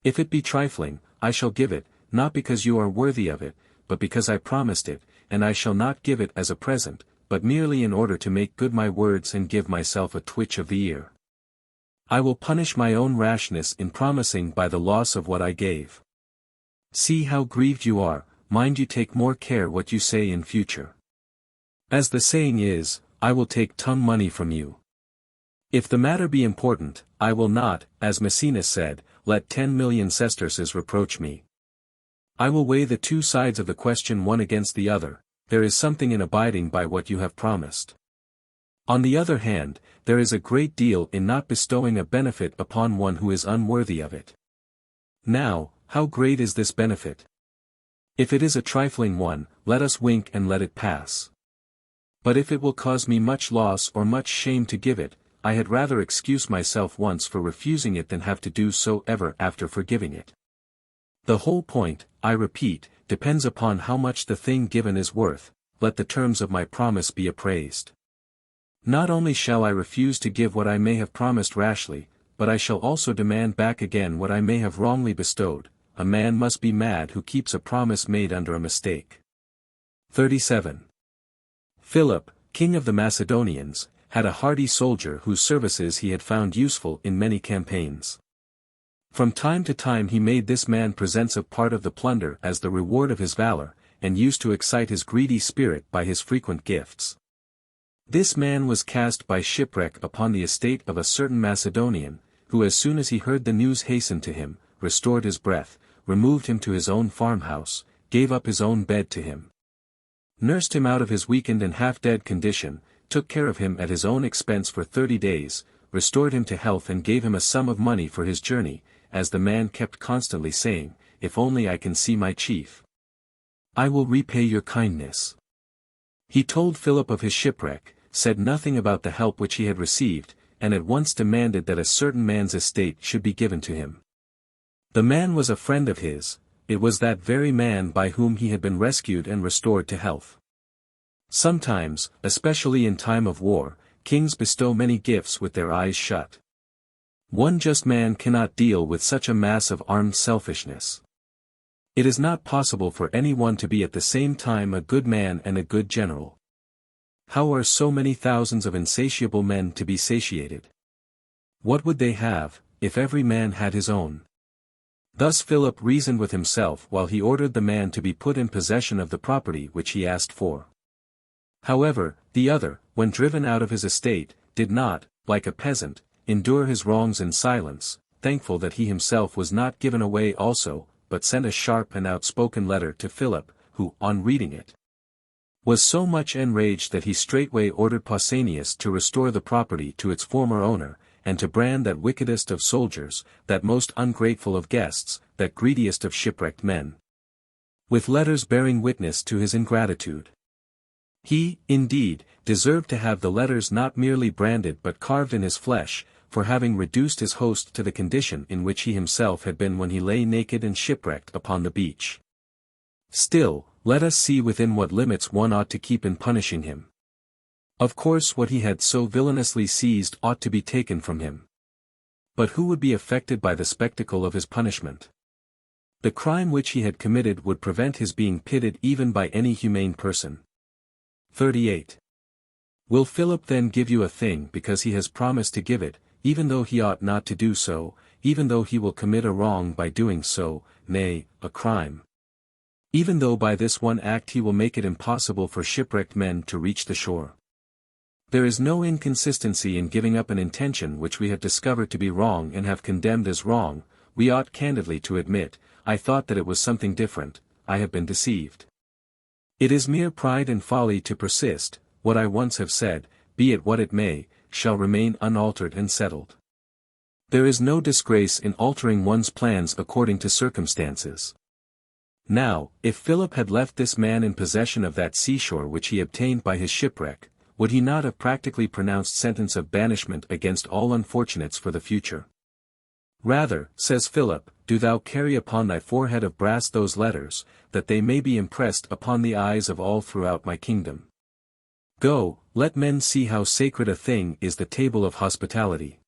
If it be trifling, I shall give it, not because you are worthy of it, but because I promised it, and I shall not give it as a present, but merely in order to make good my words and give myself a twitch of the ear. I will punish my own rashness in promising by the loss of what I gave. See how grieved you are, mind you take more care what you say in future. As the saying is, I will take tongue money from you. If the matter be important, I will not, as Maecenas said, let 10,000,000 sesterces reproach me. I will weigh the two sides of the question one against the other. There is something in abiding by what you have promised. On the other hand, there is a great deal in not bestowing a benefit upon one who is unworthy of it. Now, how great is this benefit? If it is a trifling one, let us wink and let it pass. But if it will cause me much loss or much shame to give it, I had rather excuse myself once for refusing it than have to do so ever after for giving it. The whole point, I repeat, depends upon how much the thing given is worth. Let the terms of my promise be appraised. Not only shall I refuse to give what I may have promised rashly, but I shall also demand back again what I may have wrongly bestowed. A man must be mad who keeps a promise made under a mistake. 37. Philip, king of the Macedonians, had a hardy soldier whose services he had found useful in many campaigns. From time to time he made this man presents of part of the plunder as the reward of his valor, and used to excite his greedy spirit by his frequent gifts. This man was cast by shipwreck upon the estate of a certain Macedonian, who as soon as he heard the news hastened to him, restored his breath, removed him to his own farmhouse, gave up his own bed to him, nursed him out of his weakened and half-dead condition, took care of him at his own expense for 30 days, restored him to health and gave him a sum of money for his journey, as the man kept constantly saying, "If only I can see my chief, I will repay your kindness." He told Philip of his shipwreck, said nothing about the help which he had received, and at once demanded that a certain man's estate should be given to him. The man was a friend of his. It was that very man by whom he had been rescued and restored to health. Sometimes, especially in time of war, kings bestow many gifts with their eyes shut. One just man cannot deal with such a mass of armed selfishness. It is not possible for anyone to be at the same time a good man and a good general. How are so many thousands of insatiable men to be satiated? What would they have, if every man had his own? Thus Philip reasoned with himself while he ordered the man to be put in possession of the property which he asked for. However, the other, when driven out of his estate, did not, like a peasant, endure his wrongs in silence, thankful that he himself was not given away also, but sent a sharp and outspoken letter to Philip, who, on reading it, was so much enraged that he straightway ordered Pausanias to restore the property to its former owner, and to brand that wickedest of soldiers, that most ungrateful of guests, that greediest of shipwrecked men, with letters bearing witness to his ingratitude. He, indeed, deserved to have the letters not merely branded but carved in his flesh, for having reduced his host to the condition in which he himself had been when he lay naked and shipwrecked upon the beach. Still, let us see within what limits one ought to keep in punishing him. Of course what he had so villainously seized ought to be taken from him. But who would be affected by the spectacle of his punishment? The crime which he had committed would prevent his being pitied even by any humane person. 38. Will Philip then give you a thing because he has promised to give it, even though he ought not to do so, even though he will commit a wrong by doing so, nay, a crime? Even though by this one act he will make it impossible for shipwrecked men to reach the shore. There is no inconsistency in giving up an intention which we have discovered to be wrong and have condemned as wrong. We ought candidly to admit, "I thought that it was something different, I have been deceived." It is mere pride and folly to persist. What I once have said, be it what it may, shall remain unaltered and settled. There is no disgrace in altering one's plans according to circumstances. Now, if Philip had left this man in possession of that seashore which he obtained by his shipwreck, would he not have practically pronounced sentence of banishment against all unfortunates for the future? Rather, says Philip, do thou carry upon thy forehead of brass those letters, that they may be impressed upon the eyes of all throughout my kingdom. Go, let men see how sacred a thing is the table of hospitality.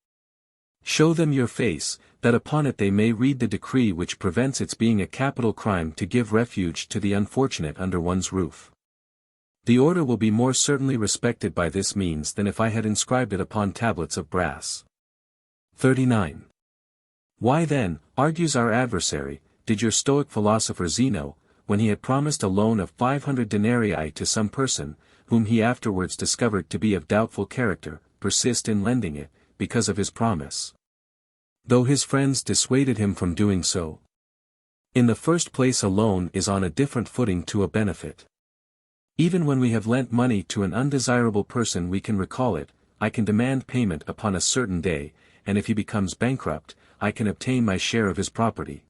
Show them your face, that upon it they may read the decree which prevents its being a capital crime to give refuge to the unfortunate under one's roof. The order will be more certainly respected by this means than if I had inscribed it upon tablets of brass. 39. Why then, argues our adversary, did your Stoic philosopher Zeno, when he had promised a loan of 500 denarii to some person, whom he afterwards discovered to be of doubtful character, persist in lending it, because of his promise, though his friends dissuaded him from doing so? In the first place, a loan is on a different footing to a benefit. Even when we have lent money to an undesirable person we can recall it, I can demand payment upon a certain day, and if he becomes bankrupt, I can obtain my share of his property.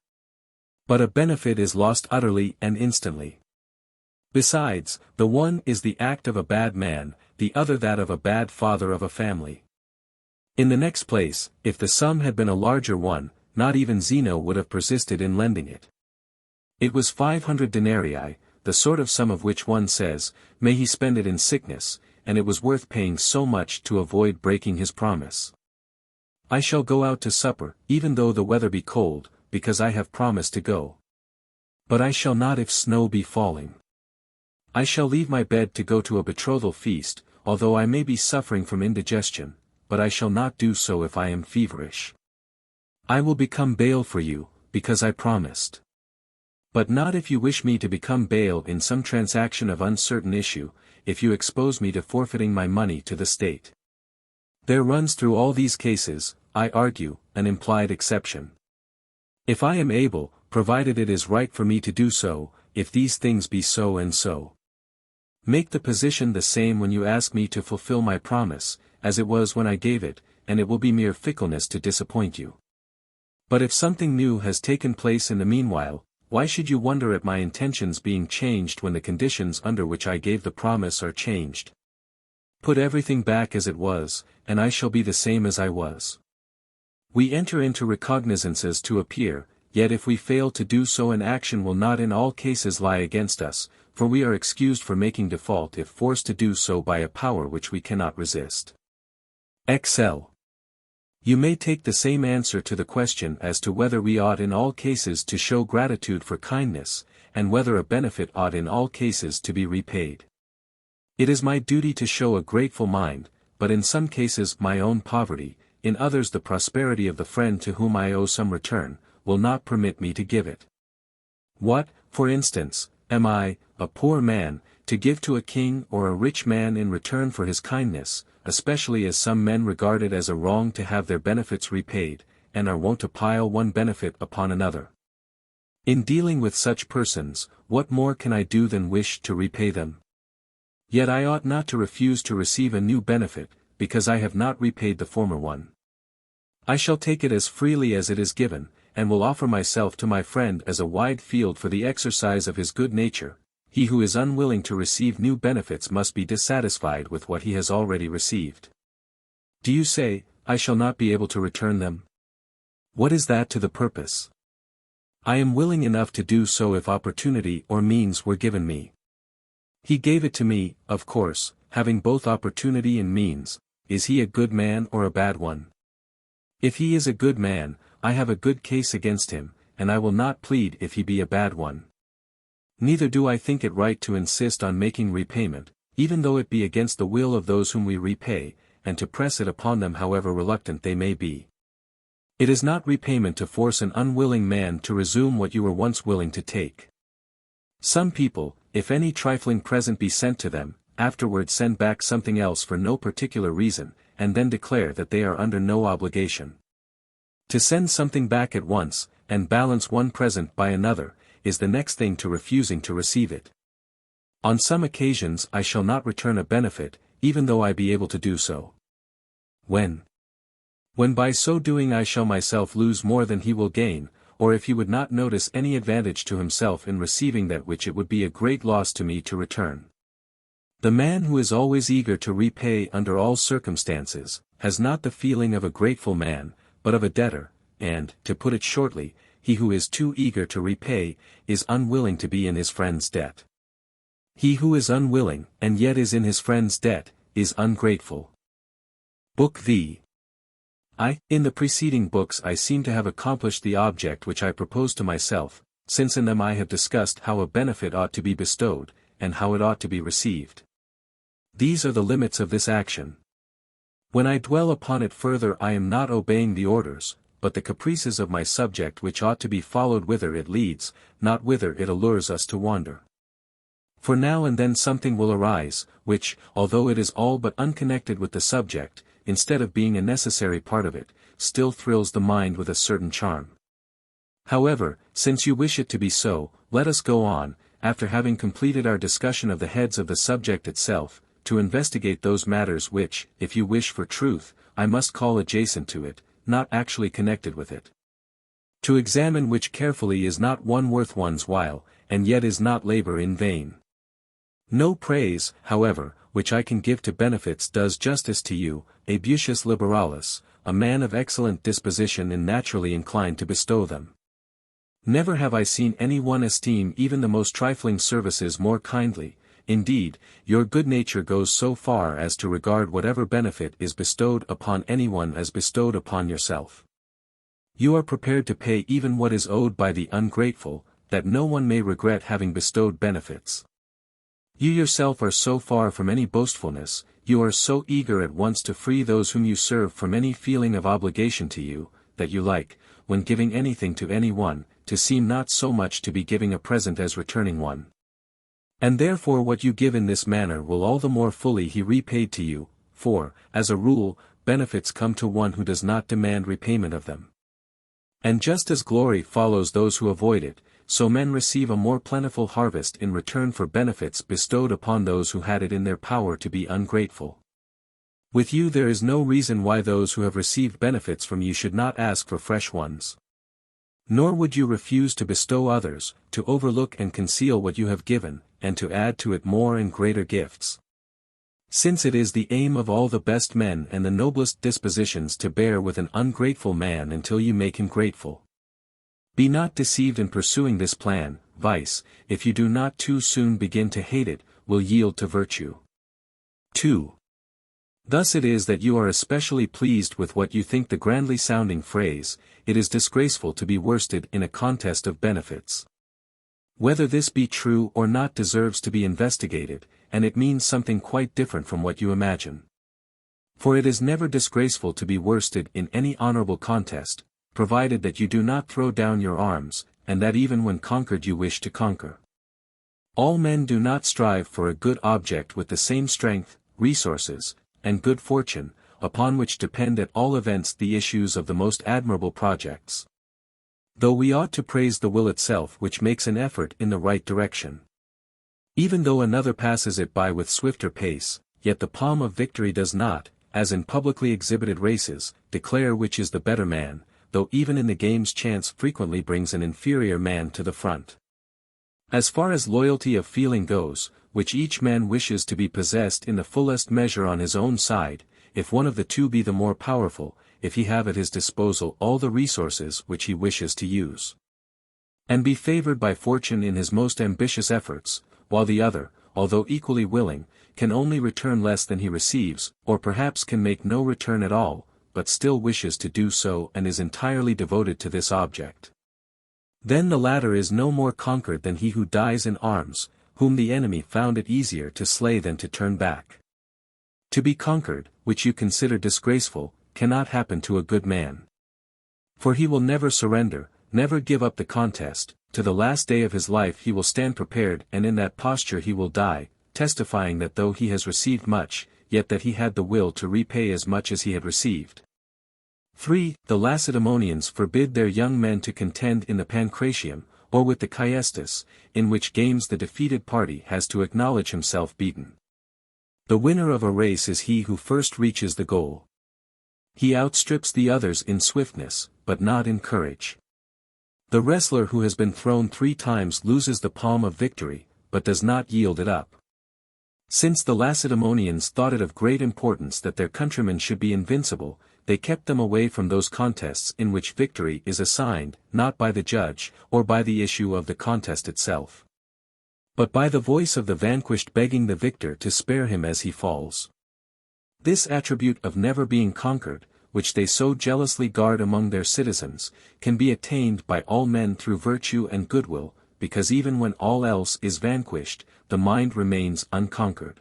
But a benefit is lost utterly and instantly. Besides, the one is the act of a bad man, the other that of a bad father of a family. In the next place, if the sum had been a larger one, not even Zeno would have persisted in lending it. It was 500 denarii, the sort of sum of which one says, may he spend it in sickness, and it was worth paying so much to avoid breaking his promise. I shall go out to supper, even though the weather be cold, because I have promised to go. But I shall not if snow be falling. I shall leave my bed to go to a betrothal feast, although I may be suffering from indigestion, but I shall not do so if I am feverish. I will become bail for you, because I promised. But not if you wish me to become bail in some transaction of uncertain issue, if you expose me to forfeiting my money to the state. There runs through all these cases, I argue, an implied exception. If I am able, provided it is right for me to do so, if these things be so and so. Make the position the same when you ask me to fulfill my promise, as it was when I gave it, and it will be mere fickleness to disappoint you. But if something new has taken place in the meanwhile, why should you wonder at my intentions being changed when the conditions under which I gave the promise are changed? Put everything back as it was, and I shall be the same as I was. We enter into recognizances to appear, yet if we fail to do so an action will not in all cases lie against us, for we are excused for making default if forced to do so by a power which we cannot resist. XL. You may take the same answer to the question as to whether we ought in all cases to show gratitude for kindness, and whether a benefit ought in all cases to be repaid. It is my duty to show a grateful mind, but in some cases my own poverty, in others the prosperity of the friend to whom I owe some return, will not permit me to give it. What, for instance, am I, a poor man, to give to a king or a rich man in return for his kindness, especially as some men regard it as a wrong to have their benefits repaid, and are wont to pile one benefit upon another? In dealing with such persons, what more can I do than wish to repay them? Yet I ought not to refuse to receive a new benefit, because I have not repaid the former one. I shall take it as freely as it is given, and will offer myself to my friend as a wide field for the exercise of his good nature. He who is unwilling to receive new benefits must be dissatisfied with what he has already received. Do you say, I shall not be able to return them? What is that to the purpose? I am willing enough to do so if opportunity or means were given me. He gave it to me, of course, having both opportunity and means. Is he a good man or a bad one? If he is a good man, I have a good case against him, and I will not plead if he be a bad one. Neither do I think it right to insist on making repayment, even though it be against the will of those whom we repay, and to press it upon them however reluctant they may be. It is not repayment to force an unwilling man to resume what you were once willing to take. Some people, if any trifling present be sent to them, afterwards send back something else for no particular reason, and then declare that they are under no obligation. To send something back at once, and balance one present by another, is the next thing to refusing to receive it. On some occasions I shall not return a benefit, even though I be able to do so. When by so doing I shall myself lose more than he will gain, or if he would not notice any advantage to himself in receiving that which it would be a great loss to me to return. The man who is always eager to repay under all circumstances, has not the feeling of a grateful man, but of a debtor, and, to put it shortly, he who is too eager to repay, is unwilling to be in his friend's debt. He who is unwilling, and yet is in his friend's debt, is ungrateful. Book V. In the preceding books I seem to have accomplished the object which I proposed to myself, since in them I have discussed how a benefit ought to be bestowed, and how it ought to be received. These are the limits of this action. When I dwell upon it further I am not obeying the orders, but the caprices of my subject which ought to be followed whither it leads, not whither it allures us to wander. For now and then something will arise, which, although it is all but unconnected with the subject, instead of being a necessary part of it, still thrills the mind with a certain charm. However, since you wish it to be so, let us go on, after having completed our discussion of the heads of the subject itself, to investigate those matters which, if you wish for truth, I must call adjacent to it, not actually connected with it. To examine which carefully is not one worth one's while, and yet is not labor in vain. No praise, however, which I can give to benefits does justice to you, Aebutius Liberalis, a man of excellent disposition and naturally inclined to bestow them. Never have I seen any one esteem even the most trifling services more kindly. Indeed, your good nature goes so far as to regard whatever benefit is bestowed upon anyone as bestowed upon yourself. You are prepared to pay even what is owed by the ungrateful, that no one may regret having bestowed benefits. You yourself are so far from any boastfulness, you are so eager at once to free those whom you serve from any feeling of obligation to you, that you like, when giving anything to any one, to seem not so much to be giving a present as returning one. And therefore what you give in this manner will all the more fully he repaid to you, for, as a rule, benefits come to one who does not demand repayment of them. And just as glory follows those who avoid it, so men receive a more plentiful harvest in return for benefits bestowed upon those who had it in their power to be ungrateful. With you there is no reason why those who have received benefits from you should not ask for fresh ones. Nor would you refuse to bestow others, to overlook and conceal what you have given, and to add to it more and greater gifts. Since it is the aim of all the best men and the noblest dispositions to bear with an ungrateful man until you make him grateful. Be not deceived in pursuing this plan. Vice, if you do not too soon begin to hate it, will yield to virtue. 2. Thus it is that you are especially pleased with what you think the grandly sounding phrase, "It is disgraceful to be worsted in a contest of benefits." Whether this be true or not deserves to be investigated, and it means something quite different from what you imagine. For it is never disgraceful to be worsted in any honorable contest, provided that you do not throw down your arms, and that even when conquered you wish to conquer. All men do not strive for a good object with the same strength, resources, and good fortune, upon which depend at all events the issues of the most admirable projects. Though we ought to praise the will itself which makes an effort in the right direction. Even though another passes it by with swifter pace, yet the palm of victory does not, as in publicly exhibited races, declare which is the better man, though even in the games chance frequently brings an inferior man to the front. As far as loyalty of feeling goes, which each man wishes to be possessed in the fullest measure on his own side, if one of the two be the more powerful, if he have at his disposal all the resources which he wishes to use, and be favored by fortune in his most ambitious efforts, while the other, although equally willing, can only return less than he receives, or perhaps can make no return at all, but still wishes to do so and is entirely devoted to this object. Then the latter is no more conquered than he who dies in arms, whom the enemy found it easier to slay than to turn back. To be conquered, which you consider disgraceful, cannot happen to a good man. For he will never surrender, never give up the contest. To the last day of his life he will stand prepared, and in that posture he will die, testifying that though he has received much, yet that he had the will to repay as much as he had received. 3. The Lacedaemonians forbid their young men to contend in the pancratium, or with the caestus, in which games the defeated party has to acknowledge himself beaten. The winner of a race is he who first reaches the goal. He outstrips the others in swiftness, but not in courage. The wrestler who has been thrown 3 times loses the palm of victory, but does not yield it up. Since the Lacedaemonians thought it of great importance that their countrymen should be invincible, they kept them away from those contests in which victory is assigned, not by the judge, or by the issue of the contest itself, but by the voice of the vanquished begging the victor to spare him as he falls. This attribute of never being conquered, which they so jealously guard among their citizens, can be attained by all men through virtue and goodwill, because even when all else is vanquished, the mind remains unconquered.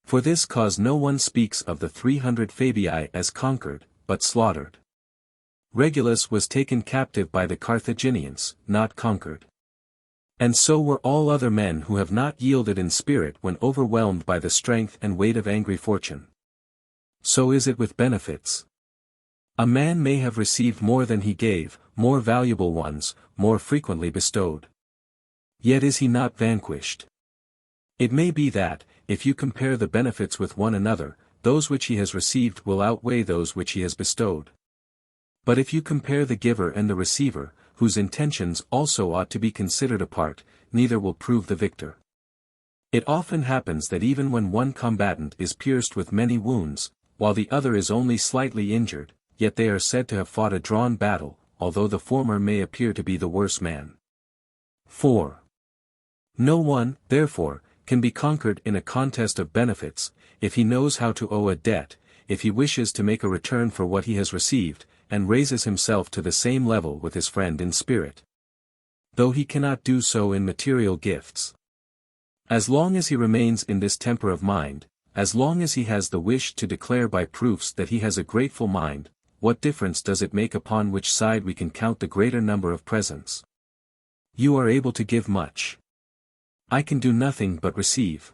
For this cause no one speaks of the 300 Fabii as conquered, but slaughtered. Regulus was taken captive by the Carthaginians, not conquered. And so were all other men who have not yielded in spirit when overwhelmed by the strength and weight of angry fortune. So is it with benefits. A man may have received more than he gave, more valuable ones, more frequently bestowed. Yet is he not vanquished. It may be that, if you compare the benefits with one another, those which he has received will outweigh those which he has bestowed. But if you compare the giver and the receiver, whose intentions also ought to be considered apart, neither will prove the victor. It often happens that even when one combatant is pierced with many wounds, while the other is only slightly injured, yet they are said to have fought a drawn battle, although the former may appear to be the worse man. 4. No one, therefore, can be conquered in a contest of benefits, if he knows how to owe a debt, if he wishes to make a return for what he has received, and raises himself to the same level with his friend in spirit, though he cannot do so in material gifts. As long as he remains in this temper of mind, as long as he has the wish to declare by proofs that he has a grateful mind, what difference does it make upon which side we can count the greater number of presents? You are able to give much. I can do nothing but receive.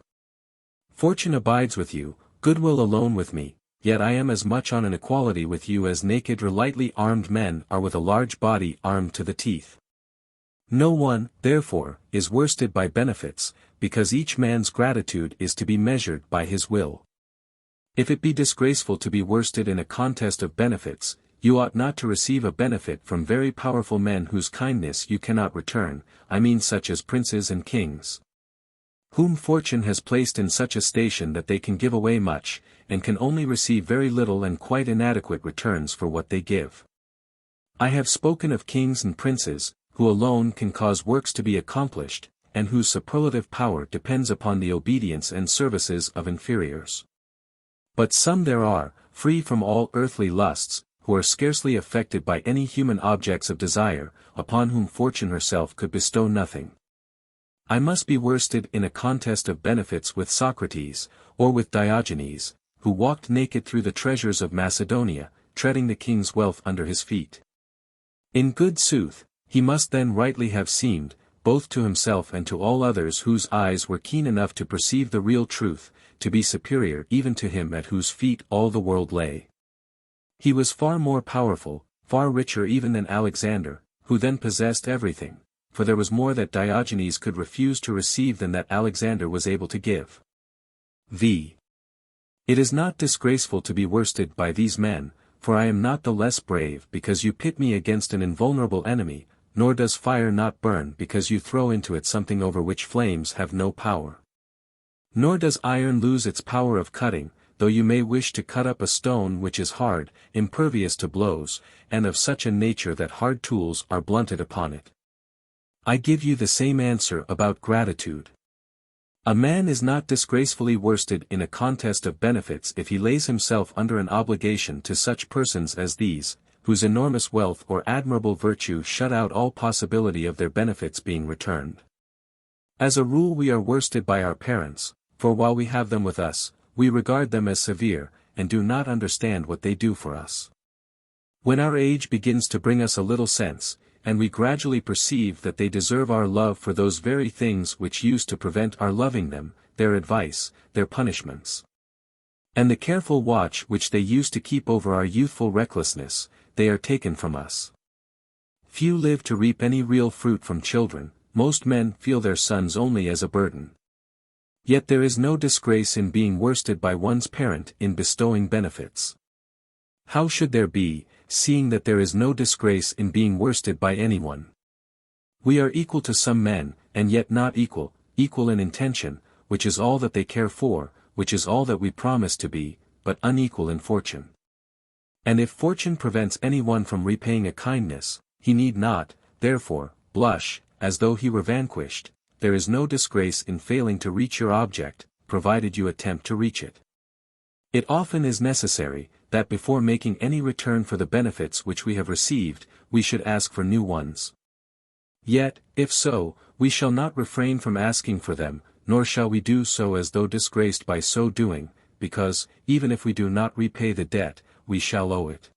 Fortune abides with you, goodwill alone with me, yet I am as much on an equality with you as naked or lightly armed men are with a large body armed to the teeth. No one, therefore, is worsted by benefits, because each man's gratitude is to be measured by his will. If it be disgraceful to be worsted in a contest of benefits, you ought not to receive a benefit from very powerful men whose kindness you cannot return, I mean such as princes and kings, whom fortune has placed in such a station that they can give away much, and can only receive very little and quite inadequate returns for what they give. I have spoken of kings and princes, who alone can cause works to be accomplished, and whose superlative power depends upon the obedience and services of inferiors. But some there are, free from all earthly lusts, who are scarcely affected by any human objects of desire, upon whom fortune herself could bestow nothing. I must be worsted in a contest of benefits with Socrates, or with Diogenes, who walked naked through the treasures of Macedonia, treading the king's wealth under his feet. In good sooth, he must then rightly have seemed, both to himself and to all others whose eyes were keen enough to perceive the real truth, to be superior even to him at whose feet all the world lay. He was far more powerful, far richer even than Alexander, who then possessed everything, for there was more that Diogenes could refuse to receive than that Alexander was able to give. V. It is not disgraceful to be worsted by these men, for I am not the less brave because you pit me against an invulnerable enemy, nor does fire not burn because you throw into it something over which flames have no power. Nor does iron lose its power of cutting, though you may wish to cut up a stone which is hard, impervious to blows, and of such a nature that hard tools are blunted upon it. I give you the same answer about gratitude. A man is not disgracefully worsted in a contest of benefits if he lays himself under an obligation to such persons as these, whose enormous wealth or admirable virtue shut out all possibility of their benefits being returned. As a rule we are worsted by our parents, for while we have them with us, we regard them as severe, and do not understand what they do for us. When our age begins to bring us a little sense, and we gradually perceive that they deserve our love for those very things which used to prevent our loving them, their advice, their punishments, and the careful watch which they used to keep over our youthful recklessness, they are taken from us. Few live to reap any real fruit from children, most men feel their sons only as a burden. Yet there is no disgrace in being worsted by one's parent in bestowing benefits. How should there be, seeing that there is no disgrace in being worsted by anyone? We are equal to some men, and yet not equal, equal in intention, which is all that they care for, which is all that we promise to be, but unequal in fortune. And if fortune prevents anyone from repaying a kindness, he need not, therefore, blush, as though he were vanquished. There is no disgrace in failing to reach your object, provided you attempt to reach it. It often is necessary, that before making any return for the benefits which we have received, we should ask for new ones. Yet, if so, we shall not refrain from asking for them, nor shall we do so as though disgraced by so doing, because, even if we do not repay the debt, we shall owe it.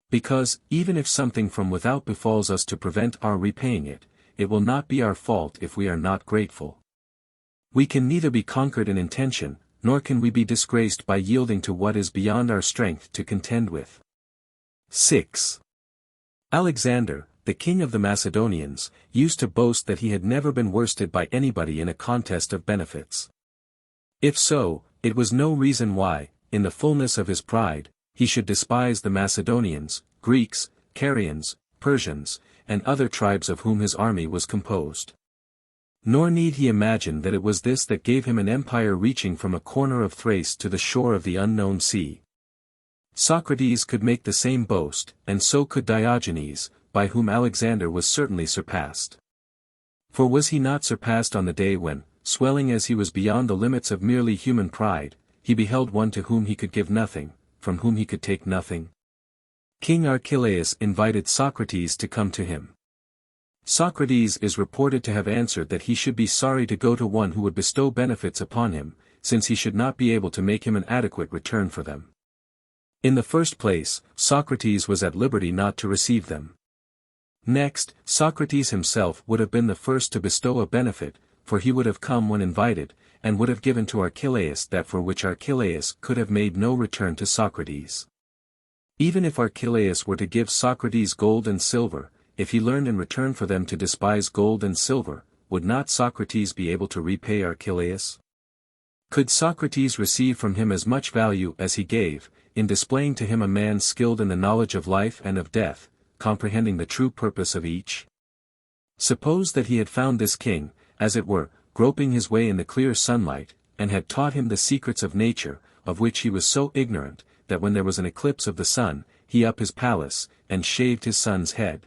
Because, even if something from without befalls us to prevent our repaying it, it will not be our fault if we are not grateful. We can neither be conquered in intention, nor can we be disgraced by yielding to what is beyond our strength to contend with. 6. Alexander, the king of the Macedonians, used to boast that he had never been worsted by anybody in a contest of benefits. If so, it was no reason why, in the fullness of his pride, he should despise the Macedonians, Greeks, Carians, Persians, and other tribes of whom his army was composed. Nor need he imagine that it was this that gave him an empire reaching from a corner of Thrace to the shore of the unknown sea. Socrates could make the same boast, and so could Diogenes, by whom Alexander was certainly surpassed. For was he not surpassed on the day when, swelling as he was beyond the limits of merely human pride, he beheld one to whom he could give nothing, from whom he could take nothing? King Archelaus invited Socrates to come to him. Socrates is reported to have answered that he should be sorry to go to one who would bestow benefits upon him, since he should not be able to make him an adequate return for them. In the first place, Socrates was at liberty not to receive them. Next, Socrates himself would have been the first to bestow a benefit, for he would have come when invited, and would have given to Archelaus that for which Archelaus could have made no return to Socrates. Even if Archelaus were to give Socrates gold and silver, if he learned in return for them to despise gold and silver, would not Socrates be able to repay Archelaus? Could Socrates receive from him as much value as he gave, in displaying to him a man skilled in the knowledge of life and of death, comprehending the true purpose of each? Suppose that he had found this king, as it were, groping his way in the clear sunlight, and had taught him the secrets of nature, of which he was so ignorant, that when there was an eclipse of the sun, he up his palace, and shaved his son's head.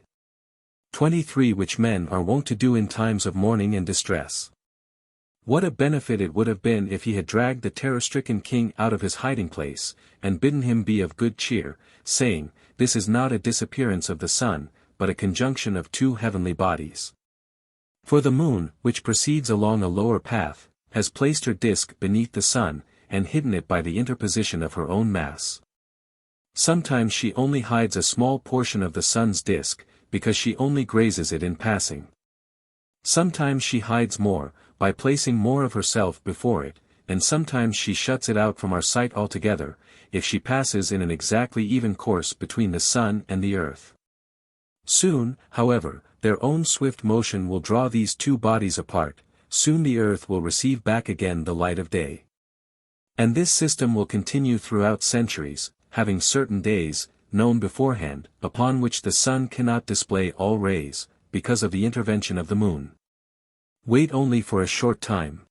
23. Which men are wont to do in times of mourning and distress. What a benefit it would have been if he had dragged the terror-stricken king out of his hiding-place, and bidden him be of good cheer, saying, "This is not a disappearance of the sun, but a conjunction of two heavenly bodies. For the moon, which proceeds along a lower path, has placed her disk beneath the sun, and hidden it by the interposition of her own mass. Sometimes she only hides a small portion of the sun's disk, because she only grazes it in passing. Sometimes she hides more, by placing more of herself before it, and sometimes she shuts it out from our sight altogether, if she passes in an exactly even course between the sun and the earth. Soon, however, their own swift motion will draw these two bodies apart, soon the earth will receive back again the light of day. And this system will continue throughout centuries, having certain days, known beforehand, upon which the sun cannot display all rays, because of the intervention of the moon. Wait only for a short time.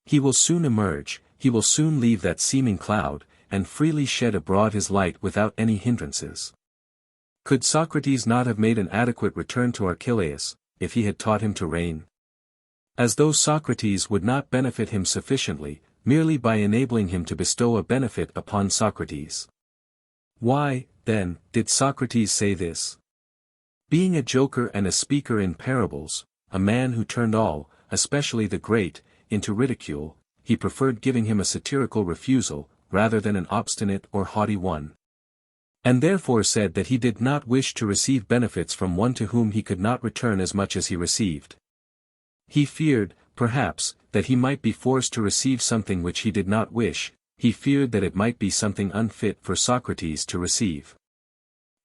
He will soon emerge, he will soon leave that seeming cloud, and freely shed abroad his light without any hindrances. Could Socrates not have made an adequate return to Archelaus, if he had taught him to reign? As though Socrates would not benefit him sufficiently, merely by enabling him to bestow a benefit upon Socrates. Why, then, did Socrates say this? Being a joker and a speaker in parables, a man who turned all, especially the great, into ridicule, he preferred giving him a satirical refusal, rather than an obstinate or haughty one. And therefore said that he did not wish to receive benefits from one to whom he could not return as much as he received. He feared, perhaps, that he might be forced to receive something which he did not wish, he feared that it might be something unfit for Socrates to receive.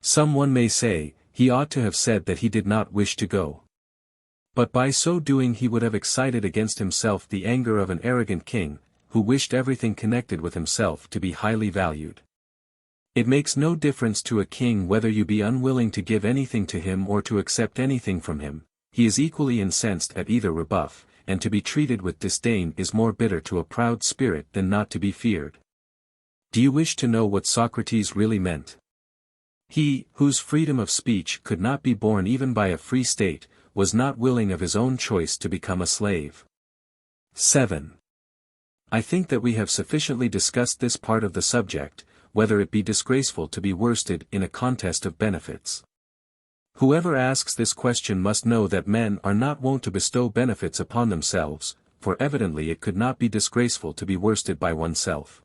Some one may say, he ought to have said that he did not wish to go. But by so doing he would have excited against himself the anger of an arrogant king, who wished everything connected with himself to be highly valued. It makes no difference to a king whether you be unwilling to give anything to him or to accept anything from him, he is equally incensed at either rebuff, and to be treated with disdain is more bitter to a proud spirit than not to be feared. Do you wish to know what Socrates really meant? He, whose freedom of speech could not be borne even by a free state, was not willing of his own choice to become a slave. 7. I think that we have sufficiently discussed this part of the subject, whether it be disgraceful to be worsted in a contest of benefits. Whoever asks this question must know that men are not wont to bestow benefits upon themselves, for evidently it could not be disgraceful to be worsted by oneself.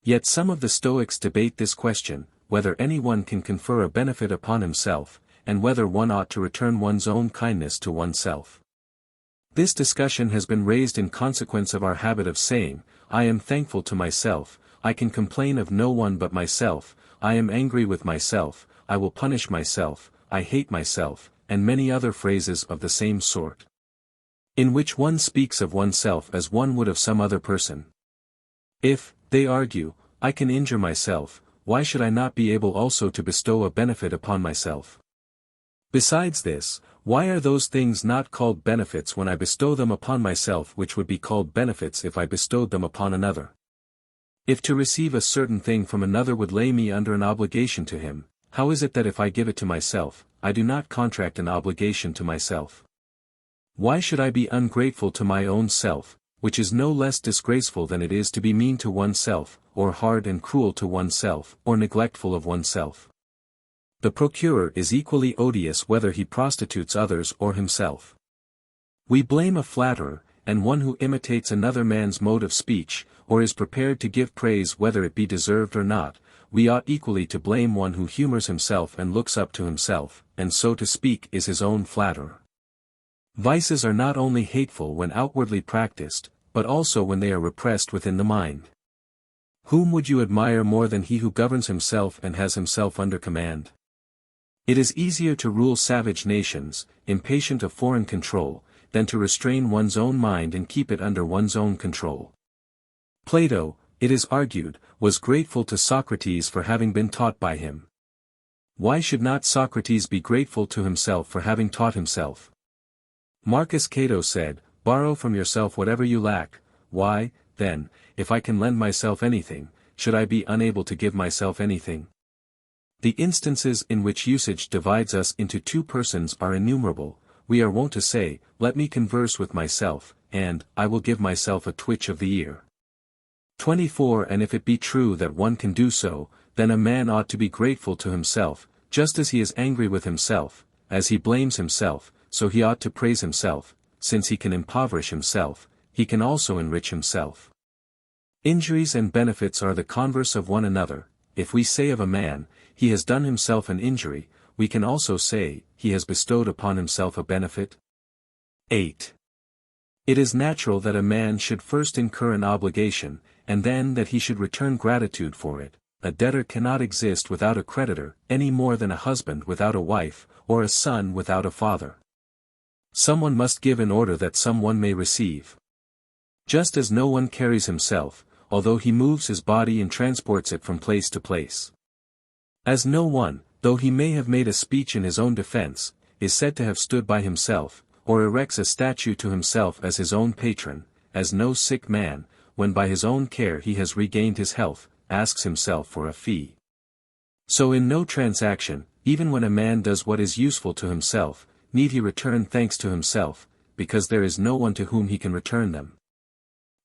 Yet some of the Stoics debate this question, whether anyone can confer a benefit upon himself, and whether one ought to return one's own kindness to oneself. This discussion has been raised in consequence of our habit of saying, I am thankful to myself, I can complain of no one but myself, I am angry with myself, I will punish myself, I hate myself, and many other phrases of the same sort, in which one speaks of oneself as one would of some other person. If, they argue, I can injure myself, why should I not be able also to bestow a benefit upon myself? Besides this, why are those things not called benefits when I bestow them upon myself which would be called benefits if I bestowed them upon another? If to receive a certain thing from another would lay me under an obligation to him, how is it that if I give it to myself, I do not contract an obligation to myself? Why should I be ungrateful to my own self, which is no less disgraceful than it is to be mean to oneself, or hard and cruel to oneself, or neglectful of oneself? The procurer is equally odious whether he prostitutes others or himself. We blame a flatterer, and one who imitates another man's mode of speech, or is prepared to give praise whether it be deserved or not. We ought equally to blame one who humors himself and looks up to himself, and so to speak is his own flatterer. Vices are not only hateful when outwardly practiced, but also when they are repressed within the mind. Whom would you admire more than he who governs himself and has himself under command? It is easier to rule savage nations, impatient of foreign control, than to restrain one's own mind and keep it under one's own control. Plato, it is argued, was grateful to Socrates for having been taught by him. Why should not Socrates be grateful to himself for having taught himself? Marcus Cato said, "Borrow from yourself whatever you lack. Why, then, if I can lend myself anything, should I be unable to give myself anything?" The instances in which usage divides us into two persons are innumerable. We are wont to say, "Let me converse with myself," and, "I will give myself a twitch of the ear." 24 And if it be true that one can do so, then a man ought to be grateful to himself, just as he is angry with himself, as he blames himself, so he ought to praise himself, since he can impoverish himself, he can also enrich himself. Injuries and benefits are the converse of one another. If we say of a man, he has done himself an injury, we can also say, he has bestowed upon himself a benefit. 8. It is natural that a man should first incur an obligation, and then that he should return gratitude for it. A debtor cannot exist without a creditor, any more than a husband without a wife, or a son without a father. Someone must give in order that someone may receive. Just as no one carries himself, although he moves his body and transports it from place to place. As no one, though he may have made a speech in his own defense, is said to have stood by himself, or erects a statue to himself as his own patron, as no sick man, when by his own care he has regained his health, asks himself for a fee. So in no transaction, even when a man does what is useful to himself, need he return thanks to himself, because there is no one to whom he can return them.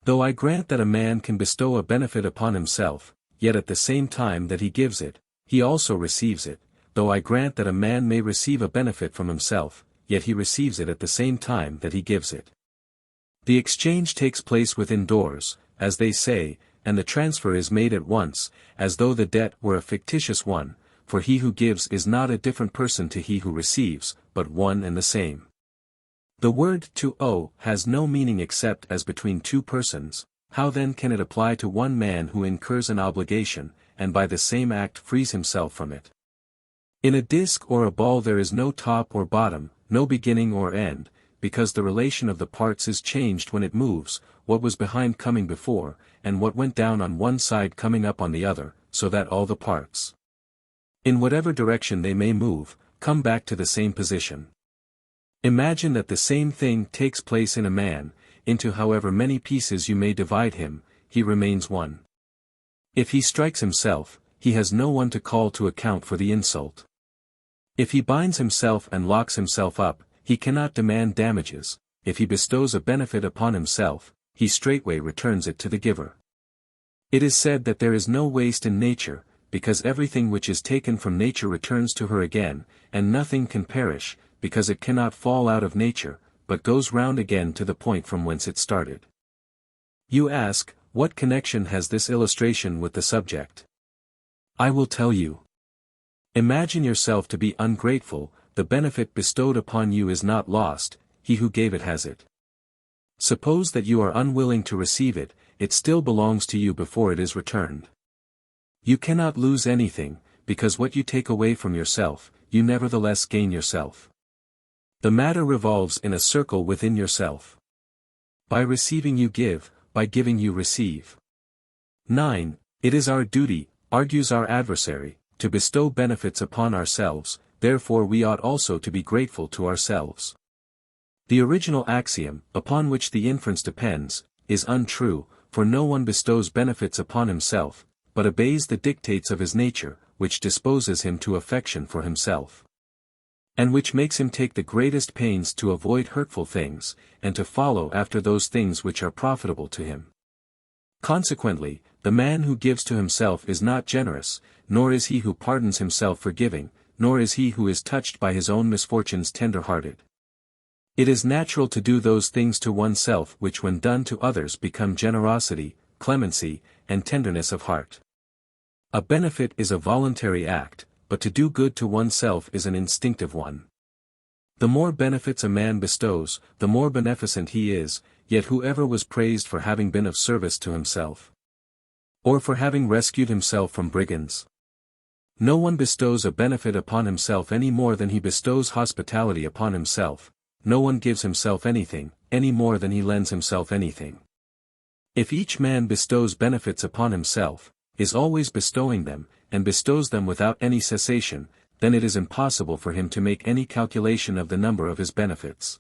Though I grant that a man can bestow a benefit upon himself, yet at the same time that he gives it, he also receives it, though I grant that a man may receive a benefit from himself, yet he receives it at the same time that he gives it. The exchange takes place within doors, as they say, and the transfer is made at once, as though the debt were a fictitious one, for he who gives is not a different person to he who receives, but one and the same. The word to owe has no meaning except as between two persons. How then can it apply to one man who incurs an obligation, and by the same act frees himself from it? In a disc or a ball there is no top or bottom, no beginning or end, because the relation of the parts is changed when it moves, what was behind coming before, and what went down on one side coming up on the other, so that all the parts, in whatever direction they may move, come back to the same position. Imagine that the same thing takes place in a man, into however many pieces you may divide him, he remains one. If he strikes himself, he has no one to call to account for the insult. If he binds himself and locks himself up, he cannot demand damages. If he bestows a benefit upon himself, he straightway returns it to the giver. It is said that there is no waste in nature, because everything which is taken from nature returns to her again, and nothing can perish, because it cannot fall out of nature, but goes round again to the point from whence it started. You ask, what connection has this illustration with the subject? I will tell you. Imagine yourself to be ungrateful, the benefit bestowed upon you is not lost, he who gave it has it. Suppose that you are unwilling to receive it, it still belongs to you before it is returned. You cannot lose anything, because what you take away from yourself, you nevertheless gain yourself. The matter revolves in a circle within yourself. By receiving you give, by giving you receive. 9. It is our duty, argues our adversary, to bestow benefits upon ourselves, therefore we ought also to be grateful to ourselves. The original axiom, upon which the inference depends, is untrue, for no one bestows benefits upon himself, but obeys the dictates of his nature, which disposes him to affection for himself, and which makes him take the greatest pains to avoid hurtful things, and to follow after those things which are profitable to him. Consequently, the man who gives to himself is not generous, nor is he who pardons himself for giving, nor is he who is touched by his own misfortunes tender-hearted. It is natural to do those things to oneself which when done to others become generosity, clemency, and tenderness of heart. A benefit is a voluntary act, but to do good to oneself is an instinctive one. The more benefits a man bestows, the more beneficent he is, yet whoever was praised for having been of service to himself, or for having rescued himself from brigands. No one bestows a benefit upon himself any more than he bestows hospitality upon himself, no one gives himself anything, any more than he lends himself anything. If each man bestows benefits upon himself, is always bestowing them, and bestows them without any cessation, then it is impossible for him to make any calculation of the number of his benefits.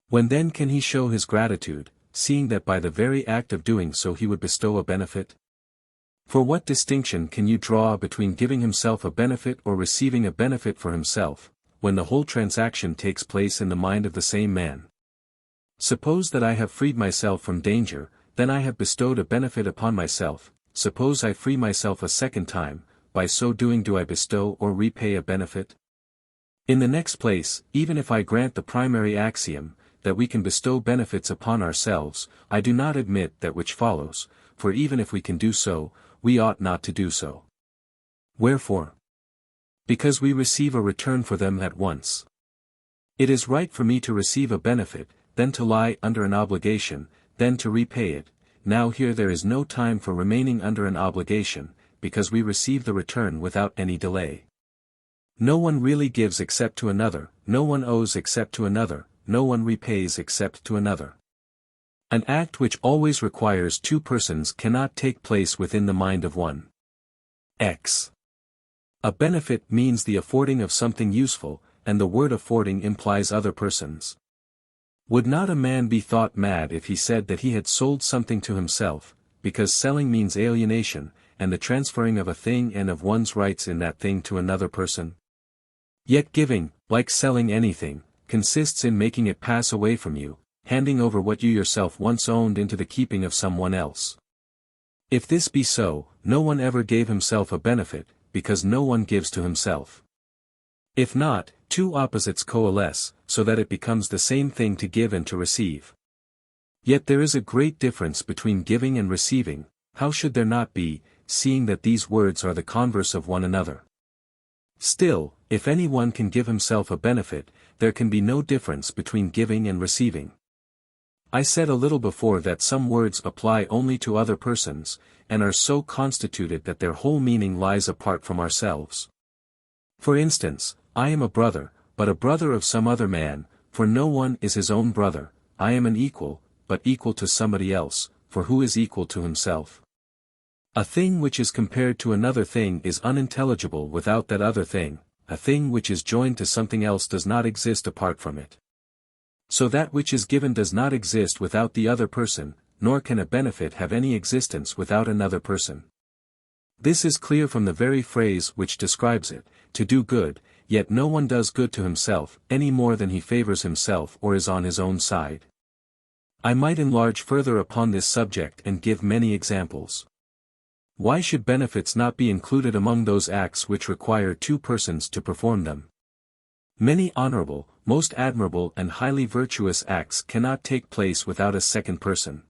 When then can he show his gratitude, seeing that by the very act of doing so he would bestow a benefit? For what distinction can you draw between giving himself a benefit or receiving a benefit for himself, when the whole transaction takes place in the mind of the same man? Suppose that I have freed myself from danger, then I have bestowed a benefit upon myself. Suppose I free myself a second time, by so doing do I bestow or repay a benefit? In the next place, even if I grant the primary axiom, that we can bestow benefits upon ourselves, I do not admit that which follows, for even if we can do so, we ought not to do so. Wherefore? Because we receive a return for them at once. It is right for me to receive a benefit, then to lie under an obligation, then to repay it. Now here there is no time for remaining under an obligation, because we receive the return without any delay. No one really gives except to another, no one owes except to another, no one repays except to another. An act which always requires two persons cannot take place within the mind of one. X. A benefit means the affording of something useful, and the word affording implies other persons. Would not a man be thought mad if he said that he had sold something to himself, because selling means alienation, and the transferring of a thing and of one's rights in that thing to another person? Yet giving, like selling anything, consists in making it pass away from you, handing over what you yourself once owned into the keeping of someone else. If this be so, no one ever gave himself a benefit, because no one gives to himself. If not, two opposites coalesce, so that it becomes the same thing to give and to receive. Yet there is a great difference between giving and receiving. How should there not be, seeing that these words are the converse of one another? Still, if any one can give himself a benefit, there can be no difference between giving and receiving. I said a little before that some words apply only to other persons, and are so constituted that their whole meaning lies apart from ourselves. For instance, I am a brother, but a brother of some other man, for no one is his own brother. I am an equal, but equal to somebody else, for who is equal to himself? A thing which is compared to another thing is unintelligible without that other thing. A thing which is joined to something else does not exist apart from it. So that which is given does not exist without the other person, nor can a benefit have any existence without another person. This is clear from the very phrase which describes it, to do good, yet no one does good to himself, any more than he favors himself or is on his own side. I might enlarge further upon this subject and give many examples. Why should benefits not be included among those acts which require two persons to perform them? Many honorable, most admirable and highly virtuous acts cannot take place without a second person.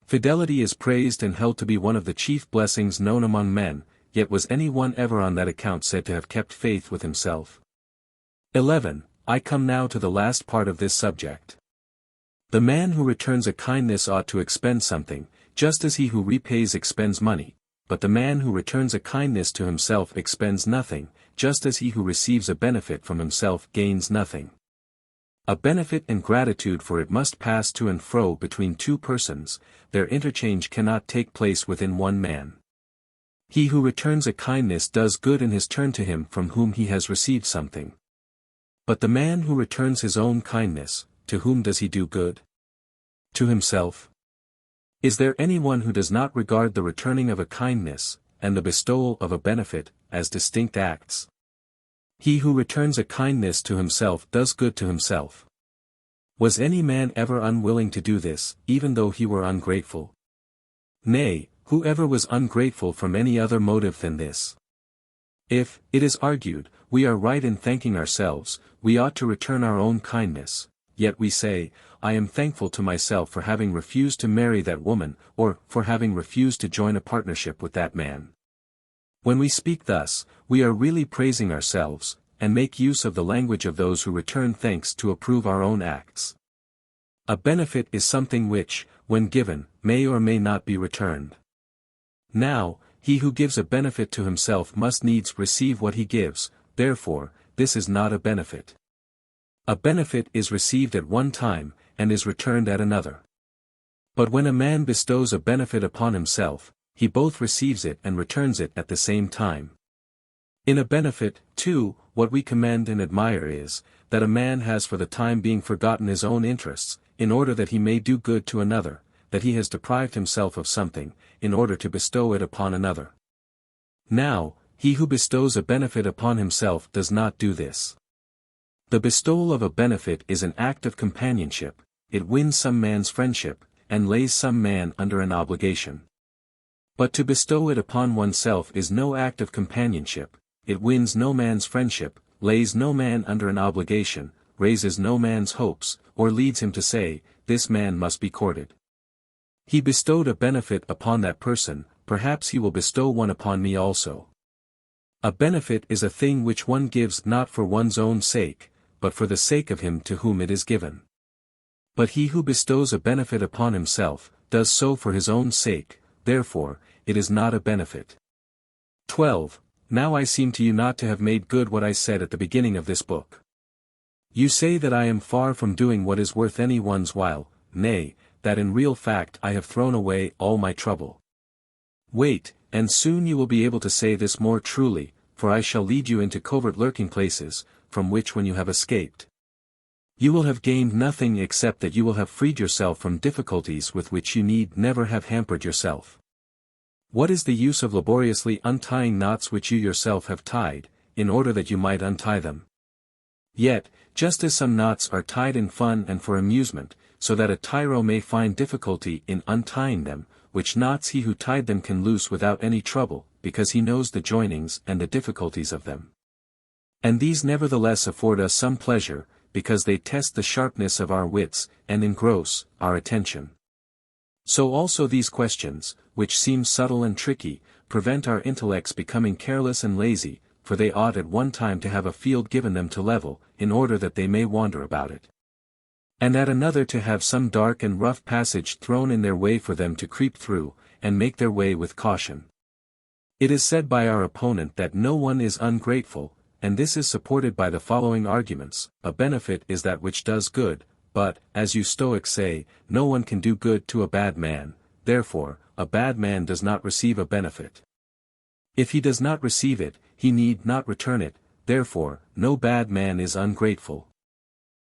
Fidelity is praised and held to be one of the chief blessings known among men, yet was any one ever on that account said to have kept faith with himself? 11. I come now to the last part of this subject. The man who returns a kindness ought to expend something, just as he who repays expends money, but the man who returns a kindness to himself expends nothing, just as he who receives a benefit from himself gains nothing. A benefit and gratitude for it must pass to and fro between two persons, their interchange cannot take place within one man. He who returns a kindness does good in his turn to him from whom he has received something. But the man who returns his own kindness, to whom does he do good? To himself. Is there anyone who does not regard the returning of a kindness, and the bestowal of a benefit, as distinct acts? He who returns a kindness to himself does good to himself. Was any man ever unwilling to do this, even though he were ungrateful? Nay, whoever was ungrateful from any other motive than this? If, it is argued, we are right in thanking ourselves, we ought to return our own kindness, yet we say, I am thankful to myself for having refused to marry that woman, or for having refused to join a partnership with that man. When we speak thus, we are really praising ourselves, and make use of the language of those who return thanks to approve our own acts. A benefit is something which, when given, may or may not be returned. Now, he who gives a benefit to himself must needs receive what he gives, therefore, this is not a benefit. A benefit is received at one time, and is returned at another. But when a man bestows a benefit upon himself, he both receives it and returns it at the same time. In a benefit, too, what we commend and admire is, that a man has for the time being forgotten his own interests, in order that he may do good to another, that he has deprived himself of something, in order to bestow it upon another. Now, he who bestows a benefit upon himself does not do this. The bestowal of a benefit is an act of companionship, it wins some man's friendship, and lays some man under an obligation. But to bestow it upon oneself is no act of companionship, it wins no man's friendship, lays no man under an obligation, raises no man's hopes, or leads him to say, this man must be courted. He bestowed a benefit upon that person, perhaps he will bestow one upon me also. A benefit is a thing which one gives not for one's own sake, but for the sake of him to whom it is given. But he who bestows a benefit upon himself, does so for his own sake, therefore, it is not a benefit. 12. Now I seem to you not to have made good what I said at the beginning of this book. You say that I am far from doing what is worth any one's while, nay, that in real fact I have thrown away all my trouble. Wait, and soon you will be able to say this more truly, for I shall lead you into covert lurking places, from which when you have escaped, you will have gained nothing except that you will have freed yourself from difficulties with which you need never have hampered yourself. What is the use of laboriously untying knots which you yourself have tied, in order that you might untie them? Yet, just as some knots are tied in fun and for amusement, so that a tyro may find difficulty in untying them, which knots he who tied them can loose without any trouble, because he knows the joinings and the difficulties of them. And these nevertheless afford us some pleasure, because they test the sharpness of our wits, and engross our attention. So also these questions, which seem subtle and tricky, prevent our intellects becoming careless and lazy, for they ought at one time to have a field given them to level, in order that they may wander about it. And at another to have some dark and rough passage thrown in their way for them to creep through, and make their way with caution. It is said by our opponent that no one is ungrateful, and this is supported by the following arguments: a benefit is that which does good, but, as you Stoics say, no one can do good to a bad man, therefore, a bad man does not receive a benefit. If he does not receive it, he need not return it, therefore, no bad man is ungrateful.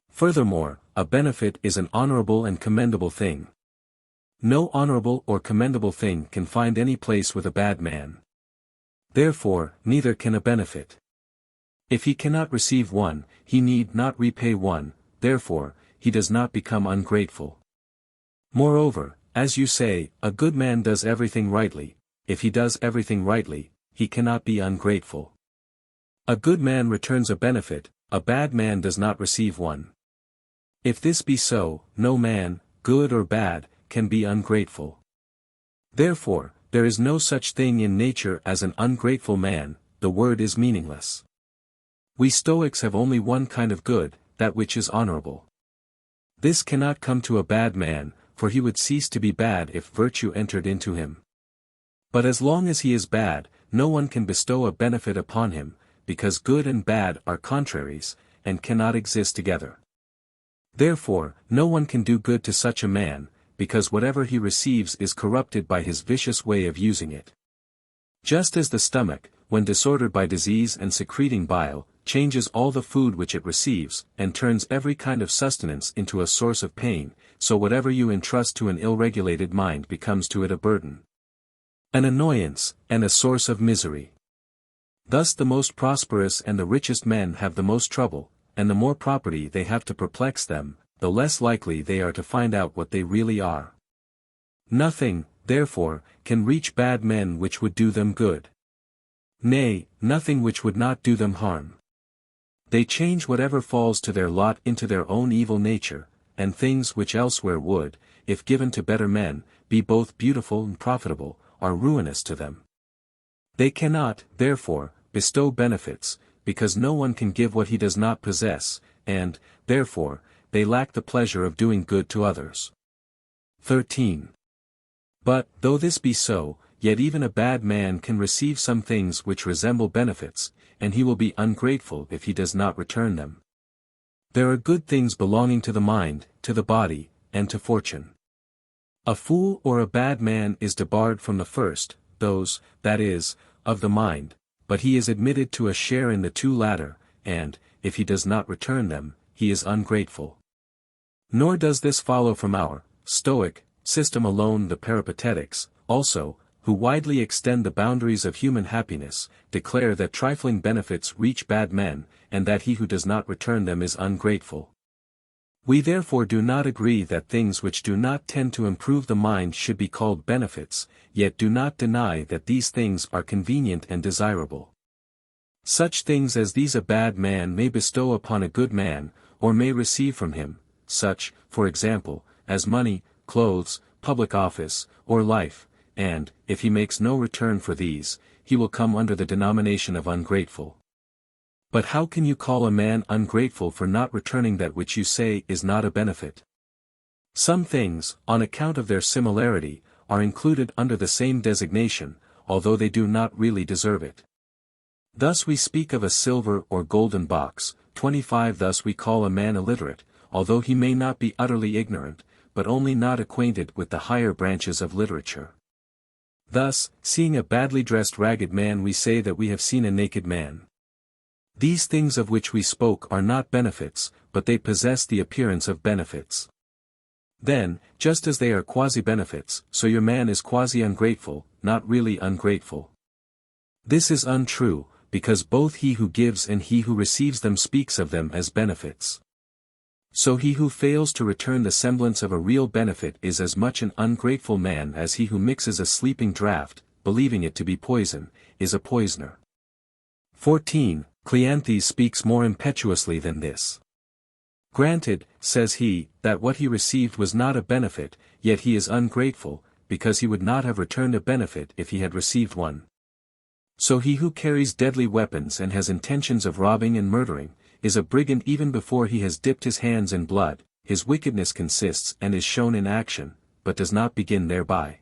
Furthermore, a benefit is an honorable and commendable thing. No honorable or commendable thing can find any place with a bad man. Therefore, neither can a benefit. If he cannot receive one, he need not repay one, therefore, he does not become ungrateful. Moreover, as you say, a good man does everything rightly, if he does everything rightly, he cannot be ungrateful. A good man returns a benefit, a bad man does not receive one. If this be so, no man, good or bad, can be ungrateful. Therefore, there is no such thing in nature as an ungrateful man, the word is meaningless. We Stoics have only one kind of good, that which is honorable. This cannot come to a bad man, for he would cease to be bad if virtue entered into him. But as long as he is bad, no one can bestow a benefit upon him, because good and bad are contraries, and cannot exist together. Therefore, no one can do good to such a man, because whatever he receives is corrupted by his vicious way of using it. Just as the stomach, when disordered by disease and secreting bile, changes all the food which it receives, and turns every kind of sustenance into a source of pain, so whatever you entrust to an ill-regulated mind becomes to it a burden, an annoyance, and a source of misery. Thus the most prosperous and the richest men have the most trouble, and the more property they have to perplex them, the less likely they are to find out what they really are. Nothing, therefore, can reach bad men which would do them good. Nay, nothing which would not do them harm. They change whatever falls to their lot into their own evil nature, and things which elsewhere would, if given to better men, be both beautiful and profitable, are ruinous to them. They cannot, therefore, bestow benefits, because no one can give what he does not possess, and, therefore, they lack the pleasure of doing good to others. 13. But, though this be so, yet even a bad man can receive some things which resemble benefits, and he will be ungrateful if he does not return them. There are good things belonging to the mind, to the body, and to fortune. A fool or a bad man is debarred from the first, those, that is, of the mind, but he is admitted to a share in the two latter, and, if he does not return them, he is ungrateful. Nor does this follow from our Stoic system alone. The Peripatetics, also, who widely extend the boundaries of human happiness, declare that trifling benefits reach bad men, and that he who does not return them is ungrateful. We therefore do not agree that things which do not tend to improve the mind should be called benefits, yet do not deny that these things are convenient and desirable. Such things as these a bad man may bestow upon a good man, or may receive from him, such, for example, as money, clothes, public office, or life, and, if he makes no return for these, he will come under the denomination of ungrateful. But how can you call a man ungrateful for not returning that which you say is not a benefit? Some things, on account of their similarity, are included under the same designation, although they do not really deserve it. Thus we speak of a silver or golden box. 25 Thus we call a man illiterate, although he may not be utterly ignorant, but only not acquainted with the higher branches of literature. Thus, seeing a badly dressed ragged man we say that we have seen a naked man. These things of which we spoke are not benefits, but they possess the appearance of benefits. Then, just as they are quasi-benefits, so your man is quasi-ungrateful, not really ungrateful. This is untrue, because both he who gives and he who receives them speaks of them as benefits. So he who fails to return the semblance of a real benefit is as much an ungrateful man as he who mixes a sleeping draught, believing it to be poison, is a poisoner. 14. Cleanthes speaks more impetuously than this. Granted, says he, that what he received was not a benefit, yet he is ungrateful, because he would not have returned a benefit if he had received one. So he who carries deadly weapons and has intentions of robbing and murdering, is a brigand even before he has dipped his hands in blood. His wickedness consists and is shown in action, but does not begin thereby.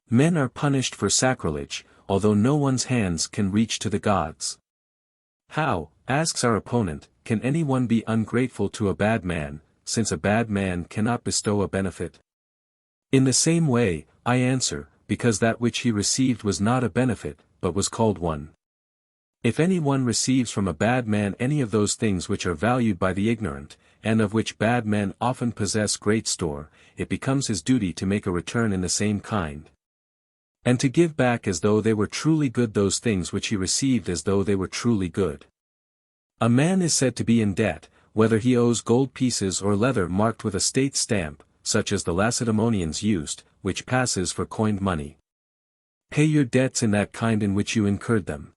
Men are punished for sacrilege, although no one's hands can reach to the gods. How, asks our opponent, can anyone be ungrateful to a bad man, since a bad man cannot bestow a benefit? In the same way, I answer, because that which he received was not a benefit, but was called one. If any one receives from a bad man any of those things which are valued by the ignorant, and of which bad men often possess great store, it becomes his duty to make a return in the same kind, and to give back as though they were truly good those things which he received as though they were truly good. A man is said to be in debt, whether he owes gold pieces or leather marked with a state stamp, such as the Lacedaemonians used, which passes for coined money. Pay your debts in that kind in which you incurred them.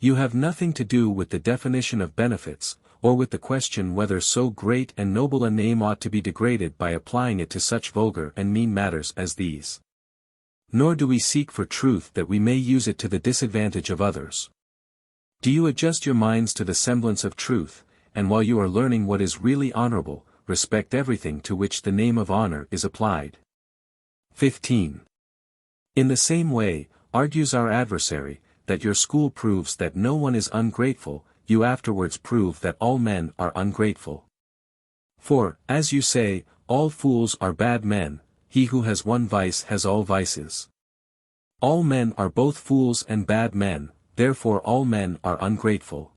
You have nothing to do with the definition of benefits, or with the question whether so great and noble a name ought to be degraded by applying it to such vulgar and mean matters as these. Nor do we seek for truth that we may use it to the disadvantage of others. Do you adjust your minds to the semblance of truth, and while you are learning what is really honorable, respect everything to which the name of honor is applied. 15. In the same way, argues our adversary, that your school proves that no one is ungrateful, you afterwards prove that all men are ungrateful. For, as you say, all fools are bad men, he who has one vice has all vices. All men are both fools and bad men, therefore all men are ungrateful.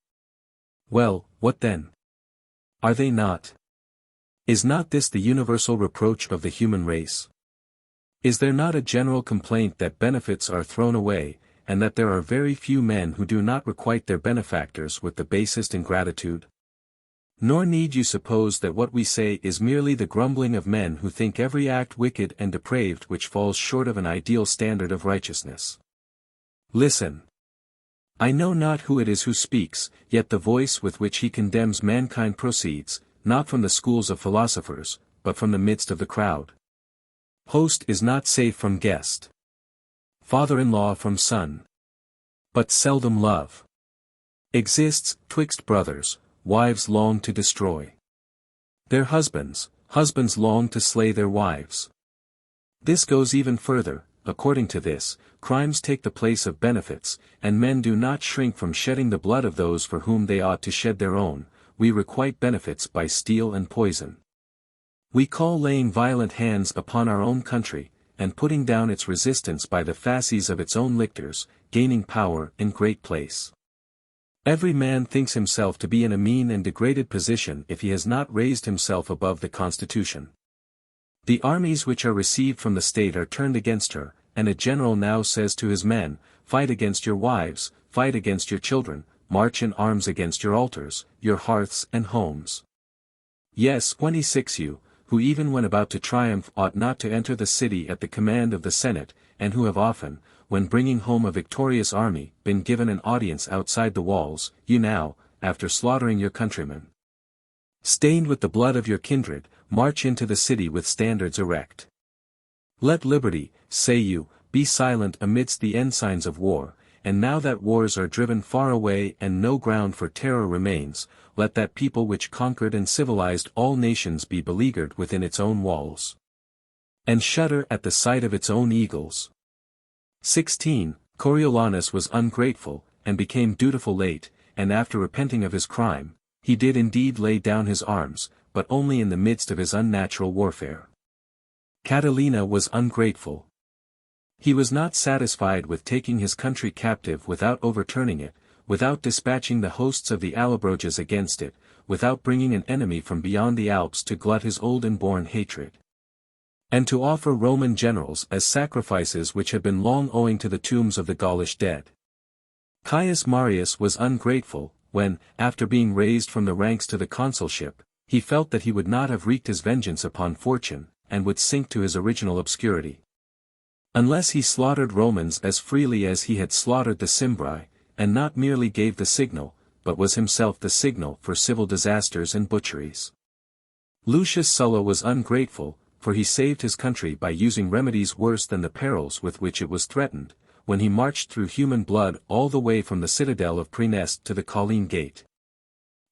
Well, what then? Are they not? Is not this the universal reproach of the human race? Is there not a general complaint that benefits are thrown away, and that there are very few men who do not requite their benefactors with the basest ingratitude? Nor need you suppose that what we say is merely the grumbling of men who think every act wicked and depraved which falls short of an ideal standard of righteousness. Listen. I know not who it is who speaks, yet the voice with which he condemns mankind proceeds, not from the schools of philosophers, but from the midst of the crowd. Host is not safe from guest. Father-in-law from son. But seldom love exists, twixt brothers, wives long to destroy their husbands, husbands long to slay their wives. This goes even further. According to this, crimes take the place of benefits, and men do not shrink from shedding the blood of those for whom they ought to shed their own. We requite benefits by steel and poison. We call laying violent hands upon our own country, and putting down its resistance by the fasces of its own lictors, gaining power in great place. Every man thinks himself to be in a mean and degraded position if he has not raised himself above the constitution. The armies which are received from the state are turned against her, and a general now says to his men, fight against your wives, fight against your children, march in arms against your altars, your hearths and homes. Yes, 26 you, who even when about to triumph ought not to enter the city at the command of the Senate, and who have often, when bringing home a victorious army, been given an audience outside the walls, you now, after slaughtering your countrymen, stained with the blood of your kindred, march into the city with standards erect. Let liberty, say you, be silent amidst the ensigns of war, and now that wars are driven far away and no ground for terror remains, let that people which conquered and civilized all nations be beleaguered within its own walls, and shudder at the sight of its own eagles. 16. Coriolanus was ungrateful, and became dutiful late, and after repenting of his crime, he did indeed lay down his arms, but only in the midst of his unnatural warfare. Catilina was ungrateful. He was not satisfied with taking his country captive without overturning it, without dispatching the hosts of the Allobroges against it, without bringing an enemy from beyond the Alps to glut his old inborn hatred, and to offer Roman generals as sacrifices which had been long owing to the tombs of the Gaulish dead. Caius Marius was ungrateful, when, after being raised from the ranks to the consulship, he felt that he would not have wreaked his vengeance upon fortune, and would sink to his original obscurity, unless he slaughtered Romans as freely as he had slaughtered the Cimbri, and not merely gave the signal, but was himself the signal for civil disasters and butcheries. Lucius Sulla was ungrateful, for he saved his country by using remedies worse than the perils with which it was threatened, when he marched through human blood all the way from the citadel of Praeneste to the Colline Gate,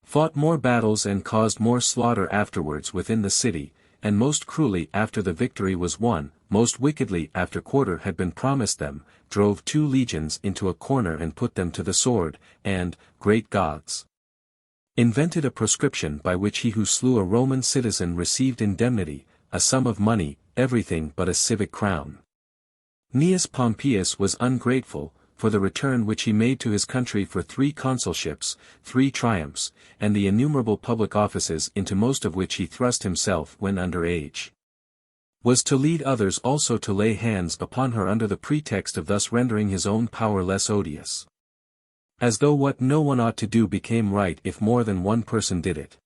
fought more battles and caused more slaughter afterwards within the city, and most cruelly after the victory was won, most wickedly after quarter had been promised them, drove 2 legions into a corner and put them to the sword, and, great gods, invented a proscription by which he who slew a Roman citizen received indemnity, a sum of money, everything but a civic crown. Gnaeus Pompeius was ungrateful, for the return which he made to his country for 3 consulships, 3 triumphs, and the innumerable public offices into most of which he thrust himself when under age, was to lead others also to lay hands upon her under the pretext of thus rendering his own power less odious. As though what no one ought to do became right if more than one person did it.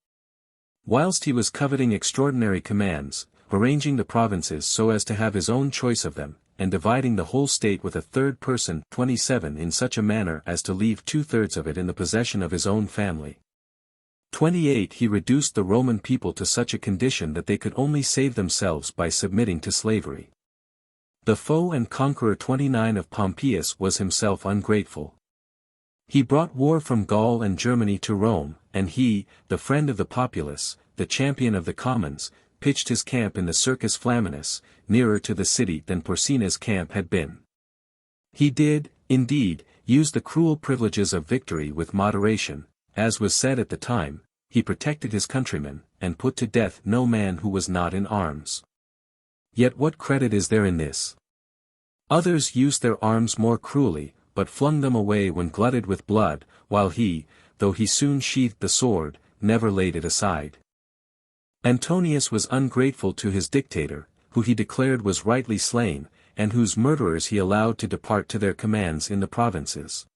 Whilst he was coveting extraordinary commands, arranging the provinces so as to have his own choice of them, and dividing the whole state with a third person 27 in such a manner as to leave 2/3 of it in the possession of his own family. 28 He reduced the Roman people to such a condition that they could only save themselves by submitting to slavery. The foe and conqueror 29 of Pompeius was himself ungrateful. He brought war from Gaul and Germany to Rome, and he, the friend of the populace, the champion of the commons, pitched his camp in the Circus Flaminus, nearer to the city than Porsena's camp had been. He did, indeed, use the cruel privileges of victory with moderation, as was said at the time, he protected his countrymen, and put to death no man who was not in arms. Yet what credit is there in this? Others used their arms more cruelly, but flung them away when glutted with blood, while he, though he soon sheathed the sword, never laid it aside. Antonius was ungrateful to his dictator, who he declared was rightly slain, and whose murderers he allowed to depart to their commands in the provinces.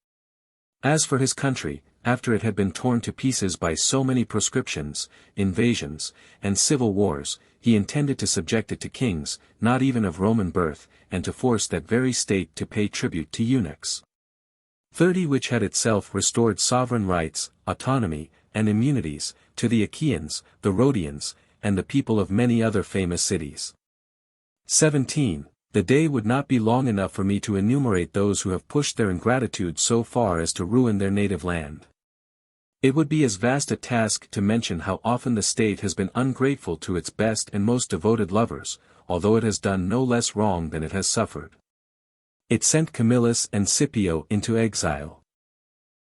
As for his country, after it had been torn to pieces by so many proscriptions, invasions, and civil wars, he intended to subject it to kings, not even of Roman birth, and to force that very state to pay tribute to eunuchs. 30 Which had itself restored sovereign rights, autonomy, and immunities, to the Achaeans, the Rhodians, and the people of many other famous cities. 17 The day would not be long enough for me to enumerate those who have pushed their ingratitude so far as to ruin their native land. It would be as vast a task to mention how often the state has been ungrateful to its best and most devoted lovers, although it has done no less wrong than it has suffered. It sent Camillus and Scipio into exile.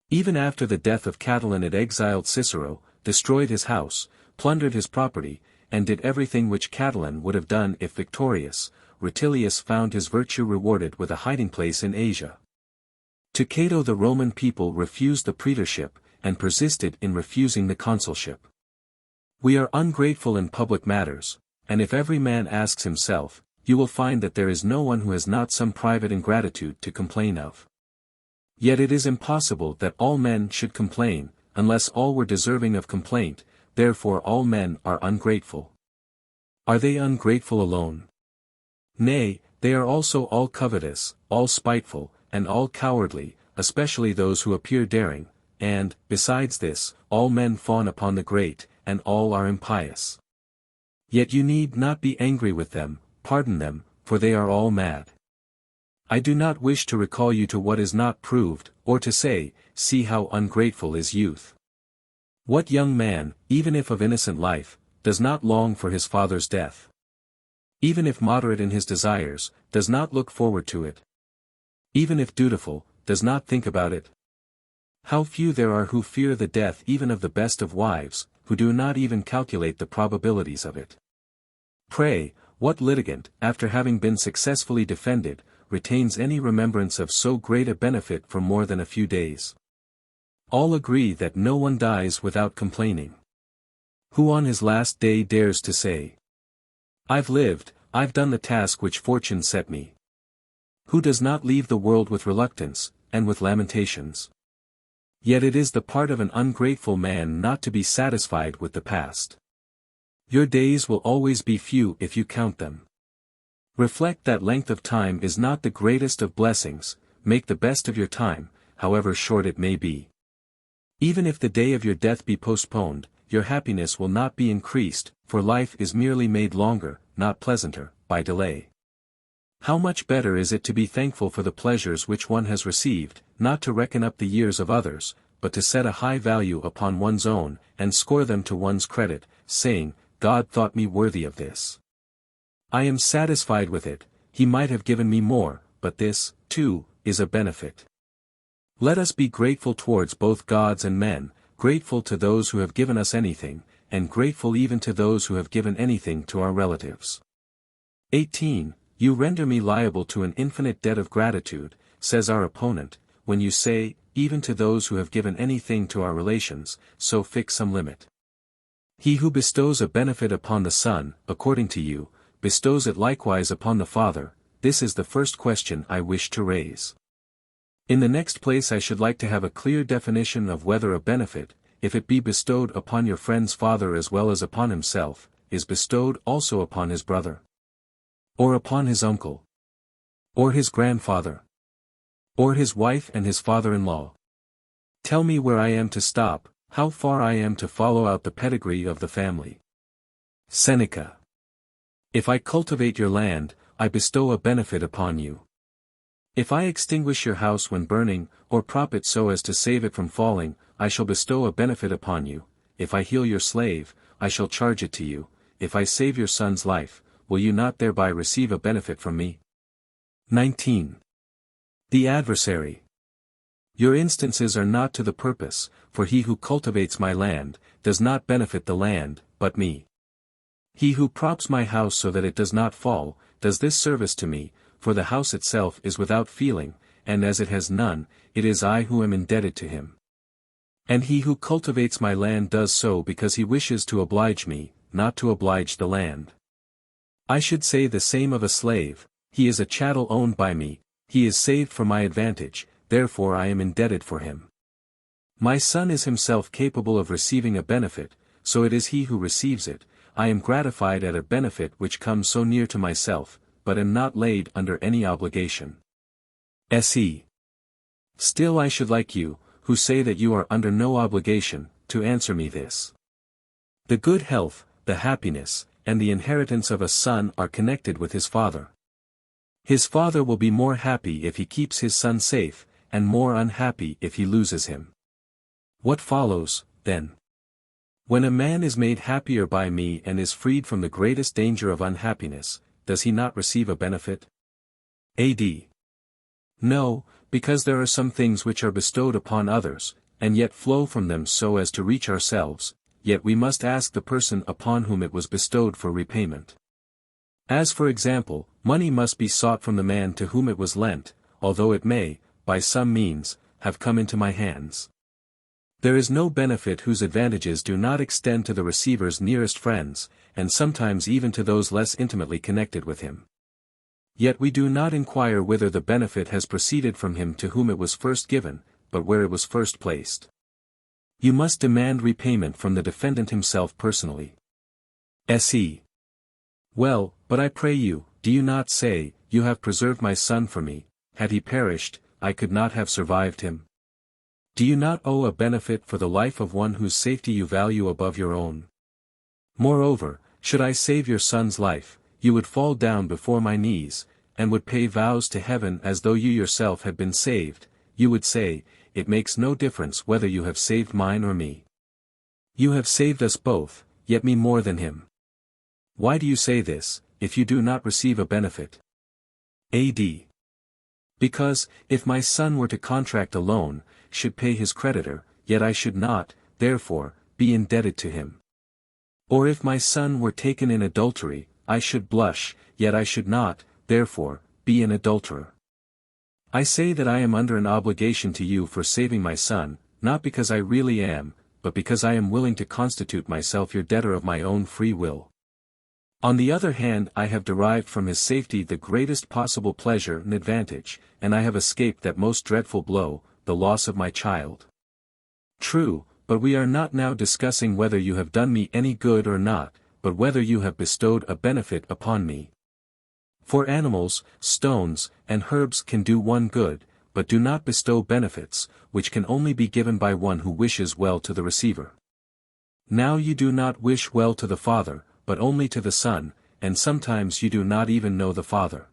Even after the death of Catiline it exiled Cicero, destroyed his house, plundered his property, and did everything which Catiline would have done if victorious. Rutilius found his virtue rewarded with a hiding place in Asia. To Cato the Roman people refused the praetorship, and persisted in refusing the consulship. We are ungrateful in public matters, and if every man asks himself, you will find that there is no one who has not some private ingratitude to complain of. Yet it is impossible that all men should complain, unless all were deserving of complaint, therefore all men are ungrateful. Are they ungrateful alone? Nay, they are also all covetous, all spiteful, and all cowardly, especially those who appear daring, and, besides this, all men fawn upon the great, and all are impious. Yet you need not be angry with them, pardon them, for they are all mad. I do not wish to recall you to what is not proved, or to say, see how ungrateful is youth. What young man, even if of innocent life, does not long for his father's death? Even if moderate in his desires, does not look forward to it? Even if dutiful, does not think about it? How few there are who fear the death even of the best of wives, who do not even calculate the probabilities of it. Pray, what litigant, after having been successfully defended, retains any remembrance of so great a benefit for more than a few days? All agree that no one dies without complaining. Who on his last day dares to say, I've lived, I've done the task which fortune set me? Who does not leave the world with reluctance, and with lamentations? Yet it is the part of an ungrateful man not to be satisfied with the past. Your days will always be few if you count them. Reflect that length of time is not the greatest of blessings, make the best of your time, however short it may be. Even if the day of your death be postponed, your happiness will not be increased, for life is merely made longer, not pleasanter, by delay. How much better is it to be thankful for the pleasures which one has received, not to reckon up the years of others, but to set a high value upon one's own, and score them to one's credit, saying, God thought me worthy of this. I am satisfied with it, he might have given me more, but this, too, is a benefit. Let us be grateful towards both gods and men, grateful to those who have given us anything, and grateful even to those who have given anything to our relatives. 18. You render me liable to an infinite debt of gratitude, says our opponent, when you say, even to those who have given anything to our relations, so fix some limit. He who bestows a benefit upon the son, according to you, bestows it likewise upon the father. This is the first question I wish to raise. In the next place I should like to have a clear definition of whether a benefit, if it be bestowed upon your friend's father as well as upon himself, is bestowed also upon his brother, or upon his uncle, or his grandfather, or his wife and his father-in-law. Tell me where I am to stop, how far I am to follow out the pedigree of the family. Seneca. If I cultivate your land, I bestow a benefit upon you. If I extinguish your house when burning, or prop it so as to save it from falling, I shall bestow a benefit upon you. If I heal your slave, I shall charge it to you. If I save your son's life, will you not thereby receive a benefit from me? 19. The adversary. Your instances are not to the purpose, for he who cultivates my land, does not benefit the land, but me. He who props my house so that it does not fall, does this service to me, for the house itself is without feeling, and as it has none, it is I who am indebted to him. And he who cultivates my land does so because he wishes to oblige me, not to oblige the land. I should say the same of a slave, he is a chattel owned by me, he is saved for my advantage, therefore I am indebted for him. My son is himself capable of receiving a benefit, so it is he who receives it. I am gratified at a benefit which comes so near to myself, but am not laid under any obligation. Se. Still I should like you, who say that you are under no obligation, to answer me this. The good health, the happiness, and the inheritance of a son are connected with his father. His father will be more happy if he keeps his son safe, and more unhappy if he loses him. What follows, then? When a man is made happier by me and is freed from the greatest danger of unhappiness, does he not receive a benefit? Ad. No, because there are some things which are bestowed upon others, and yet flow from them so as to reach ourselves, yet we must ask the person upon whom it was bestowed for repayment. As for example, money must be sought from the man to whom it was lent, although it may, by some means, have come into my hands. There is no benefit whose advantages do not extend to the receiver's nearest friends, and sometimes even to those less intimately connected with him. Yet we do not inquire whither the benefit has proceeded from him to whom it was first given, but where it was first placed. You must demand repayment from the defendant himself personally. Se. Well, but I pray you, do you not say, you have preserved my son for me, had he perished, I could not have survived him? Do you not owe a benefit for the life of one whose safety you value above your own? Moreover, should I save your son's life, you would fall down before my knees, and would pay vows to heaven as though you yourself had been saved. You would say, it makes no difference whether you have saved mine or me. You have saved us both, yet me more than him. Why do you say this, if you do not receive a benefit? A.D. Because, if my son were to contract a loan, should pay his creditor, yet I should not, therefore, be indebted to him. Or if my son were taken in adultery, I should blush, yet I should not, therefore, be an adulterer. I say that I am under an obligation to you for saving my son, not because I really am, but because I am willing to constitute myself your debtor of my own free will. On the other hand, I have derived from his safety the greatest possible pleasure and advantage, and I have escaped that most dreadful blow, the loss of my child. True, but we are not now discussing whether you have done me any good or not, but whether you have bestowed a benefit upon me. For animals, stones, and herbs can do one good, but do not bestow benefits, which can only be given by one who wishes well to the receiver. Now you do not wish well to the Father, but only to the Son, and sometimes you do not even know the Father.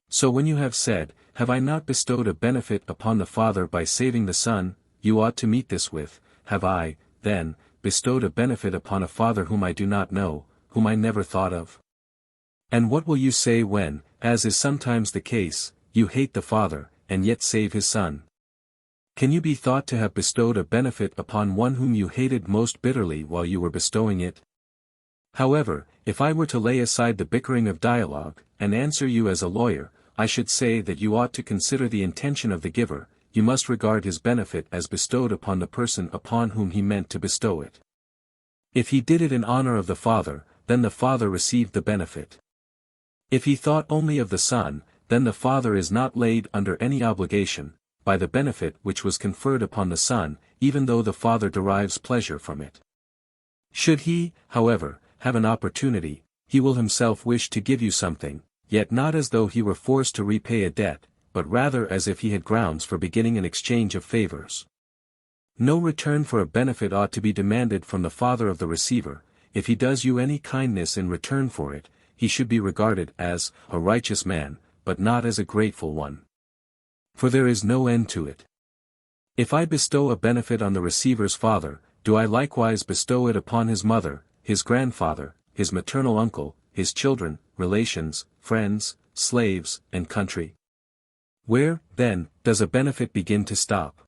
So when you have said, have I not bestowed a benefit upon the Father by saving the Son, you ought to meet this with, have I, then, bestowed a benefit upon a Father whom I do not know, whom I never thought of? And what will you say when, as is sometimes the case, you hate the Father, and yet save his Son? Can you be thought to have bestowed a benefit upon one whom you hated most bitterly while you were bestowing it? However, if I were to lay aside the bickering of dialogue, and answer you as a lawyer, I should say that you ought to consider the intention of the giver. You must regard his benefit as bestowed upon the person upon whom he meant to bestow it. If he did it in honor of the Father, then the Father received the benefit. If he thought only of the Son, then the Father is not laid under any obligation, by the benefit which was conferred upon the Son, even though the Father derives pleasure from it. Should he, however, have an opportunity, he will himself wish to give you something, yet not as though he were forced to repay a debt, but rather as if he had grounds for beginning an exchange of favors. No return for a benefit ought to be demanded from the father of the receiver. If he does you any kindness in return for it, he should be regarded as a righteous man, but not as a grateful one. For there is no end to it. If I bestow a benefit on the receiver's father, do I likewise bestow it upon his mother, his grandfather, his maternal uncle, his children, relations, friends, slaves, and country? Where, then, does a benefit begin to stop?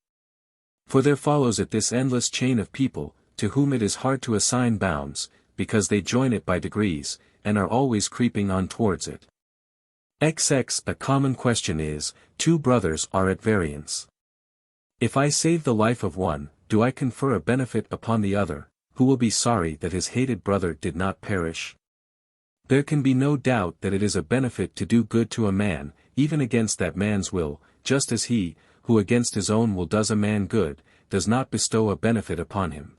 For there follows it this endless chain of people, to whom it is hard to assign bounds, because they join it by degrees, and are always creeping on towards it. XX. A common question is, two brothers are at variance. If I save the life of one, do I confer a benefit upon the other, who will be sorry that his hated brother did not perish? There can be no doubt that it is a benefit to do good to a man, even against that man's will, just as he, who against his own will does a man good, does not bestow a benefit upon him.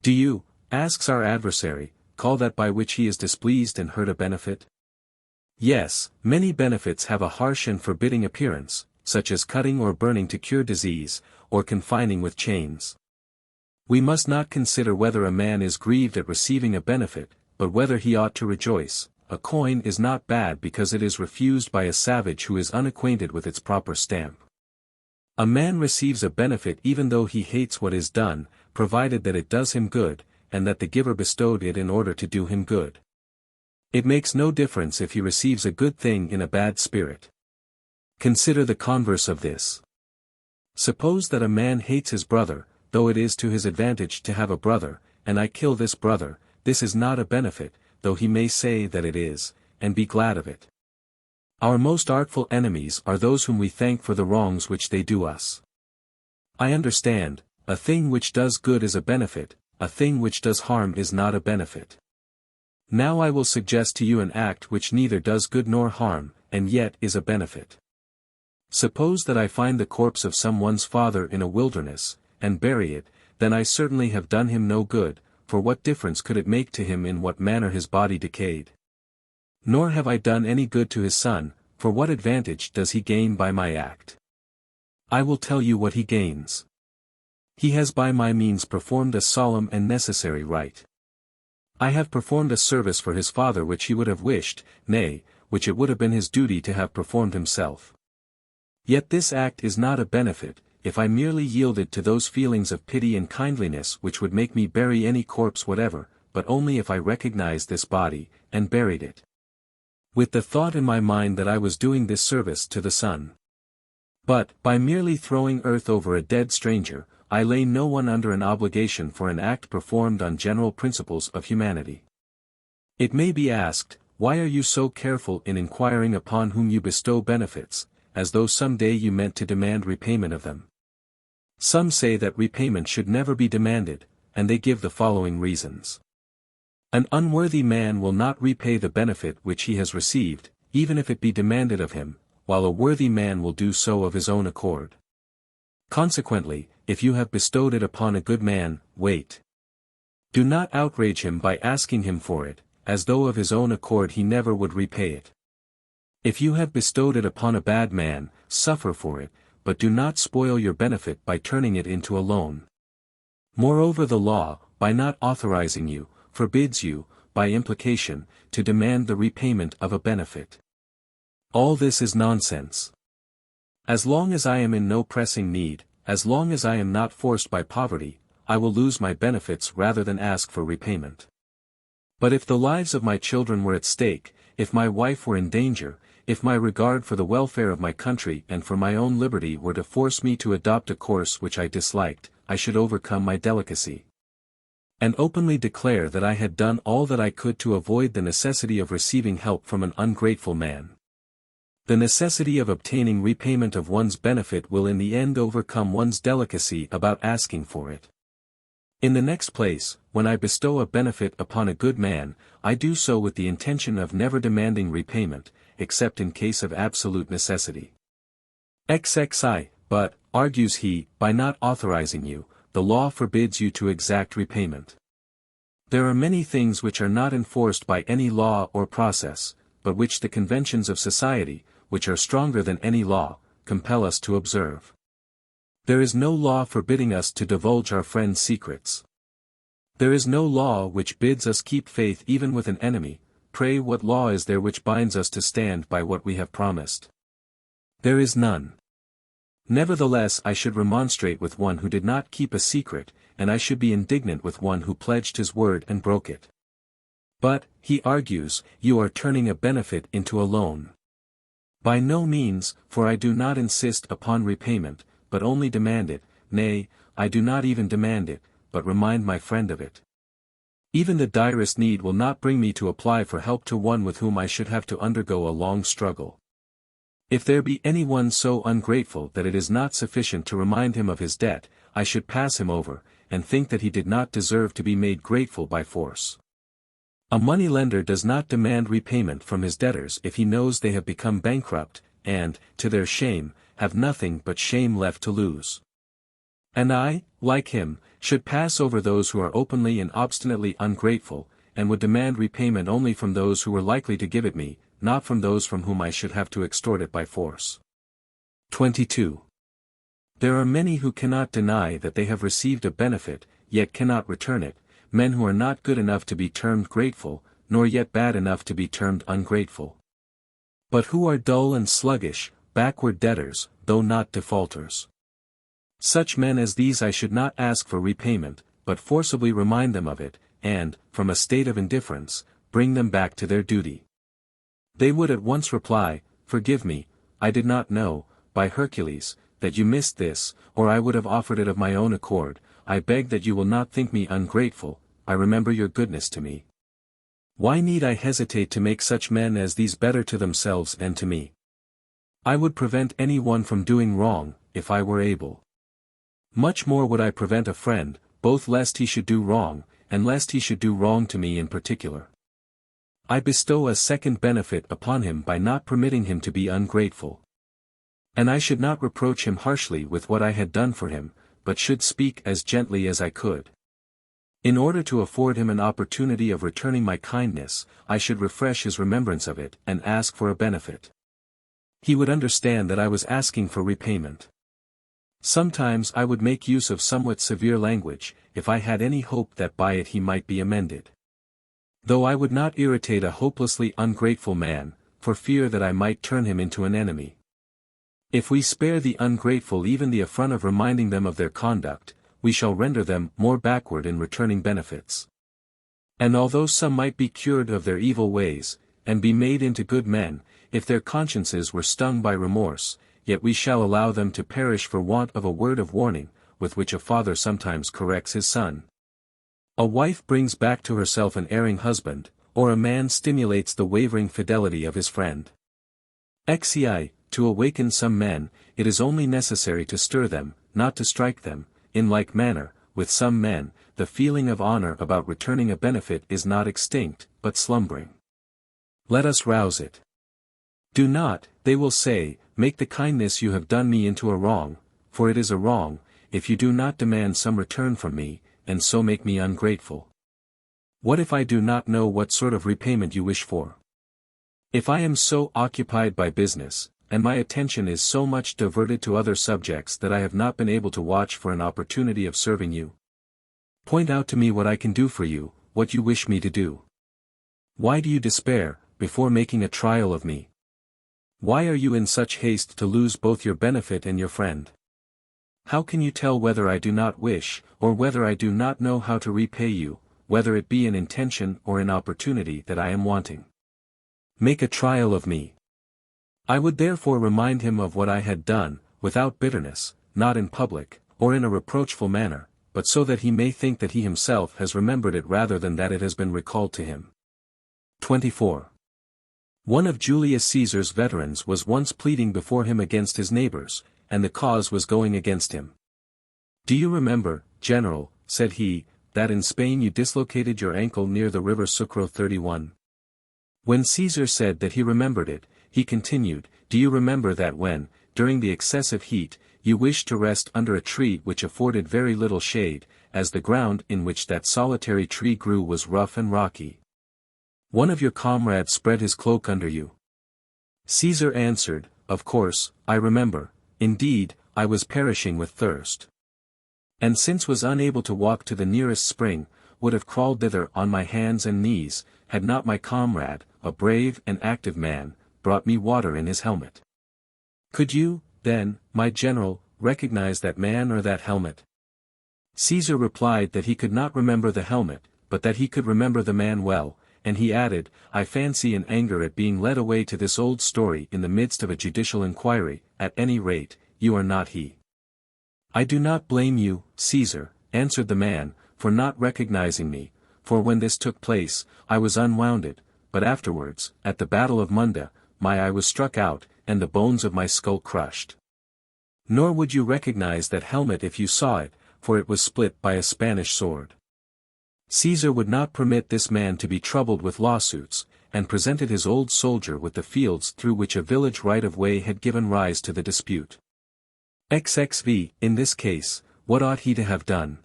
Do you, asks our adversary, call that by which he is displeased and hurt a benefit? Yes, many benefits have a harsh and forbidding appearance, such as cutting or burning to cure disease, or confining with chains. We must not consider whether a man is grieved at receiving a benefit, but whether he ought to rejoice. A coin is not bad because it is refused by a savage who is unacquainted with its proper stamp. A man receives a benefit even though he hates what is done, provided that it does him good, and that the giver bestowed it in order to do him good. It makes no difference if he receives a good thing in a bad spirit. Consider the converse of this. Suppose that a man hates his brother, though it is to his advantage to have a brother, and I kill this brother, this is not a benefit, though he may say that it is, and be glad of it. Our most artful enemies are those whom we thank for the wrongs which they do us. I understand, a thing which does good is a benefit, a thing which does harm is not a benefit. Now I will suggest to you an act which neither does good nor harm, and yet is a benefit. Suppose that I find the corpse of someone's father in a wilderness, and bury it, then I certainly have done him no good, for what difference could it make to him in what manner his body decayed? Nor have I done any good to his son, for what advantage does he gain by my act? I will tell you what he gains. He has by my means performed a solemn and necessary rite. I have performed a service for his father which he would have wished, nay, which it would have been his duty to have performed himself. Yet this act is not a benefit, if I merely yielded to those feelings of pity and kindliness which would make me bury any corpse whatever, but only if I recognized this body, and buried it, with the thought in my mind that I was doing this service to the son. But, by merely throwing earth over a dead stranger, I lay no one under an obligation for an act performed on general principles of humanity. It may be asked, why are you so careful in inquiring upon whom you bestow benefits, as though some day you meant to demand repayment of them? Some say that repayment should never be demanded, and they give the following reasons. An unworthy man will not repay the benefit which he has received, even if it be demanded of him, while a worthy man will do so of his own accord. Consequently, if you have bestowed it upon a good man, wait. Do not outrage him by asking him for it, as though of his own accord he never would repay it. If you have bestowed it upon a bad man, suffer for it, but do not spoil your benefit by turning it into a loan. Moreover, the law, by not authorizing you, forbids you, by implication, to demand the repayment of a benefit. All this is nonsense. As long as I am in no pressing need, as long as I am not forced by poverty, I will lose my benefits rather than ask for repayment. But if the lives of my children were at stake, if my wife were in danger, if my regard for the welfare of my country and for my own liberty were to force me to adopt a course which I disliked, I should overcome my delicacy, and openly declare that I had done all that I could to avoid the necessity of receiving help from an ungrateful man. The necessity of obtaining repayment of one's benefit will in the end overcome one's delicacy about asking for it. In the next place, when I bestow a benefit upon a good man, I do so with the intention of never demanding repayment, except in case of absolute necessity. XXI, but, argues he, by not authorizing you, the law forbids you to exact repayment. There are many things which are not enforced by any law or process, but which the conventions of society, which are stronger than any law, compel us to observe. There is no law forbidding us to divulge our friends' secrets. There is no law which bids us keep faith even with an enemy. Pray, what law is there which binds us to stand by what we have promised? There is none. Nevertheless, I should remonstrate with one who did not keep a secret, and I should be indignant with one who pledged his word and broke it. But, he argues, you are turning a benefit into a loan. By no means, for I do not insist upon repayment, but only demand it, nay, I do not even demand it, but remind my friend of it. Even the direst need will not bring me to apply for help to one with whom I should have to undergo a long struggle. If there be any one so ungrateful that it is not sufficient to remind him of his debt, I should pass him over, and think that he did not deserve to be made grateful by force. A moneylender does not demand repayment from his debtors if he knows they have become bankrupt, and, to their shame, have nothing but shame left to lose. And I, like him, should pass over those who are openly and obstinately ungrateful, and would demand repayment only from those who were likely to give it me, not from those from whom I should have to extort it by force. 22. There are many who cannot deny that they have received a benefit, yet cannot return it, men who are not good enough to be termed grateful, nor yet bad enough to be termed ungrateful, but who are dull and sluggish, backward debtors, though not defaulters. Such men as these I should not ask for repayment, but forcibly remind them of it, and, from a state of indifference, bring them back to their duty. They would at once reply, "Forgive me, I did not know, by Hercules, that you missed this, or I would have offered it of my own accord. I beg that you will not think me ungrateful, I remember your goodness to me. Why need I hesitate to make such men as these better to themselves and to me? I would prevent any one from doing wrong, if I were able. Much more would I prevent a friend, both lest he should do wrong, and lest he should do wrong to me in particular. I bestow a second benefit upon him by not permitting him to be ungrateful. And I should not reproach him harshly with what I had done for him, but should speak as gently as I could. In order to afford him an opportunity of returning my kindness, I should refresh his remembrance of it and ask for a benefit. He would understand that I was asking for repayment. Sometimes I would make use of somewhat severe language, if I had any hope that by it he might be amended. Though I would not irritate a hopelessly ungrateful man, for fear that I might turn him into an enemy. If we spare the ungrateful even the affront of reminding them of their conduct, we shall render them more backward in returning benefits. And although some might be cured of their evil ways, and be made into good men, if their consciences were stung by remorse, yet we shall allow them to perish for want of a word of warning, with which a father sometimes corrects his son. A wife brings back to herself an erring husband, or a man stimulates the wavering fidelity of his friend. XCI, to awaken some men, it is only necessary to stir them, not to strike them. In like manner, with some men, the feeling of honor about returning a benefit is not extinct, but slumbering. Let us rouse it. Do not, they will say, make the kindness you have done me into a wrong, for it is a wrong, if you do not demand some return from me, and so make me ungrateful. What if I do not know what sort of repayment you wish for? If I am so occupied by business, and my attention is so much diverted to other subjects that I have not been able to watch for an opportunity of serving you? Point out to me what I can do for you, what you wish me to do. Why do you despair, before making a trial of me? Why are you in such haste to lose both your benefit and your friend? How can you tell whether I do not wish, or whether I do not know how to repay you, whether it be in intention or in opportunity that I am wanting? Make a trial of me. I would therefore remind him of what I had done, without bitterness, not in public, or in a reproachful manner, but so that he may think that he himself has remembered it rather than that it has been recalled to him. 24. One of Julius Caesar's veterans was once pleading before him against his neighbors, and the cause was going against him. Do you remember, General, said he, that in Spain you dislocated your ankle near the river Sucro 31? When Caesar said that he remembered it, he continued, do you remember that when, during the excessive heat, you wished to rest under a tree which afforded very little shade, as the ground in which that solitary tree grew was rough and rocky? One of your comrades spread his cloak under you. Caesar answered, of course, I remember, indeed, I was perishing with thirst. And since was unable to walk to the nearest spring, would have crawled thither on my hands and knees, had not my comrade, a brave and active man, brought me water in his helmet. Could you, then, my general, recognize that man or that helmet? Caesar replied that he could not remember the helmet, but that he could remember the man well, and he added, I fancy in anger at being led away to this old story in the midst of a judicial inquiry, at any rate, you are not he. I do not blame you, Caesar, answered the man, for not recognizing me, for when this took place, I was unwounded, but afterwards, at the battle of Munda, my eye was struck out, and the bones of my skull crushed. Nor would you recognize that helmet if you saw it, for it was split by a Spanish sword. Caesar would not permit this man to be troubled with lawsuits, and presented his old soldier with the fields through which a village right-of-way had given rise to the dispute. XXV, in this case, what ought he to have done?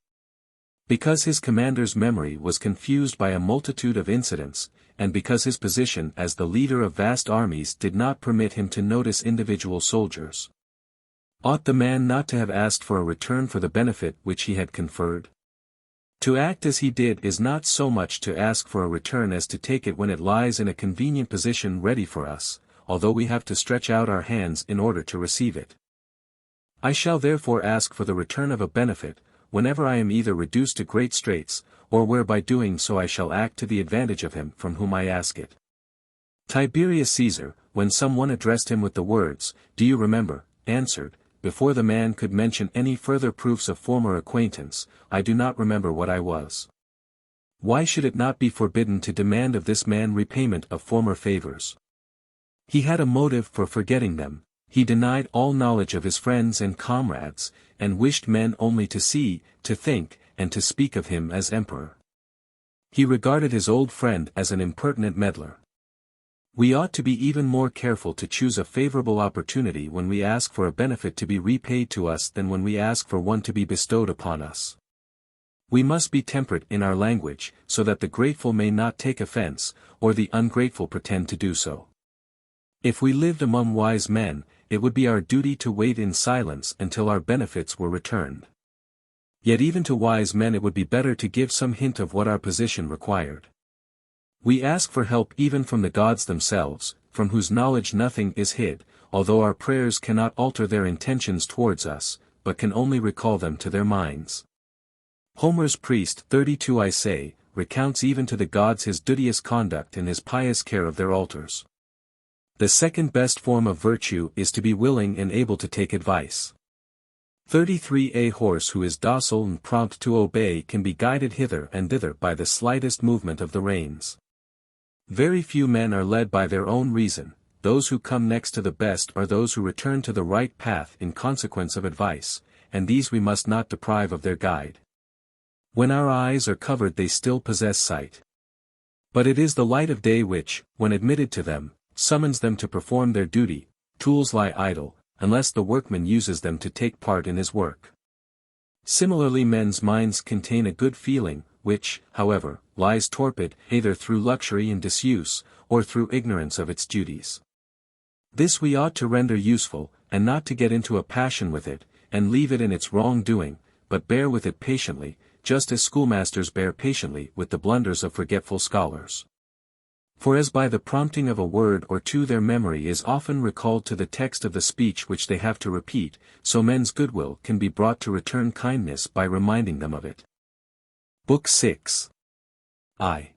Because his commander's memory was confused by a multitude of incidents, and because his position as the leader of vast armies did not permit him to notice individual soldiers. Ought the man not to have asked for a return for the benefit which he had conferred? To act as he did is not so much to ask for a return as to take it when it lies in a convenient position ready for us, although we have to stretch out our hands in order to receive it. I shall therefore ask for the return of a benefit, whenever I am either reduced to great straits, or where by doing so I shall act to the advantage of him from whom I ask it. Tiberius Caesar, when some one addressed him with the words, do you remember, answered, before the man could mention any further proofs of former acquaintance, I do not remember what I was. Why should it not be forbidden to demand of this man repayment of former favors? He had a motive for forgetting them, he denied all knowledge of his friends and comrades, and wished men only to see, to think, and to speak of him as emperor. He regarded his old friend as an impertinent meddler. We ought to be even more careful to choose a favorable opportunity when we ask for a benefit to be repaid to us than when we ask for one to be bestowed upon us. We must be temperate in our language, so that the grateful may not take offense, or the ungrateful pretend to do so. If we lived among wise men, it would be our duty to wait in silence until our benefits were returned. Yet even to wise men it would be better to give some hint of what our position required. We ask for help even from the gods themselves, from whose knowledge nothing is hid, although our prayers cannot alter their intentions towards us, but can only recall them to their minds. Homer's priest 32 I say, recounts even to the gods his duteous conduct and his pious care of their altars. The second best form of virtue is to be willing and able to take advice. 33 A horse who is docile and prompt to obey can be guided hither and thither by the slightest movement of the reins. Very few men are led by their own reason, those who come next to the best are those who return to the right path in consequence of advice, and these we must not deprive of their guide. When our eyes are covered they still possess sight. But it is the light of day which, when admitted to them, summons them to perform their duty. Tools lie idle, unless the workman uses them to take part in his work. Similarly men's minds contain a good feeling, which, however, lies torpid, either through luxury and disuse, or through ignorance of its duties. This we ought to render useful, and not to get into a passion with it, and leave it in its wrong-doing, but bear with it patiently, just as schoolmasters bear patiently with the blunders of forgetful scholars. For as by the prompting of a word or two their memory is often recalled to the text of the speech which they have to repeat, so men's goodwill can be brought to return kindness by reminding them of it. Book 6. I.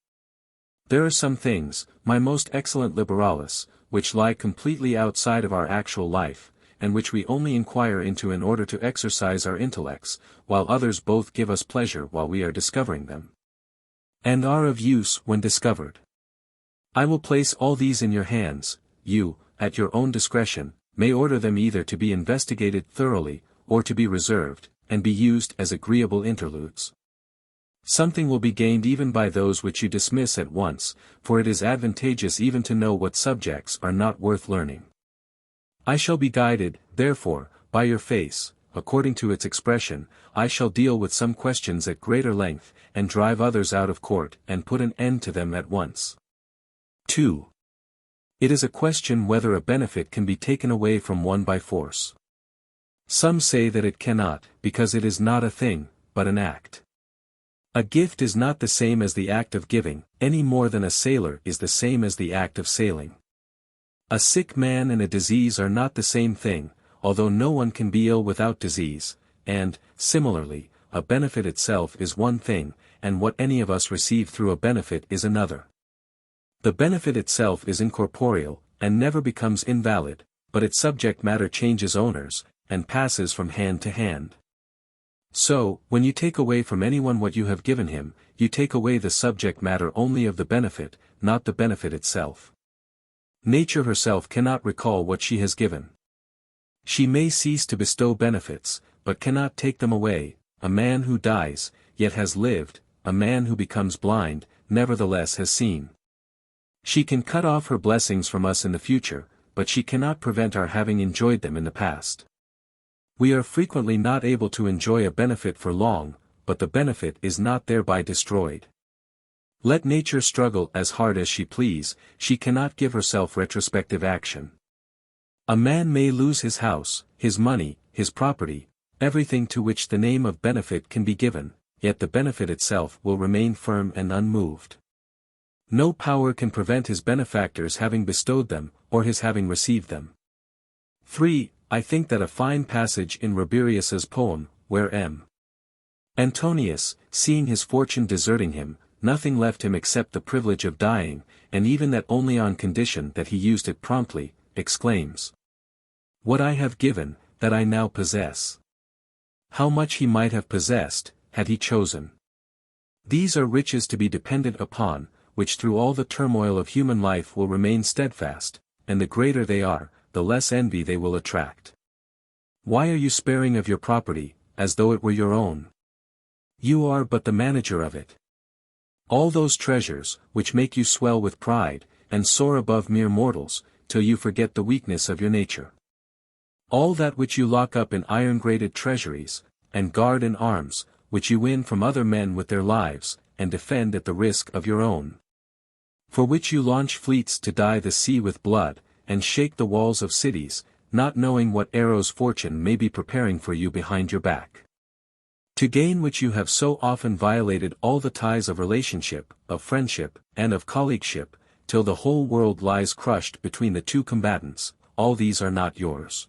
There are some things, my most excellent Liberalis, which lie completely outside of our actual life, and which we only inquire into in order to exercise our intellects, while others both give us pleasure while we are discovering them, and are of use when discovered. I will place all these in your hands. You, at your own discretion, may order them either to be investigated thoroughly, or to be reserved, and be used as agreeable interludes. Something will be gained even by those which you dismiss at once, for it is advantageous even to know what subjects are not worth learning. I shall be guided, therefore, by your face. According to its expression, I shall deal with some questions at greater length, and drive others out of court, and put an end to them at once. 2. It is a question whether a benefit can be taken away from one by force. Some say that it cannot, because it is not a thing, but an act. A gift is not the same as the act of giving, any more than a sailor is the same as the act of sailing. A sick man and a disease are not the same thing, although no one can be ill without disease, and, similarly, a benefit itself is one thing, and what any of us receive through a benefit is another. The benefit itself is incorporeal, and never becomes invalid, but its subject matter changes owners, and passes from hand to hand. So, when you take away from anyone what you have given him, you take away the subject matter only of the benefit, not the benefit itself. Nature herself cannot recall what she has given. She may cease to bestow benefits, but cannot take them away. A man who dies, yet has lived, a man who becomes blind, nevertheless has seen. She can cut off her blessings from us in the future, but she cannot prevent our having enjoyed them in the past. We are frequently not able to enjoy a benefit for long, but the benefit is not thereby destroyed. Let nature struggle as hard as she please, she cannot give herself retrospective action. A man may lose his house, his money, his property, everything to which the name of benefit can be given, yet the benefit itself will remain firm and unmoved. No power can prevent his benefactors having bestowed them, or his having received them. 3. I think that a fine passage in Rabirius's poem, where M. Antonius, seeing his fortune deserting him, nothing left him except the privilege of dying, and even that only on condition that he used it promptly, exclaims, "What I have given, that I now possess." How much he might have possessed, had he chosen. These are riches to be dependent upon, which through all the turmoil of human life will remain steadfast, and the greater they are, the less envy they will attract. Why are you sparing of your property, as though it were your own? You are but the manager of it. All those treasures, which make you swell with pride, and soar above mere mortals, till you forget the weakness of your nature. All that which you lock up in iron-grated treasuries, and guard in arms, which you win from other men with their lives, and defend at the risk of your own. For which you launch fleets to dye the sea with blood, and shake the walls of cities, not knowing what arrows fortune may be preparing for you behind your back. To gain which you have so often violated all the ties of relationship, of friendship, and of colleagueship, till the whole world lies crushed between the two combatants, all these are not yours.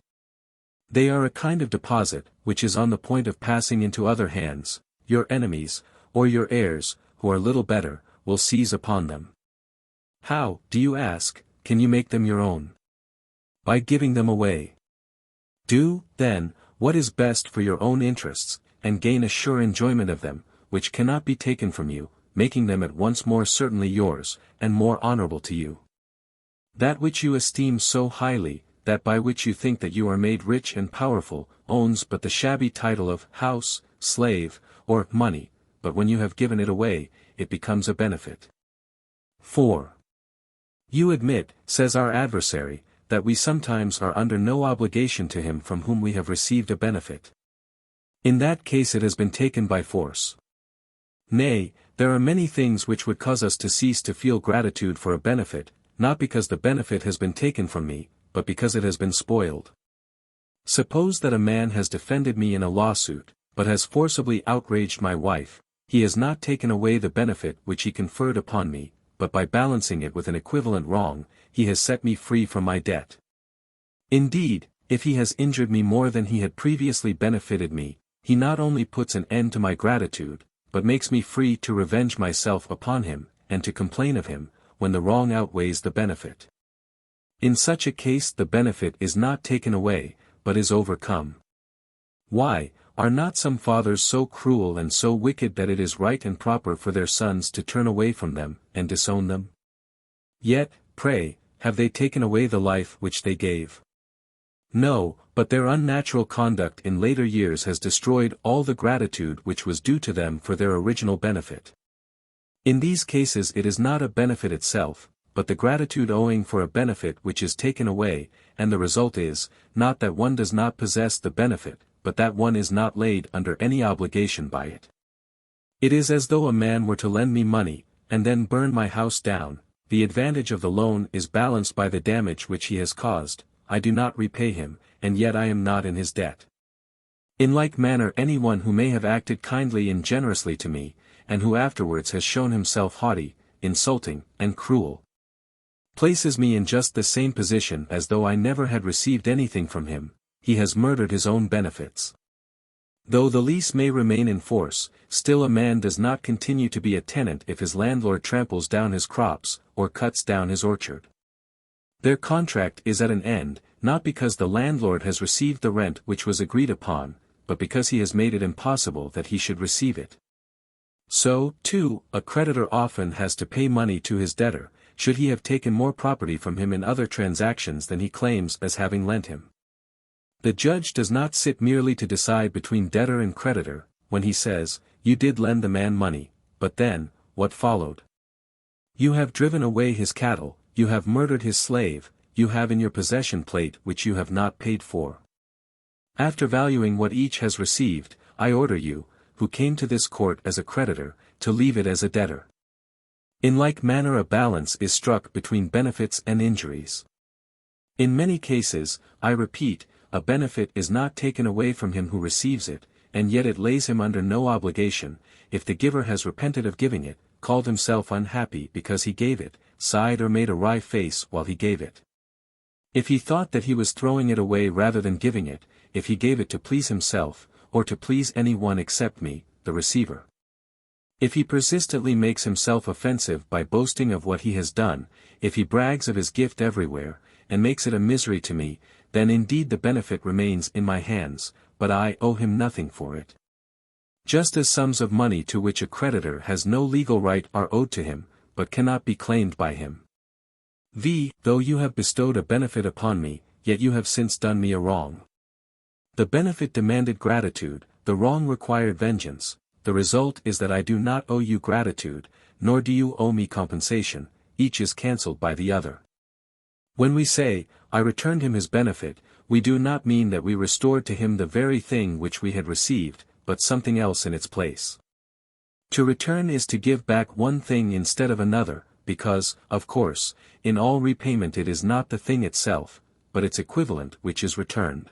They are a kind of deposit, which is on the point of passing into other hands. Your enemies, or your heirs, who are little better, will seize upon them. How, do you ask, can you make them your own? By giving them away. Do, then, what is best for your own interests, and gain a sure enjoyment of them, which cannot be taken from you, making them at once more certainly yours, and more honorable to you. That which you esteem so highly, that by which you think that you are made rich and powerful, owns but the shabby title of house, slave, or money, but when you have given it away, it becomes a benefit. 4. You admit, says our adversary, that we sometimes are under no obligation to him from whom we have received a benefit. In that case it has been taken by force. Nay, there are many things which would cause us to cease to feel gratitude for a benefit, not because the benefit has been taken from me, but because it has been spoiled. Suppose that a man has defended me in a lawsuit, but has forcibly outraged my wife. He has not taken away the benefit which he conferred upon me, but by balancing it with an equivalent wrong, he has set me free from my debt. Indeed, if he has injured me more than he had previously benefited me, he not only puts an end to my gratitude, but makes me free to revenge myself upon him, and to complain of him, when the wrong outweighs the benefit. In such a case the benefit is not taken away, but is overcome. Why, are not some fathers so cruel and so wicked that it is right and proper for their sons to turn away from them, and disown them? Yet, pray, have they taken away the life which they gave? No, but their unnatural conduct in later years has destroyed all the gratitude which was due to them for their original benefit. In these cases it is not a benefit itself, but the gratitude owing for a benefit which is taken away, and the result is, not that one does not possess the benefit, but that one is not laid under any obligation by it. It is as though a man were to lend me money, and then burn my house down. The advantage of the loan is balanced by the damage which he has caused. I do not repay him, and yet I am not in his debt. In like manner anyone who may have acted kindly and generously to me, and who afterwards has shown himself haughty, insulting, and cruel, places me in just the same position as though I never had received anything from him. He has murdered his own benefits. Though the lease may remain in force, still a man does not continue to be a tenant if his landlord tramples down his crops, or cuts down his orchard. Their contract is at an end, not because the landlord has received the rent which was agreed upon, but because he has made it impossible that he should receive it. So, too, a creditor often has to pay money to his debtor, should he have taken more property from him in other transactions than he claims as having lent him. The judge does not sit merely to decide between debtor and creditor, when he says, "You did lend the man money," but then, what followed? You have driven away his cattle, you have murdered his slave, you have in your possession plate which you have not paid for. After valuing what each has received, I order you, who came to this court as a creditor, to leave it as a debtor. In like manner a balance is struck between benefits and injuries. In many cases, I repeat, a benefit is not taken away from him who receives it, and yet it lays him under no obligation, if the giver has repented of giving it, called himself unhappy because he gave it, sighed or made a wry face while he gave it. If he thought that he was throwing it away rather than giving it, if he gave it to please himself, or to please any one except me, the receiver. If he persistently makes himself offensive by boasting of what he has done, if he brags of his gift everywhere, and makes it a misery to me, then indeed the benefit remains in my hands, but I owe him nothing for it. Just as sums of money to which a creditor has no legal right are owed to him, but cannot be claimed by him. Though you have bestowed a benefit upon me, yet you have since done me a wrong. The benefit demanded gratitude, the wrong required vengeance. The result is that I do not owe you gratitude, nor do you owe me compensation, each is cancelled by the other. When we say, I returned him his benefit, we do not mean that we restored to him the very thing which we had received, but something else in its place. To return is to give back one thing instead of another, because, of course, in all repayment it is not the thing itself, but its equivalent which is returned.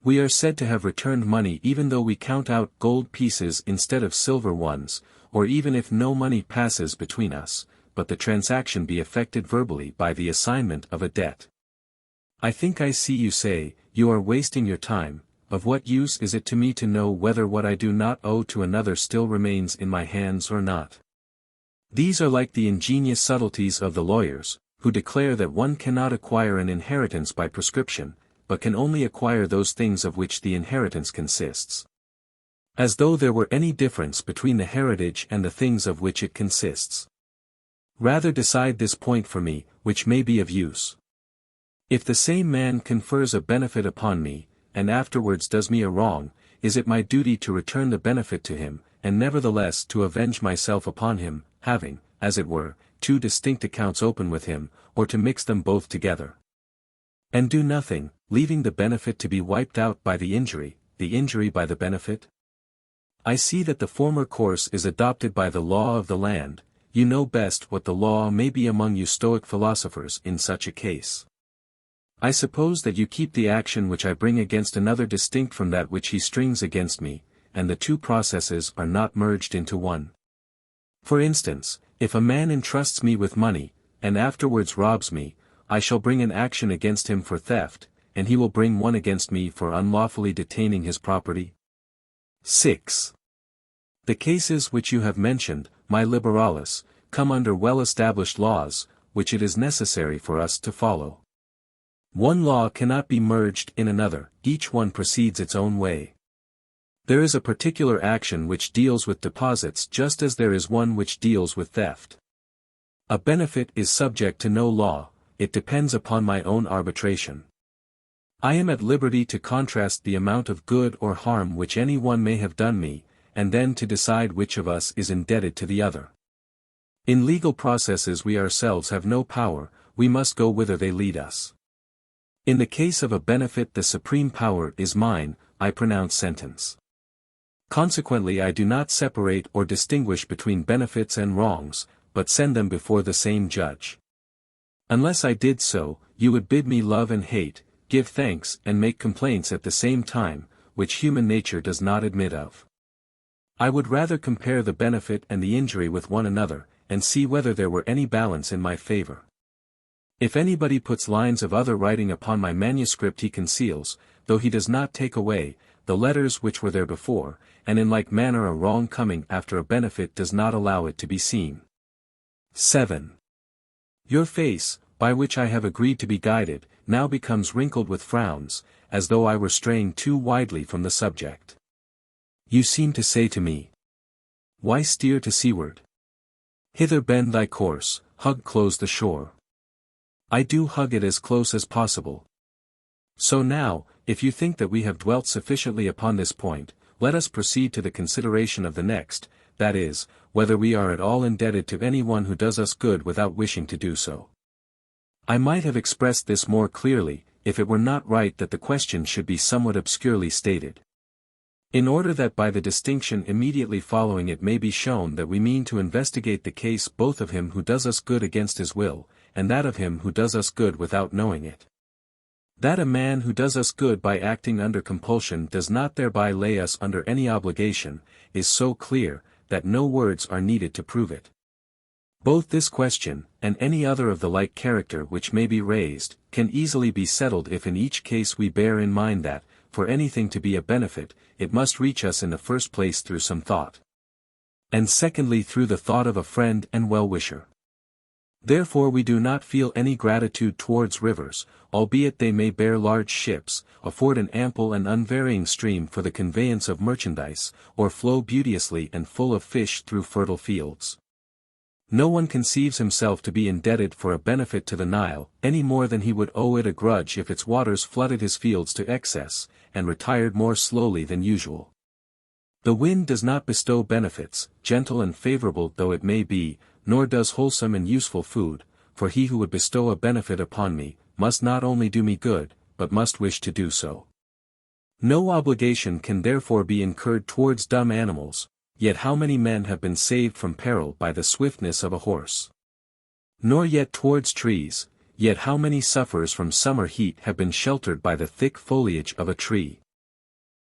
We are said to have returned money even though we count out gold pieces instead of silver ones, or even if no money passes between us, but the transaction be effected verbally by the assignment of a debt. I think I see you say, you are wasting your time. Of what use is it to me to know whether what I do not owe to another still remains in my hands or not? These are like the ingenious subtleties of the lawyers, who declare that one cannot acquire an inheritance by prescription, but can only acquire those things of which the inheritance consists. As though there were any difference between the heritage and the things of which it consists. Rather decide this point for me, which may be of use. If the same man confers a benefit upon me, and afterwards does me a wrong, is it my duty to return the benefit to him, and nevertheless to avenge myself upon him, having, as it were, two distinct accounts open with him, or to mix them both together? And do nothing, leaving the benefit to be wiped out by the injury by the benefit? I see that the former course is adopted by the law of the land. You know best what the law may be among you Stoic philosophers in such a case. I suppose that you keep the action which I bring against another distinct from that which he strings against me, and the two processes are not merged into one. For instance, if a man entrusts me with money, and afterwards robs me, I shall bring an action against him for theft, and he will bring one against me for unlawfully detaining his property. 6. The cases which you have mentioned, my Liberalis, come under well-established laws, which it is necessary for us to follow. One law cannot be merged in another, each one proceeds its own way. There is a particular action which deals with deposits just as there is one which deals with theft. A benefit is subject to no law, it depends upon my own arbitration. I am at liberty to contrast the amount of good or harm which any one may have done me, and then to decide which of us is indebted to the other. In legal processes we ourselves have no power, we must go whither they lead us. In the case of a benefit the supreme power is mine, I pronounce sentence. Consequently I do not separate or distinguish between benefits and wrongs, but send them before the same judge. Unless I did so, you would bid me love and hate, give thanks and make complaints at the same time, which human nature does not admit of. I would rather compare the benefit and the injury with one another, and see whether there were any balance in my favor. If anybody puts lines of other writing upon my manuscript he conceals, though he does not take away, the letters which were there before, and in like manner a wrong coming after a benefit does not allow it to be seen. 7. Your face, by which I have agreed to be guided, now becomes wrinkled with frowns, as though I were straying too widely from the subject. You seem to say to me, why steer to seaward? Hither bend thy course, hug close the shore. I do hug it as close as possible. So now, if you think that we have dwelt sufficiently upon this point, let us proceed to the consideration of the next, that is, whether we are at all indebted to any one who does us good without wishing to do so. I might have expressed this more clearly, if it were not right that the question should be somewhat obscurely stated. In order that by the distinction immediately following it may be shown that we mean to investigate the case both of him who does us good against his will, and that of him who does us good without knowing it. That a man who does us good by acting under compulsion does not thereby lay us under any obligation, is so clear, that no words are needed to prove it. Both this question, and any other of the like character which may be raised, can easily be settled if in each case we bear in mind that, for anything to be a benefit, it must reach us in the first place through some thought. And secondly through the thought of a friend and well-wisher. Therefore we do not feel any gratitude towards rivers, albeit they may bear large ships, afford an ample and unvarying stream for the conveyance of merchandise, or flow beauteously and full of fish through fertile fields. No one conceives himself to be indebted for a benefit to the Nile, any more than he would owe it a grudge if its waters flooded his fields to excess, and retired more slowly than usual. The wind does not bestow benefits, gentle and favorable though it may be, nor does wholesome and useful food, for he who would bestow a benefit upon me, must not only do me good, but must wish to do so. No obligation can therefore be incurred towards dumb animals, yet how many men have been saved from peril by the swiftness of a horse? Nor yet towards trees, yet how many sufferers from summer heat have been sheltered by the thick foliage of a tree?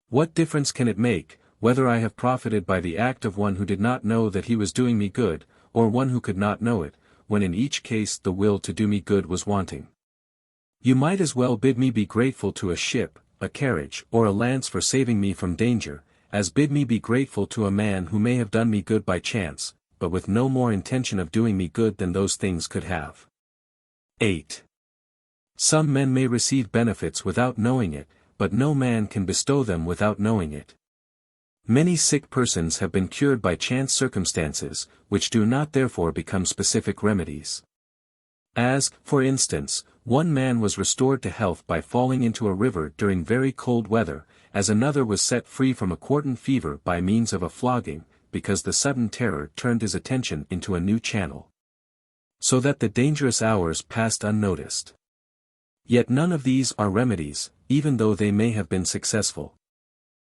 What difference can it make, whether I have profited by the act of one who did not know that he was doing me good, or one who could not know it, when in each case the will to do me good was wanting? You might as well bid me be grateful to a ship, a carriage, or a lance for saving me from danger, as bid me be grateful to a man who may have done me good by chance, but with no more intention of doing me good than those things could have. 8. Some men may receive benefits without knowing it, but no man can bestow them without knowing it. Many sick persons have been cured by chance circumstances, which do not therefore become specific remedies. As, for instance, one man was restored to health by falling into a river during very cold weather, as another was set free from a quartan fever by means of a flogging, because the sudden terror turned his attention into a new channel. So that the dangerous hours passed unnoticed. Yet none of these are remedies, even though they may have been successful.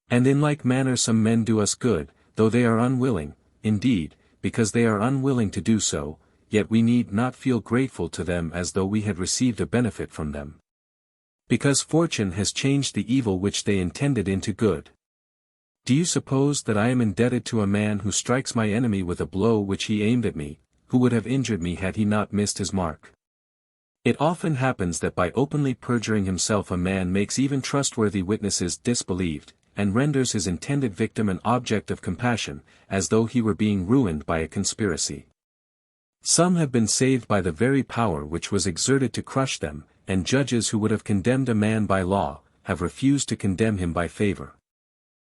And in like manner some men do us good, though they are unwilling, indeed, because they are unwilling to do so, yet we need not feel grateful to them as though we had received a benefit from them. Because fortune has changed the evil which they intended into good. Do you suppose that I am indebted to a man who strikes my enemy with a blow which he aimed at me, who would have injured me had he not missed his mark? It often happens that by openly perjuring himself a man makes even trustworthy witnesses disbelieved, and renders his intended victim an object of compassion, as though he were being ruined by a conspiracy. Some have been saved by the very power which was exerted to crush them, and judges who would have condemned a man by law, have refused to condemn him by favor.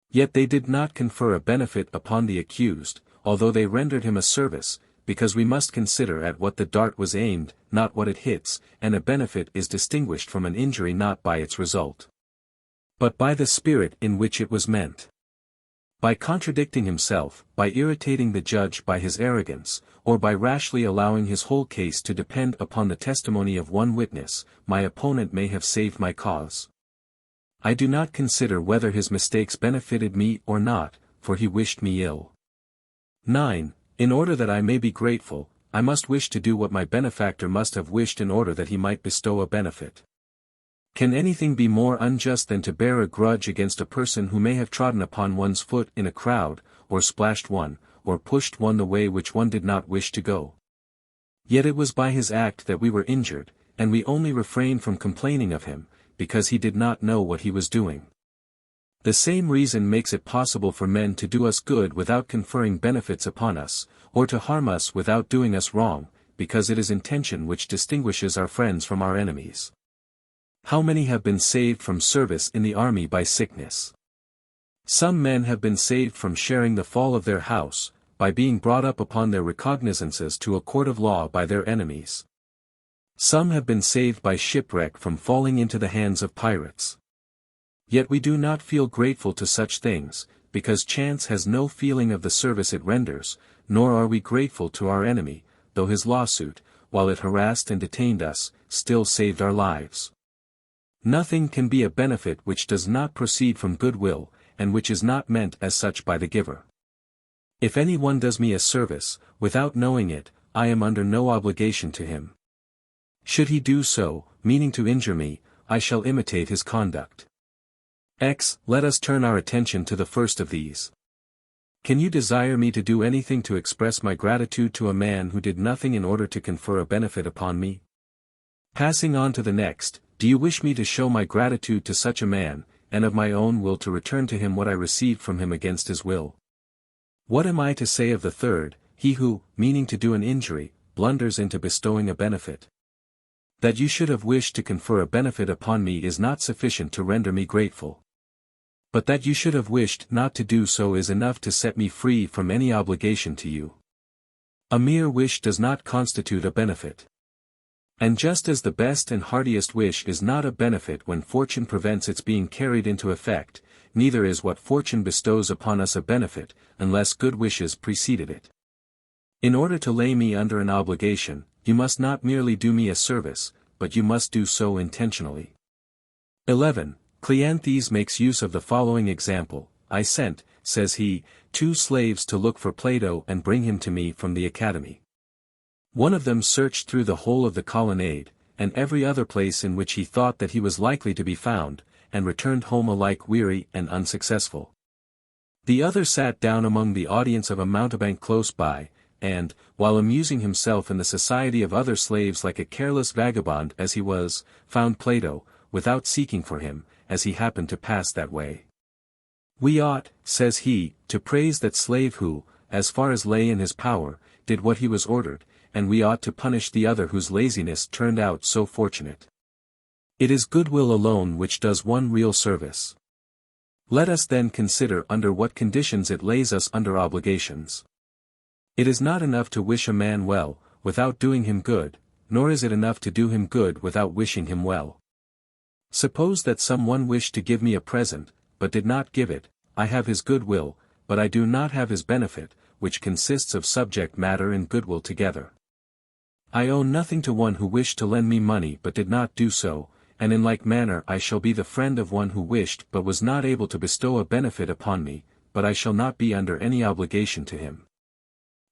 Yet they did not confer a benefit upon the accused, although they rendered him a service, because we must consider at what the dart was aimed, not what it hits, and a benefit is distinguished from an injury not by its result, but by the spirit in which it was meant. By contradicting himself, by irritating the judge by his arrogance, or by rashly allowing his whole case to depend upon the testimony of one witness, my opponent may have saved my cause. I do not consider whether his mistakes benefited me or not, for he wished me ill. 9. In order that I may be grateful, I must wish to do what my benefactor must have wished in order that he might bestow a benefit. Can anything be more unjust than to bear a grudge against a person who may have trodden upon one's foot in a crowd, or splashed one, or pushed one the way which one did not wish to go? Yet it was by his act that we were injured, and we only refrained from complaining of him, because he did not know what he was doing. The same reason makes it possible for men to do us good without conferring benefits upon us, or to harm us without doing us wrong, because it is intention which distinguishes our friends from our enemies. How many have been saved from service in the army by sickness? Some men have been saved from sharing the fall of their house, by being brought up upon their recognizances to a court of law by their enemies. Some have been saved by shipwreck from falling into the hands of pirates. Yet we do not feel grateful to such things, because chance has no feeling of the service it renders, nor are we grateful to our enemy, though his lawsuit, while it harassed and detained us, still saved our lives. Nothing can be a benefit which does not proceed from goodwill, and which is not meant as such by the giver. If any one does me a service, without knowing it, I am under no obligation to him. Should he do so, meaning to injure me, I shall imitate his conduct. Let us turn our attention to the first of these. Can you desire me to do anything to express my gratitude to a man who did nothing in order to confer a benefit upon me? Passing on to the next, do you wish me to show my gratitude to such a man, and of my own will to return to him what I received from him against his will? What am I to say of the third, he who, meaning to do an injury, blunders into bestowing a benefit. That you should have wished to confer a benefit upon me is not sufficient to render me grateful. But that you should have wished not to do so is enough to set me free from any obligation to you. A mere wish does not constitute a benefit. And just as the best and heartiest wish is not a benefit when fortune prevents its being carried into effect, neither is what fortune bestows upon us a benefit, unless good wishes preceded it. In order to lay me under an obligation, you must not merely do me a service, but you must do so intentionally. 11. Cleanthes makes use of the following example: I sent, says he, 2 slaves to look for Plato and bring him to me from the academy. One of them searched through the whole of the colonnade, and every other place in which he thought that he was likely to be found, and returned home alike weary and unsuccessful. The other sat down among the audience of a mountebank close by, and, while amusing himself in the society of other slaves like a careless vagabond as he was, found Plato, without seeking for him, as he happened to pass that way. We ought, says he, to praise that slave who, as far as lay in his power, did what he was ordered, and we ought to punish the other whose laziness turned out so fortunate. It is goodwill alone which does one real service. Let us then consider under what conditions it lays us under obligations. It is not enough to wish a man well, without doing him good, nor is it enough to do him good without wishing him well. Suppose that someone wished to give me a present, but did not give it. I have his goodwill, but I do not have his benefit, which consists of subject matter and goodwill together. I owe nothing to one who wished to lend me money but did not do so, and in like manner I shall be the friend of one who wished but was not able to bestow a benefit upon me, but I shall not be under any obligation to him.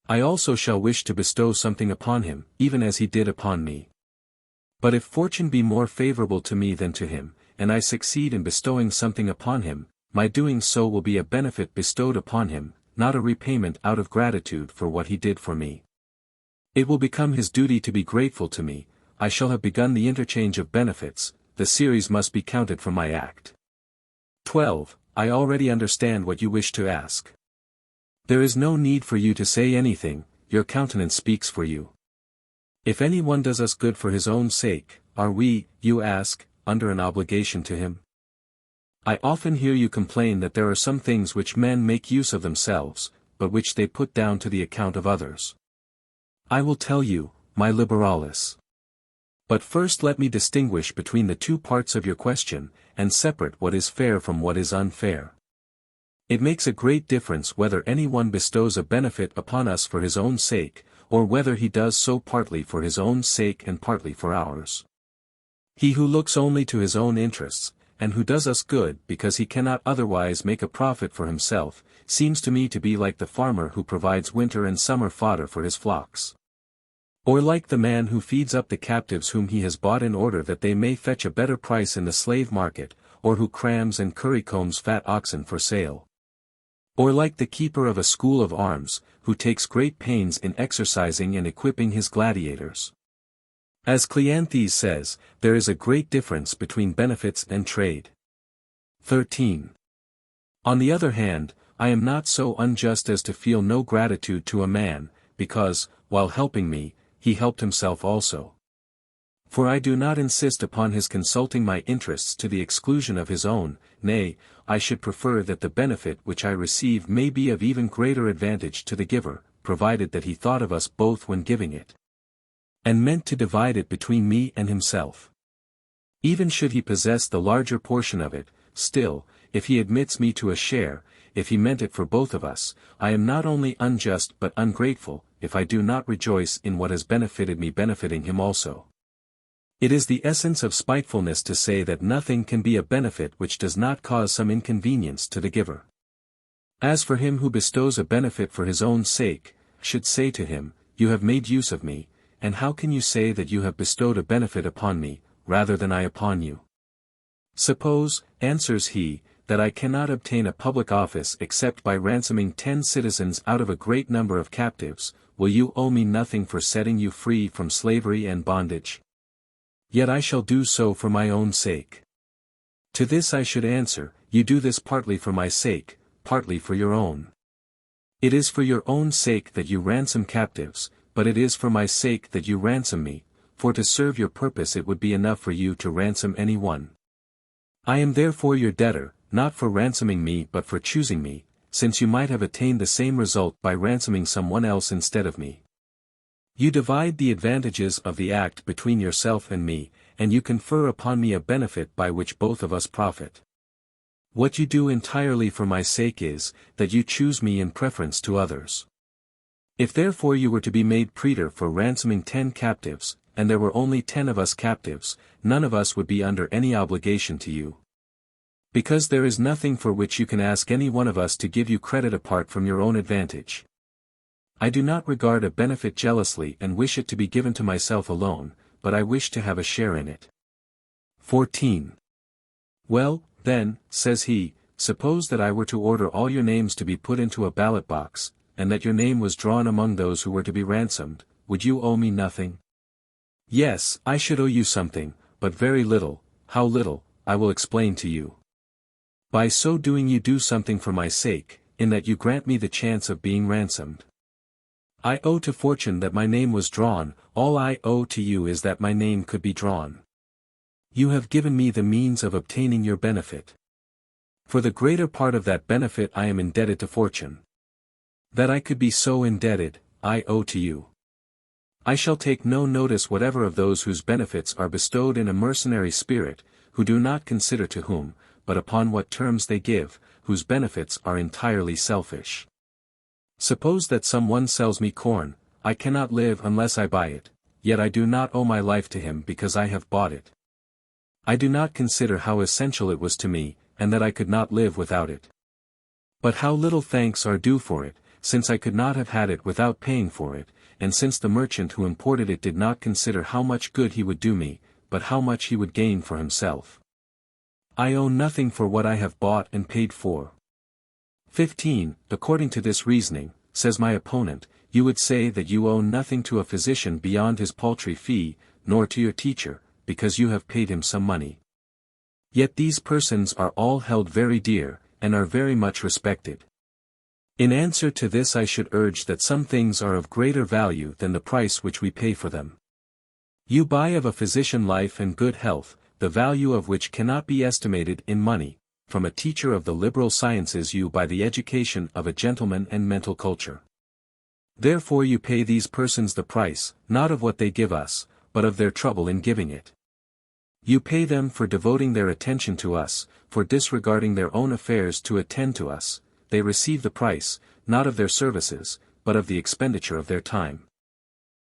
I also shall wish to bestow something upon him, even as he did upon me. But if fortune be more favorable to me than to him, and I succeed in bestowing something upon him, my doing so will be a benefit bestowed upon him, not a repayment out of gratitude for what he did for me. It will become his duty to be grateful to me. I shall have begun the interchange of benefits, the series must be counted from my act. 12. I already understand what you wish to ask. There is no need for you to say anything, your countenance speaks for you. If anyone does us good for his own sake, are we, you ask, under an obligation to him? I often hear you complain that there are some things which men make use of themselves, but which they put down to the account of others. I will tell you, my Liberalis. But first let me distinguish between the 2 parts of your question, and separate what is fair from what is unfair. It makes a great difference whether anyone bestows a benefit upon us for his own sake, or whether he does so partly for his own sake and partly for ours. He who looks only to his own interests, and who does us good because he cannot otherwise make a profit for himself, seems to me to be like the farmer who provides winter and summer fodder for his flocks. Or like the man who feeds up the captives whom he has bought in order that they may fetch a better price in the slave market, or who crams and currycombs fat oxen for sale. Or like the keeper of a school of arms, who takes great pains in exercising and equipping his gladiators. As Cleanthes says, there is a great difference between benefits and trade. 13. On the other hand, I am not so unjust as to feel no gratitude to a man, because, while helping me, he helped himself also. For I do not insist upon his consulting my interests to the exclusion of his own, nay, I should prefer that the benefit which I receive may be of even greater advantage to the giver, provided that he thought of us both when giving it, and meant to divide it between me and himself. Even should he possess the larger portion of it, still, if he admits me to a share, if he meant it for both of us, I am not only unjust but ungrateful, if I do not rejoice in what has benefited me benefiting him also. It is the essence of spitefulness to say that nothing can be a benefit which does not cause some inconvenience to the giver. As for him who bestows a benefit for his own sake, I should say to him, you have made use of me, and how can you say that you have bestowed a benefit upon me, rather than I upon you? Suppose, answers he, that I cannot obtain a public office except by ransoming 10 citizens out of a great number of captives, will you owe me nothing for setting you free from slavery and bondage? Yet I shall do so for my own sake. To this I should answer, you do this partly for my sake, partly for your own. It is for your own sake that you ransom captives, but it is for my sake that you ransom me, for to serve your purpose it would be enough for you to ransom any one. I am therefore your debtor, not for ransoming me but for choosing me, since you might have attained the same result by ransoming someone else instead of me. You divide the advantages of the act between yourself and me, and you confer upon me a benefit by which both of us profit. What you do entirely for my sake is, that you choose me in preference to others. If therefore you were to be made praetor for ransoming 10 captives, and there were only 10 of us captives, none of us would be under any obligation to you. Because there is nothing for which you can ask any one of us to give you credit apart from your own advantage. I do not regard a benefit jealously and wish it to be given to myself alone, but I wish to have a share in it. 14. Well, then, says he, suppose that I were to order all your names to be put into a ballot box, and that your name was drawn among those who were to be ransomed, would you owe me nothing? Yes, I should owe you something, but very little. How little, I will explain to you. By so doing you do something for my sake, in that you grant me the chance of being ransomed. I owe to fortune that my name was drawn, all I owe to you is that my name could be drawn. You have given me the means of obtaining your benefit. For the greater part of that benefit I am indebted to fortune. That I could be so indebted, I owe to you. I shall take no notice whatever of those whose benefits are bestowed in a mercenary spirit, who do not consider to whom, but upon what terms they give, whose benefits are entirely selfish. Suppose that some one sells me corn, I cannot live unless I buy it, yet I do not owe my life to him because I have bought it. I do not consider how essential it was to me, and that I could not live without it. But how little thanks are due for it, since I could not have had it without paying for it, and since the merchant who imported it did not consider how much good he would do me, but how much he would gain for himself. I owe nothing for what I have bought and paid for. 15. According to this reasoning, says my opponent, you would say that you owe nothing to a physician beyond his paltry fee, nor to your teacher, because you have paid him some money. Yet these persons are all held very dear, and are very much respected. In answer to this I should urge that some things are of greater value than the price which we pay for them. You buy of a physician life and good health, the value of which cannot be estimated in money, from a teacher of the liberal sciences you buy the education of a gentleman and mental culture. Therefore you pay these persons the price, not of what they give us, but of their trouble in giving it. You pay them for devoting their attention to us, for disregarding their own affairs to attend to us. They receive the price, not of their services, but of the expenditure of their time.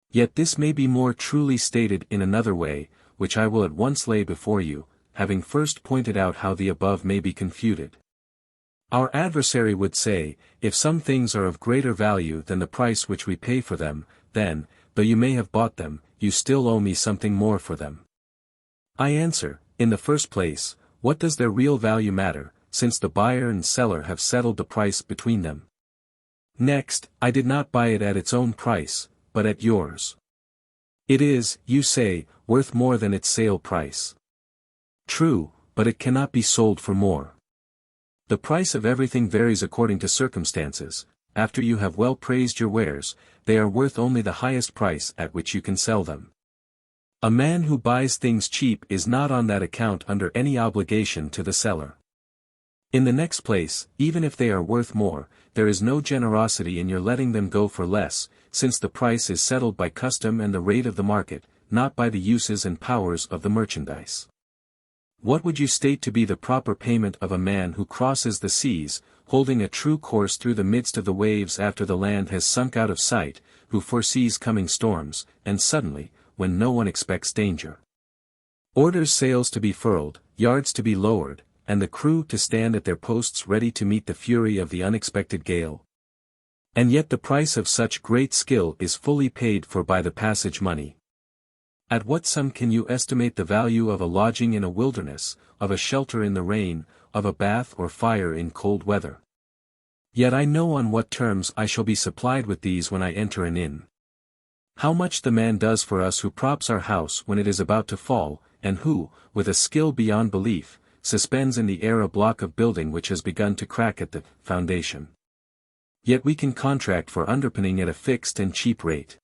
Yet this may be more truly stated in another way, which I will at once lay before you, having first pointed out how the above may be confuted. Our adversary would say, if some things are of greater value than the price which we pay for them, then, though you may have bought them, you still owe me something more for them. I answer, in the first place, what does their real value matter, since the buyer and seller have settled the price between them? Next, I did not buy it at its own price, but at yours. It is, you say, worth more than its sale price. True, but it cannot be sold for more. The price of everything varies according to circumstances. After you have well praised your wares, they are worth only the highest price at which you can sell them. A man who buys things cheap is not on that account under any obligation to the seller. In the next place, even if they are worth more, there is no generosity in your letting them go for less, since the price is settled by custom and the rate of the market, not by the uses and powers of the merchandise. What would you state to be the proper payment of a man who crosses the seas, holding a true course through the midst of the waves after the land has sunk out of sight, who foresees coming storms, and suddenly, when no one expects danger, orders sails to be furled, yards to be lowered, and the crew to stand at their posts ready to meet the fury of the unexpected gale? And yet the price of such great skill is fully paid for by the passage money. At what sum can you estimate the value of a lodging in a wilderness, of a shelter in the rain, of a bath or fire in cold weather? Yet I know on what terms I shall be supplied with these when I enter an inn. How much the man does for us who props our house when it is about to fall, and who, with a skill beyond belief, suspends in the air a block of building which has begun to crack at the foundation. Yet we can contract for underpinning at a fixed and cheap rate.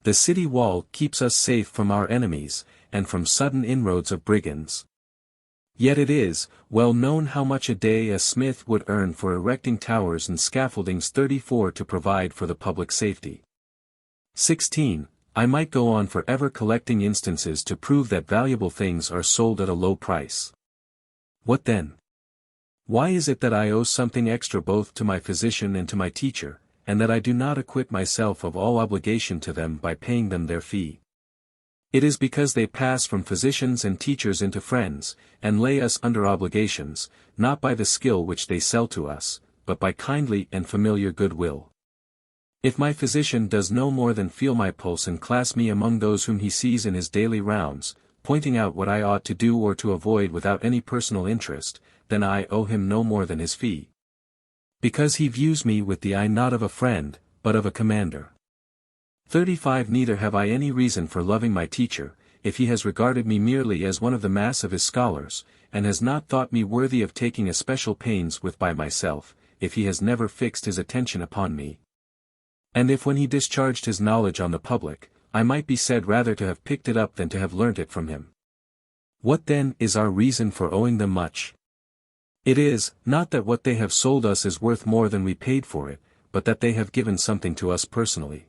The city wall keeps us safe from our enemies, and from sudden inroads of brigands. Yet it is well known how much a day a smith would earn for erecting towers and scaffoldings 34 to provide for the public safety. 16. I might go on forever collecting instances to prove that valuable things are sold at a low price. What then? Why is it that I owe something extra both to my physician and to my teacher, and that I do not acquit myself of all obligation to them by paying them their fee? It is because they pass from physicians and teachers into friends, and lay us under obligations, not by the skill which they sell to us, but by kindly and familiar goodwill. If my physician does no more than feel my pulse and class me among those whom he sees in his daily rounds, pointing out what I ought to do or to avoid without any personal interest, then I owe him no more than his fee. Because he views me with the eye not of a friend, but of a commander. 35. Neither have I any reason for loving my teacher, if he has regarded me merely as one of the mass of his scholars, and has not thought me worthy of taking especial pains with by myself, if he has never fixed his attention upon me. And if when he discharged his knowledge on the public, I might be said rather to have picked it up than to have learnt it from him. What then is our reason for owing them much? It is, not that what they have sold us is worth more than we paid for it, but that they have given something to us personally.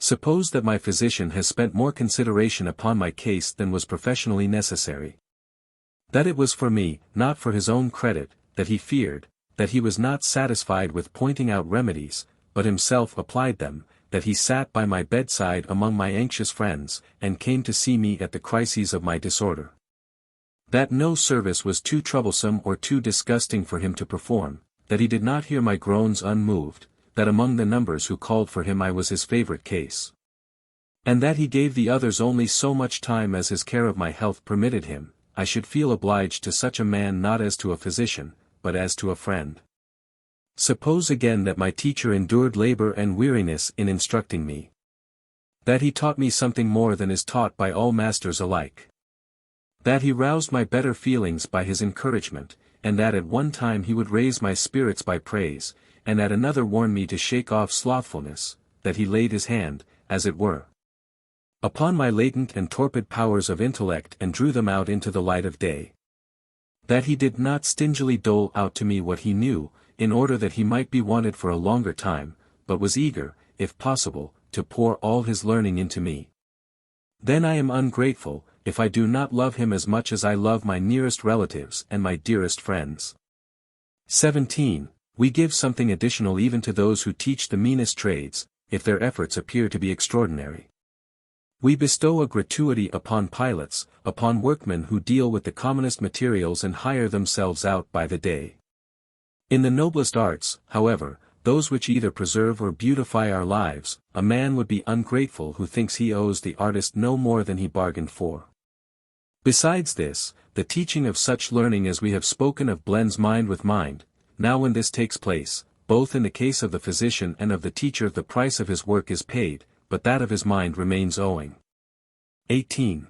Suppose that my physician has spent more consideration upon my case than was professionally necessary. That it was for me, not for his own credit, that he feared, that he was not satisfied with pointing out remedies, but himself applied them, that he sat by my bedside among my anxious friends, and came to see me at the crises of my disorder. That no service was too troublesome or too disgusting for him to perform, that he did not hear my groans unmoved, that among the numbers who called for him I was his favorite case. And that he gave the others only so much time as his care of my health permitted him, I should feel obliged to such a man not as to a physician, but as to a friend. Suppose again that my teacher endured labor and weariness in instructing me. That he taught me something more than is taught by all masters alike. That he roused my better feelings by his encouragement, and that at one time he would raise my spirits by praise, and at another warn me to shake off slothfulness, that he laid his hand, as it were, upon my latent and torpid powers of intellect and drew them out into the light of day. That he did not stingily dole out to me what he knew, in order that he might be wanted for a longer time, but was eager, if possible, to pour all his learning into me. Then I am ungrateful, if I do not love him as much as I love my nearest relatives and my dearest friends. 17. We give something additional even to those who teach the meanest trades, if their efforts appear to be extraordinary. We bestow a gratuity upon pilots, upon workmen who deal with the commonest materials and hire themselves out by the day. In the noblest arts, however, those which either preserve or beautify our lives, a man would be ungrateful who thinks he owes the artist no more than he bargained for. Besides this, the teaching of such learning as we have spoken of blends mind with mind. Now when this takes place, both in the case of the physician and of the teacher the price of his work is paid, but that of his mind remains owing. 18.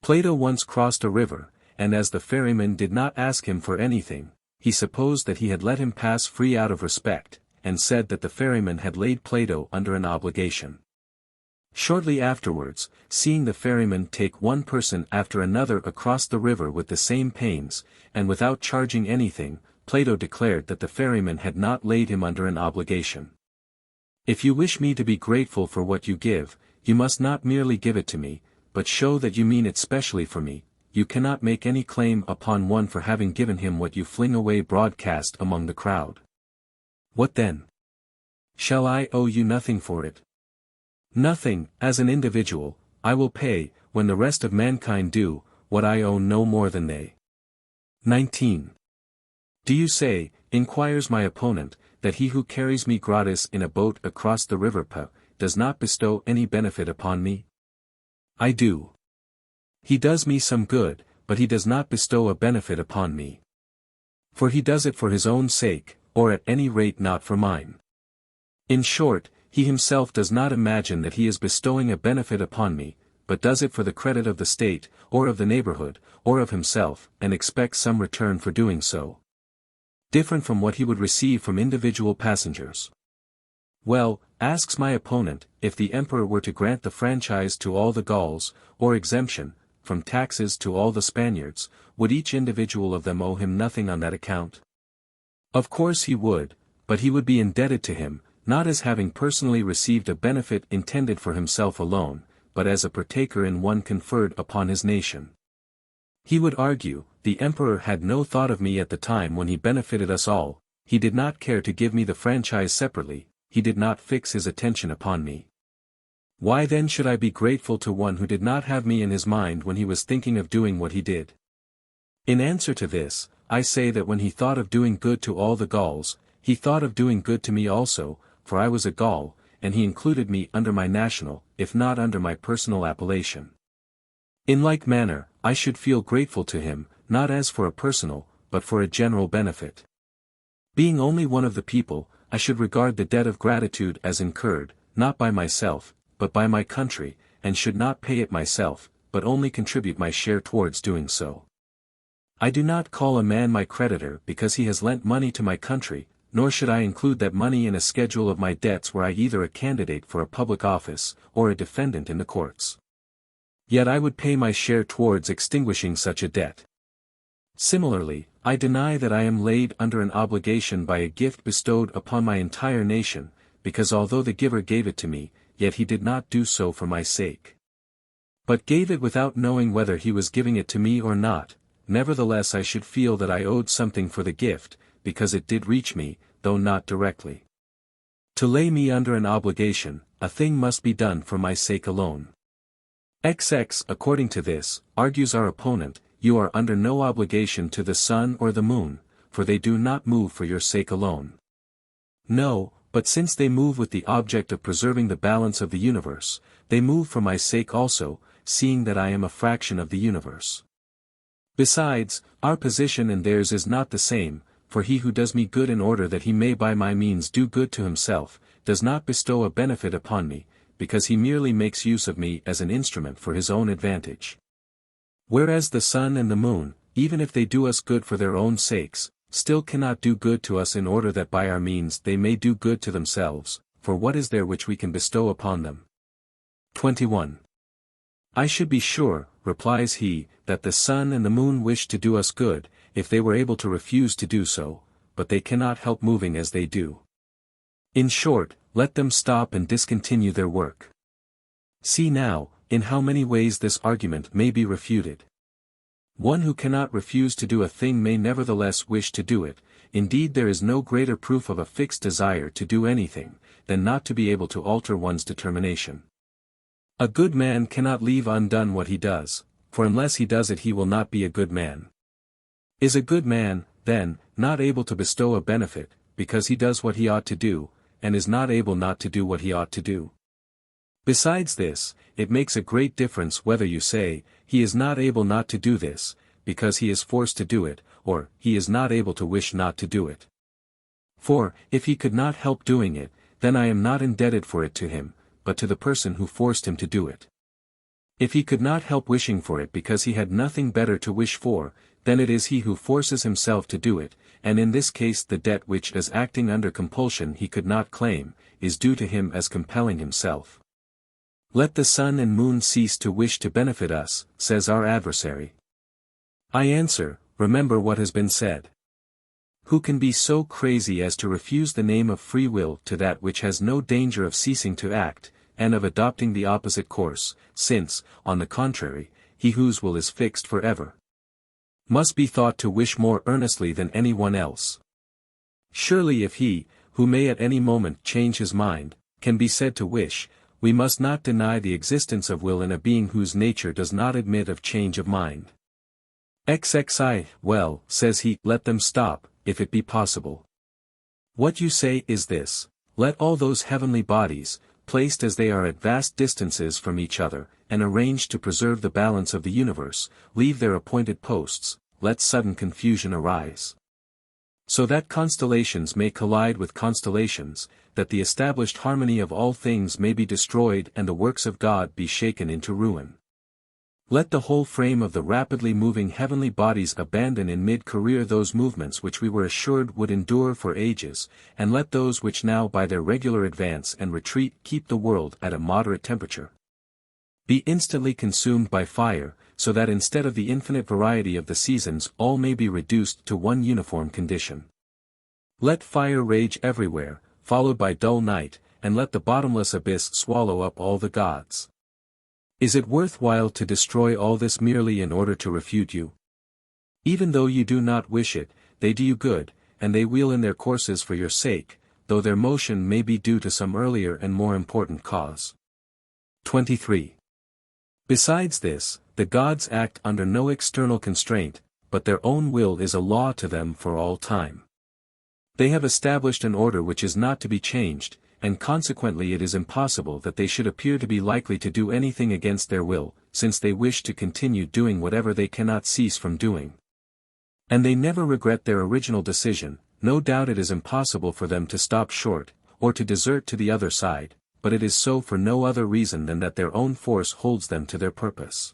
Plato once crossed a river, and as the ferryman did not ask him for anything, he supposed that he had let him pass free out of respect, and said that the ferryman had laid Plato under an obligation. Shortly afterwards, seeing the ferryman take one person after another across the river with the same pains, and without charging anything, Plato declared that the ferryman had not laid him under an obligation. If you wish me to be grateful for what you give, you must not merely give it to me, but show that you mean it specially for me. You cannot make any claim upon one for having given him what you fling away broadcast among the crowd. What then? Shall I owe you nothing for it? Nothing, as an individual, I will pay, when the rest of mankind do, what I owe no more than they. 19. Do you say, inquires my opponent, that he who carries me gratis in a boat across the river does not bestow any benefit upon me? I do. He does me some good, but he does not bestow a benefit upon me. For he does it for his own sake, or at any rate not for mine. In short, he himself does not imagine that he is bestowing a benefit upon me, but does it for the credit of the state, or of the neighborhood, or of himself, and expects some return for doing so. Different from what he would receive from individual passengers. Well, asks my opponent, if the emperor were to grant the franchise to all the Gauls, or exemption, from taxes to all the Spaniards, would each individual of them owe him nothing on that account? Of course he would, but he would be indebted to him, not as having personally received a benefit intended for himself alone, but as a partaker in one conferred upon his nation. He would argue, the emperor had no thought of me at the time when he benefited us all, he did not care to give me the franchise separately, he did not fix his attention upon me. Why then should I be grateful to one who did not have me in his mind when he was thinking of doing what he did? In answer to this, I say that when he thought of doing good to all the Gauls, he thought of doing good to me also, for I was a Gaul, and he included me under my national, if not under my personal appellation. In like manner, I should feel grateful to him, not as for a personal, but for a general benefit. Being only one of the people, I should regard the debt of gratitude as incurred, not by myself, but by my country, and should not pay it myself, but only contribute my share towards doing so. I do not call a man my creditor because he has lent money to my country, nor should I include that money in a schedule of my debts were I either a candidate for a public office, or a defendant in the courts. Yet I would pay my share towards extinguishing such a debt. Similarly, I deny that I am laid under an obligation by a gift bestowed upon my entire nation, because although the giver gave it to me, yet he did not do so for my sake, but gave it without knowing whether he was giving it to me or not. Nevertheless I should feel that I owed something for the gift, because it did reach me, though not directly. To lay me under an obligation, a thing must be done for my sake alone. XX, according to this, argues our opponent, you are under no obligation to the sun or the moon, for they do not move for your sake alone. No, but since they move with the object of preserving the balance of the universe, they move for my sake also, seeing that I am a fraction of the universe. Besides, our position and theirs is not the same, for he who does me good in order that he may by my means do good to himself, does not bestow a benefit upon me, because he merely makes use of me as an instrument for his own advantage. Whereas the sun and the moon, even if they do us good for their own sakes, still cannot do good to us in order that by our means they may do good to themselves, for what is there which we can bestow upon them? 21. I should be sure, replies he, that the sun and the moon wish to do us good, if they were able to refuse to do so, but they cannot help moving as they do. In short, let them stop and discontinue their work. See now, in how many ways this argument may be refuted. One who cannot refuse to do a thing may nevertheless wish to do it. Indeed, there is no greater proof of a fixed desire to do anything, than not to be able to alter one's determination. A good man cannot leave undone what he does, for unless he does it he will not be a good man. Is a good man, then, not able to bestow a benefit, because he does what he ought to do, and is not able not to do what he ought to do? Besides this, it makes a great difference whether you say, he is not able not to do this, because he is forced to do it, or, he is not able to wish not to do it. For, if he could not help doing it, then I am not indebted for it to him, but to the person who forced him to do it. If he could not help wishing for it because he had nothing better to wish for, then it is he who forces himself to do it, and in this case the debt which as acting under compulsion he could not claim, is due to him as compelling himself. Let the sun and moon cease to wish to benefit us, says our adversary. I answer, remember what has been said. Who can be so crazy as to refuse the name of free will to that which has no danger of ceasing to act, and of adopting the opposite course, since, on the contrary, he whose will is fixed forever, must be thought to wish more earnestly than any one else? Surely if he, who may at any moment change his mind, can be said to wish, we must not deny the existence of will in a being whose nature does not admit of change of mind. XXI, well, says he, let them stop, if it be possible. What you say is this: let all those heavenly bodies, placed as they are at vast distances from each other, and arranged to preserve the balance of the universe, leave their appointed posts, let sudden confusion arise. So that constellations may collide with constellations, that the established harmony of all things may be destroyed and the works of God be shaken into ruin. Let the whole frame of the rapidly moving heavenly bodies abandon in mid-career those movements which we were assured would endure for ages, and let those which now by their regular advance and retreat keep the world at a moderate temperature be instantly consumed by fire, so that instead of the infinite variety of the seasons all may be reduced to one uniform condition. Let fire rage everywhere, followed by dull night, and let the bottomless abyss swallow up all the gods. Is it worth while to destroy all this merely in order to refute you? Even though you do not wish it, they do you good, and they wheel in their courses for your sake, though their motion may be due to some earlier and more important cause. 23. Besides this, the gods act under no external constraint, but their own will is a law to them for all time. They have established an order which is not to be changed, and consequently it is impossible that they should appear to be likely to do anything against their will, since they wish to continue doing whatever they cannot cease from doing. And they never regret their original decision. No doubt it is impossible for them to stop short, or to desert to the other side, but it is so for no other reason than that their own force holds them to their purpose.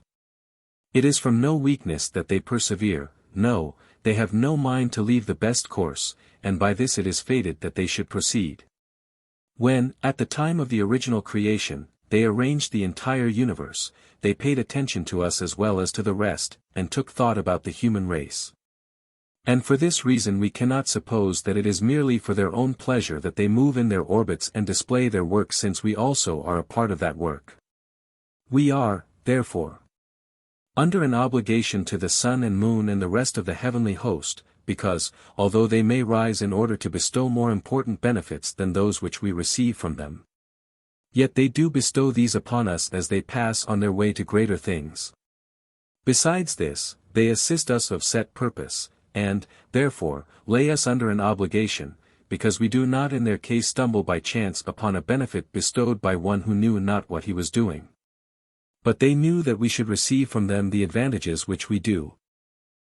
It is from no weakness that they persevere, no, they have no mind to leave the best course, and by this it is fated that they should proceed. When, at the time of the original creation, they arranged the entire universe, they paid attention to us as well as to the rest, and took thought about the human race. And for this reason we cannot suppose that it is merely for their own pleasure that they move in their orbits and display their work, since we also are a part of that work. We are, therefore, under an obligation to the sun and moon and the rest of the heavenly host, because, although they may rise in order to bestow more important benefits than those which we receive from them, yet they do bestow these upon us as they pass on their way to greater things. Besides this, they assist us of set purpose, and, therefore, lay us under an obligation, because we do not in their case stumble by chance upon a benefit bestowed by one who knew not what he was doing. But they knew that we should receive from them the advantages which we do.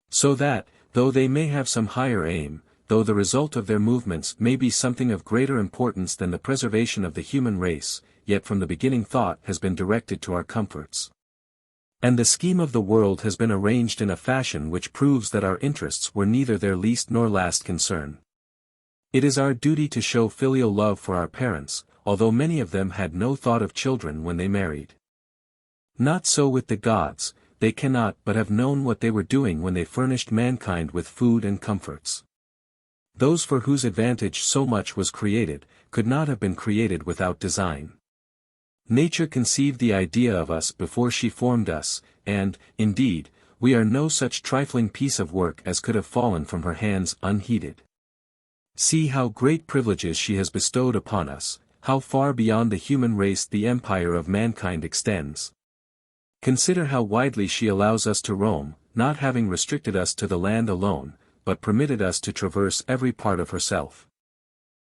So that, though they may have some higher aim, though the result of their movements may be something of greater importance than the preservation of the human race, yet from the beginning thought has been directed to our comforts. And the scheme of the world has been arranged in a fashion which proves that our interests were neither their least nor last concern. It is our duty to show filial love for our parents, although many of them had no thought of children when they married. Not so with the gods, they cannot but have known what they were doing when they furnished mankind with food and comforts. Those for whose advantage so much was created, could not have been created without design. Nature conceived the idea of us before she formed us, and, indeed, we are no such trifling piece of work as could have fallen from her hands unheeded. See how great privileges she has bestowed upon us, how far beyond the human race the empire of mankind extends. Consider how widely she allows us to roam, not having restricted us to the land alone, but permitted us to traverse every part of herself.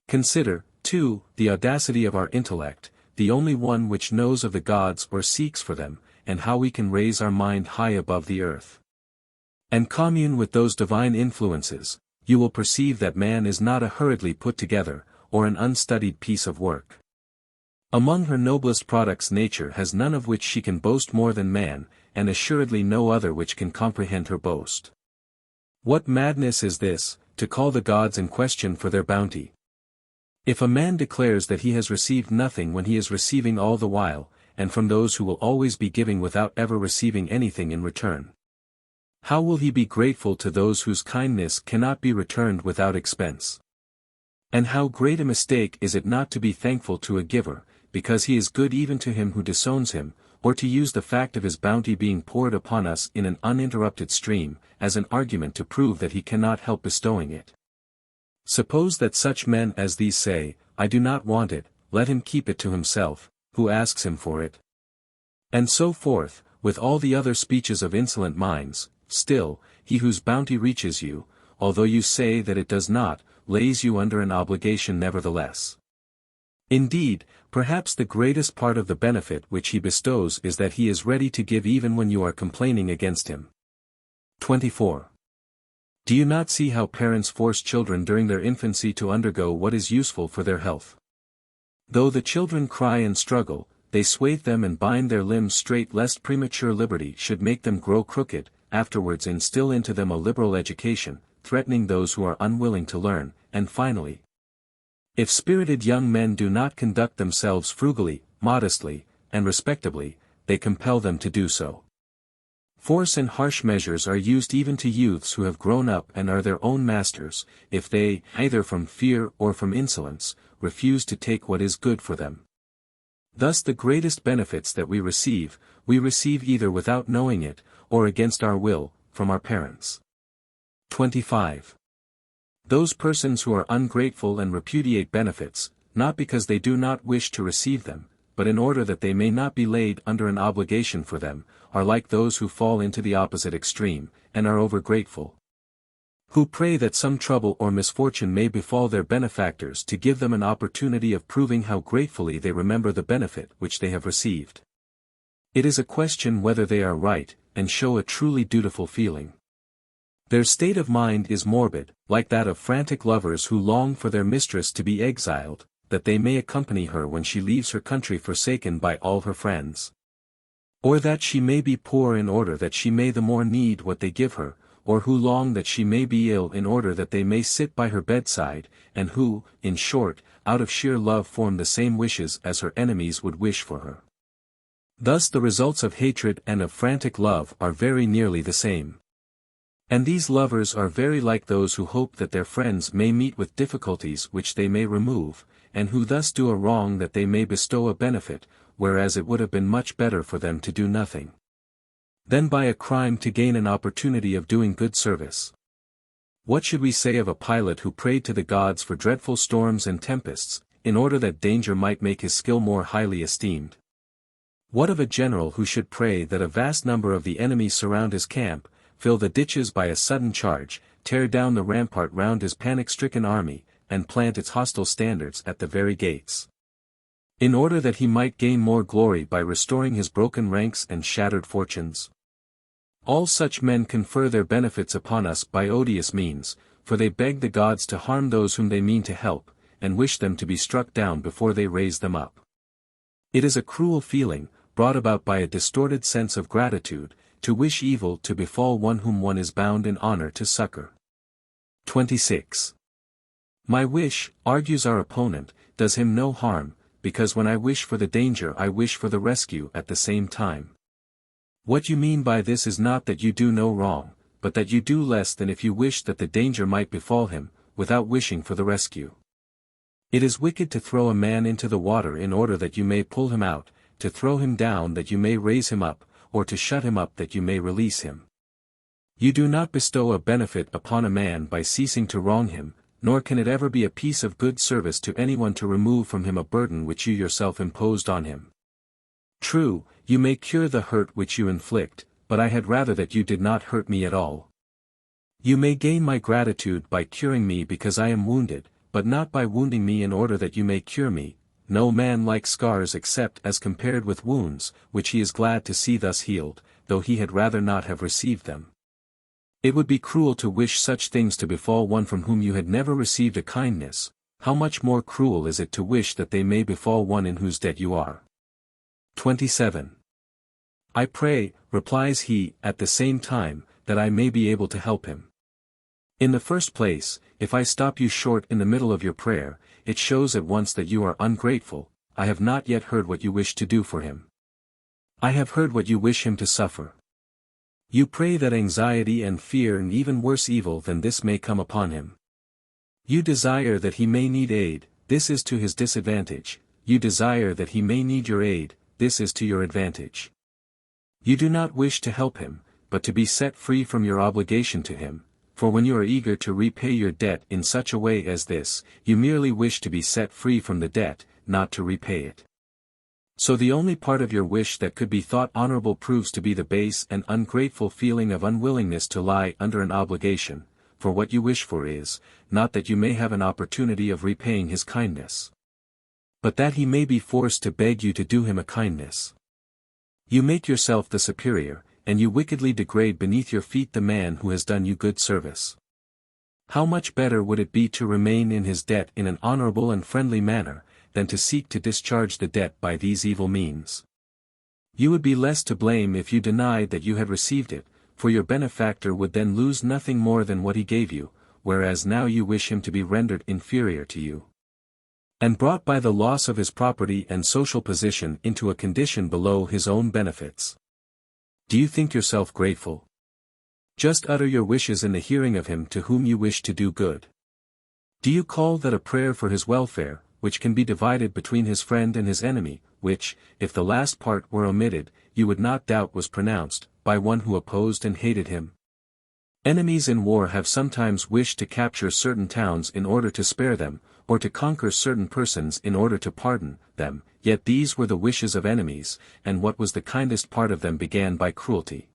Consider, too, the audacity of our intellect, the only one which knows of the gods or seeks for them, and how we can raise our mind high above the earth, and commune with those divine influences. You will perceive that man is not a hurriedly put together, or an unstudied piece of work. Among her noblest products nature has none of which she can boast more than man, and assuredly no other which can comprehend her boast. What madness is this, to call the gods in question for their bounty? If a man declares that he has received nothing when he is receiving all the while, and from those who will always be giving without ever receiving anything in return, how will he be grateful to those whose kindness cannot be returned without expense? And how great a mistake is it not to be thankful to a giver, because he is good even to him who disowns him, or to use the fact of his bounty being poured upon us in an uninterrupted stream, as an argument to prove that he cannot help bestowing it. Suppose that such men as these say, I do not want it, let him keep it to himself, who asks him for it. And so forth, with all the other speeches of insolent minds. Still, he whose bounty reaches you, although you say that it does not, lays you under an obligation nevertheless. Indeed, perhaps the greatest part of the benefit which he bestows is that he is ready to give even when you are complaining against him. 24. Do you not see how parents force children during their infancy to undergo what is useful for their health? Though the children cry and struggle, they swathe them and bind their limbs straight lest premature liberty should make them grow crooked, afterwards instill into them a liberal education, threatening those who are unwilling to learn, and finally, if spirited young men do not conduct themselves frugally, modestly, and respectably, they compel them to do so. Force and harsh measures are used even to youths who have grown up and are their own masters, if they, either from fear or from insolence, refuse to take what is good for them. Thus the greatest benefits that we receive either without knowing it, or against our will, from our parents. 25. Those persons who are ungrateful and repudiate benefits, not because they do not wish to receive them, but in order that they may not be laid under an obligation for them, are like those who fall into the opposite extreme, and are overgrateful. Who pray that some trouble or misfortune may befall their benefactors to give them an opportunity of proving how gratefully they remember the benefit which they have received. It is a question whether they are right, and show a truly dutiful feeling. Their state of mind is morbid, like that of frantic lovers who long for their mistress to be exiled, that they may accompany her when she leaves her country forsaken by all her friends. Or that she may be poor in order that she may the more need what they give her, or who long that she may be ill in order that they may sit by her bedside, and who, in short, out of sheer love form the same wishes as her enemies would wish for her. Thus the results of hatred and of frantic love are very nearly the same. And these lovers are very like those who hope that their friends may meet with difficulties which they may remove, and who thus do a wrong that they may bestow a benefit, whereas it would have been much better for them to do nothing than by a crime to gain an opportunity of doing good service. What should we say of a pilot who prayed to the gods for dreadful storms and tempests, in order that danger might make his skill more highly esteemed? What of a general who should pray that a vast number of the enemy surround his camp, fill the ditches by a sudden charge, tear down the rampart round his panic-stricken army, and plant its hostile standards at the very gates, in order that he might gain more glory by restoring his broken ranks and shattered fortunes? All such men confer their benefits upon us by odious means, for they beg the gods to harm those whom they mean to help, and wish them to be struck down before they raise them up. It is a cruel feeling, brought about by a distorted sense of gratitude, to wish evil to befall one whom one is bound in honor to succor. 26. My wish, argues our opponent, does him no harm, because when I wish for the danger I wish for the rescue at the same time. What you mean by this is not that you do no wrong, but that you do less than if you wished that the danger might befall him, without wishing for the rescue. It is wicked to throw a man into the water in order that you may pull him out, to throw him down that you may raise him up, or to shut him up that you may release him. You do not bestow a benefit upon a man by ceasing to wrong him, nor can it ever be a piece of good service to anyone to remove from him a burden which you yourself imposed on him. True, you may cure the hurt which you inflict, but I had rather that you did not hurt me at all. You may gain my gratitude by curing me because I am wounded, but not by wounding me in order that you may cure me. No man likes scars except as compared with wounds, which he is glad to see thus healed, though he had rather not have received them. It would be cruel to wish such things to befall one from whom you had never received a kindness. How much more cruel is it to wish that they may befall one in whose debt you are. 27. I pray, replies he, at the same time, that I may be able to help him. In the first place, if I stop you short in the middle of your prayer, it shows at once that you are ungrateful. I have not yet heard what you wish to do for him. I have heard what you wish him to suffer. You pray that anxiety and fear and even worse evil than this may come upon him. You desire that he may need aid, this is to his disadvantage. You desire that he may need your aid, this is to your advantage. You do not wish to help him, but to be set free from your obligation to him, for when you are eager to repay your debt in such a way as this, you merely wish to be set free from the debt, not to repay it. So the only part of your wish that could be thought honorable proves to be the base and ungrateful feeling of unwillingness to lie under an obligation, for what you wish for is, not that you may have an opportunity of repaying his kindness, but that he may be forced to beg you to do him a kindness. You make yourself the superior, and you wickedly degrade beneath your feet the man who has done you good service. How much better would it be to remain in his debt in an honorable and friendly manner, than to seek to discharge the debt by these evil means. You would be less to blame if you denied that you had received it, for your benefactor would then lose nothing more than what he gave you, whereas now you wish him to be rendered inferior to you, and brought by the loss of his property and social position into a condition below his own benefits. Do you think yourself grateful? Just utter your wishes in the hearing of him to whom you wish to do good. Do you call that a prayer for his welfare, which can be divided between his friend and his enemy, which, if the last part were omitted, you would not doubt was pronounced, by one who opposed and hated him? Enemies in war have sometimes wished to capture certain towns in order to spare them, or to conquer certain persons in order to pardon them, yet these were the wishes of enemies, and what was the kindest part of them began by cruelty.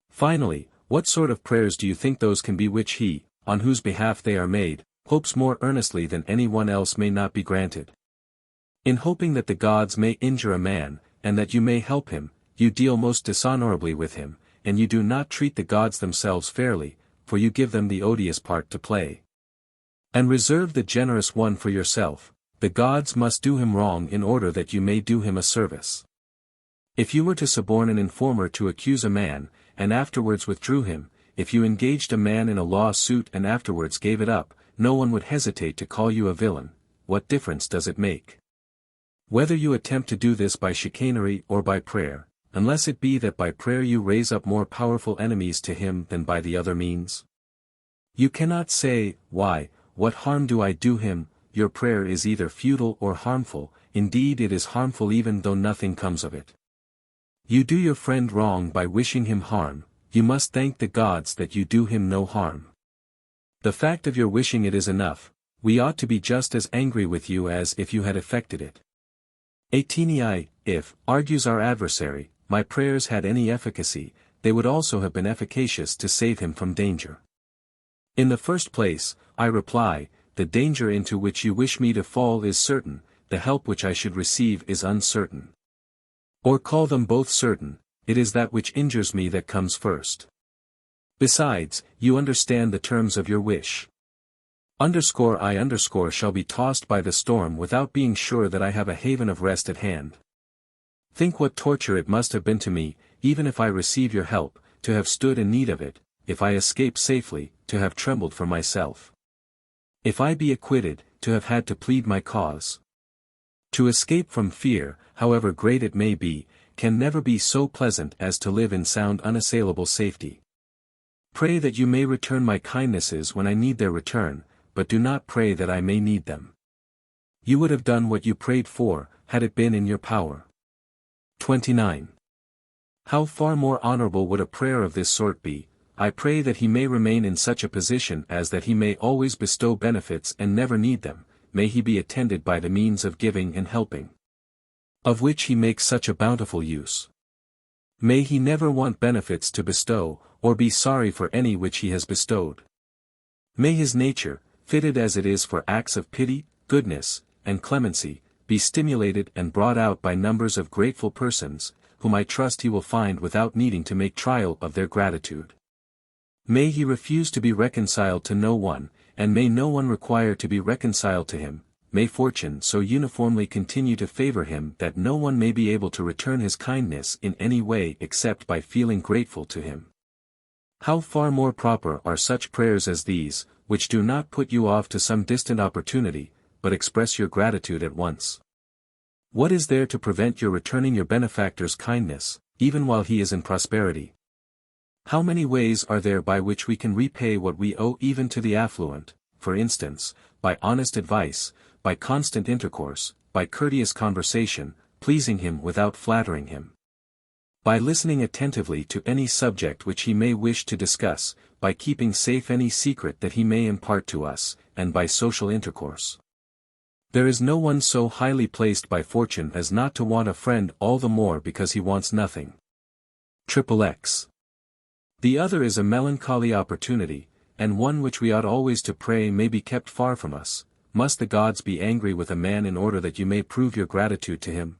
Finally, what sort of prayers do you think those can be which he, on whose behalf they are made, hopes more earnestly than any one else may not be granted? In hoping that the gods may injure a man, and that you may help him, you deal most dishonorably with him, and you do not treat the gods themselves fairly, for you give them the odious part to play, and reserve the generous one for yourself. The gods must do him wrong in order that you may do him a service. If you were to suborn an informer to accuse a man, and afterwards withdrew him, if you engaged a man in a law-suit and afterwards gave it up, no one would hesitate to call you a villain. What difference does it make whether you attempt to do this by chicanery or by prayer, unless it be that by prayer you raise up more powerful enemies to him than by the other means? You cannot say, "Why, what harm do I do him?" Your prayer is either futile or harmful, indeed it is harmful even though nothing comes of it. You do your friend wrong by wishing him harm, you must thank the gods that you do him no harm. The fact of your wishing it is enough. We ought to be just as angry with you as if you had effected it. Atenei, if, argues our adversary, my prayers had any efficacy, they would also have been efficacious to save him from danger. In the first place, I reply, the danger into which you wish me to fall is certain, the help which I should receive is uncertain. Or call them both certain, it is that which injures me that comes first. Besides, you understand the terms of your wish. I shall be tossed by the storm without being sure that I have a haven of rest at hand. Think what torture it must have been to me, even if I receive your help, to have stood in need of it, if I escape safely, to have trembled for myself. If I be acquitted, to have had to plead my cause. To escape from fear, however great it may be, can never be so pleasant as to live in sound unassailable safety. Pray that you may return my kindnesses when I need their return, but do not pray that I may need them. You would have done what you prayed for, had it been in your power. 29. How far more honorable would a prayer of this sort be, I pray that he may remain in such a position as that he may always bestow benefits and never need them, may he be attended by the means of giving and helping, of which he makes such a bountiful use. May he never want benefits to bestow, or be sorry for any which he has bestowed. May his nature, fitted as it is for acts of pity, goodness, and clemency, be stimulated and brought out by numbers of grateful persons, whom I trust he will find without needing to make trial of their gratitude. May he refuse to be reconciled to no one, and may no one require to be reconciled to him. May fortune so uniformly continue to favor him that no one may be able to return his kindness in any way except by feeling grateful to him. How far more proper are such prayers as these, which do not put you off to some distant opportunity, but express your gratitude at once. What is there to prevent your returning your benefactor's kindness, even while he is in prosperity? How many ways are there by which we can repay what we owe even to the affluent, for instance, by honest advice, by constant intercourse, by courteous conversation, pleasing him without flattering him, by listening attentively to any subject which he may wish to discuss, by keeping safe any secret that he may impart to us, and by social intercourse. There is no one so highly placed by fortune as not to want a friend all the more because he wants nothing. XXX. The other is a melancholy opportunity, and one which we ought always to pray may be kept far from us. Must the gods be angry with a man in order that you may prove your gratitude to him?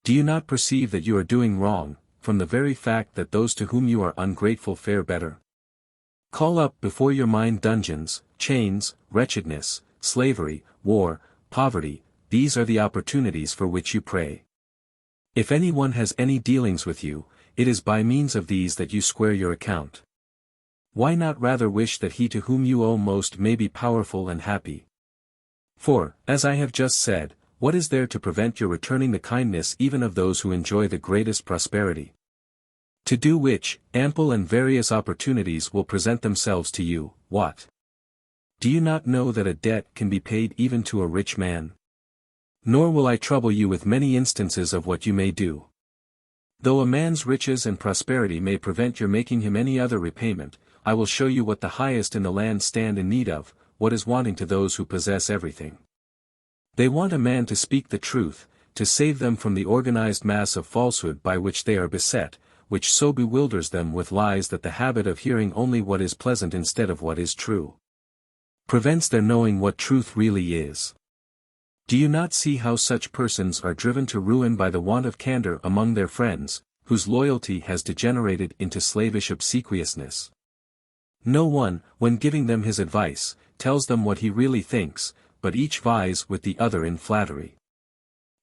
Do you not perceive that you are doing wrong, from the very fact that those to whom you are ungrateful fare better? Call up before your mind dungeons, chains, wretchedness, slavery, war, poverty, these are the opportunities for which you pray. If anyone has any dealings with you, it is by means of these that you square your account. Why not rather wish that he to whom you owe most may be powerful and happy? For, as I have just said, what is there to prevent your returning the kindness even of those who enjoy the greatest prosperity? To do which, ample and various opportunities will present themselves to you. What? Do you not know that a debt can be paid even to a rich man? Nor will I trouble you with many instances of what you may do. Though a man's riches and prosperity may prevent your making him any other repayment, I will show you what the highest in the land stand in need of, what is wanting to those who possess everything. They want a man to speak the truth, to save them from the organized mass of falsehood by which they are beset, which so bewilders them with lies that the habit of hearing only what is pleasant instead of what is true prevents their knowing what truth really is. Do you not see how such persons are driven to ruin by the want of candor among their friends, whose loyalty has degenerated into slavish obsequiousness? No one, when giving them his advice, tells them what he really thinks, but each vies with the other in flattery.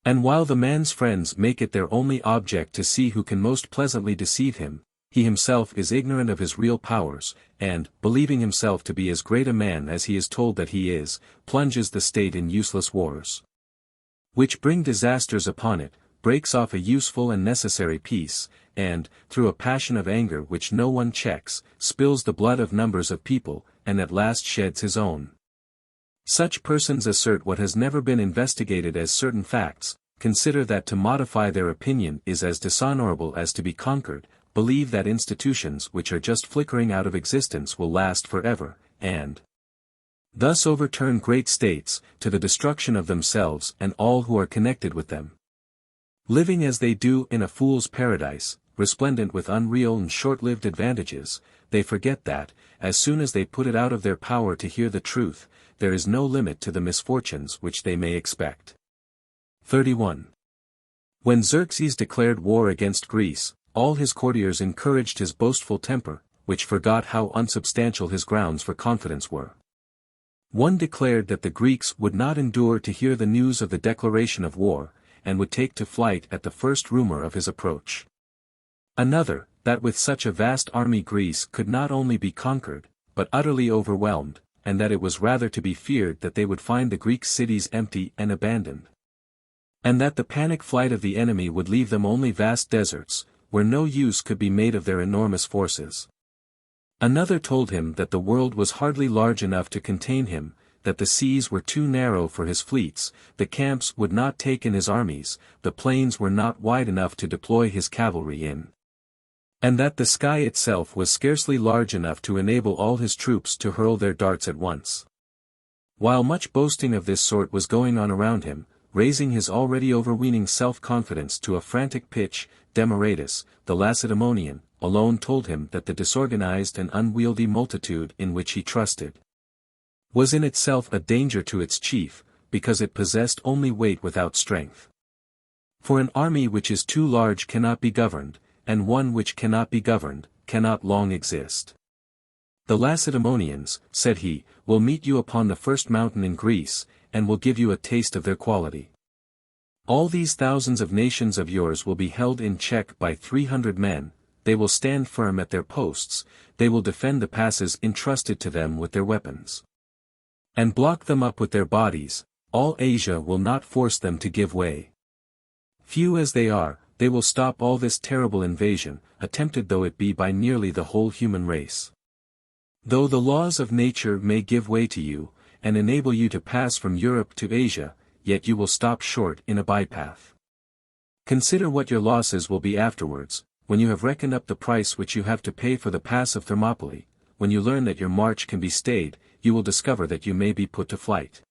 And while the man's friends make it their only object to see who can most pleasantly deceive him, he himself is ignorant of his real powers, and, believing himself to be as great a man as he is told that he is, plunges the state in useless wars, which bring disasters upon it, breaks off a useful and necessary peace, and, through a passion of anger which no one checks, spills the blood of numbers of people, and at last sheds his own. Such persons assert what has never been investigated as certain facts, consider that to modify their opinion is as dishonorable as to be conquered, believe that institutions which are just flickering out of existence will last forever, and thus overturn great states, to the destruction of themselves and all who are connected with them. Living as they do in a fool's paradise, resplendent with unreal and short-lived advantages, they forget that, as soon as they put it out of their power to hear the truth, there is no limit to the misfortunes which they may expect. 31. When Xerxes declared war against Greece, all his courtiers encouraged his boastful temper, which forgot how unsubstantial his grounds for confidence were. One declared that the Greeks would not endure to hear the news of the declaration of war, and would take to flight at the first rumor of his approach. Another, that with such a vast army Greece could not only be conquered, but utterly overwhelmed, and that it was rather to be feared that they would find the Greek cities empty and abandoned, and that the panic flight of the enemy would leave them only vast deserts, where no use could be made of their enormous forces. Another told him that the world was hardly large enough to contain him, that the seas were too narrow for his fleets, the camps would not take in his armies, the plains were not wide enough to deploy his cavalry in, and that the sky itself was scarcely large enough to enable all his troops to hurl their darts at once. While much boasting of this sort was going on around him, raising his already overweening self-confidence to a frantic pitch, Demaratus, the Lacedaemonian, alone told him that the disorganized and unwieldy multitude in which he trusted was in itself a danger to its chief, because it possessed only weight without strength. For an army which is too large cannot be governed, and one which cannot be governed, cannot long exist. The Lacedaemonians, said he, will meet you upon the first mountain in Greece, and will give you a taste of their quality. All these thousands of nations of yours will be held in check by 300 men, they will stand firm at their posts, they will defend the passes entrusted to them with their weapons, and block them up with their bodies. All Asia will not force them to give way. Few as they are, they will stop all this terrible invasion, attempted though it be by nearly the whole human race. Though the laws of nature may give way to you, and enable you to pass from Europe to Asia, yet you will stop short in a bypath. Consider what your losses will be afterwards, when you have reckoned up the price which you have to pay for the pass of Thermopylae. When you learn that your march can be stayed, you will discover that you may be put to flight.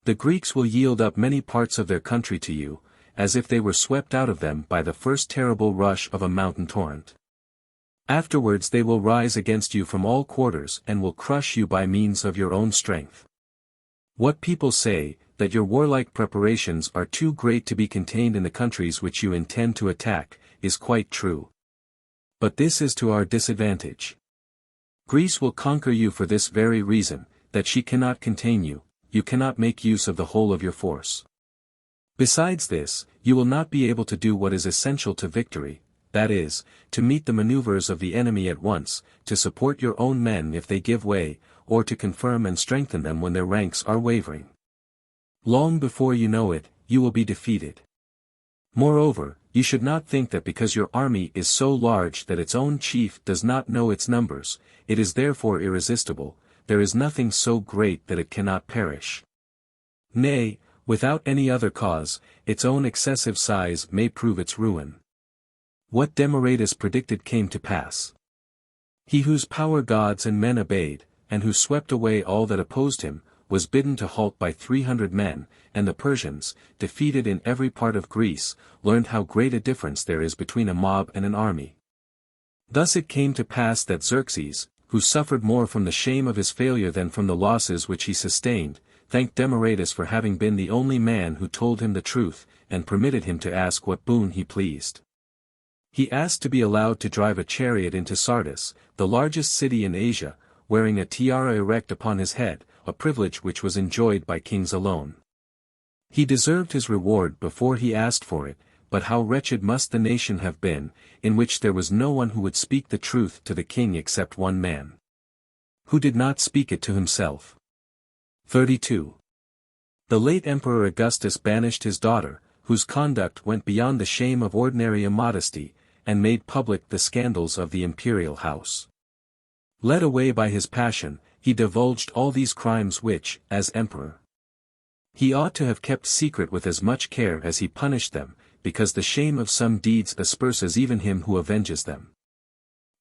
The Greeks will yield up many parts of their country to you, as if they were swept out of them by the first terrible rush of a mountain torrent. Afterwards they will rise against you from all quarters and will crush you by means of your own strength. What people say, that your warlike preparations are too great to be contained in the countries which you intend to attack, is quite true. But this is to our disadvantage. Greece will conquer you for this very reason, that she cannot contain you, you cannot make use of the whole of your force. Besides this, you will not be able to do what is essential to victory, that is, to meet the maneuvers of the enemy at once, to support your own men if they give way, or to confirm and strengthen them when their ranks are wavering. Long before you know it, you will be defeated. Moreover, you should not think that because your army is so large that its own chief does not know its numbers, it is therefore irresistible. There is nothing so great that it cannot perish. Nay, without any other cause, its own excessive size may prove its ruin. What Demaratus predicted came to pass. He whose power gods and men obeyed, and who swept away all that opposed him, was bidden to halt by 300 men, and the Persians, defeated in every part of Greece, learned how great a difference there is between a mob and an army. Thus it came to pass that Xerxes, who suffered more from the shame of his failure than from the losses which he sustained, thanked Demaratus for having been the only man who told him the truth, and permitted him to ask what boon he pleased. He asked to be allowed to drive a chariot into Sardis, the largest city in Asia, wearing a tiara erect upon his head, a privilege which was enjoyed by kings alone. He deserved his reward before he asked for it, but how wretched must the nation have been, in which there was no one who would speak the truth to the king except one man, who did not speak it to himself. 32. The late Emperor Augustus banished his daughter, whose conduct went beyond the shame of ordinary immodesty, and made public the scandals of the imperial house. Led away by his passion, he divulged all these crimes which, as emperor, he ought to have kept secret with as much care as he punished them, because the shame of some deeds asperses even him who avenges them.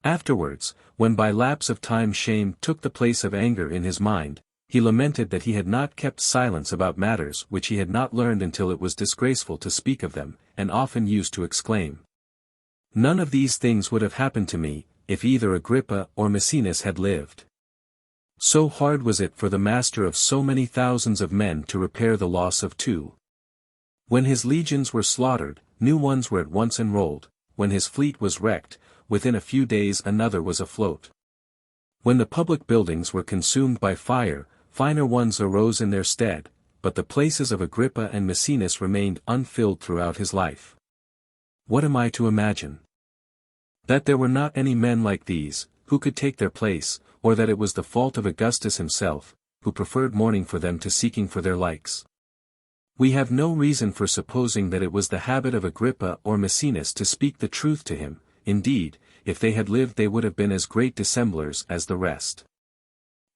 Afterwards, when by lapse of time shame took the place of anger in his mind, he lamented that he had not kept silence about matters which he had not learned until it was disgraceful to speak of them, and often used to exclaim, "None of these things would have happened to me, if either Agrippa or Maecenas had lived." So hard was it for the master of so many thousands of men to repair the loss of two. When his legions were slaughtered, new ones were at once enrolled. When his fleet was wrecked, within a few days another was afloat. When the public buildings were consumed by fire, finer ones arose in their stead, but the places of Agrippa and Maecenas remained unfilled throughout his life. What am I to imagine? That there were not any men like these, who could take their place, or that it was the fault of Augustus himself, who preferred mourning for them to seeking for their likes. We have no reason for supposing that it was the habit of Agrippa or Maecenas to speak the truth to him. Indeed, if they had lived they would have been as great dissemblers as the rest.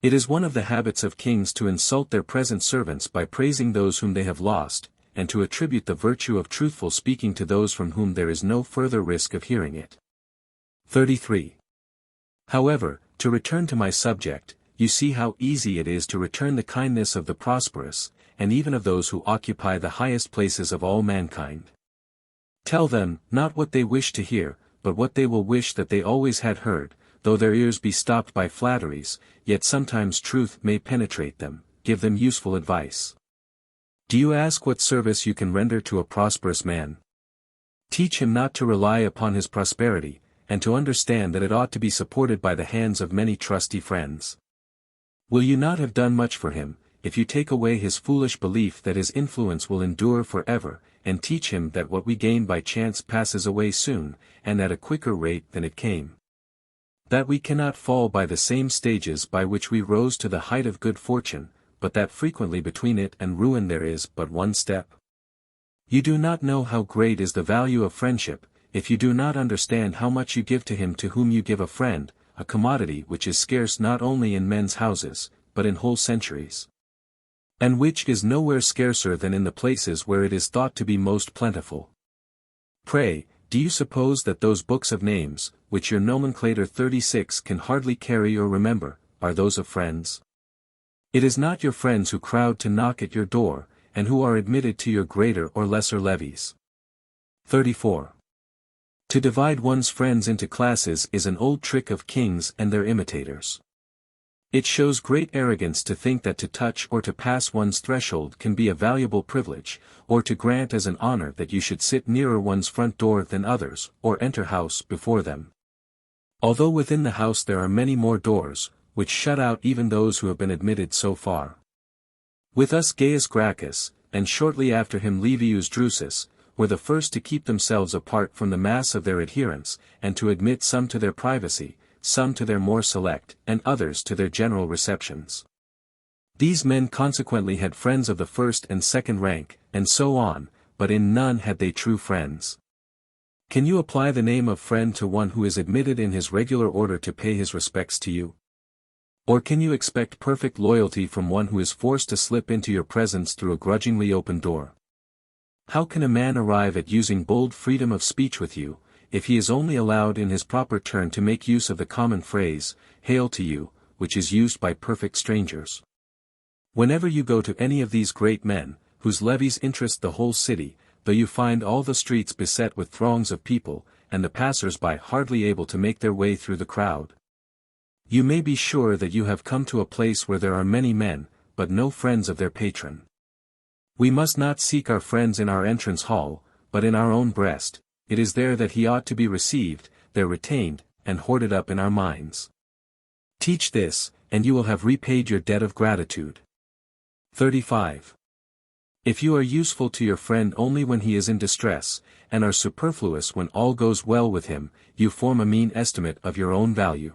It is one of the habits of kings to insult their present servants by praising those whom they have lost, and to attribute the virtue of truthful speaking to those from whom there is no further risk of hearing it. 33. However, to return to my subject, you see how easy it is to return the kindness of the prosperous, and even of those who occupy the highest places of all mankind. Tell them, not what they wish to hear, but what they will wish that they always had heard, though their ears be stopped by flatteries, yet sometimes truth may penetrate them. Give them useful advice. Do you ask what service you can render to a prosperous man? Teach him not to rely upon his prosperity, and to understand that it ought to be supported by the hands of many trusty friends. Will you not have done much for him, if you take away his foolish belief that his influence will endure forever, and teach him that what we gain by chance passes away soon, and at a quicker rate than it came? That we cannot fall by the same stages by which we rose to the height of good fortune, but that frequently between it and ruin there is but one step? You do not know how great is the value of friendship, if you do not understand how much you give to him to whom you give a friend, a commodity which is scarce not only in men's houses, but in whole centuries, and which is nowhere scarcer than in the places where it is thought to be most plentiful. Pray, do you suppose that those books of names, which your nomenclator 36 can hardly carry or remember, are those of friends? It is not your friends who crowd to knock at your door, and who are admitted to your greater or lesser levees. 34. To divide one's friends into classes is an old trick of kings and their imitators. It shows great arrogance to think that to touch or to pass one's threshold can be a valuable privilege, or to grant as an honor that you should sit nearer one's front door than others, or enter house before them. Although within the house there are many more doors, which shut out even those who have been admitted so far. With us Gaius Gracchus, and shortly after him Livius Drusus, were the first to keep themselves apart from the mass of their adherents, and to admit some to their privacy, some to their more select, and others to their general receptions. These men consequently had friends of the first and second rank, and so on, but in none had they true friends. Can you apply the name of friend to one who is admitted in his regular order to pay his respects to you? Or can you expect perfect loyalty from one who is forced to slip into your presence through a grudgingly opened door? How can a man arrive at using bold freedom of speech with you, if he is only allowed in his proper turn to make use of the common phrase, "Hail to you," which is used by perfect strangers? Whenever you go to any of these great men, whose levees interest the whole city, though you find all the streets beset with throngs of people, and the passers-by hardly able to make their way through the crowd, you may be sure that you have come to a place where there are many men, but no friends of their patron. We must not seek our friends in our entrance hall, but in our own breast. It is there that he ought to be received, there retained, and hoarded up in our minds. Teach this, and you will have repaid your debt of gratitude. 35. If you are useful to your friend only when he is in distress, and are superfluous when all goes well with him, you form a mean estimate of your own value.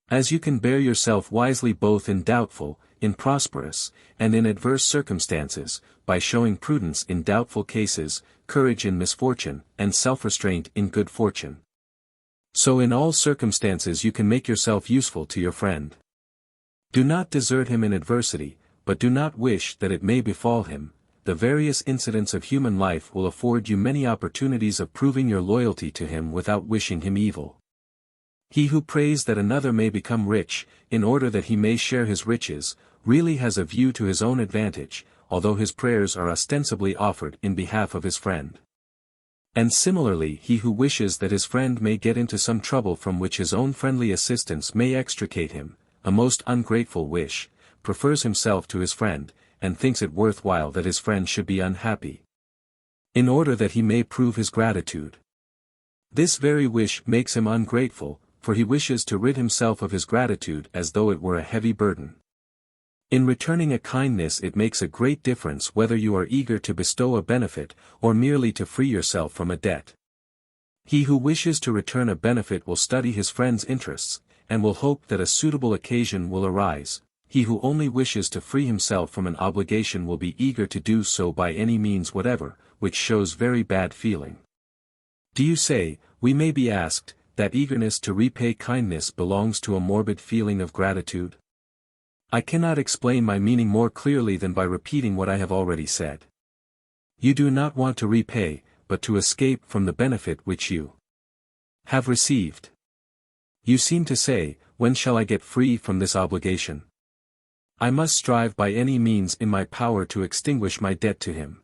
As you can bear yourself wisely both in doubtful, in prosperous, and in adverse circumstances, by showing prudence in doubtful cases, courage in misfortune, and self-restraint in good fortune, so in all circumstances you can make yourself useful to your friend. Do not desert him in adversity, but do not wish that it may befall him. The various incidents of human life will afford you many opportunities of proving your loyalty to him without wishing him evil. He who prays that another may become rich, in order that he may share his riches, really has a view to his own advantage, although his prayers are ostensibly offered in behalf of his friend. And similarly he who wishes that his friend may get into some trouble from which his own friendly assistance may extricate him, a most ungrateful wish, prefers himself to his friend, and thinks it worth while that his friend should be unhappy, in order that he may prove his gratitude. This very wish makes him ungrateful, for he wishes to rid himself of his gratitude as though it were a heavy burden. In returning a kindness it makes a great difference whether you are eager to bestow a benefit, or merely to free yourself from a debt. He who wishes to return a benefit will study his friend's interests, and will hope that a suitable occasion will arise. He who only wishes to free himself from an obligation will be eager to do so by any means whatever, which shows very bad feeling. Do you say, we may be asked, that eagerness to repay kindness belongs to a morbid feeling of gratitude? I cannot explain my meaning more clearly than by repeating what I have already said. You do not want to repay, but to escape from the benefit which you have received. You seem to say, when shall I get free from this obligation? I must strive by any means in my power to extinguish my debt to him.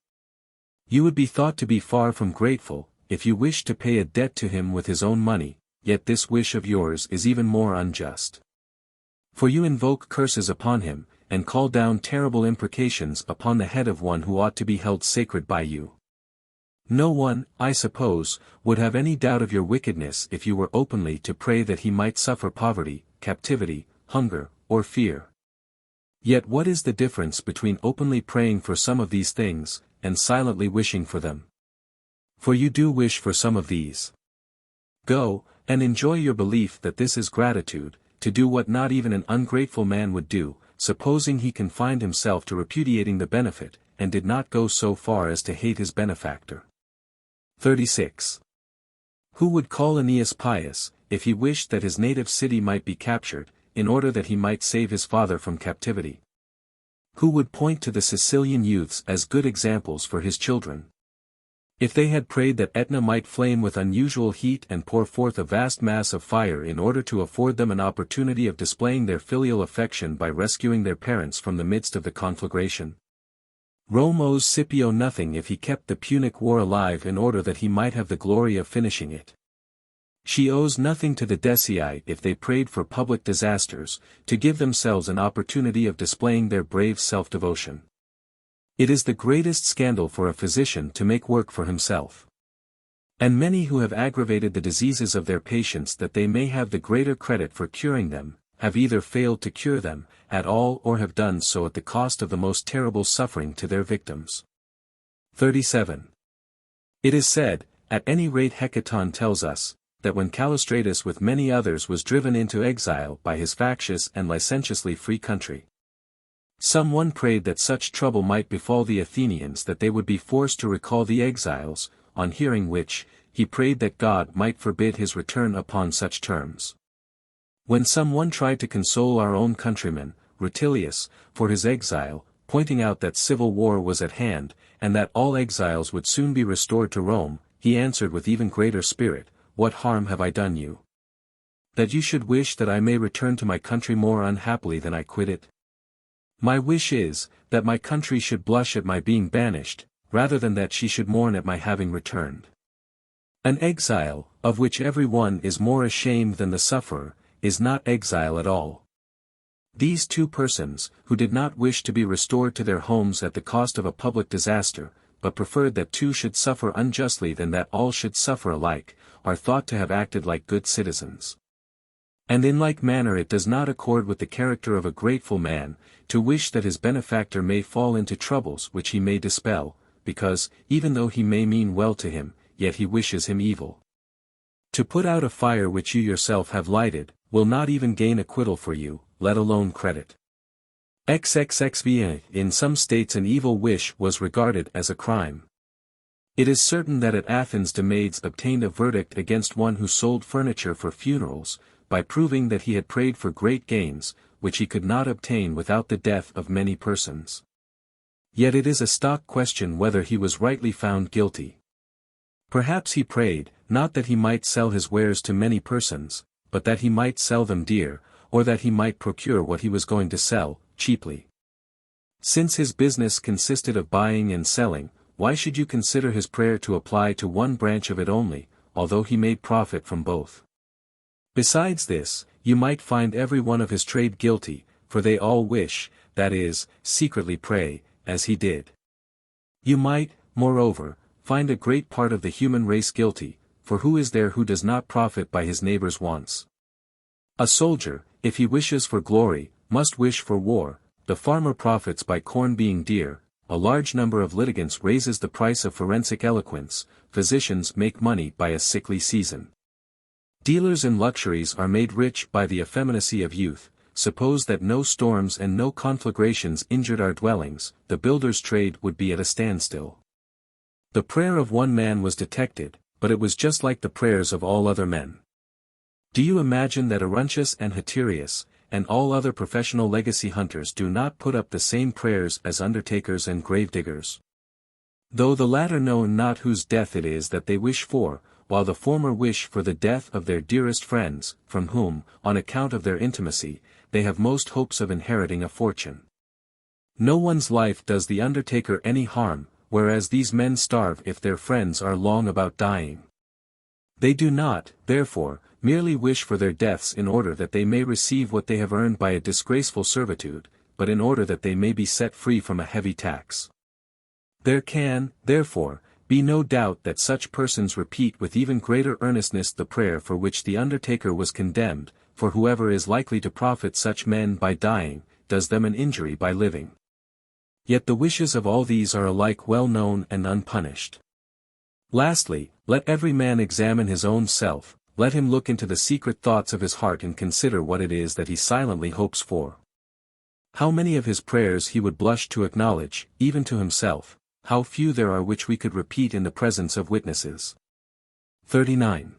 You would be thought to be far from grateful, if you wish to pay a debt to him with his own money, yet this wish of yours is even more unjust. For you invoke curses upon him, and call down terrible imprecations upon the head of one who ought to be held sacred by you. No one, I suppose, would have any doubt of your wickedness if you were openly to pray that he might suffer poverty, captivity, hunger, or fear. Yet what is the difference between openly praying for some of these things, and silently wishing for them? For you do wish for some of these. Go, and enjoy your belief that this is gratitude, to do what not even an ungrateful man would do, supposing he confined himself to repudiating the benefit, and did not go so far as to hate his benefactor. 36. Who would call Aeneas pious, if he wished that his native city might be captured, in order that he might save his father from captivity? Who would point to the Sicilian youths as good examples for his children? If they had prayed that Etna might flame with unusual heat and pour forth a vast mass of fire in order to afford them an opportunity of displaying their filial affection by rescuing their parents from the midst of the conflagration? Rome owes Scipio nothing if he kept the Punic War alive in order that he might have the glory of finishing it. She owes nothing to the Decii if they prayed for public disasters, to give themselves an opportunity of displaying their brave self-devotion. It is the greatest scandal for a physician to make work for himself. And many who have aggravated the diseases of their patients that they may have the greater credit for curing them, have either failed to cure them at all or have done so at the cost of the most terrible suffering to their victims. 37. It is said, at any rate Hecaton tells us, that when Callistratus with many others was driven into exile by his factious and licentiously free country, some one prayed that such trouble might befall the Athenians that they would be forced to recall the exiles, on hearing which, he prayed that God might forbid his return upon such terms. When some one tried to console our own countryman, Rutilius, for his exile, pointing out that civil war was at hand, and that all exiles would soon be restored to Rome, he answered with even greater spirit, "What harm have I done you, that you should wish that I may return to my country more unhappily than I quit it? My wish is, that my country should blush at my being banished, rather than that she should mourn at my having returned. An exile, of which every one is more ashamed than the sufferer, is not exile at all." These two persons, who did not wish to be restored to their homes at the cost of a public disaster, but preferred that two should suffer unjustly than that all should suffer alike, are thought to have acted like good citizens. And in like manner it does not accord with the character of a grateful man, to wish that his benefactor may fall into troubles which he may dispel, because, even though he may mean well to him, yet he wishes him evil. To put out a fire which you yourself have lighted, will not even gain acquittal for you, let alone credit. XXXVA. In some states an evil wish was regarded as a crime. It is certain that at Athens Demades obtained a verdict against one who sold furniture for funerals, by proving that he had prayed for great gains, which he could not obtain without the death of many persons. Yet it is a stock question whether he was rightly found guilty. Perhaps he prayed, not that he might sell his wares to many persons, but that he might sell them dear, or that he might procure what he was going to sell, cheaply. Since his business consisted of buying and selling, why should you consider his prayer to apply to one branch of it only, although he made profit from both? Besides this, you might find every one of his trade guilty, for they all wish, that is, secretly pray, as he did. You might, moreover, find a great part of the human race guilty, for who is there who does not profit by his neighbor's wants? A soldier, if he wishes for glory, must wish for war, the farmer profits by corn being dear, a large number of litigants raises the price of forensic eloquence, physicians make money by a sickly season. Dealers in luxuries are made rich by the effeminacy of youth. Suppose that no storms and no conflagrations injured our dwellings, the builder's trade would be at a standstill. The prayer of one man was detected, but it was just like the prayers of all other men. Do you imagine that Aruntius and Haterius, and all other professional legacy hunters do not put up the same prayers as undertakers and gravediggers? Though the latter know not whose death it is that they wish for, while the former wish for the death of their dearest friends, from whom, on account of their intimacy, they have most hopes of inheriting a fortune. No one's life does the undertaker any harm, whereas these men starve if their friends are long about dying. They do not, therefore, merely wish for their deaths in order that they may receive what they have earned by a disgraceful servitude, but in order that they may be set free from a heavy tax. There can, therefore, be no doubt that such persons repeat with even greater earnestness the prayer for which the undertaker was condemned, for whoever is likely to profit such men by dying, does them an injury by living. Yet the wishes of all these are alike well known and unpunished. Lastly, let every man examine his own self, let him look into the secret thoughts of his heart and consider what it is that he silently hopes for. How many of his prayers he would blush to acknowledge, even to himself, how few there are which we could repeat in the presence of witnesses. 39.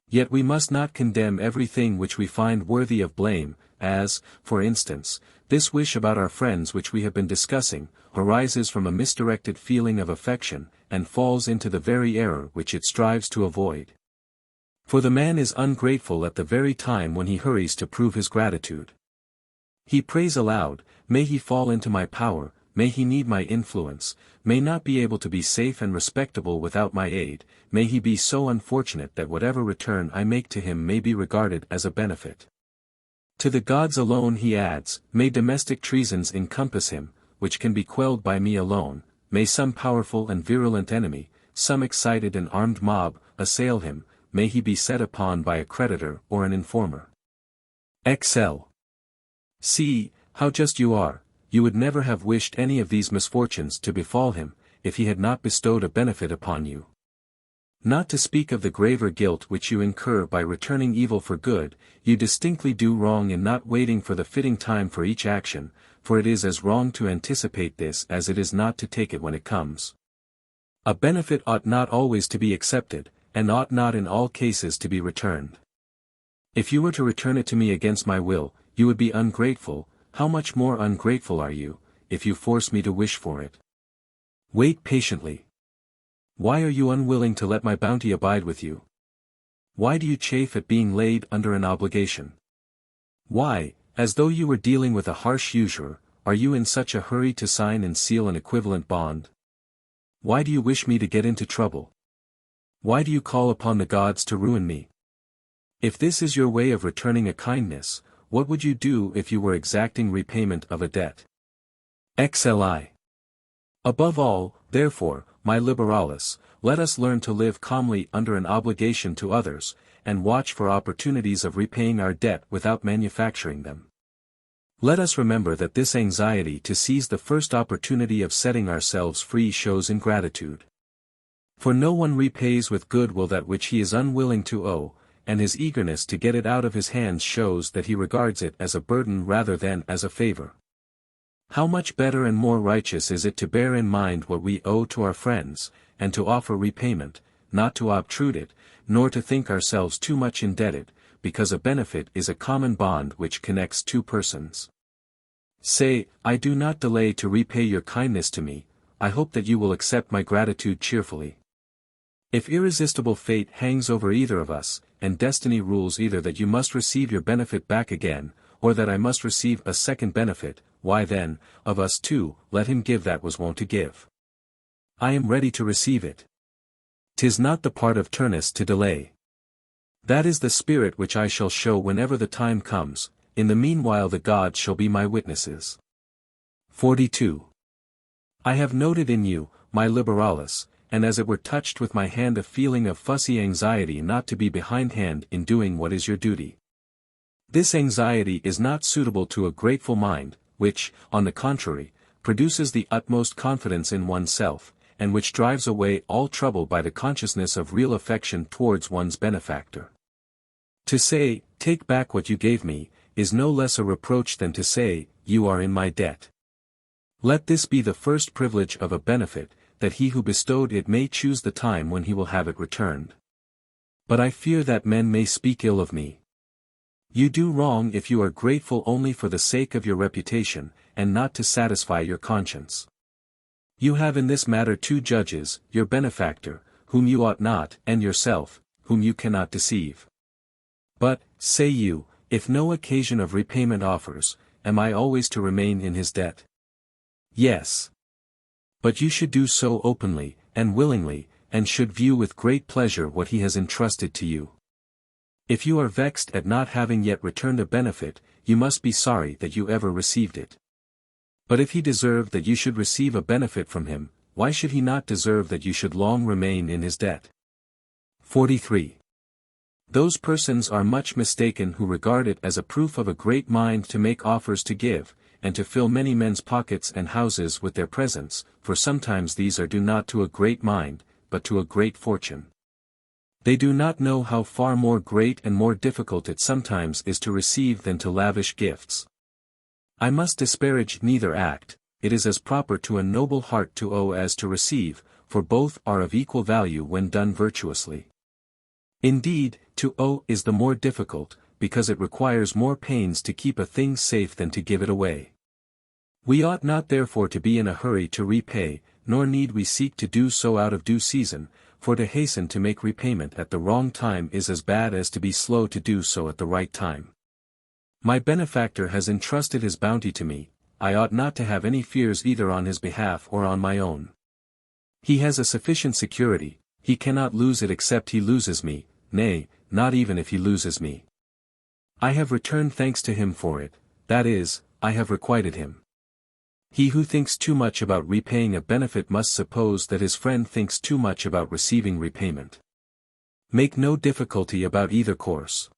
Yet we must not condemn everything which we find worthy of blame, as, for instance, this wish about our friends which we have been discussing, arises from a misdirected feeling of affection, and falls into the very error which it strives to avoid. For the man is ungrateful at the very time when he hurries to prove his gratitude. He prays aloud, "May he fall into my power, may he need my influence, may not be able to be safe and respectable without my aid, may he be so unfortunate that whatever return I make to him may be regarded as a benefit. To the gods alone," he adds, "may domestic treasons encompass him, which can be quelled by me alone, may some powerful and virulent enemy, some excited and armed mob, assail him, may he be set upon by a creditor or an informer. See, how just you are, you would never have wished any of these misfortunes to befall him, if he had not bestowed a benefit upon you. Not to speak of the graver guilt which you incur by returning evil for good, you distinctly do wrong in not waiting for the fitting time for each action, for it is as wrong to anticipate this as it is not to take it when it comes. A benefit ought not always to be accepted, and ought not in all cases to be returned. If you were to return it to me against my will, you would be ungrateful. How much more ungrateful are you, if you force me to wish for it? Wait patiently. Why are you unwilling to let my bounty abide with you? Why do you chafe at being laid under an obligation? Why, as though you were dealing with a harsh usurer, are you in such a hurry to sign and seal an equivalent bond? Why do you wish me to get into trouble? Why do you call upon the gods to ruin me? If this is your way of returning a kindness, what would you do if you were exacting repayment of a debt? Above all, therefore, my Liberalis, let us learn to live calmly under an obligation to others, and watch for opportunities of repaying our debt without manufacturing them. Let us remember that this anxiety to seize the first opportunity of setting ourselves free shows ingratitude. For no one repays with goodwill that which he is unwilling to owe, and his eagerness to get it out of his hands shows that he regards it as a burden rather than as a favor. How much better and more righteous is it to bear in mind what we owe to our friends, and to offer repayment, not to obtrude it, nor to think ourselves too much indebted, because a benefit is a common bond which connects two persons. Say, I do not delay to repay your kindness to me, I hope that you will accept my gratitude cheerfully. If irresistible fate hangs over either of us, and destiny rules either that you must receive your benefit back again, or that I must receive a second benefit, why then, of us two, let him give that was wont to give. I am ready to receive it. 'Tis not the part of Turnus to delay. That is the spirit which I shall show whenever the time comes, in the meanwhile the gods shall be my witnesses. 42. I have noted in you, my Liberalis, and as it were touched with my hand a feeling of fussy anxiety not to be behindhand in doing what is your duty. This anxiety is not suitable to a grateful mind, which, on the contrary, produces the utmost confidence in oneself, and which drives away all trouble by the consciousness of real affection towards one's benefactor. To say, take back what you gave me, is no less a reproach than to say, you are in my debt. Let this be the first privilege of a benefit, that he who bestowed it may choose the time when he will have it returned. But I fear that men may speak ill of me. You do wrong if you are grateful only for the sake of your reputation, and not to satisfy your conscience. You have in this matter two judges, your benefactor, whom you ought not, and yourself, whom you cannot deceive. But, say you, if no occasion of repayment offers, am I always to remain in his debt? Yes. But you should do so openly, and willingly, and should view with great pleasure what he has entrusted to you. If you are vexed at not having yet returned a benefit, you must be sorry that you ever received it. But if he deserved that you should receive a benefit from him, why should he not deserve that you should long remain in his debt? 43. Those persons are much mistaken who regard it as a proof of a great mind to make offers to give, and to fill many men's pockets and houses with their presents, for sometimes these are due not to a great mind, but to a great fortune. They do not know how far more great and more difficult it sometimes is to receive than to lavish gifts. I must disparage neither act, it is as proper to a noble heart to owe as to receive, for both are of equal value when done virtuously. Indeed, to owe is the more difficult, because it requires more pains to keep a thing safe than to give it away. We ought not therefore to be in a hurry to repay, nor need we seek to do so out of due season, for to hasten to make repayment at the wrong time is as bad as to be slow to do so at the right time. My benefactor has entrusted his bounty to me, I ought not to have any fears either on his behalf or on my own. He has a sufficient security, he cannot lose it except he loses me, nay, not even if he loses me. I have returned thanks to him for it, that is, I have requited him. He who thinks too much about repaying a benefit must suppose that his friend thinks too much about receiving repayment. Make no difficulty about either course.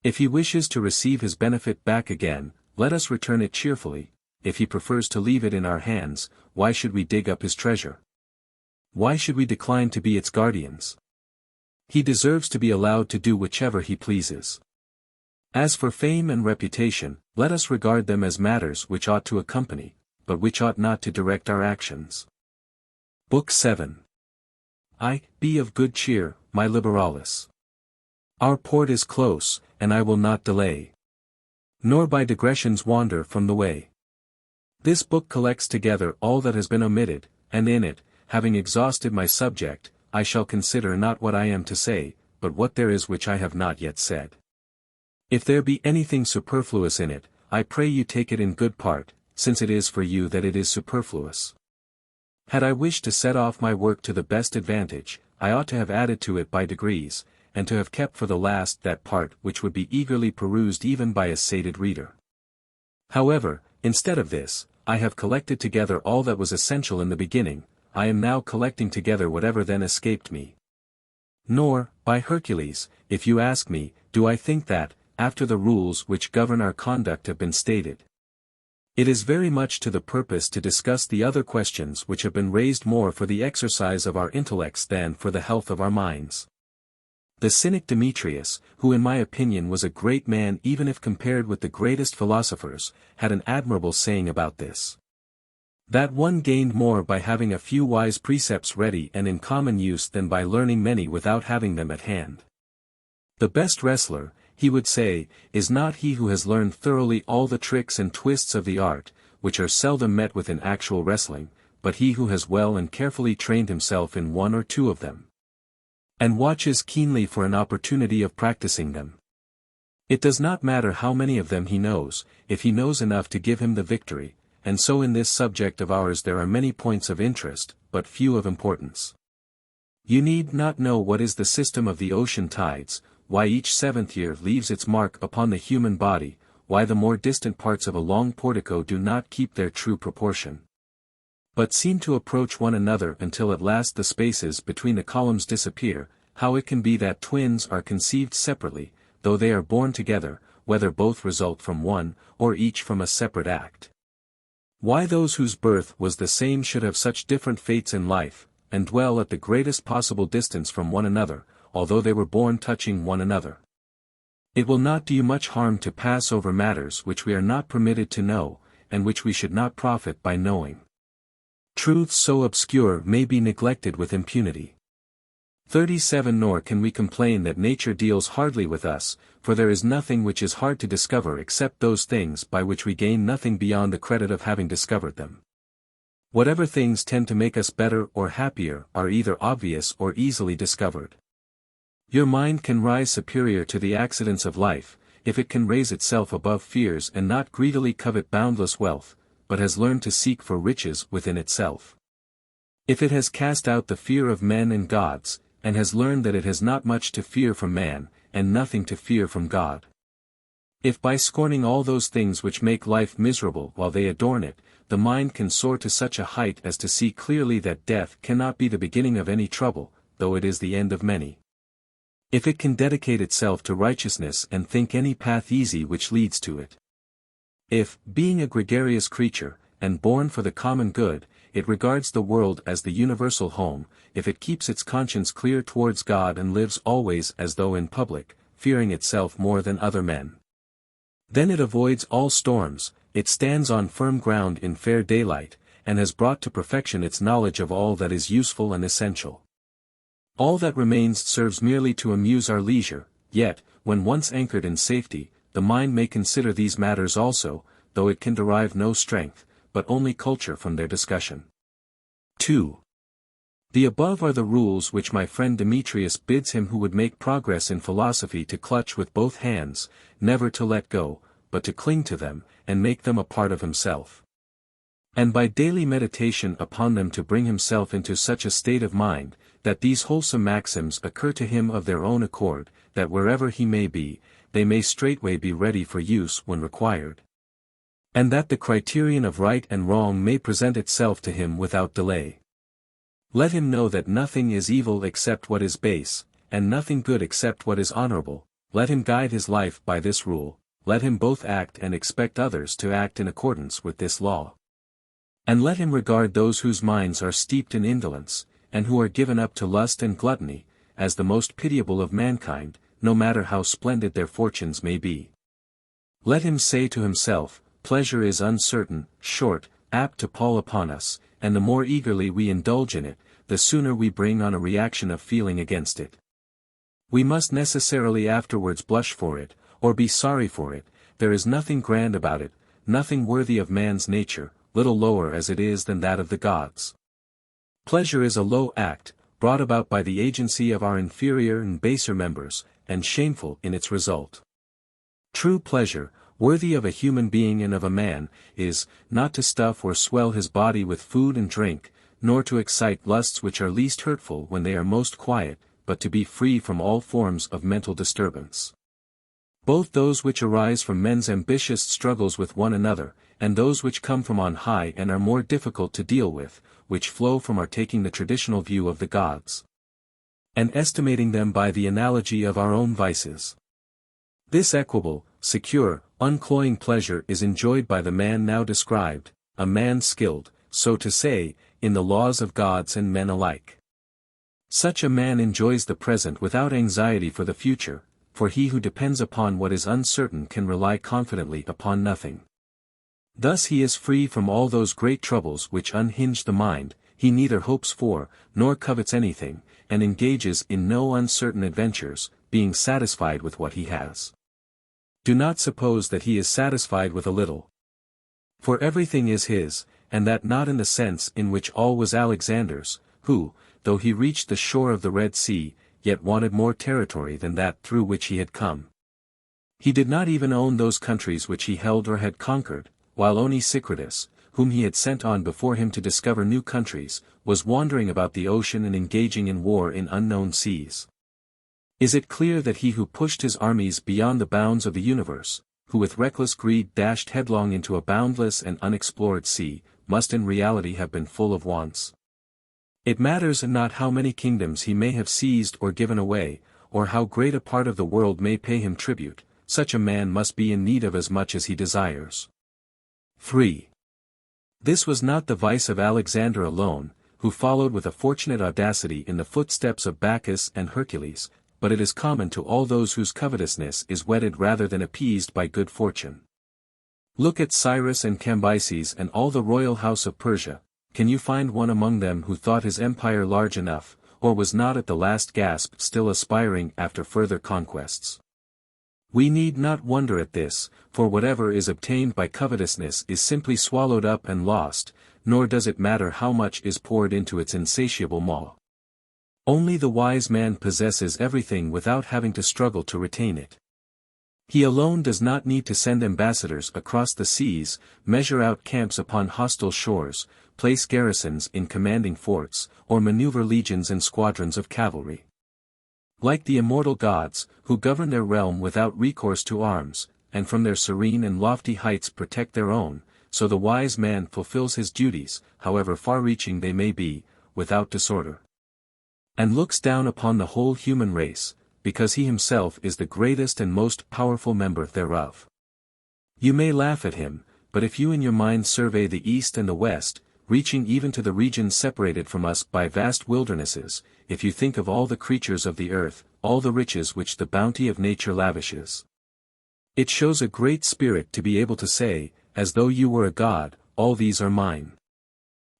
If he wishes to receive his benefit back again, let us return it cheerfully. If he prefers to leave it in our hands, why should we dig up his treasure? Why should we decline to be its guardians? He deserves to be allowed to do whichever he pleases. As for fame and reputation, let us regard them as matters which ought to accompany, but which ought not to direct our actions. Book 7. Be of good cheer, my Liberalis. Our port is close, and I will not delay, nor by digressions wander from the way. This book collects together all that has been omitted, and in it, having exhausted my subject, I shall consider not what I am to say, but what there is which I have not yet said. If there be anything superfluous in it, I pray you take it in good part, since it is for you that it is superfluous. Had I wished to set off my work to the best advantage, I ought to have added to it by degrees, and to have kept for the last that part which would be eagerly perused even by a sated reader. However, instead of this, I have collected together all that was essential in the beginning. I am now collecting together whatever then escaped me. Nor, by Hercules, if you ask me, do I think that, after the rules which govern our conduct have been stated, it is very much to the purpose to discuss the other questions which have been raised more for the exercise of our intellects than for the health of our minds. The cynic Demetrius, who in my opinion was a great man even if compared with the greatest philosophers, had an admirable saying about this. That one gained more by having a few wise precepts ready and in common use than by learning many without having them at hand. The best wrestler, he would say, is not he who has learned thoroughly all the tricks and twists of the art, which are seldom met with in actual wrestling, but he who has well and carefully trained himself in one or two of them, and watches keenly for an opportunity of practicing them. It does not matter how many of them he knows, if he knows enough to give him the victory, and so in this subject of ours there are many points of interest, but few of importance. You need not know what is the system of the ocean tides, why each seventh year leaves its mark upon the human body, why the more distant parts of a long portico do not keep their true proportion, but seem to approach one another until at last the spaces between the columns disappear, how it can be that twins are conceived separately, though they are born together, whether both result from one, or each from a separate act. Why those whose birth was the same should have such different fates in life, and dwell at the greatest possible distance from one another, although they were born touching one another. It will not do you much harm to pass over matters which we are not permitted to know, and which we should not profit by knowing. Truths so obscure may be neglected with impunity. 37 Nor can we complain that nature deals hardly with us, for there is nothing which is hard to discover except those things by which we gain nothing beyond the credit of having discovered them. Whatever things tend to make us better or happier are either obvious or easily discovered. Your mind can rise superior to the accidents of life, if it can raise itself above fears and not greedily covet boundless wealth, but has learned to seek for riches within itself. If it has cast out the fear of men and gods, and has learned that it has not much to fear from man, and nothing to fear from God. If by scorning all those things which make life miserable while they adorn it, the mind can soar to such a height as to see clearly that death cannot be the beginning of any trouble, though it is the end of many. If it can dedicate itself to righteousness and think any path easy which leads to it. If, being a gregarious creature, and born for the common good, it regards the world as the universal home, if it keeps its conscience clear towards God and lives always as though in public, fearing itself more than other men, then it avoids all storms, it stands on firm ground in fair daylight, and has brought to perfection its knowledge of all that is useful and essential. All that remains serves merely to amuse our leisure, yet, when once anchored in safety, the mind may consider these matters also, though it can derive no strength, but only culture from their discussion. 2. The above are the rules which my friend Demetrius bids him who would make progress in philosophy to clutch with both hands, never to let go, but to cling to them, and make them a part of himself. And by daily meditation upon them to bring himself into such a state of mind, that these wholesome maxims occur to him of their own accord, that wherever he may be, they may straightway be ready for use when required. And that the criterion of right and wrong may present itself to him without delay. Let him know that nothing is evil except what is base, and nothing good except what is honorable, let him guide his life by this rule, let him both act and expect others to act in accordance with this law. And let him regard those whose minds are steeped in indolence, and who are given up to lust and gluttony, as the most pitiable of mankind, no matter how splendid their fortunes may be. Let him say to himself, pleasure is uncertain, short, apt to pall upon us, and the more eagerly we indulge in it, the sooner we bring on a reaction of feeling against it. We must necessarily afterwards blush for it, or be sorry for it. There is nothing grand about it, nothing worthy of man's nature, little lower as it is than that of the gods. Pleasure is a low act, brought about by the agency of our inferior and baser members, and shameful in its result. True pleasure, worthy of a human being and of a man, is, not to stuff or swell his body with food and drink, nor to excite lusts which are least hurtful when they are most quiet, but to be free from all forms of mental disturbance. Both those which arise from men's ambitious struggles with one another, and those which come from on high and are more difficult to deal with, which flow from our taking the traditional view of the gods, and estimating them by the analogy of our own vices. This equable, secure, uncloying pleasure is enjoyed by the man now described, a man skilled, so to say, in the laws of gods and men alike. Such a man enjoys the present without anxiety for the future, for he who depends upon what is uncertain can rely confidently upon nothing. Thus he is free from all those great troubles which unhinge the mind, he neither hopes for, nor covets anything, and engages in no uncertain adventures, being satisfied with what he has. Do not suppose that he is satisfied with a little. For everything is his, and that not in the sense in which all was Alexander's, who, though he reached the shore of the Red Sea, yet wanted more territory than that through which he had come. He did not even own those countries which he held or had conquered, while Onesicratus, whom he had sent on before him to discover new countries, was wandering about the ocean and engaging in war in unknown seas. Is it clear that he who pushed his armies beyond the bounds of the universe, who with reckless greed dashed headlong into a boundless and unexplored sea, must in reality have been full of wants? It matters not how many kingdoms he may have seized or given away, or how great a part of the world may pay him tribute, such a man must be in need of as much as he desires. 3. This was not the vice of Alexander alone, who followed with a fortunate audacity in the footsteps of Bacchus and Hercules, but it is common to all those whose covetousness is whetted rather than appeased by good fortune. Look at Cyrus and Cambyses and all the royal house of Persia. Can you find one among them who thought his empire large enough, or was not at the last gasp still aspiring after further conquests? We need not wonder at this, for whatever is obtained by covetousness is simply swallowed up and lost, nor does it matter how much is poured into its insatiable maw. Only the wise man possesses everything without having to struggle to retain it. He alone does not need to send ambassadors across the seas, measure out camps upon hostile shores, place garrisons in commanding forts, or maneuver legions and squadrons of cavalry. Like the immortal gods, who govern their realm without recourse to arms, and from their serene and lofty heights protect their own, so the wise man fulfills his duties, however far-reaching they may be, without disorder, and looks down upon the whole human race, because he himself is the greatest and most powerful member thereof. You may laugh at him, but if you in your mind survey the east and the west, reaching even to the regions separated from us by vast wildernesses, if you think of all the creatures of the earth, all the riches which the bounty of nature lavishes, it shows a great spirit to be able to say, as though you were a god, all these are mine.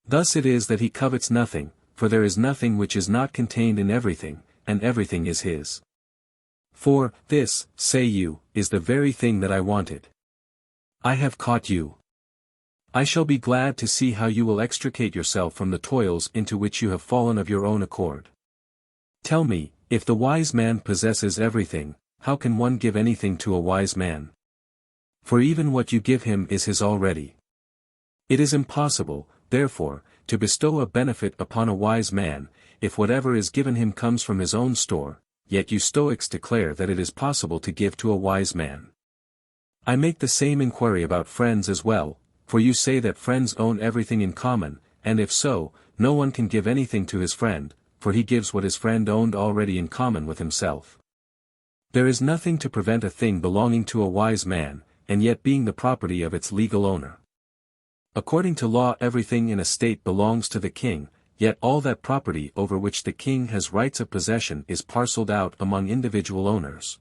Thus it is that he covets nothing, for there is nothing which is not contained in everything, and everything is his. For, this, say you, is the very thing that I wanted. I have caught you. I shall be glad to see how you will extricate yourself from the toils into which you have fallen of your own accord. Tell me, if the wise man possesses everything, how can one give anything to a wise man? For even what you give him is his already. It is impossible, therefore, to bestow a benefit upon a wise man, if whatever is given him comes from his own store, yet you Stoics declare that it is possible to give to a wise man. I make the same inquiry about friends as well, for you say that friends own everything in common, and if so, no one can give anything to his friend, for he gives what his friend owned already in common with himself. There is nothing to prevent a thing belonging to a wise man, and yet being the property of its legal owner. According to law everything in a state belongs to the king, yet all that property over which the king has rights of possession is parceled out among individual owners.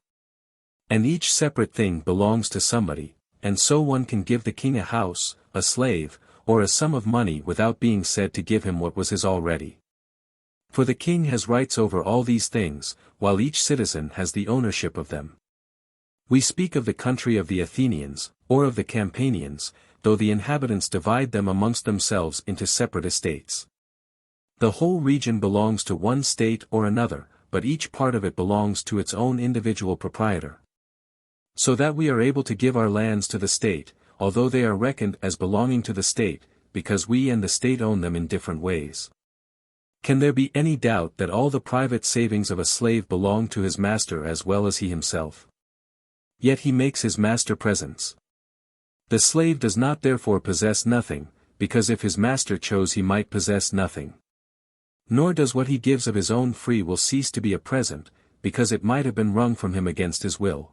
And each separate thing belongs to somebody, and so one can give the king a house, a slave, or a sum of money without being said to give him what was his already. For the king has rights over all these things, while each citizen has the ownership of them. We speak of the country of the Athenians, or of the Campanians, though the inhabitants divide them amongst themselves into separate estates. The whole region belongs to one state or another, but each part of it belongs to its own individual proprietor. So that we are able to give our lands to the state, although they are reckoned as belonging to the state, because we and the state own them in different ways. Can there be any doubt that all the private savings of a slave belong to his master as well as he himself? Yet he makes his master presents. The slave does not therefore possess nothing, because if his master chose he might possess nothing. Nor does what he gives of his own free will cease to be a present, because it might have been wrung from him against his will.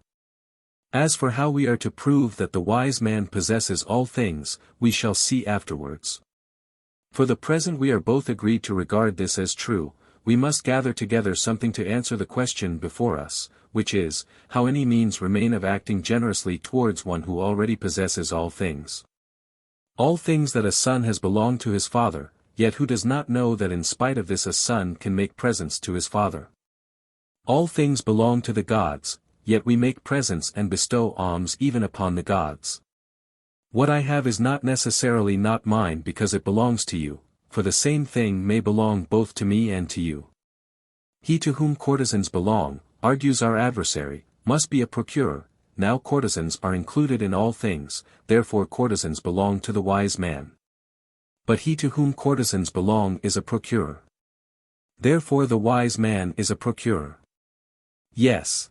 As for how we are to prove that the wise man possesses all things, we shall see afterwards. For the present we are both agreed to regard this as true. We must gather together something to answer the question before us, which is, how any means remain of acting generously towards one who already possesses all things. All things that a son has belong to his father, yet who does not know that in spite of this a son can make presents to his father. All things belong to the gods, yet we make presents and bestow alms even upon the gods. What I have is not necessarily not mine because it belongs to you, for the same thing may belong both to me and to you. He to whom courtesans belong, argues our adversary, must be a procurer. Now courtesans are included in all things, therefore courtesans belong to the wise man. But he to whom courtesans belong is a procurer. Therefore the wise man is a procurer. Yes.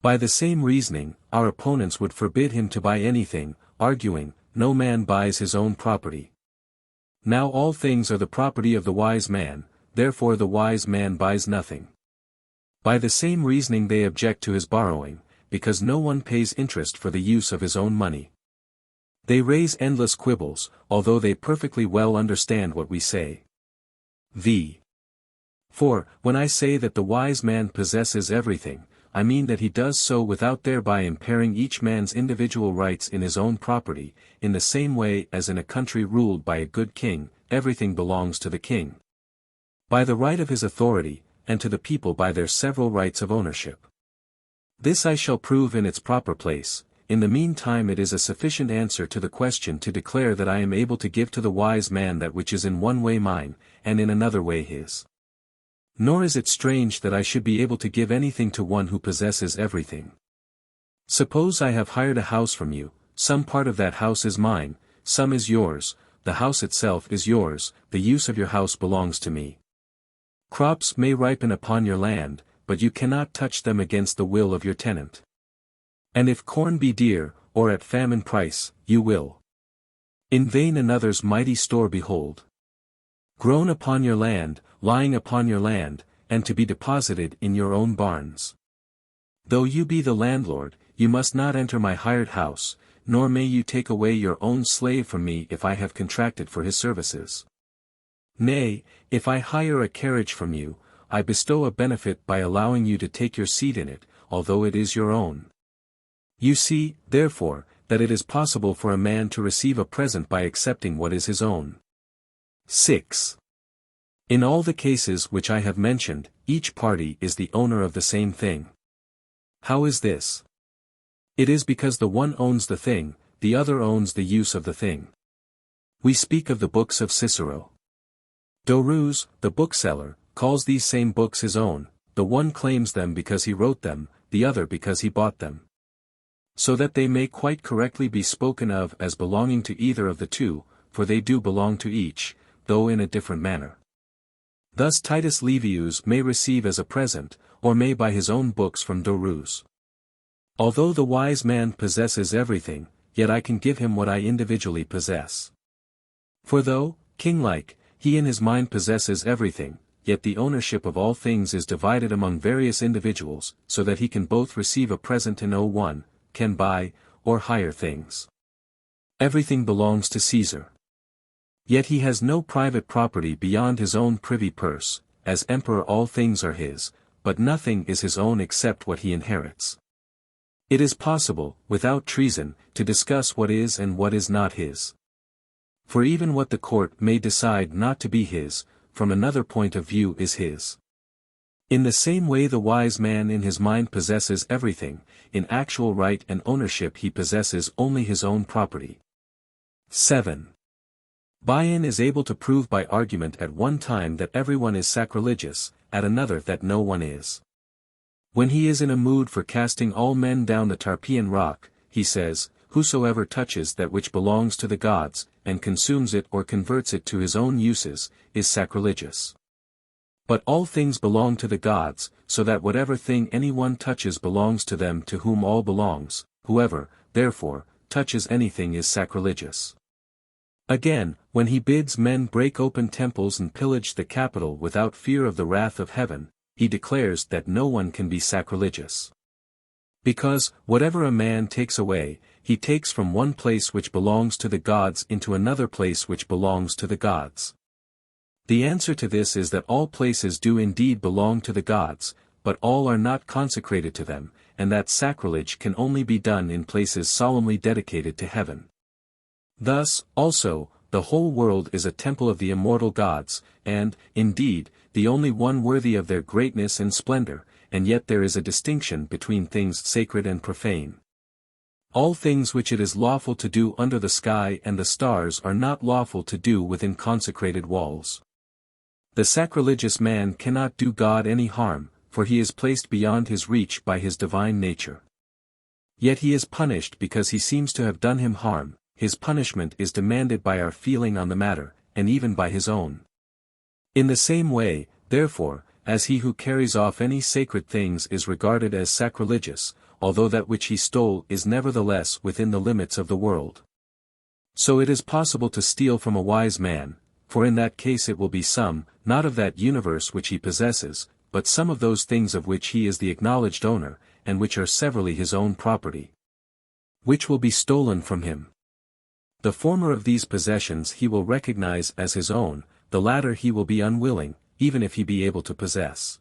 By the same reasoning, our opponents would forbid him to buy anything, arguing, no man buys his own property. Now all things are the property of the wise man, therefore the wise man buys nothing. By the same reasoning they object to his borrowing, because no one pays interest for the use of his own money. They raise endless quibbles, although they perfectly well understand what we say. v. For, when I say that the wise man possesses everything, I mean that he does so without thereby impairing each man's individual rights in his own property, in the same way as in a country ruled by a good king, everything belongs to the king. By the right of his authority, and to the people by their several rights of ownership. This I shall prove in its proper place. In the meantime it is a sufficient answer to the question to declare that I am able to give to the wise man that which is in one way mine, and in another way his. Nor is it strange that I should be able to give anything to one who possesses everything. Suppose I have hired a house from you, some part of that house is mine, some is yours, the house itself is yours, the use of your house belongs to me. Crops may ripen upon your land, but you cannot touch them against the will of your tenant. And if corn be dear, or at famine price, you will in vain another's mighty store behold. Grown upon your land, lying upon your land, and to be deposited in your own barns. Though you be the landlord, you must not enter my hired house, nor may you take away your own slave from me if I have contracted for his services. Nay, if I hire a carriage from you, I bestow a benefit by allowing you to take your seat in it, although it is your own. You see, therefore, that it is possible for a man to receive a present by accepting what is his own. 6. In all the cases which I have mentioned, each party is the owner of the same thing. How is this? It is because the one owns the thing, the other owns the use of the thing. We speak of the books of Cicero. Dorus, the bookseller, calls these same books his own, the one claims them because he wrote them, the other because he bought them. So that they may quite correctly be spoken of as belonging to either of the two, for they do belong to each, though in a different manner. Thus Titus Livius may receive as a present, or may buy his own books from Dorus. Although the wise man possesses everything, yet I can give him what I individually possess. For though, king-like, he in his mind possesses everything, yet the ownership of all things is divided among various individuals, so that he can both receive a present and owe one, can buy, or hire things. Everything belongs to Caesar. Yet he has no private property beyond his own privy purse, as emperor all things are his, but nothing is his own except what he inherits. It is possible, without treason, to discuss what is and what is not his. For even what the court may decide not to be his, from another point of view is his. In the same way the wise man in his mind possesses everything, in actual right and ownership he possesses only his own property. 7. Bion is able to prove by argument at one time that everyone is sacrilegious, at another that no one is. When he is in a mood for casting all men down the Tarpeian rock, he says, "Whosoever touches that which belongs to the gods, and consumes it or converts it to his own uses, is sacrilegious." But all things belong to the gods, so that whatever thing anyone touches belongs to them to whom all belongs. Whoever, therefore, touches anything is sacrilegious. Again, when he bids men break open temples and pillage the Capitol without fear of the wrath of heaven, he declares that no one can be sacrilegious. Because, whatever a man takes away, he takes from one place which belongs to the gods into another place which belongs to the gods. The answer to this is that all places do indeed belong to the gods, but all are not consecrated to them, and that sacrilege can only be done in places solemnly dedicated to heaven. Thus, also, the whole world is a temple of the immortal gods, and, indeed, the only one worthy of their greatness and splendor, and yet there is a distinction between things sacred and profane. All things which it is lawful to do under the sky and the stars are not lawful to do within consecrated walls. The sacrilegious man cannot do God any harm, for he is placed beyond his reach by his divine nature. Yet he is punished because he seems to have done him harm. His punishment is demanded by our feeling on the matter, and even by his own. In the same way, therefore, as he who carries off any sacred things is regarded as sacrilegious, although that which he stole is nevertheless within the limits of the world. So it is possible to steal from a wise man, for in that case it will be some, not of that universe which he possesses, but some of those things of which he is the acknowledged owner, and which are severally his own property, which will be stolen from him. The former of these possessions he will recognize as his own, the latter he will be unwilling, even if he be able to possess.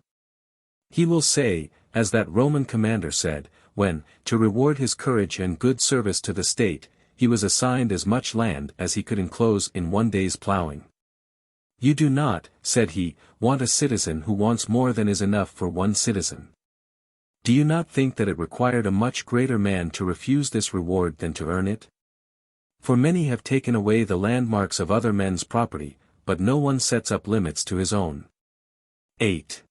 He will say, as that Roman commander said, when, to reward his courage and good service to the state, he was assigned as much land as he could enclose in one day's plowing. "You do not," said he, "want a citizen who wants more than is enough for one citizen. Do you not think that it required a much greater man to refuse this reward than to earn it? For many have taken away the landmarks of other men's property, but no one sets up limits to his own." 8.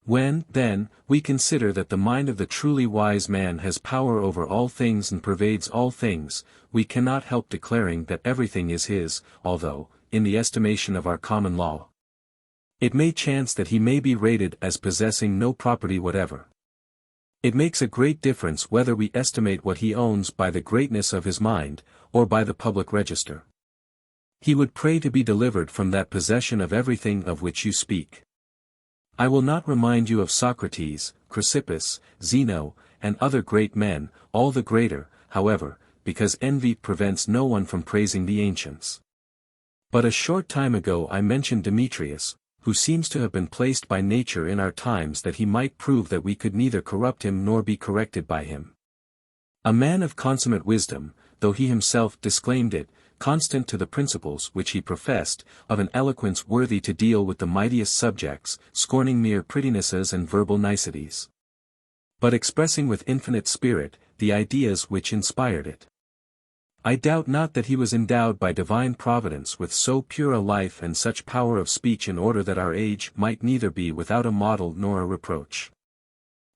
When, then, we consider that the mind of the truly wise man has power over all things and pervades all things, we cannot help declaring that everything is his, although, in the estimation of our common law, it may chance that he may be rated as possessing no property whatever. It makes a great difference whether we estimate what he owns by the greatness of his mind, or by the public register. He would pray to be delivered from that possession of everything of which you speak. I will not remind you of Socrates, Chrysippus, Zeno, and other great men, all the greater, however, because envy prevents no one from praising the ancients. But a short time ago I mentioned Demetrius, who seems to have been placed by nature in our times that he might prove that we could neither corrupt him nor be corrected by him. A man of consummate wisdom, though he himself disclaimed it, constant to the principles which he professed, of an eloquence worthy to deal with the mightiest subjects, scorning mere prettinesses and verbal niceties, but expressing with infinite spirit, the ideas which inspired it. I doubt not that he was endowed by divine providence with so pure a life and such power of speech in order that our age might neither be without a model nor a reproach.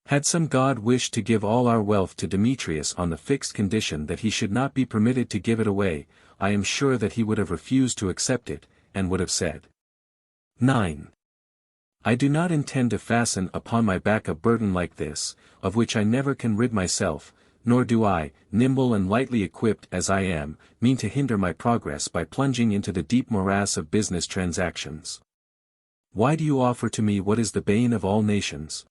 Had some god wished to give all our wealth to Demetrius on the fixed condition that he should not be permitted to give it away, I am sure that he would have refused to accept it, and would have said, 9. I do not intend to fasten upon my back a burden like this, of which I never can rid myself, nor do I, nimble and lightly equipped as I am, mean to hinder my progress by plunging into the deep morass of business transactions. Why do you offer to me what is the bane of all nations?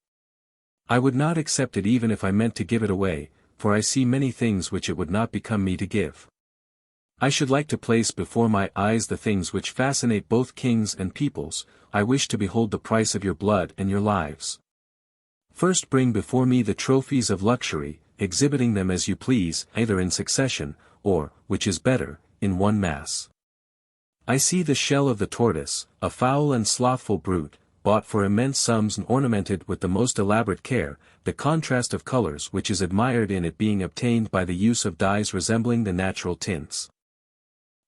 I would not accept it even if I meant to give it away, for I see many things which it would not become me to give. I should like to place before my eyes the things which fascinate both kings and peoples. I wish to behold the price of your blood and your lives. First bring before me the trophies of luxury, exhibiting them as you please, either in succession, or, which is better, in one mass. I see the shell of the tortoise, a foul and slothful brute, bought for immense sums and ornamented with the most elaborate care, the contrast of colors which is admired in it being obtained by the use of dyes resembling the natural tints.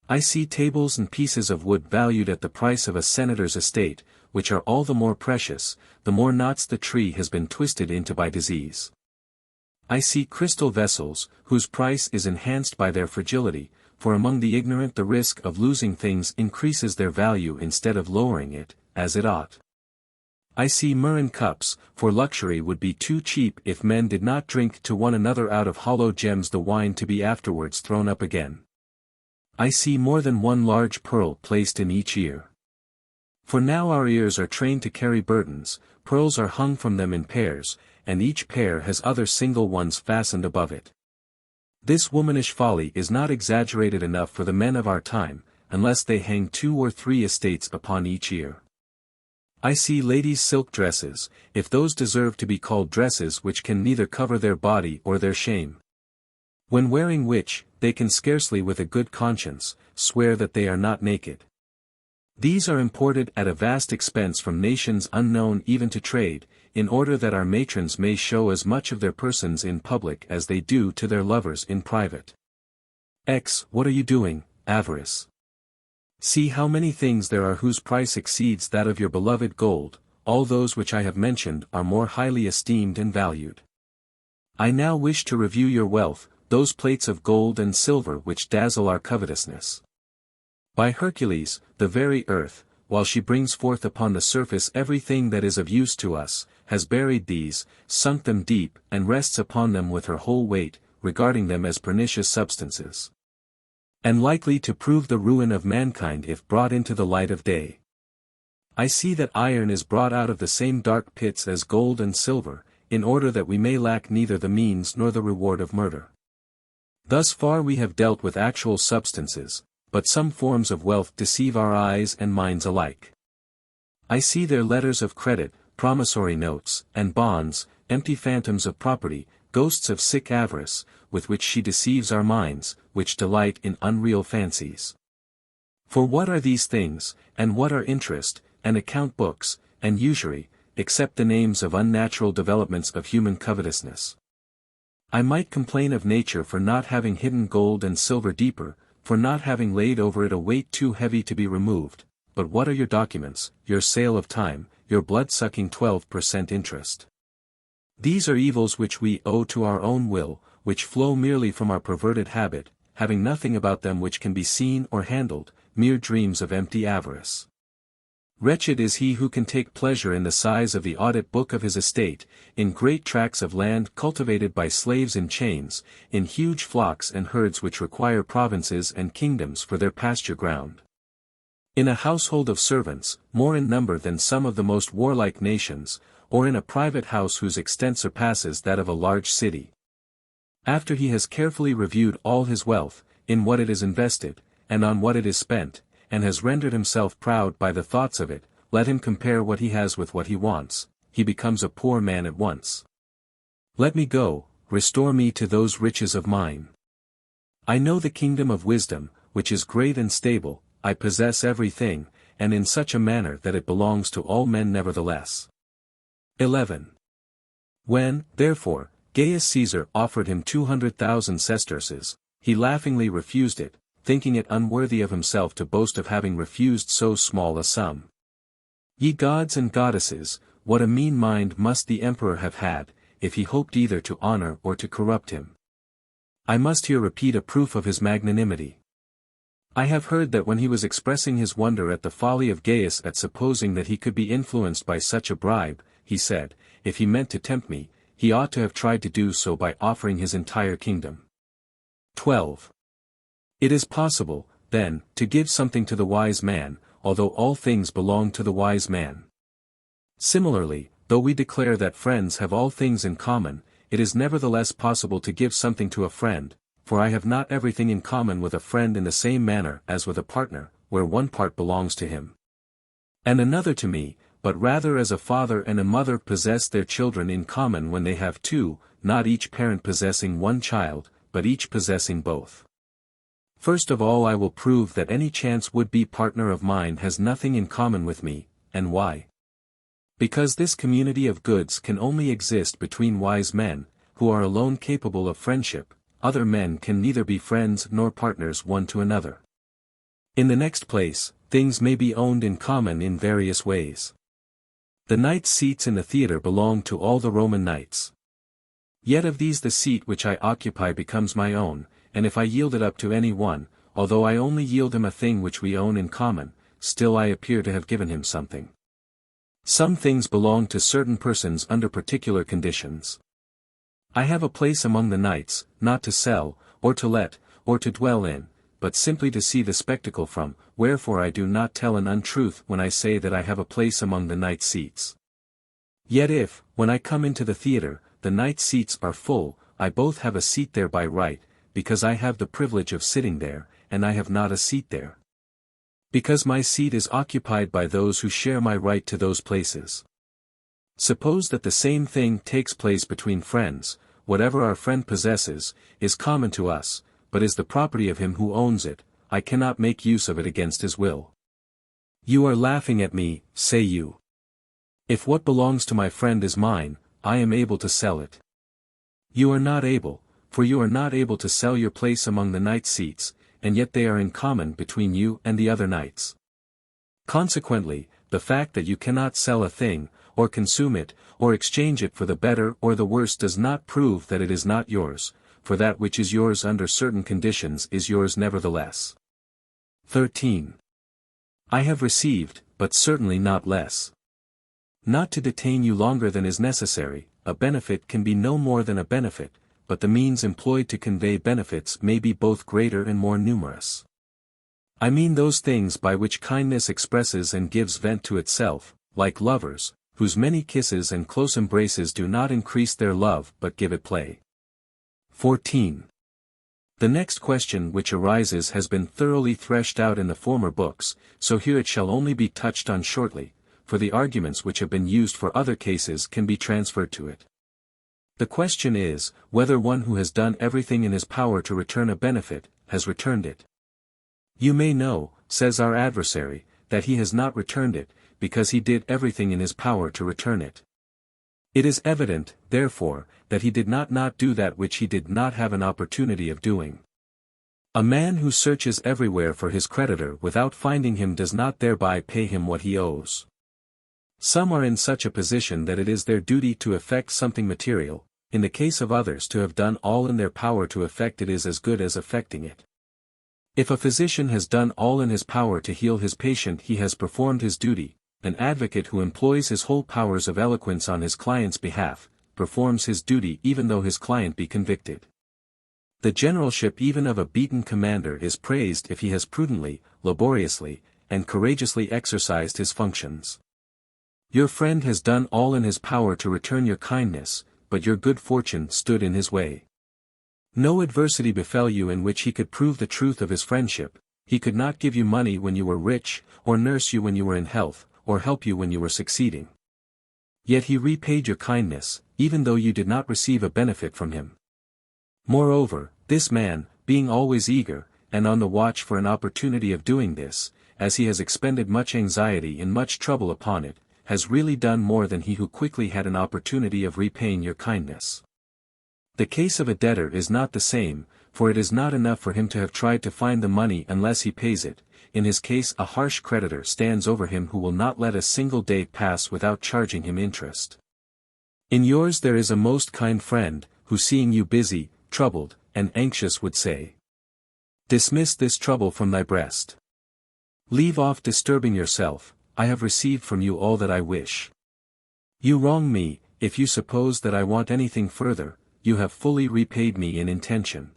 I see tables and pieces of wood valued at the price of a senator's estate, which are all the more precious, the more knots the tree has been twisted into by disease. I see crystal vessels, whose price is enhanced by their fragility, for among the ignorant the risk of losing things increases their value instead of lowering it, as it ought. I see murrhine cups, for luxury would be too cheap if men did not drink to one another out of hollow gems the wine to be afterwards thrown up again. I see more than one large pearl placed in each ear. For now our ears are trained to carry burdens, pearls are hung from them in pairs, and each pair has other single ones fastened above it. This womanish folly is not exaggerated enough for the men of our time, unless they hang 2 or 3 estates upon each ear. I see ladies' silk dresses, if those deserve to be called dresses which can neither cover their body or their shame. When wearing which, they can scarcely with a good conscience, swear that they are not naked. These are imported at a vast expense from nations unknown even to trade, in order that our matrons may show as much of their persons in public as they do to their lovers in private. What are you doing, avarice? See how many things there are whose price exceeds that of your beloved gold, all those which I have mentioned are more highly esteemed and valued. I now wish to review your wealth, those plates of gold and silver which dazzle our covetousness. By Hercules, the very earth, while she brings forth upon the surface everything that is of use to us, has buried these, sunk them deep, and rests upon them with her whole weight, regarding them as pernicious substances, and likely to prove the ruin of mankind if brought into the light of day. I see that iron is brought out of the same dark pits as gold and silver, in order that we may lack neither the means nor the reward of murder. Thus far we have dealt with actual substances, but some forms of wealth deceive our eyes and minds alike. I see their letters of credit, promissory notes, and bonds, empty phantoms of property, ghosts of sick avarice, with which she deceives our minds, which delight in unreal fancies. For what are these things, and what are interest, and account books, and usury, except the names of unnatural developments of human covetousness? I might complain of nature for not having hidden gold and silver deeper, for not having laid over it a weight too heavy to be removed, but what are your documents, your sale of time, your blood-sucking 12% interest? These are evils which we owe to our own will, which flow merely from our perverted habit, having nothing about them which can be seen or handled, mere dreams of empty avarice. Wretched is he who can take pleasure in the size of the audit-book of his estate, in great tracts of land cultivated by slaves in chains, in huge flocks and herds which require provinces and kingdoms for their pasture ground. In a household of servants, more in number than some of the most warlike nations, or in a private house whose extent surpasses that of a large city. After he has carefully reviewed all his wealth, in what it is invested, and on what it is spent, and has rendered himself proud by the thoughts of it, let him compare what he has with what he wants, he becomes a poor man at once. Let me go, restore me to those riches of mine. I know the kingdom of wisdom, which is great and stable, I possess everything, and in such a manner that it belongs to all men nevertheless. 11. When, therefore, Gaius Caesar offered him 200,000 sesterces, he laughingly refused it, thinking it unworthy of himself to boast of having refused so small a sum. Ye gods and goddesses, what a mean mind must the emperor have had, if he hoped either to honor or to corrupt him. I must here repeat a proof of his magnanimity. I have heard that when he was expressing his wonder at the folly of Gaius at supposing that he could be influenced by such a bribe, he said, if he meant to tempt me, he ought to have tried to do so by offering his entire kingdom. 12. It is possible, then, to give something to the wise man, although all things belong to the wise man. Similarly, though we declare that friends have all things in common, it is nevertheless possible to give something to a friend, for I have not everything in common with a friend in the same manner as with a partner, where one part belongs to him and another to me, but rather as a father and a mother possess their children in common when they have two, not each parent possessing one child, but each possessing both. First of all I will prove that any chance would-be partner of mine has nothing in common with me, and why? Because this community of goods can only exist between wise men, who are alone capable of friendship. Other men can neither be friends nor partners one to another. In the next place, things may be owned in common in various ways. The knights' seats in the theatre belong to all the Roman knights. Yet of these the seat which I occupy becomes my own, and if I yield it up to any one, although I only yield him a thing which we own in common, still I appear to have given him something. Some things belong to certain persons under particular conditions. I have a place among the knights, not to sell, or to let, or to dwell in, but simply to see the spectacle from, wherefore I do not tell an untruth when I say that I have a place among the knights' seats. Yet if, when I come into the theatre, the knights' seats are full, I both have a seat there by right, because I have the privilege of sitting there, and I have not a seat there, because my seat is occupied by those who share my right to those places. Suppose that the same thing takes place between friends. Whatever our friend possesses, is common to us, but is the property of him who owns it. I cannot make use of it against his will. You are laughing at me, say you. If what belongs to my friend is mine, I am able to sell it. You are not able, for you are not able to sell your place among the knights' seats, and yet they are in common between you and the other knights. Consequently, the fact that you cannot sell a thing, or consume it, or exchange it for the better or the worse does not prove that it is not yours, for that which is yours under certain conditions is yours nevertheless. 13. I have received, but certainly not less. Not to detain you longer than is necessary, a benefit can be no more than a benefit, but the means employed to convey benefits may be both greater and more numerous. I mean those things by which kindness expresses and gives vent to itself, like lovers, whose many kisses and close embraces do not increase their love but give it play. 14. The next question which arises has been thoroughly threshed out in the former books, so here it shall only be touched on shortly, for the arguments which have been used for other cases can be transferred to it. The question is, whether one who has done everything in his power to return a benefit, has returned it. You may know, says our adversary, that he has not returned it, because he did everything in his power to return it. It is evident, therefore, that he did not do that which he did not have an opportunity of doing. A man who searches everywhere for his creditor without finding him does not thereby pay him what he owes. Some are in such a position that it is their duty to effect something material. In the case of others to have done all in their power to effect it is as good as effecting it. If a physician has done all in his power to heal his patient he has performed his duty. An advocate who employs his whole powers of eloquence on his client's behalf, performs his duty even though his client be convicted. The generalship even of a beaten commander is praised if he has prudently, laboriously, and courageously exercised his functions. Your friend has done all in his power to return your kindness, but your good fortune stood in his way. No adversity befell you in which he could prove the truth of his friendship. He could not give you money when you were rich, or nurse you when you were in health, or help you when you were succeeding. Yet he repaid your kindness, even though you did not receive a benefit from him. Moreover, this man, being always eager, and on the watch for an opportunity of doing this, as he has expended much anxiety and much trouble upon it, has really done more than he who quickly had an opportunity of repaying your kindness. The case of a debtor is not the same, for it is not enough for him to have tried to find the money unless he pays it. In his case a harsh creditor stands over him who will not let a single day pass without charging him interest. In yours there is a most kind friend, who seeing you busy, troubled, and anxious would say, "Dismiss this trouble from thy breast. Leave off disturbing yourself, I have received from you all that I wish. You wrong me, if you suppose that I want anything further, you have fully repaid me in intention.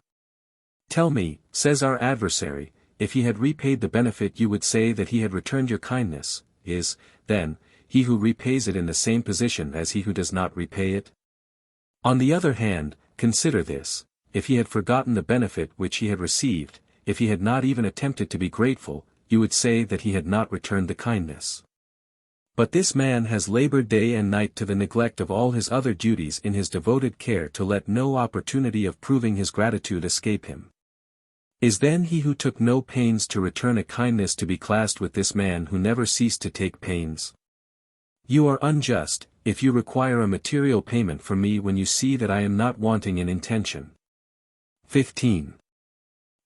Tell me," says our adversary, if he had repaid the benefit you would say that he had returned your kindness. Is, then, he who repays it in the same position as he who does not repay it? On the other hand, consider this: if he had forgotten the benefit which he had received, if he had not even attempted to be grateful, you would say that he had not returned the kindness. But this man has labored day and night to the neglect of all his other duties in his devoted care to let no opportunity of proving his gratitude escape him. Is then he who took no pains to return a kindness to be classed with this man who never ceased to take pains? You are unjust, if you require a material payment from me when you see that I am not wanting in intention. 15.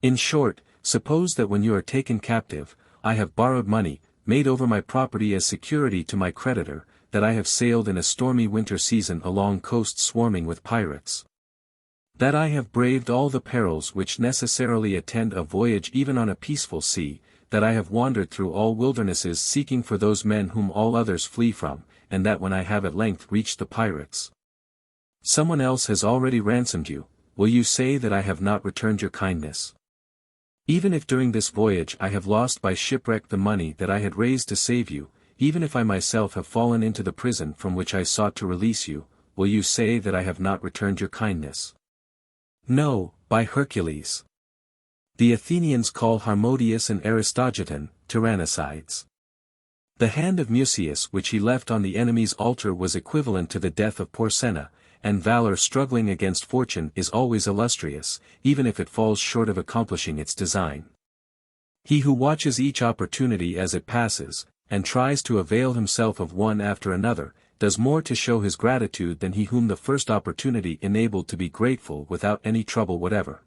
In short, suppose that when you are taken captive, I have borrowed money, made over my property as security to my creditor, that I have sailed in a stormy winter season along coasts swarming with pirates. That I have braved all the perils which necessarily attend a voyage even on a peaceful sea, that I have wandered through all wildernesses seeking for those men whom all others flee from, and that when I have at length reached the pirates, someone else has already ransomed you, will you say that I have not returned your kindness? Even if during this voyage I have lost by shipwreck the money that I had raised to save you, even if I myself have fallen into the prison from which I sought to release you, will you say that I have not returned your kindness? No, by Hercules. The Athenians call Harmodius and Aristogiton tyrannicides. The hand of Mucius which he left on the enemy's altar was equivalent to the death of Porsenna, and valor struggling against fortune is always illustrious, even if it falls short of accomplishing its design. He who watches each opportunity as it passes, and tries to avail himself of one after another, does more to show his gratitude than he whom the first opportunity enabled to be grateful without any trouble whatever.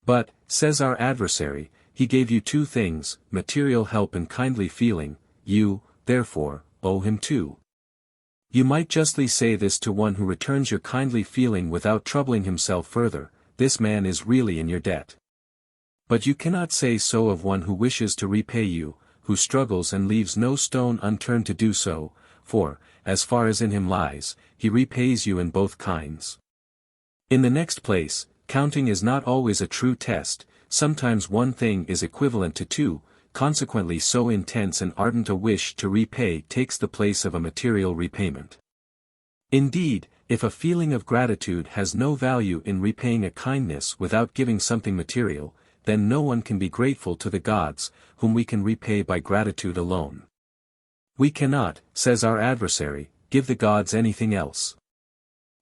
But, says our adversary, he gave you two things, material help and kindly feeling, you, therefore, owe him two. You might justly say this to one who returns your kindly feeling without troubling himself further: this man is really in your debt. But you cannot say so of one who wishes to repay you, who struggles and leaves no stone unturned to do so, for, as far as in him lies, he repays you in both kinds. In the next place, counting is not always a true test, sometimes one thing is equivalent to two, consequently so intense and ardent a wish to repay takes the place of a material repayment. Indeed, if a feeling of gratitude has no value in repaying a kindness without giving something material, then no one can be grateful to the gods, whom we can repay by gratitude alone. We cannot, says our adversary, give the gods anything else.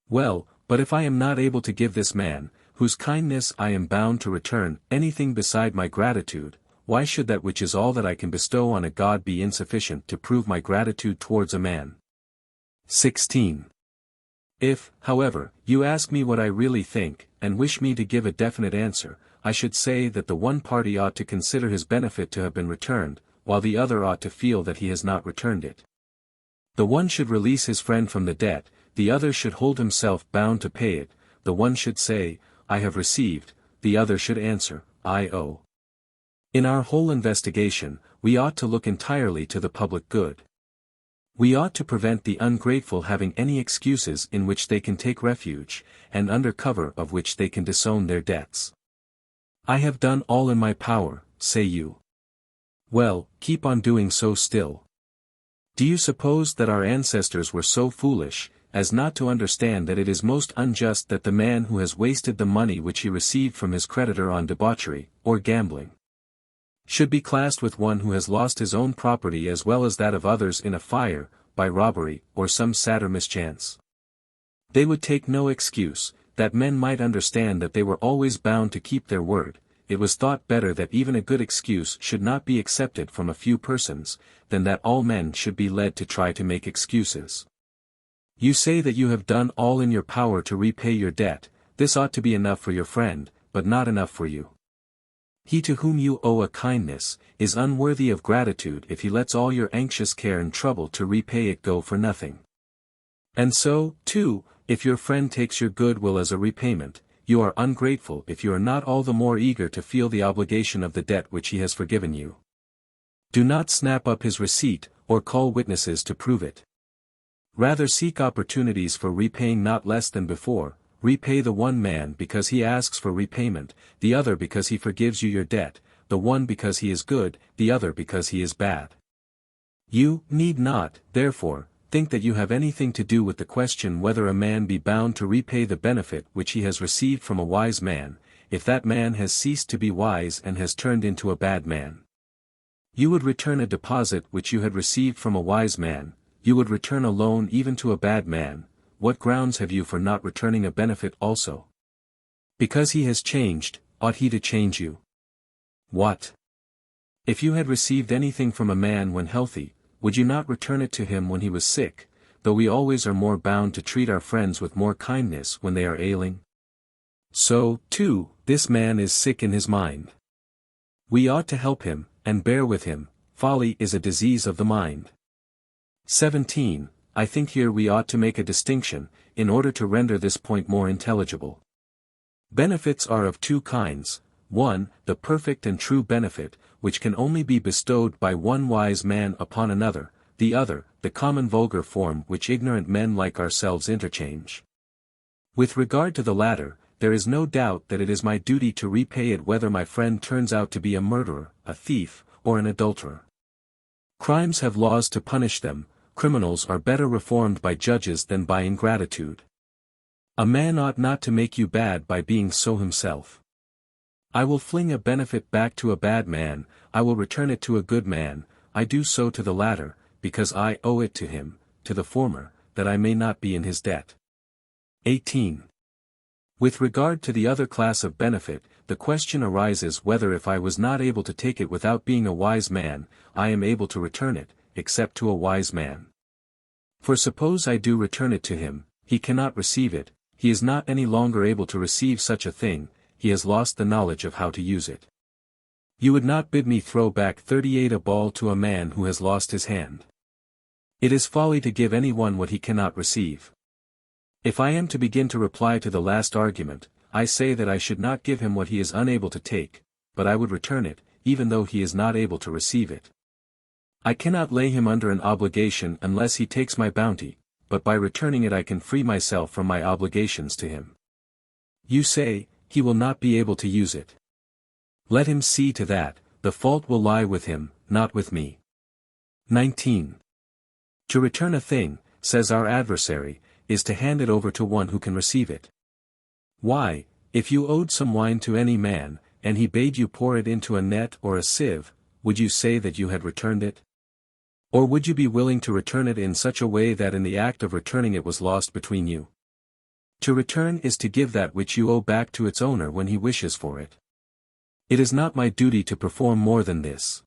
Well, but if I am not able to give this man, whose kindness I am bound to return, anything beside my gratitude, why should that which is all that I can bestow on a god be insufficient to prove my gratitude towards a man? 16. If, however, you ask me what I really think, and wish me to give a definite answer, I should say that the one party ought to consider his benefit to have been returned, while the other ought to feel that he has not returned it. The one should release his friend from the debt, the other should hold himself bound to pay it, the one should say, I have received, the other should answer, I owe. In our whole investigation, we ought to look entirely to the public good. We ought to prevent the ungrateful having any excuses in which they can take refuge, and under cover of which they can disown their debts. I have done all in my power, say you. Well, keep on doing so still. Do you suppose that our ancestors were so foolish, as not to understand that it is most unjust that the man who has wasted the money which he received from his creditor on debauchery, or gambling, should be classed with one who has lost his own property as well as that of others in a fire, by robbery, or some sadder mischance? They would take no excuse, that men might understand that they were always bound to keep their word. It was thought better that even a good excuse should not be accepted from a few persons, than that all men should be led to try to make excuses. You say that you have done all in your power to repay your debt. This ought to be enough for your friend, but not enough for you. He to whom you owe a kindness, is unworthy of gratitude if he lets all your anxious care and trouble to repay it go for nothing. And so, too, if your friend takes your goodwill as a repayment, you are ungrateful if you are not all the more eager to feel the obligation of the debt which he has forgiven you. Do not snap up his receipt, or call witnesses to prove it. Rather seek opportunities for repaying not less than before. Repay the one man because he asks for repayment, the other because he forgives you your debt, the one because he is good, the other because he is bad. You need not, therefore, think that you have anything to do with the question whether a man be bound to repay the benefit which he has received from a wise man, if that man has ceased to be wise and has turned into a bad man. You would return a deposit which you had received from a wise man, you would return a loan even to a bad man. What grounds have you for not returning a benefit also? Because he has changed, ought he to change you? What? If you had received anything from a man when healthy, would you not return it to him when he was sick, though we always are more bound to treat our friends with more kindness when they are ailing? So, too, this man is sick in his mind. We ought to help him, and bear with him. Folly is a disease of the mind. 17. I think here we ought to make a distinction, in order to render this point more intelligible. Benefits are of two kinds: 1, the perfect and true benefit, which can only be bestowed by one wise man upon another; the other, the common vulgar form which ignorant men like ourselves interchange. With regard to the latter, there is no doubt that it is my duty to repay it whether my friend turns out to be a murderer, a thief, or an adulterer. Crimes have laws to punish them. Criminals are better reformed by judges than by ingratitude. A man ought not to make you bad by being so himself. I will fling a benefit back to a bad man, I will return it to a good man. I do so to the latter, because I owe it to him; to the former, that I may not be in his debt. 18. With regard to the other class of benefit, the question arises whether if I was not able to take it without being a wise man, I am able to return it, except to a wise man. For suppose I do return it to him, he cannot receive it, he is not any longer able to receive such a thing, he has lost the knowledge of how to use it. You would not bid me throw back 38 a ball to a man who has lost his hand. It is folly to give anyone what he cannot receive. If I am to begin to reply to the last argument, I say that I should not give him what he is unable to take, but I would return it, even though he is not able to receive it. I cannot lay him under an obligation unless he takes my bounty, but by returning it I can free myself from my obligations to him. You say, he will not be able to use it. Let him see to that, the fault will lie with him, not with me. 19. To return a thing, says our adversary, is to hand it over to one who can receive it. Why, if you owed some wine to any man, and he bade you pour it into a net or a sieve, would you say that you had returned it? Or would you be willing to return it in such a way that in the act of returning it was lost between you? To return is to give that which you owe back to its owner when he wishes for it. It is not my duty to perform more than this.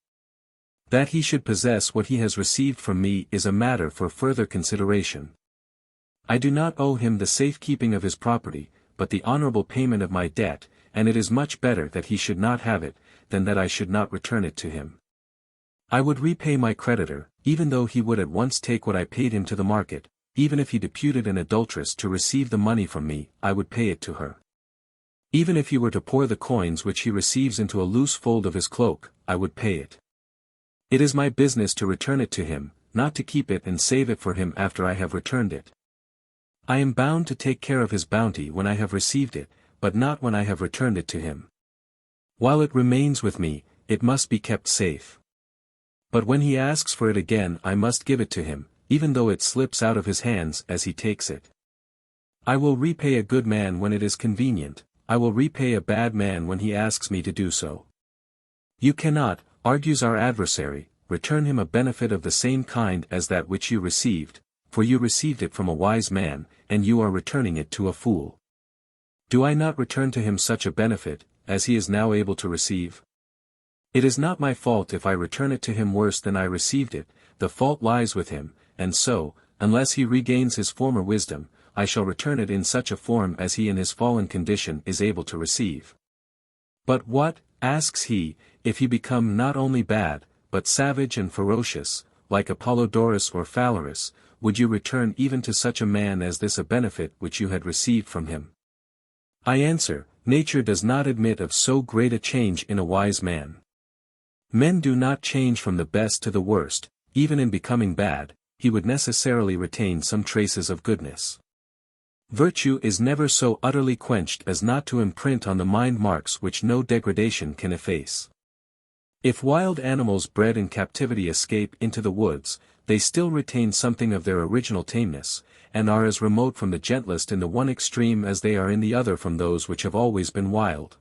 That he should possess what he has received from me is a matter for further consideration. I do not owe him the safekeeping of his property, but the honorable payment of my debt, and it is much better that he should not have it, than that I should not return it to him. I would repay my creditor, even though he would at once take what I paid him to the market; even if he deputed an adulteress to receive the money from me, I would pay it to her. Even if he were to pour the coins which he receives into a loose fold of his cloak, I would pay it. It is my business to return it to him, not to keep it and save it for him after I have returned it. I am bound to take care of his bounty when I have received it, but not when I have returned it to him. While it remains with me, it must be kept safe. But when he asks for it again I must give it to him, even though it slips out of his hands as he takes it. I will repay a good man when it is convenient, I will repay a bad man when he asks me to do so. You cannot, argues our adversary, return him a benefit of the same kind as that which you received, for you received it from a wise man, and you are returning it to a fool. Do I not return to him such a benefit, as he is now able to receive? It is not my fault if I return it to him worse than I received it, the fault lies with him, and so, unless he regains his former wisdom, I shall return it in such a form as he in his fallen condition is able to receive. But what, asks he, if he become not only bad, but savage and ferocious, like Apollodorus or Phalaris, would you return even to such a man as this a benefit which you had received from him? I answer, nature does not admit of so great a change in a wise man. Men do not change from the best to the worst; even in becoming bad, he would necessarily retain some traces of goodness. Virtue is never so utterly quenched as not to imprint on the mind marks which no degradation can efface. If wild animals bred in captivity escape into the woods, they still retain something of their original tameness, and are as remote from the gentlest in the one extreme as they are in the other from those which have always been wild,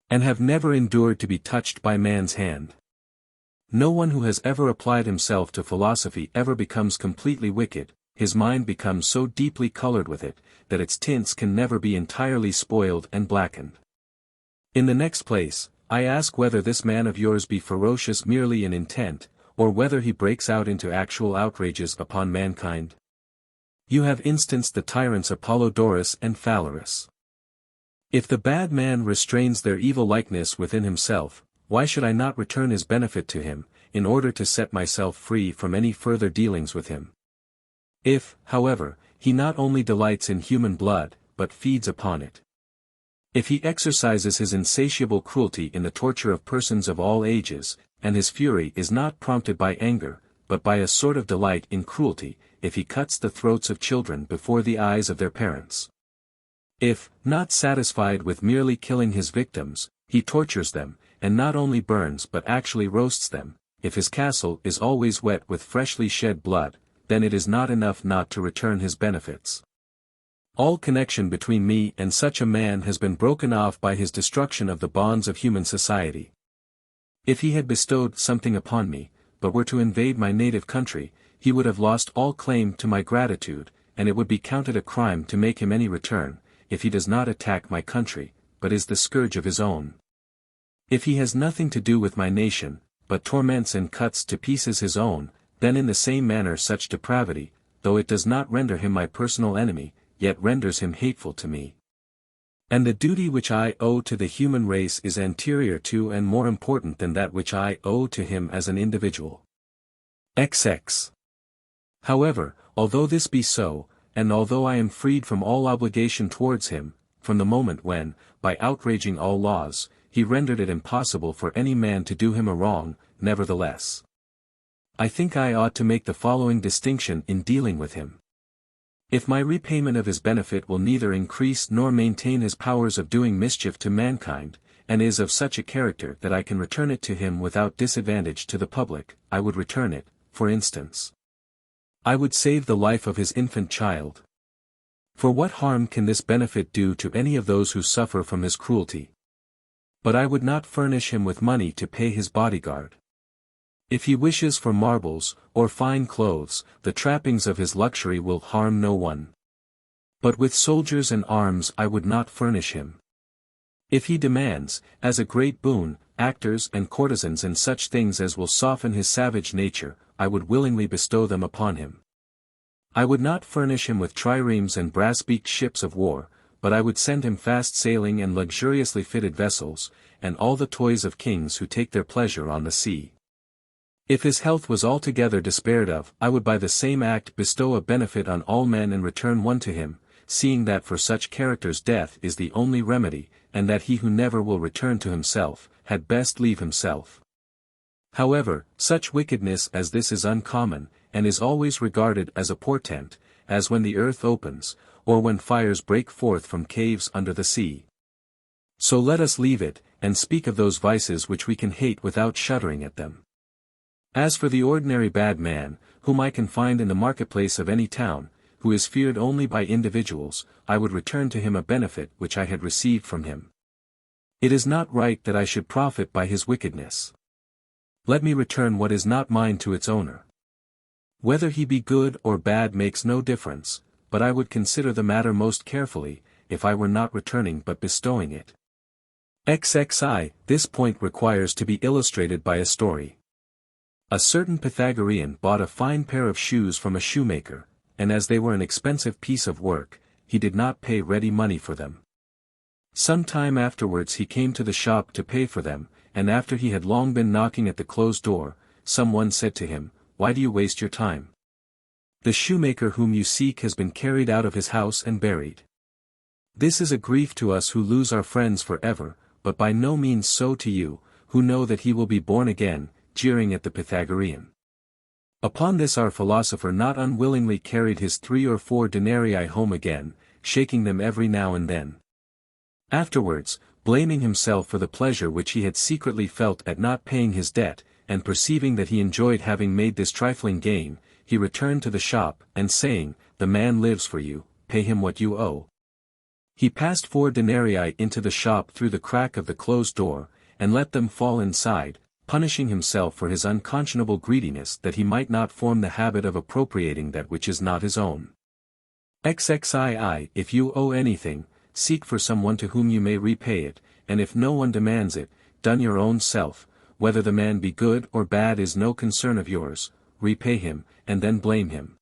and have never endured to be touched by man's hand. No one who has ever applied himself to philosophy ever becomes completely wicked. His mind becomes so deeply colored with it, that its tints can never be entirely spoiled and blackened. In the next place, I ask whether this man of yours be ferocious merely in intent, or whether he breaks out into actual outrages upon mankind? You have instanced the tyrants Apollodorus and Phalaris. If the bad man restrains their evil likeness within himself, why should I not return his benefit to him, in order to set myself free from any further dealings with him? If, however, he not only delights in human blood, but feeds upon it. If he exercises his insatiable cruelty in the torture of persons of all ages, and his fury is not prompted by anger, but by a sort of delight in cruelty, if he cuts the throats of children before the eyes of their parents. If, not satisfied with merely killing his victims, he tortures them, and not only burns but actually roasts them, if his castle is always wet with freshly shed blood, then it is not enough not to return his benefits. All connection between me and such a man has been broken off by his destruction of the bonds of human society. If he had bestowed something upon me, but were to invade my native country, he would have lost all claim to my gratitude, and it would be counted a crime to make him any return, if he does not attack my country, but is the scourge of his own. If he has nothing to do with my nation, but torments and cuts to pieces his own, then in the same manner such depravity, though it does not render him my personal enemy, yet renders him hateful to me. And the duty which I owe to the human race is anterior to and more important than that which I owe to him as an individual. XX. However, although this be so, and although I am freed from all obligation towards him, from the moment when, by outraging all laws, he rendered it impossible for any man to do him a wrong, nevertheless, I think I ought to make the following distinction in dealing with him. If my repayment of his benefit will neither increase nor maintain his powers of doing mischief to mankind, and is of such a character that I can return it to him without disadvantage to the public, I would return it. For instance, I would save the life of his infant child. For what harm can this benefit do to any of those who suffer from his cruelty? But I would not furnish him with money to pay his bodyguard. If he wishes for marbles, or fine clothes, the trappings of his luxury will harm no one. But with soldiers and arms I would not furnish him. If he demands, as a great boon, actors and courtesans and such things as will soften his savage nature, I would willingly bestow them upon him. I would not furnish him with triremes and brass-beaked ships of war, but I would send him fast-sailing and luxuriously fitted vessels, and all the toys of kings who take their pleasure on the sea. If his health was altogether despaired of, I would by the same act bestow a benefit on all men and return one to him, seeing that for such characters death is the only remedy, and that he who never will return to himself, had best leave himself. However, such wickedness as this is uncommon, and is always regarded as a portent, as when the earth opens, or when fires break forth from caves under the sea. So let us leave it, and speak of those vices which we can hate without shuddering at them. As for the ordinary bad man, whom I can find in the marketplace of any town, who is feared only by individuals, I would return to him a benefit which I had received from him. It is not right that I should profit by his wickedness. Let me return what is not mine to its owner. Whether he be good or bad makes no difference, but I would consider the matter most carefully, if I were not returning but bestowing it. XXI. This point requires to be illustrated by a story. A certain Pythagorean bought a fine pair of shoes from a shoemaker, and as they were an expensive piece of work, he did not pay ready money for them. Some time afterwards he came to the shop to pay for them, and after he had long been knocking at the closed door, some one said to him, "Why do you waste your time? The shoemaker whom you seek has been carried out of his house and buried. This is a grief to us who lose our friends for ever, but by no means so to you, who know that he will be born again," jeering at the Pythagorean. Upon this our philosopher not unwillingly carried his 3 or 4 denarii home again, shaking them every now and then. Afterwards, blaming himself for the pleasure which he had secretly felt at not paying his debt, and perceiving that he enjoyed having made this trifling gain, he returned to the shop, and saying, "The man lives for you, pay him what you owe." He passed 4 denarii into the shop through the crack of the closed door, and let them fall inside, punishing himself for his unconscionable greediness that he might not form the habit of appropriating that which is not his own. XXII If you owe anything, seek for someone to whom you may repay it, and if no one demands it, done your own self, whether the man be good or bad is no concern of yours, repay him, and then blame him.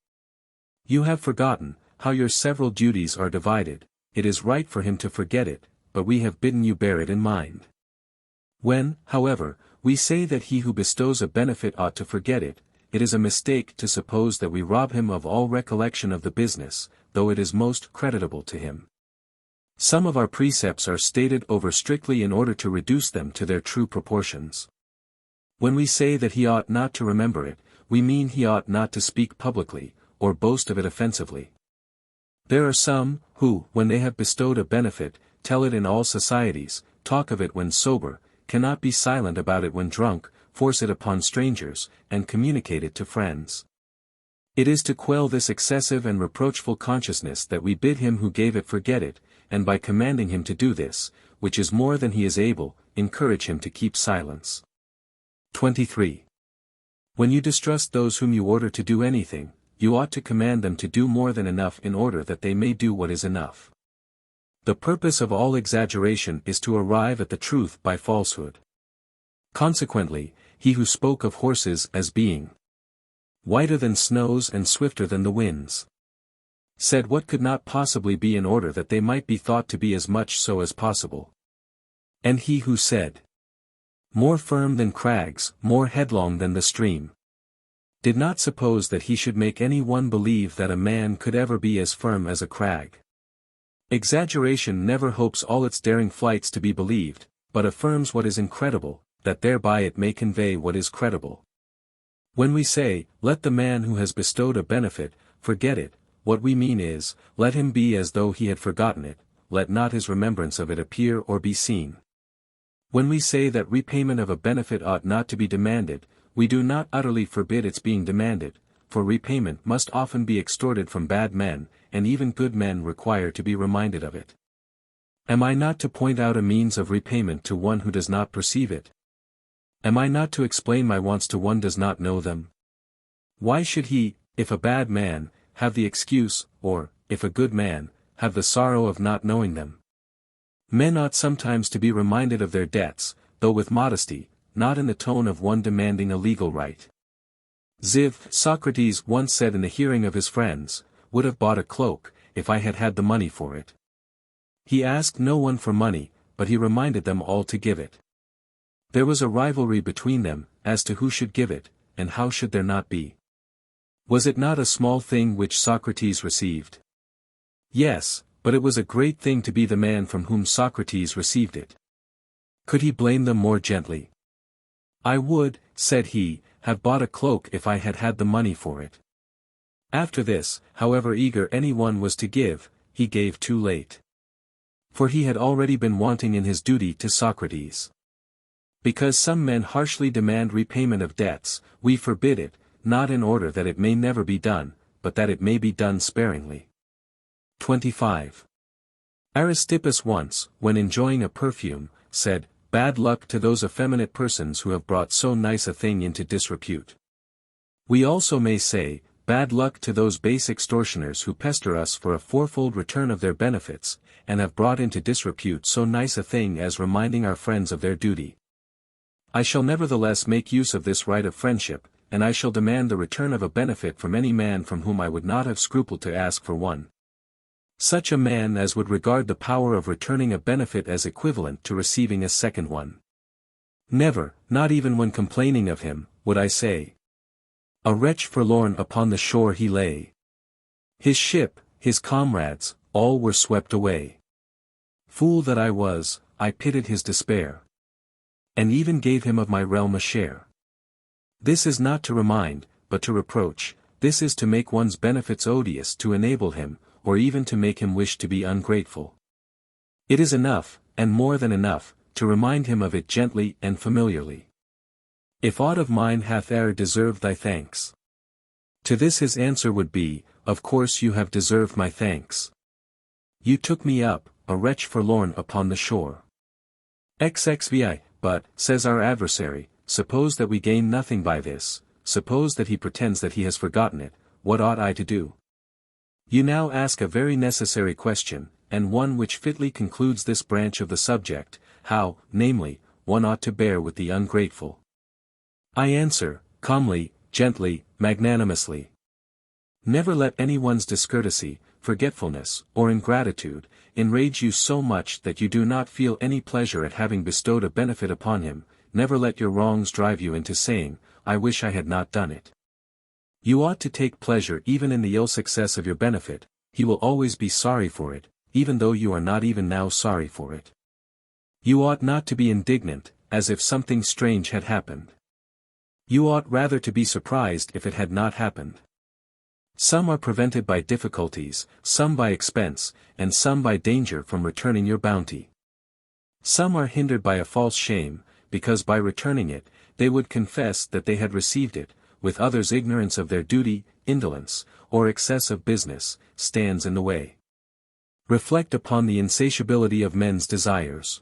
You have forgotten, how your several duties are divided, it is right for him to forget it, but we have bidden you bear it in mind. When, however, we say that he who bestows a benefit ought to forget it, it is a mistake to suppose that we rob him of all recollection of the business, though it is most creditable to him. Some of our precepts are stated over strictly in order to reduce them to their true proportions. When we say that he ought not to remember it, we mean he ought not to speak publicly, or boast of it offensively. There are some, who, when they have bestowed a benefit, tell it in all societies, talk of it when sober, cannot be silent about it when drunk, force it upon strangers, and communicate it to friends. It is to quell this excessive and reproachful consciousness that we bid him who gave it forget it, and by commanding him to do this, which is more than he is able, encourage him to keep silence. 23. When you distrust those whom you order to do anything, you ought to command them to do more than enough in order that they may do what is enough. The purpose of all exaggeration is to arrive at the truth by falsehood. Consequently, he who spoke of horses as being whiter than snows and swifter than the winds, said what could not possibly be in order that they might be thought to be as much so as possible. And he who said, more firm than crags, more headlong than the stream, did not suppose that he should make any one believe that a man could ever be as firm as a crag. Exaggeration never hopes all its daring flights to be believed, but affirms what is incredible, that thereby it may convey what is credible. When we say, let the man who has bestowed a benefit, forget it, what we mean is, let him be as though he had forgotten it, let not his remembrance of it appear or be seen. When we say that repayment of a benefit ought not to be demanded, we do not utterly forbid its being demanded, for repayment must often be extorted from bad men, and even good men require to be reminded of it. Am I not to point out a means of repayment to one who does not perceive it? Am I not to explain my wants to one who does not know them? Why should he, if a bad man, have the excuse, or, if a good man, have the sorrow of not knowing them? Men ought sometimes to be reminded of their debts, though with modesty, not in the tone of one demanding a legal right. Socrates once said in the hearing of his friends, would have bought a cloak, if I had had the money for it. He asked no one for money, but he reminded them all to give it. There was a rivalry between them, as to who should give it, and how should there not be? Was it not a small thing which Socrates received? Yes, but it was a great thing to be the man from whom Socrates received it. Could he blame them more gently? I would, said he, have bought a cloak if I had had the money for it. After this, however eager any one was to give, he gave too late. For he had already been wanting in his duty to Socrates. Because some men harshly demand repayment of debts, we forbid it, not in order that it may never be done, but that it may be done sparingly. 25. Aristippus once, when enjoying a perfume, said, bad luck to those effeminate persons who have brought so nice a thing into disrepute. We also may say, bad luck to those base extortioners who pester us for a fourfold return of their benefits, and have brought into disrepute so nice a thing as reminding our friends of their duty. I shall nevertheless make use of this right of friendship, and I shall demand the return of a benefit from any man from whom I would not have scrupled to ask for one. Such a man as would regard the power of returning a benefit as equivalent to receiving a second one. Never, not even when complaining of him, would I say, a wretch forlorn upon the shore he lay. His ship, his comrades, all were swept away. Fool that I was, I pitied his despair, and even gave him of my realm a share. This is not to remind, but to reproach, this is to make one's benefits odious to enable him, or even to make him wish to be ungrateful. It is enough, and more than enough, to remind him of it gently and familiarly. If aught of mine hath e'er deserved thy thanks. To this his answer would be, of course you have deserved my thanks. You took me up, a wretch forlorn upon the shore. XXVI, but, says our adversary, suppose that we gain nothing by this, suppose that he pretends that he has forgotten it, what ought I to do? You now ask a very necessary question, and one which fitly concludes this branch of the subject, how, namely, one ought to bear with the ungrateful. I answer, calmly, gently, magnanimously. Never let anyone's discourtesy, forgetfulness, or ingratitude, enrage you so much that you do not feel any pleasure at having bestowed a benefit upon him. Never let your wrongs drive you into saying, I wish I had not done it. You ought to take pleasure even in the ill success of your benefit. He will always be sorry for it, even though you are not even now sorry for it. You ought not to be indignant, as if something strange had happened. You ought rather to be surprised if it had not happened. Some are prevented by difficulties, some by expense, and some by danger from returning your bounty. Some are hindered by a false shame, because by returning it, they would confess that they had received it, with others ignorance of their duty, indolence, or excess of business, stands in the way. Reflect upon the insatiability of men's desires.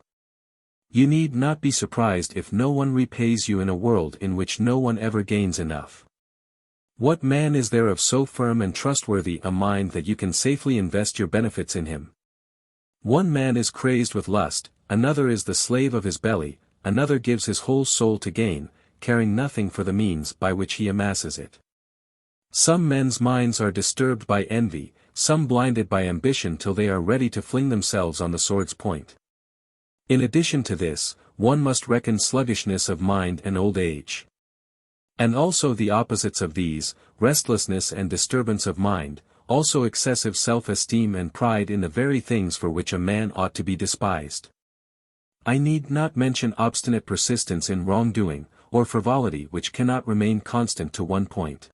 You need not be surprised if no one repays you in a world in which no one ever gains enough. What man is there of so firm and trustworthy a mind that you can safely invest your benefits in him? One man is crazed with lust, another is the slave of his belly, another gives his whole soul to gain, caring nothing for the means by which he amasses it. Some men's minds are disturbed by envy, some blinded by ambition till they are ready to fling themselves on the sword's point. In addition to this, one must reckon sluggishness of mind and old age. And also the opposites of these, restlessness and disturbance of mind, also excessive self-esteem and pride in the very things for which a man ought to be despised. I need not mention obstinate persistence in wrongdoing, or frivolity which cannot remain constant to one point.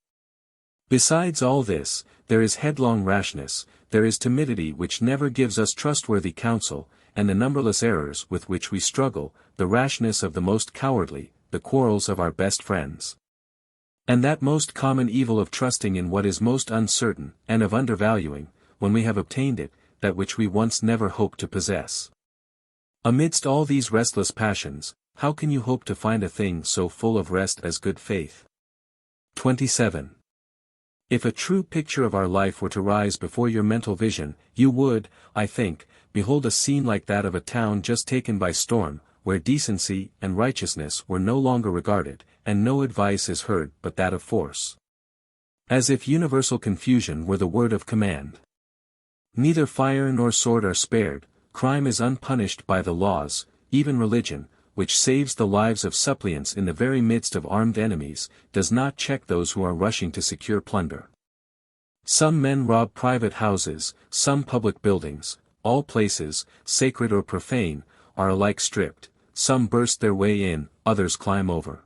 Besides all this, there is headlong rashness, there is timidity which never gives us trustworthy counsel, and the numberless errors with which we struggle, the rashness of the most cowardly, the quarrels of our best friends. And that most common evil of trusting in what is most uncertain, and of undervaluing, when we have obtained it, that which we once never hoped to possess. Amidst all these restless passions, how can you hope to find a thing so full of rest as good faith? 27. If a true picture of our life were to rise before your mental vision, you would, I think, behold a scene like that of a town just taken by storm, where decency and righteousness were no longer regarded, and no advice is heard but that of force. As if universal confusion were the word of command. Neither fire nor sword are spared, crime is unpunished by the laws, even religion, which saves the lives of suppliants in the very midst of armed enemies, does not check those who are rushing to secure plunder. Some men rob private houses, some public buildings, all places, sacred or profane, are alike stripped, some burst their way in, others climb over.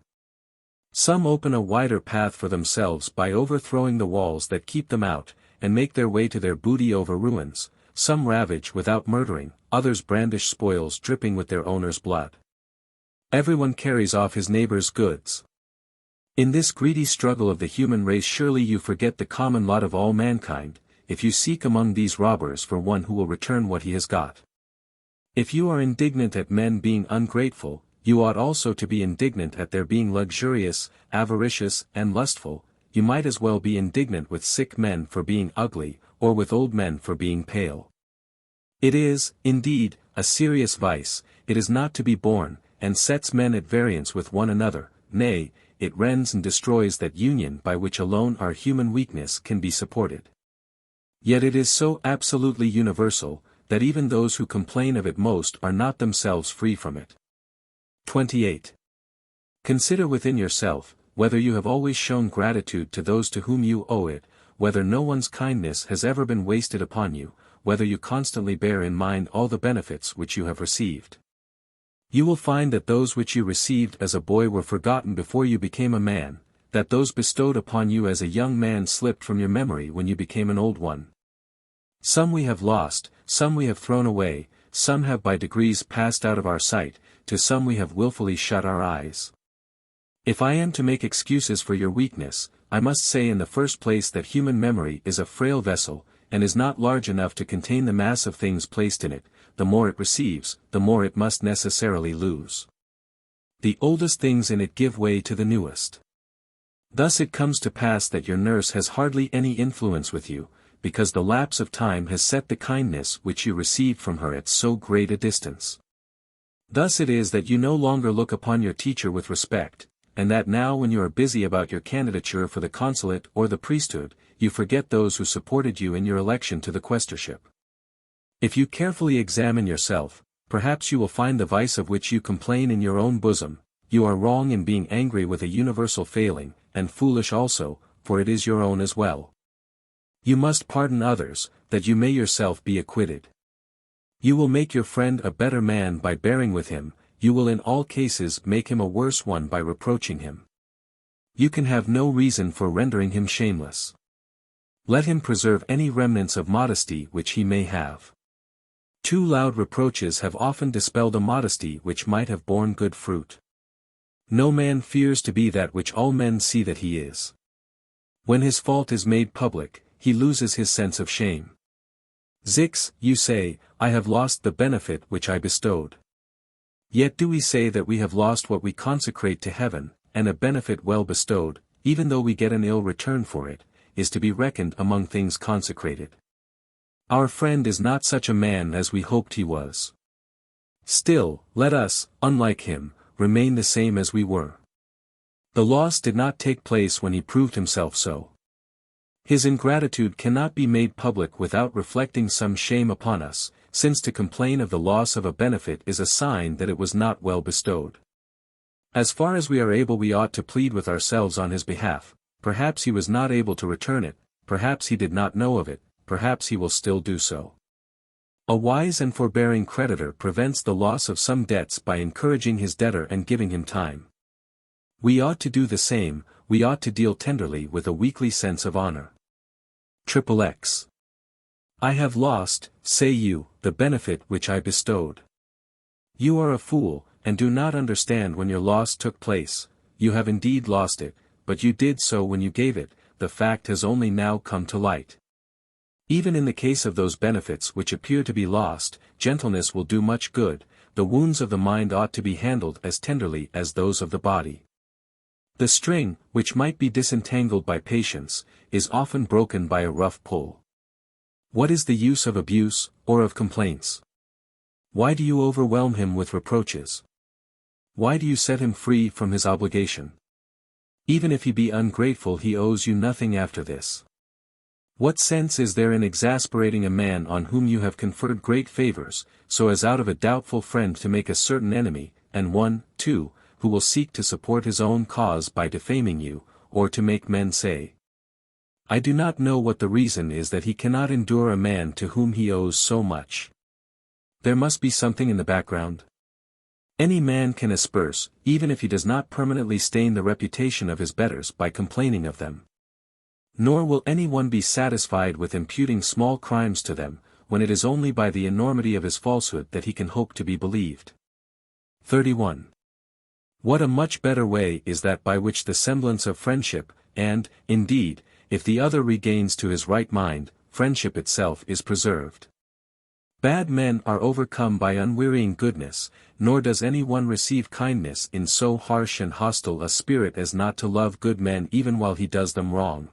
Some open a wider path for themselves by overthrowing the walls that keep them out, and make their way to their booty over ruins, some ravage without murdering, others brandish spoils dripping with their owner's blood. Everyone carries off his neighbor's goods. In this greedy struggle of the human race surely you forget the common lot of all mankind, if you seek among these robbers for one who will return what he has got. If you are indignant at men being ungrateful, you ought also to be indignant at their being luxurious, avaricious, and lustful. You might as well be indignant with sick men for being ugly, or with old men for being pale. It is, indeed, a serious vice, it is not to be borne, and sets men at variance with one another, nay, it rends and destroys that union by which alone our human weakness can be supported. Yet it is so absolutely universal, that even those who complain of it most are not themselves free from it. 28. Consider within yourself, whether you have always shown gratitude to those to whom you owe it, whether no one's kindness has ever been wasted upon you, whether you constantly bear in mind all the benefits which you have received. You will find that those which you received as a boy were forgotten before you became a man, that those bestowed upon you as a young man slipped from your memory when you became an old one. Some we have lost, some we have thrown away, some have by degrees passed out of our sight, to some we have wilfully shut our eyes. If I am to make excuses for your weakness, I must say in the first place that human memory is a frail vessel, and is not large enough to contain the mass of things placed in it. The more it receives, the more it must necessarily lose. The oldest things in it give way to the newest. Thus it comes to pass that your nurse has hardly any influence with you, because the lapse of time has set the kindness which you received from her at so great a distance. Thus it is that you no longer look upon your teacher with respect, and that now when you are busy about your candidature for the consulate or the priesthood, you forget those who supported you in your election to the quaestorship. If you carefully examine yourself, perhaps you will find the vice of which you complain in your own bosom. You are wrong in being angry with a universal failing, and foolish also, for it is your own as well. You must pardon others, that you may yourself be acquitted. You will make your friend a better man by bearing with him, you will in all cases make him a worse one by reproaching him. You can have no reason for rendering him shameless. Let him preserve any remnants of modesty which he may have. Too loud reproaches have often dispelled a modesty which might have borne good fruit. No man fears to be that which all men see that he is. When his fault is made public, he loses his sense of shame. Zix, you say, I have lost the benefit which I bestowed. Yet do we say that we have lost what we consecrate to heaven, and a benefit well bestowed, even though we get an ill return for it, is to be reckoned among things consecrated. Our friend is not such a man as we hoped he was. Still, let us, unlike him, remain the same as we were. The loss did not take place when he proved himself so. His ingratitude cannot be made public without reflecting some shame upon us, since to complain of the loss of a benefit is a sign that it was not well bestowed. As far as we are able we ought to plead with ourselves on his behalf. Perhaps he was not able to return it, perhaps he did not know of it, perhaps he will still do so. A wise and forbearing creditor prevents the loss of some debts by encouraging his debtor and giving him time. We ought to do the same, we ought to deal tenderly with a weakly sense of honor. XXX. I have lost, say you, the benefit which I bestowed. You are a fool, and do not understand when your loss took place. You have indeed lost it, but you did so when you gave it. The fact has only now come to light. Even in the case of those benefits which appear to be lost, gentleness will do much good. The wounds of the mind ought to be handled as tenderly as those of the body. The string, which might be disentangled by patience, is often broken by a rough pull. What is the use of abuse, or of complaints? Why do you overwhelm him with reproaches? Why do you set him free from his obligation? Even if he be ungrateful he owes you nothing after this. What sense is there in exasperating a man on whom you have conferred great favors, so as out of a doubtful friend to make a certain enemy, and one, too, who will seek to support his own cause by defaming you, or to make men say, I do not know what the reason is that he cannot endure a man to whom he owes so much. There must be something in the background. Any man can asperse, even if he does not permanently stain the reputation of his betters by complaining of them. Nor will anyone be satisfied with imputing small crimes to them, when it is only by the enormity of his falsehood that he can hope to be believed. 31. What a much better way is that by which the semblance of friendship, and, indeed, if the other regains to his right mind, friendship itself is preserved. Bad men are overcome by unwearying goodness, nor does any one receive kindness in so harsh and hostile a spirit as not to love good men even while he does them wrong.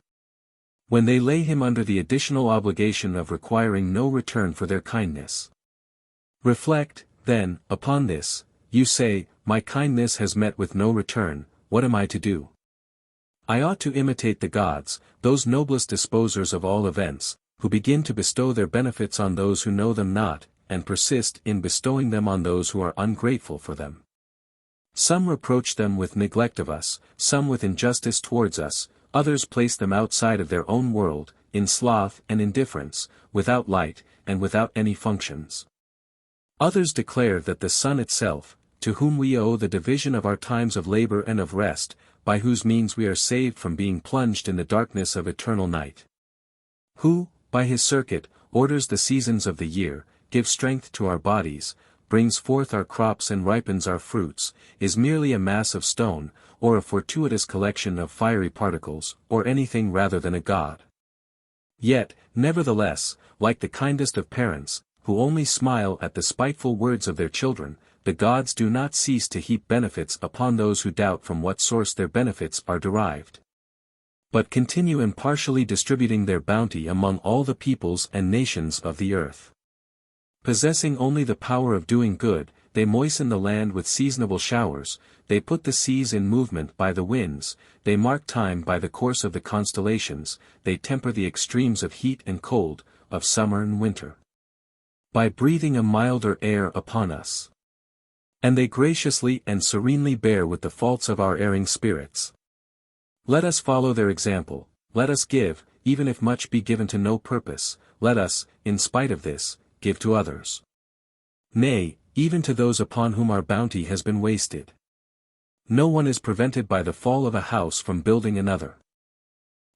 When they lay him under the additional obligation of requiring no return for their kindness. Reflect, then, upon this. You say, my kindness has met with no return, what am I to do? I ought to imitate the gods, those noblest disposers of all events, who begin to bestow their benefits on those who know them not, and persist in bestowing them on those who are ungrateful for them. Some reproach them with neglect of us, some with injustice towards us, others place them outside of their own world, in sloth and indifference, without light, and without any functions. Others declare that the sun itself, to whom we owe the division of our times of labor and of rest, by whose means we are saved from being plunged in the darkness of eternal night. Who, by his circuit, orders the seasons of the year, gives strength to our bodies, brings forth our crops and ripens our fruits, is merely a mass of stone, or a fortuitous collection of fiery particles, or anything rather than a god. Yet, nevertheless, like the kindest of parents, who only smile at the spiteful words of their children, the gods do not cease to heap benefits upon those who doubt from what source their benefits are derived, but continue impartially distributing their bounty among all the peoples and nations of the earth. Possessing only the power of doing good, they moisten the land with seasonable showers, they put the seas in movement by the winds, they mark time by the course of the constellations, they temper the extremes of heat and cold, of summer and winter, by breathing a milder air upon us. And they graciously and serenely bear with the faults of our erring spirits. Let us follow their example, let us give, even if much be given to no purpose, let us, in spite of this, give to others. Nay, even to those upon whom our bounty has been wasted. No one is prevented by the fall of a house from building another.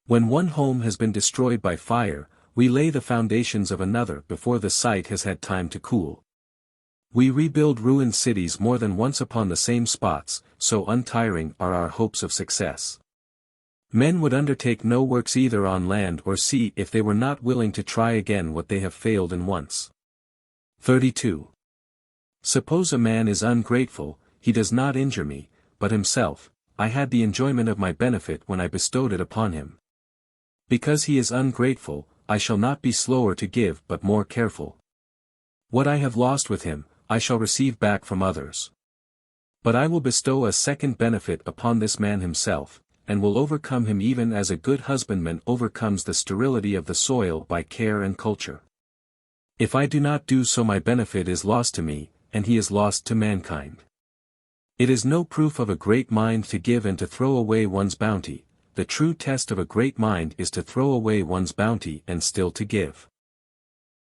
When one home has been destroyed by fire, we lay the foundations of another before the site has had time to cool. We rebuild ruined cities more than once upon the same spots, so untiring are our hopes of success. Men would undertake no works either on land or sea if they were not willing to try again what they have failed in once. 32. Suppose a man is ungrateful, he does not injure me, but himself, I had the enjoyment of my benefit when I bestowed it upon him. Because he is ungrateful, I shall not be slower to give but more careful. What I have lost with him, I shall receive back from others. But I will bestow a second benefit upon this man himself, and will overcome him even as a good husbandman overcomes the sterility of the soil by care and culture. If I do not do so, my benefit is lost to me, and he is lost to mankind. It is no proof of a great mind to give and to throw away one's bounty. The true test of a great mind is to throw away one's bounty and still to give.